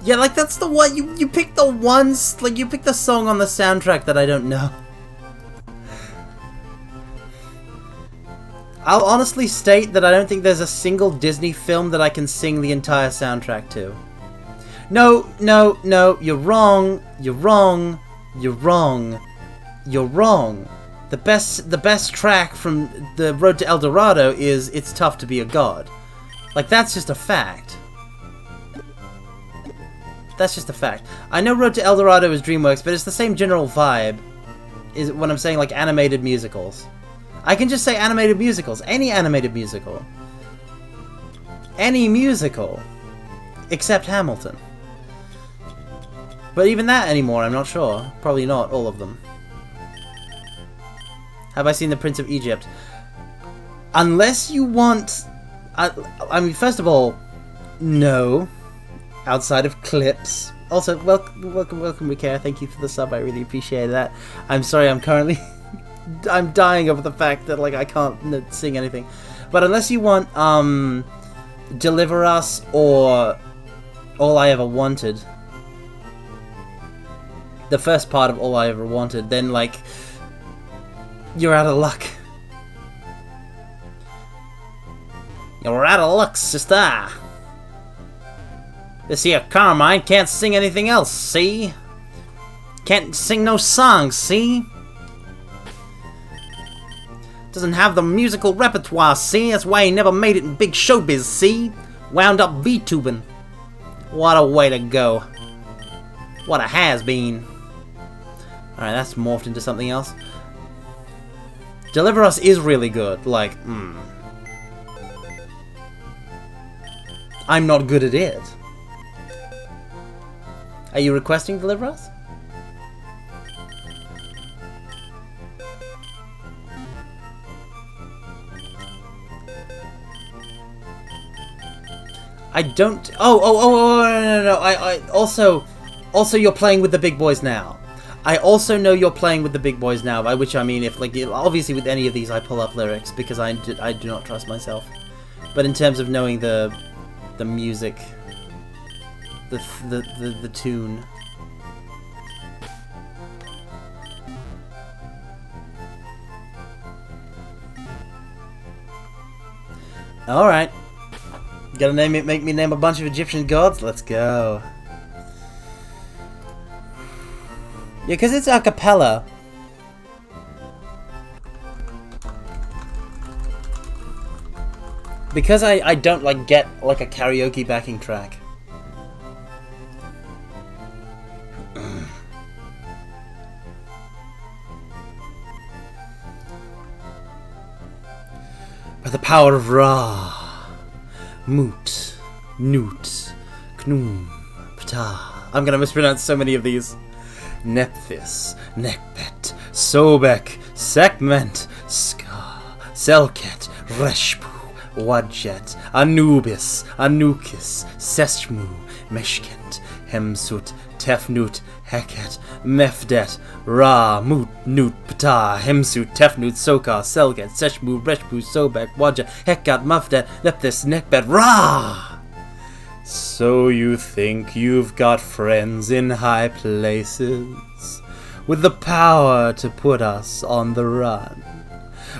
Speaker 1: Yeah, like, that's the one, you picked the ones, like, you picked the song on the soundtrack that I don't know. I'll honestly state that I don't think there's a single Disney film that I can sing the entire soundtrack to. No, no, no, you're wrong, you're wrong, you're wrong, you're wrong. The best track from The Road to El Dorado is It's Tough to Be a God. Like, that's just a fact. That's just a fact. I know Road to El Dorado is DreamWorks, but it's the same general vibe is when I'm saying, like, animated musicals. I can just say animated musicals. Any animated musical. Any musical. Except Hamilton. But even that anymore, I'm not sure. Probably not all of them. Have I seen The Prince of Egypt? Unless you want... I mean, first of all, no. Outside of clips. Also, welcome, Ricare. Thank you for the sub. I really appreciate that. I'm sorry, I'm currently... I'm dying over the fact that, like, I can't sing anything. But unless you want, Deliver Us or All I Ever Wanted, the first part of All I Ever Wanted, then, like, you're out of luck. You're out of luck, sister. This here Carmine can't sing anything else, see? Can't sing no songs, see? Doesn't have the musical repertoire, see? That's why he never made it in big showbiz, see? Wound up VTubing. What a way to go. What a has-been. Alright, that's morphed into something else. Deliver Us is really good. Like, I'm not good at it. Are you requesting Deliver Us? I don't... Oh, no. I also you're playing with the big boys now. I also know you're playing with the big boys now, by which I mean, if, like, obviously with any of these I pull up lyrics, because I do not trust myself. But in terms of knowing the music, the tune. All right. Gotta make me name a bunch of Egyptian gods? Let's go. Yeah, because it's a cappella. Because I don't like get like a karaoke backing track. By the power of Ra. Moot, Newt, Knum, Ptah. I'm gonna mispronounce so many of these. Nephthys, Nekbet, Sobek, Sekhmet, Ska, Selket, Reshpu, Wadjet, Anubis, Anukis, Seshmu, Meshkent, Hemsut, Tefnut, Heket, Mefdet, Ra, Mut, Nut, Ptah, Hemsut, Tefnut, Sokar, Selget, Seshmu, Reshpu, Sobek, Wadjet, Hekat, Mafdet, Nephthys, Nekbet, Ra! So you think you've got friends in high places, with the power to put us on the run.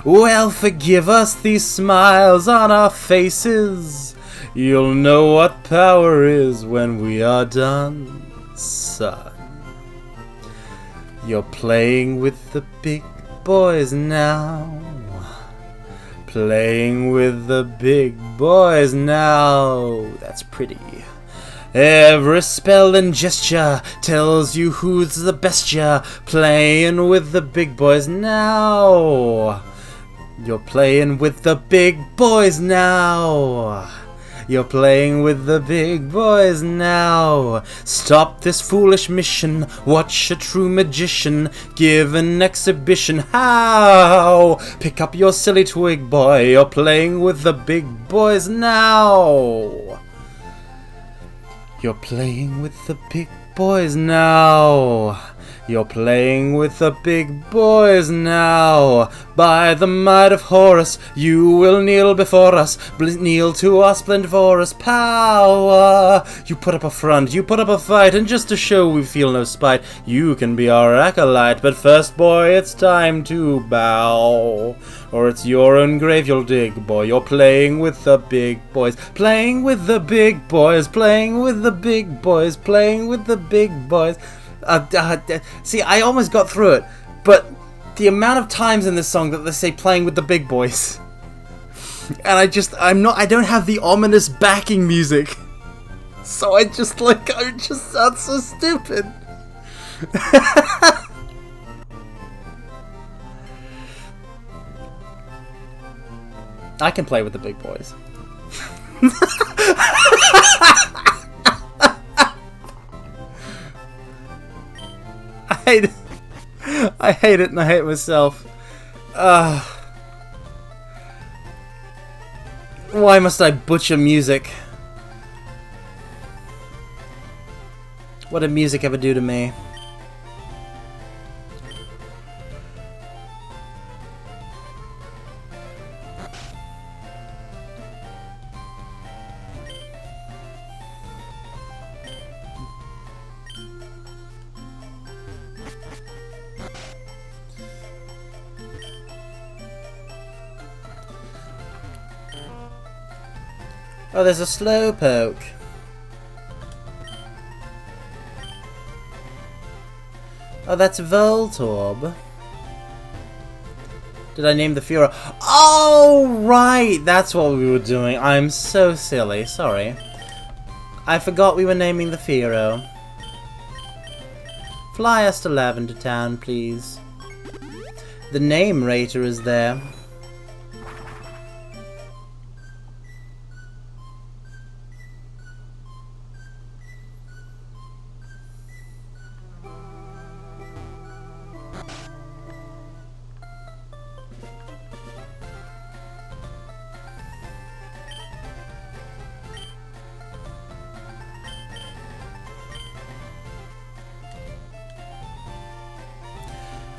Speaker 1: Well, forgive us these smiles on our faces. You'll know what power is when we are done, son. You're playing with the big boys now. Playing with the big boys now. That's pretty. Every spell and gesture tells you who's the best. You're playing with the big boys now. You're playing with the big boys now. You're playing with the big boys now. Stop this foolish mission. Watch a true magician give an exhibition. How? Pick up your silly twig, boy. You're playing with the big boys now. You're playing with the big boys now. You're playing with the big boys now. By the might of Horus, you will kneel before us. Kneel to our splendiferous power. You put up a front, you put up a fight, and just to show we feel no spite, you can be our acolyte. But first, boy, it's time to bow, or it's your own grave you'll dig, boy. You're playing with the big boys. Playing with the big boys. Playing with the big boys. Playing with the big boys. See, I almost got through it, but the amount of times in this song that they say playing with the big boys, and I don't have the ominous backing music, so I just sound so stupid. I can play with the big boys. I hate it and I hate myself. Why must I butcher music? What did music ever do to me? Oh, there's a slowpoke. Oh, that's Voltorb. Did I name the Furo? Oh, right! That's what we were doing. I'm so silly. Sorry. I forgot we were naming the Furo. Fly us to Lavender Town, please. The name rater is there.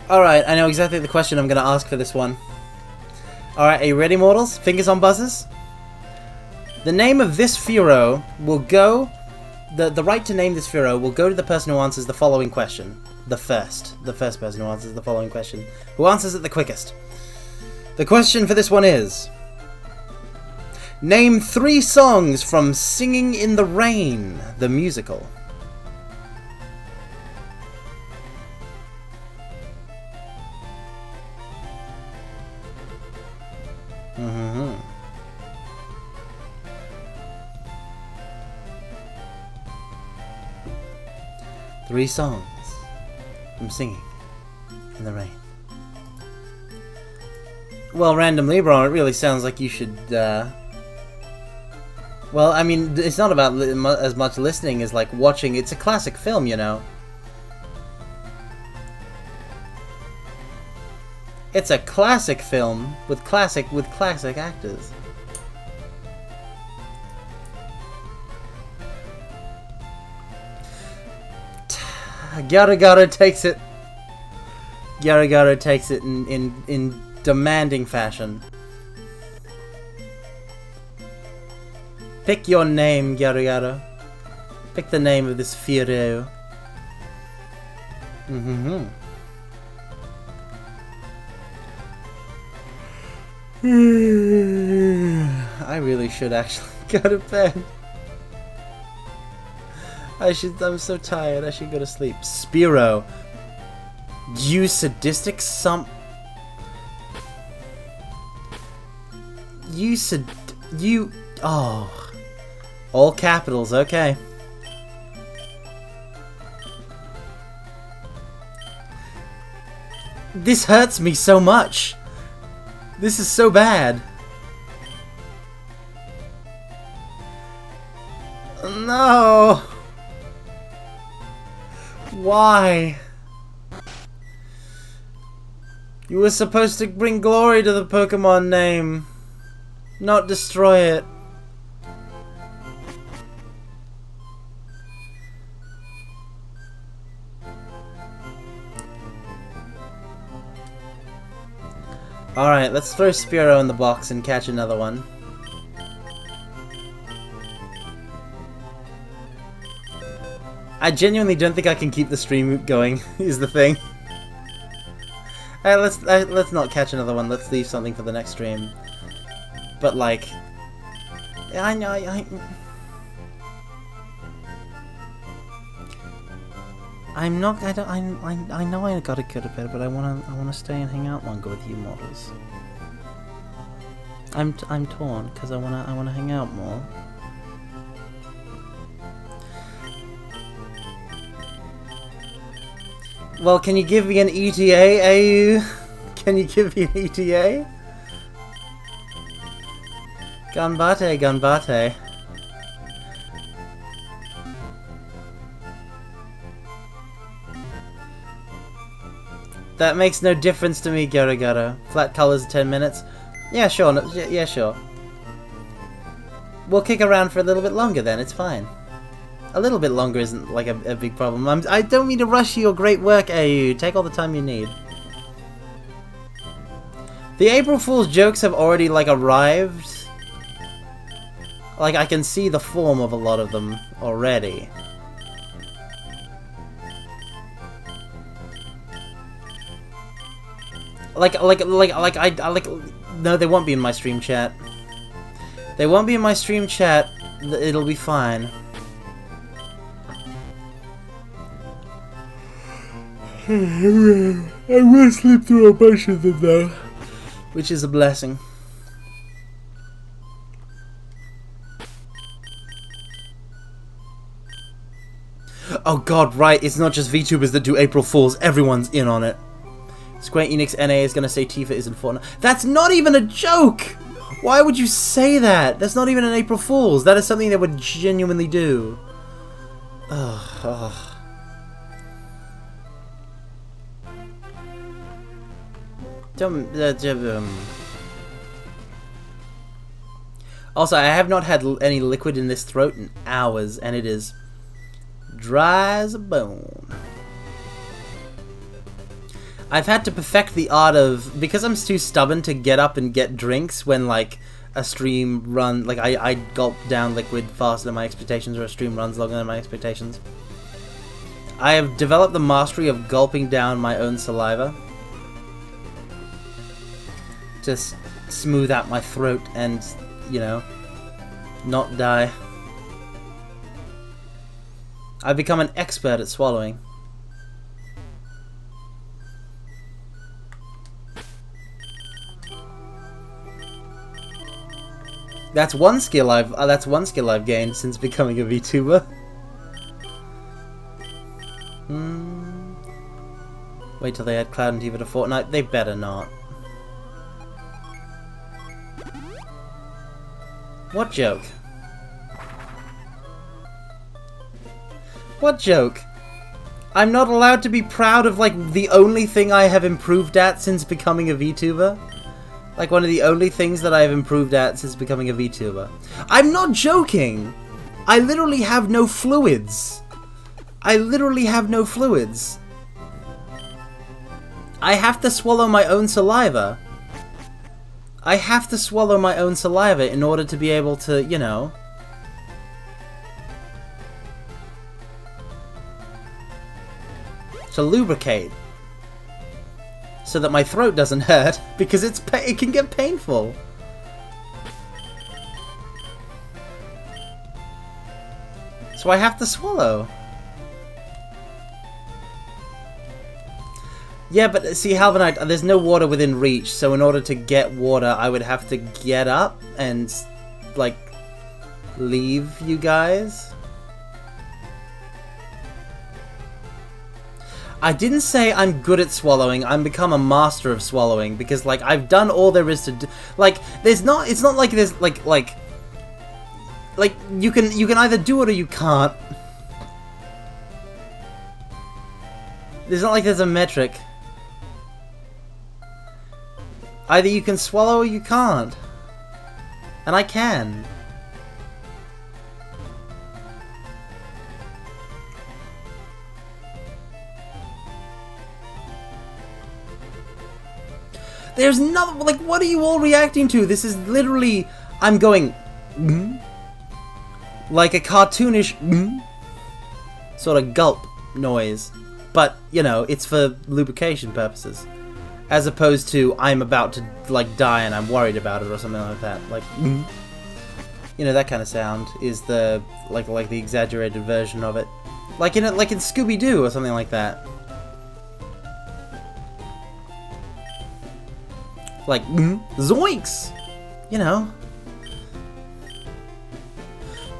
Speaker 1: Alright, I know exactly the question I'm going to ask for this one. Alright, are you ready, mortals? Fingers on buzzers? The name of this Furo will go The right to name this Furo will go to the person who answers the following question. The first person who answers the following question. Who answers it the quickest. The question for this one is... Name 3 songs from Singing in the Rain, the musical. Mm-hmm. Three songs from Singing in the Rain. Well, Random Libron, it really sounds like you should, well, I mean, it's not about as much listening as, like, watching. It's a classic film, you know? It's a classic film with classic actors. Garagara takes it. Garagara takes it in demanding fashion. Pick your name, Garagara. Pick the name of this Furo. Mm-hmm. I really should actually go to bed. I'm so tired, I should go to sleep. Spiro. You sadistic You oh. All capitals, okay. This hurts me so much. This is so bad. No. Why? You were supposed to bring glory to the Pokemon name, not destroy it. Alright, let's throw Spearow in the box and catch another one. I genuinely don't think I can keep the stream going, is the thing. Let's not catch another one, let's leave something for the next stream. But like... I know, I know I gotta go to bed, but I wanna stay and hang out longer with you models. I'm torn because I wanna hang out more. Well, can you give me an ETA, AU? Can you give me an ETA? Ganbate, ganbate. That makes no difference to me, Garagara. Flat colors 10 minutes. Yeah, sure. No, yeah, sure. We'll kick around for a little bit longer then, it's fine. A little bit longer isn't like a big problem. I don't mean to rush your great work, AU. Take all the time you need. The April Fool's jokes have already, like, arrived. Like, I can see the form of a lot of them already. No, they won't be in my stream chat. They won't be in my stream chat. It'll be fine. I will sleep through a bunch of them though, which is a blessing. Oh god, right, it's not just VTubers that do April Fools, everyone's in on it. Square Enix NA is gonna say Tifa isn't Fortnite. That's not even a joke! Why would you say that? That's not even an April Fool's. That is something they would genuinely do. Ugh. Also, I have not had any liquid in this throat in hours, and it is dry as a bone. I've had to perfect the art of, because I'm too stubborn to get up and get drinks when, like, a stream run, like I gulp down liquid faster than my expectations, or a stream runs longer than my expectations. I have developed the mastery of gulping down my own saliva to smooth out my throat and, you know, not die. I've become an expert at swallowing. That's one skill I've gained since becoming a VTuber. Wait till they add Cloud and Diva to Fortnite. They better not. What joke? What joke? I'm not allowed to be proud of, like, the only thing I have improved at since becoming a VTuber? Like, one of the only things that I have improved at since becoming a VTuber. I'm not joking! I literally have no fluids. I literally have no fluids. I have to swallow my own saliva. I have to swallow my own saliva in order to be able to, you know... to lubricate. So that my throat doesn't hurt, because it can get painful. So I have to swallow. Yeah, but see, Halvanite, there's no water within reach, so in order to get water, I would have to get up and, like, leave you guys. I didn't say I'm good at swallowing. I'm become a master of swallowing because, like, I've done all there is to do. Like, it's not like there's like you can either do it or you can't. There's not like there's a metric. Either you can swallow or you can't. And I can. There's no, like, what are you all reacting to? This is literally, I'm going, like a cartoonish, sort of gulp noise. But, you know, it's for lubrication purposes. As opposed to, I'm about to, like, die and I'm worried about it or something like that. Like, you know, that kind of sound is the, like the exaggerated version of it. Like in Scooby-Doo or something like that. Like, zoinks! You know.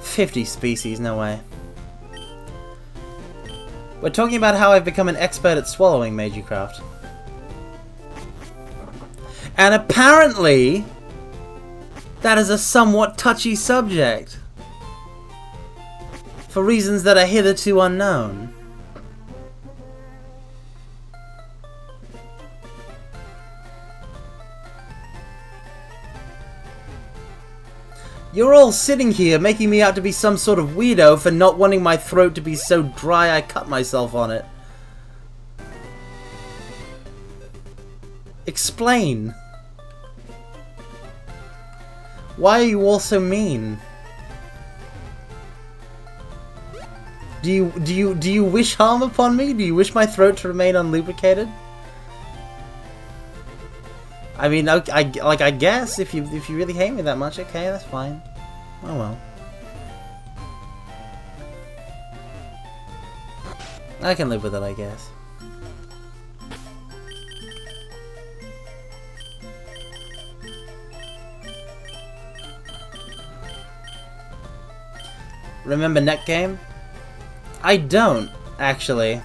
Speaker 1: 50 species, no way. We're talking about how I've become an expert at swallowing, Magecraft. And apparently, that is a somewhat touchy subject. For reasons that are hitherto unknown. You're all sitting here making me out to be some sort of weirdo for not wanting my throat to be so dry I cut myself on it. Explain. Why are you all so mean? Do you wish harm upon me? Do you wish my throat to remain unlubricated? I mean, I guess if you really hate me that much, okay, that's fine. Oh well. I can live with it, I guess. Remember Netgame? I don't, actually.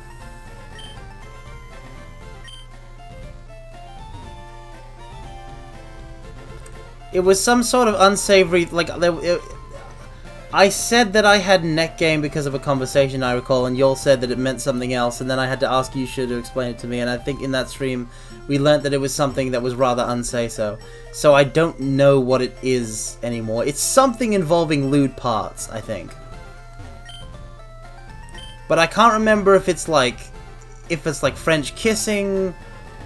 Speaker 1: It was some sort of unsavory, like, I said that I had Netgame because of a conversation I recall, and y'all said that it meant something else, and then I had to ask you to explain it to me, and I think in that stream we learnt that it was something that was rather unsay-so. So I don't know what it is anymore. It's something involving lewd parts, I think. But I can't remember if it's like French kissing,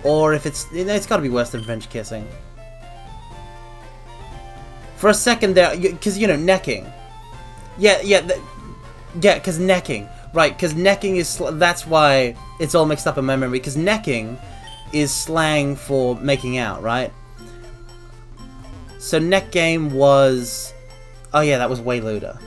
Speaker 1: or if it's gotta be worse than French kissing. For a second there, because, you know, necking. Yeah, because necking. Right, because necking is... That's why it's all mixed up in my memory. Because necking is slang for making out, right? So neck game was... Oh yeah, that was way looter.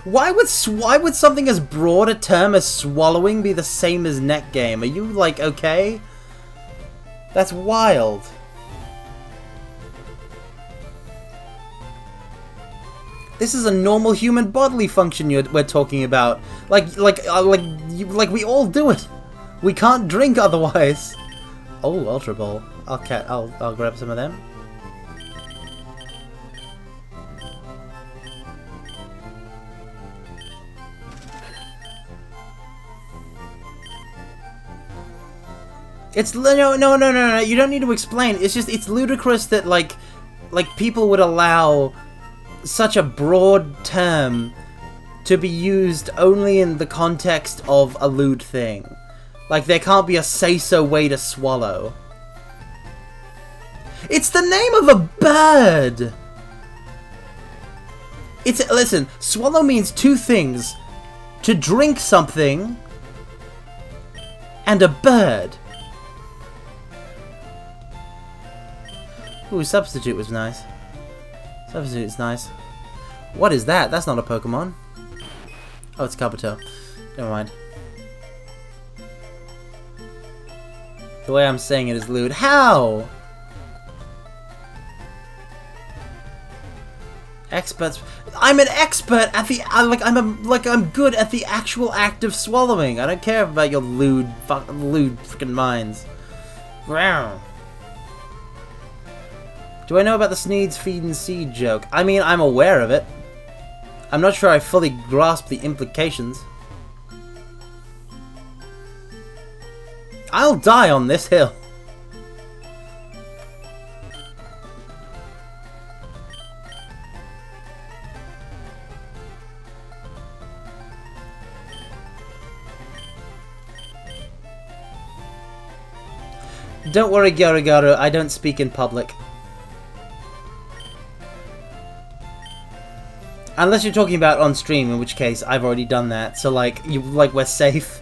Speaker 1: Why would something as broad a term as swallowing be the same as neck game? Are you, like, okay? That's wild. This is a normal human bodily function we're talking about. Like we all do it. We can't drink otherwise. Oh, Ultra Ball. I'll grab some of them. It's no. You don't need to explain. It's just it's ludicrous that like people would allow such a broad term to be used only in the context of a lewd thing. Like there can't be a say-so way to swallow. It's the name of a bird. Listen. Swallow means two things: to drink something and a bird. Ooh, Substitute was nice. Substitute's nice. What is that? That's not a Pokemon. Oh, it's Kabuto. Never mind. The way I'm saying it is lewd. How? Experts. I'm an expert at the I'm good at the actual act of swallowing. I don't care about your lewd freaking minds. Wow. Do I know about the Sneed's feed and seed joke? I mean, I'm aware of it. I'm not sure I fully grasp the implications. I'll die on this hill. Don't worry, Garu, I don't speak in public. Unless you're talking about on stream, in which case I've already done that. So we're safe.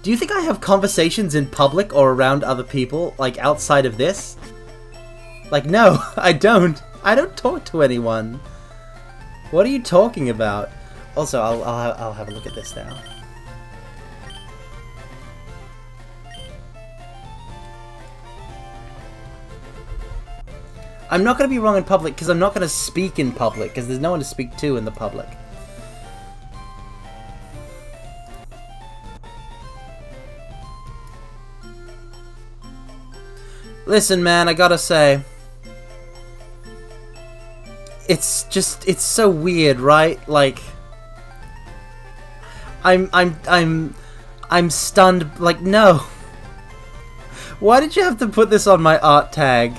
Speaker 1: Do you think I have conversations in public or around other people, like outside of this? Like, no, I don't. I don't talk to anyone. What are you talking about? Also, I'll have a look at this now. I'm not going to be wrong in public because I'm not going to speak in public because there's no one to speak to in the public. Listen, man, I gotta say, it's so weird, right? Like, I'm stunned. Like, no. Why did you have to put this on my art tag?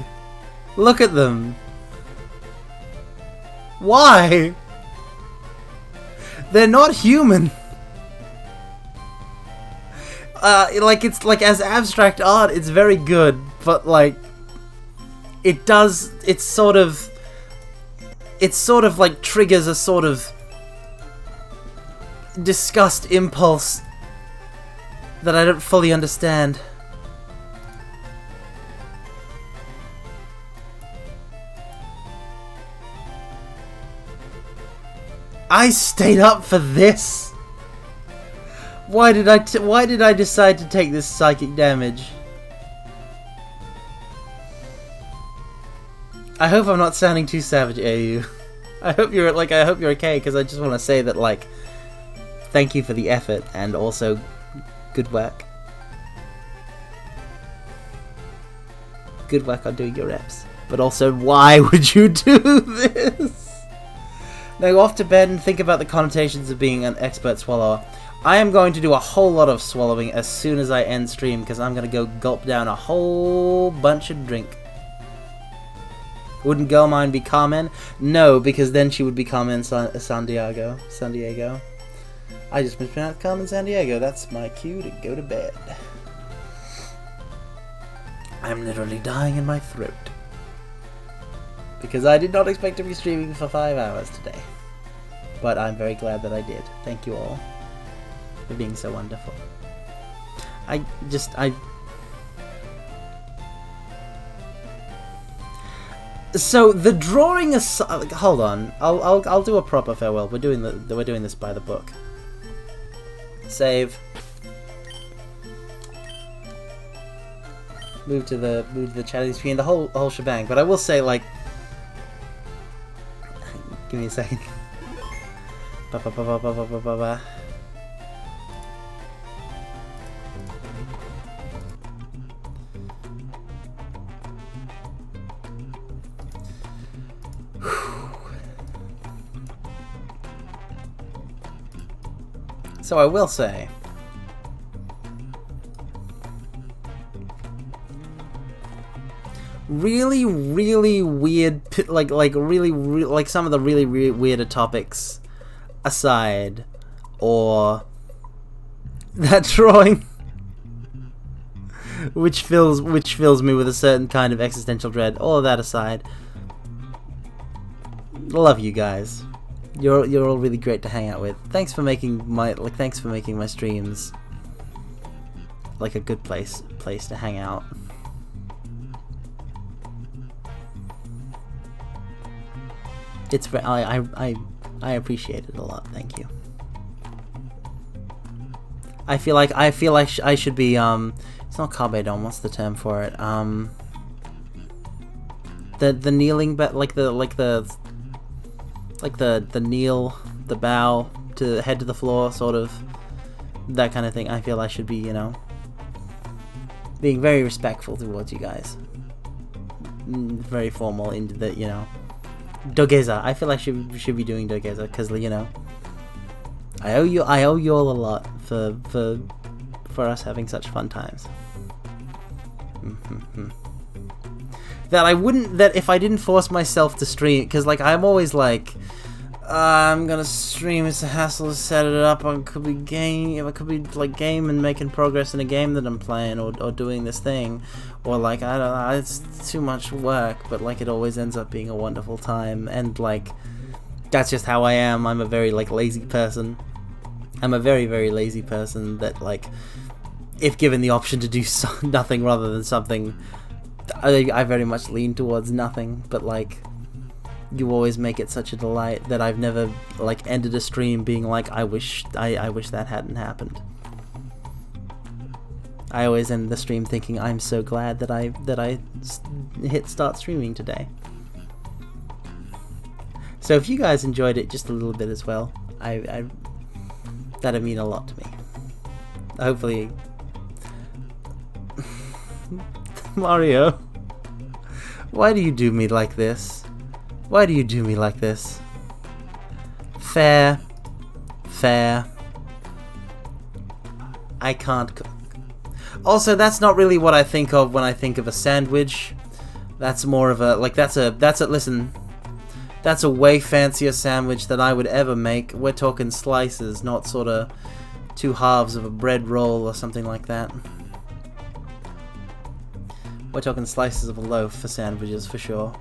Speaker 1: Look at them. Why? They're not human. It's like as abstract art, it's very good, but like it sort of like triggers a sort of disgust impulse that I don't fully understand. I stayed up for this. Why did I decide to take this psychic damage? I hope I'm not sounding too savage, AU. I hope you're okay, because I just want to say that, like, thank you for the effort and also good work. Good work on doing your reps. But also, why would you do this? Now go off to bed and think about the connotations of being an expert swallower. I am going to do a whole lot of swallowing as soon as I end stream because I'm going to go gulp down a whole bunch of drink. Wouldn't girl mine be Carmen? No, because then she would be Carmen San Diego. I just mispronounced Carmen San Diego. That's my cue to go to bed. I'm literally dying in my throat. Because I did not expect to be streaming for 5 hours today. But I'm very glad that I did. Thank you all for being so wonderful. So the drawing aside, hold on, I'll do a proper farewell. We're doing this by the book. Save. Move to the chatting screen, the whole shebang. But I will say, like, give me a second. So I will say, really weird, like some of the really weirder topics aside, or that drawing, which fills me with a certain kind of existential dread. All of that aside, love you guys. You're all really great to hang out with. Thanks for making my streams like a good place to hang out. It's I appreciate it a lot. Thank you. I feel like I should be it's not Carbadon, what's the term for it? The kneeling, but like the kneel, the bow to head to the floor, sort of that kind of thing. I feel I should be, you know, being very respectful towards you guys. Very formal into the, you know, Dogeza. I feel I should be doing Dogeza because, you know, I owe you all a lot for us having such fun times. That if I didn't force myself to stream, because like I'm always like, I'm gonna stream, it's a hassle to set it up. I could be game and making progress in a game that I'm playing, or doing this thing, or like I don't know, it's too much work. But like it always ends up being a wonderful time, and like that's just how I am. I'm a very like lazy person. I'm a very lazy person that like, if given the option to do nothing rather than something, I very much lean towards nothing. But like, you always make it such a delight that I've never like ended a stream being like, I wish that hadn't happened. I always end the stream thinking, I'm so glad that I hit start streaming today. So if you guys enjoyed it just a little bit as well, that'd mean a lot to me. Hopefully. Mario, why do you do me like this? Why do you do me like this? Fair. I can't cook. Also, that's not really what I think of when I think of a sandwich. That's more of a, like, listen, that's a way fancier sandwich than I would ever make. We're talking slices, not sort of two halves of a bread roll or something like that. We're talking slices of a loaf for sandwiches, for sure.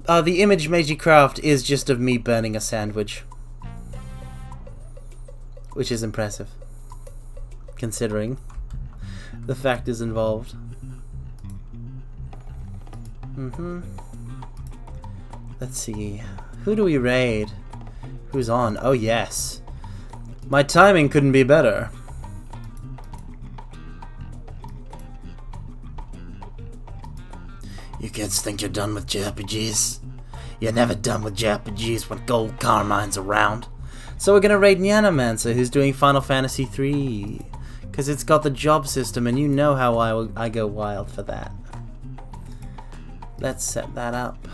Speaker 1: The image Meiji Craft is just of me burning a sandwich. Which is impressive, considering the factors involved. Let's see. Who do we raid? Who's on? Oh, yes. My timing couldn't be better. You kids think you're done with JRPGs? You're never done with JRPGs when Gold Carmine's around. So we're gonna raid Nyanamancer, who's doing Final Fantasy 3. Because it's got the job system, and you know how I go wild for that. Let's set that up.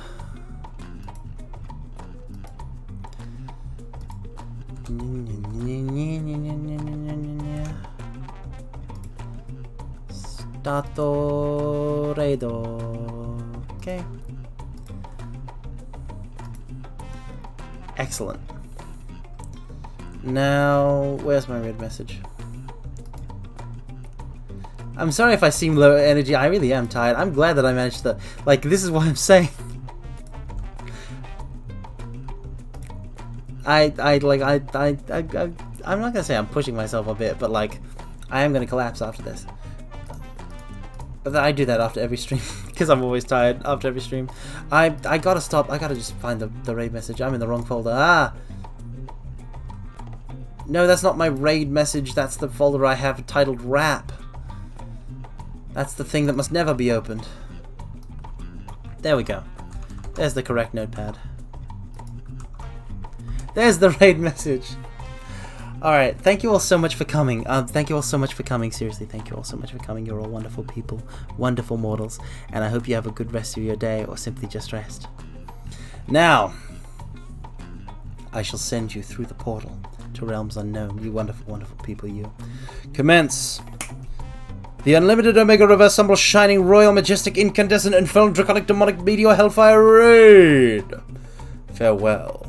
Speaker 1: Stato Reido. Okay. Excellent. Now, where's my red message? I'm sorry if I seem low energy. I really am tired. I'm glad that I managed to... Like, this is what I'm saying. I'm not gonna say I'm pushing myself a bit, but like, I am gonna collapse after this. But I do that after every stream, because I'm always tired after every stream. I gotta stop. I gotta just find the raid message. I'm in the wrong folder. Ah! No, that's not my raid message. That's the folder I have titled Rap. That's the thing that must never be opened. There we go. There's the correct notepad. There's the raid message. Alright, thank you all so much for coming. Thank you all so much for coming. Seriously, thank you all so much for coming. You're all wonderful people, wonderful mortals, and I hope you have a good rest of your day, or simply just rest. Now, I shall send you through the portal to realms unknown. You wonderful, wonderful people, you. Commence the unlimited Omega Reverse Umbral Shining Royal Majestic Incandescent Infernal Draconic Demonic Meteor Hellfire Raid. Farewell.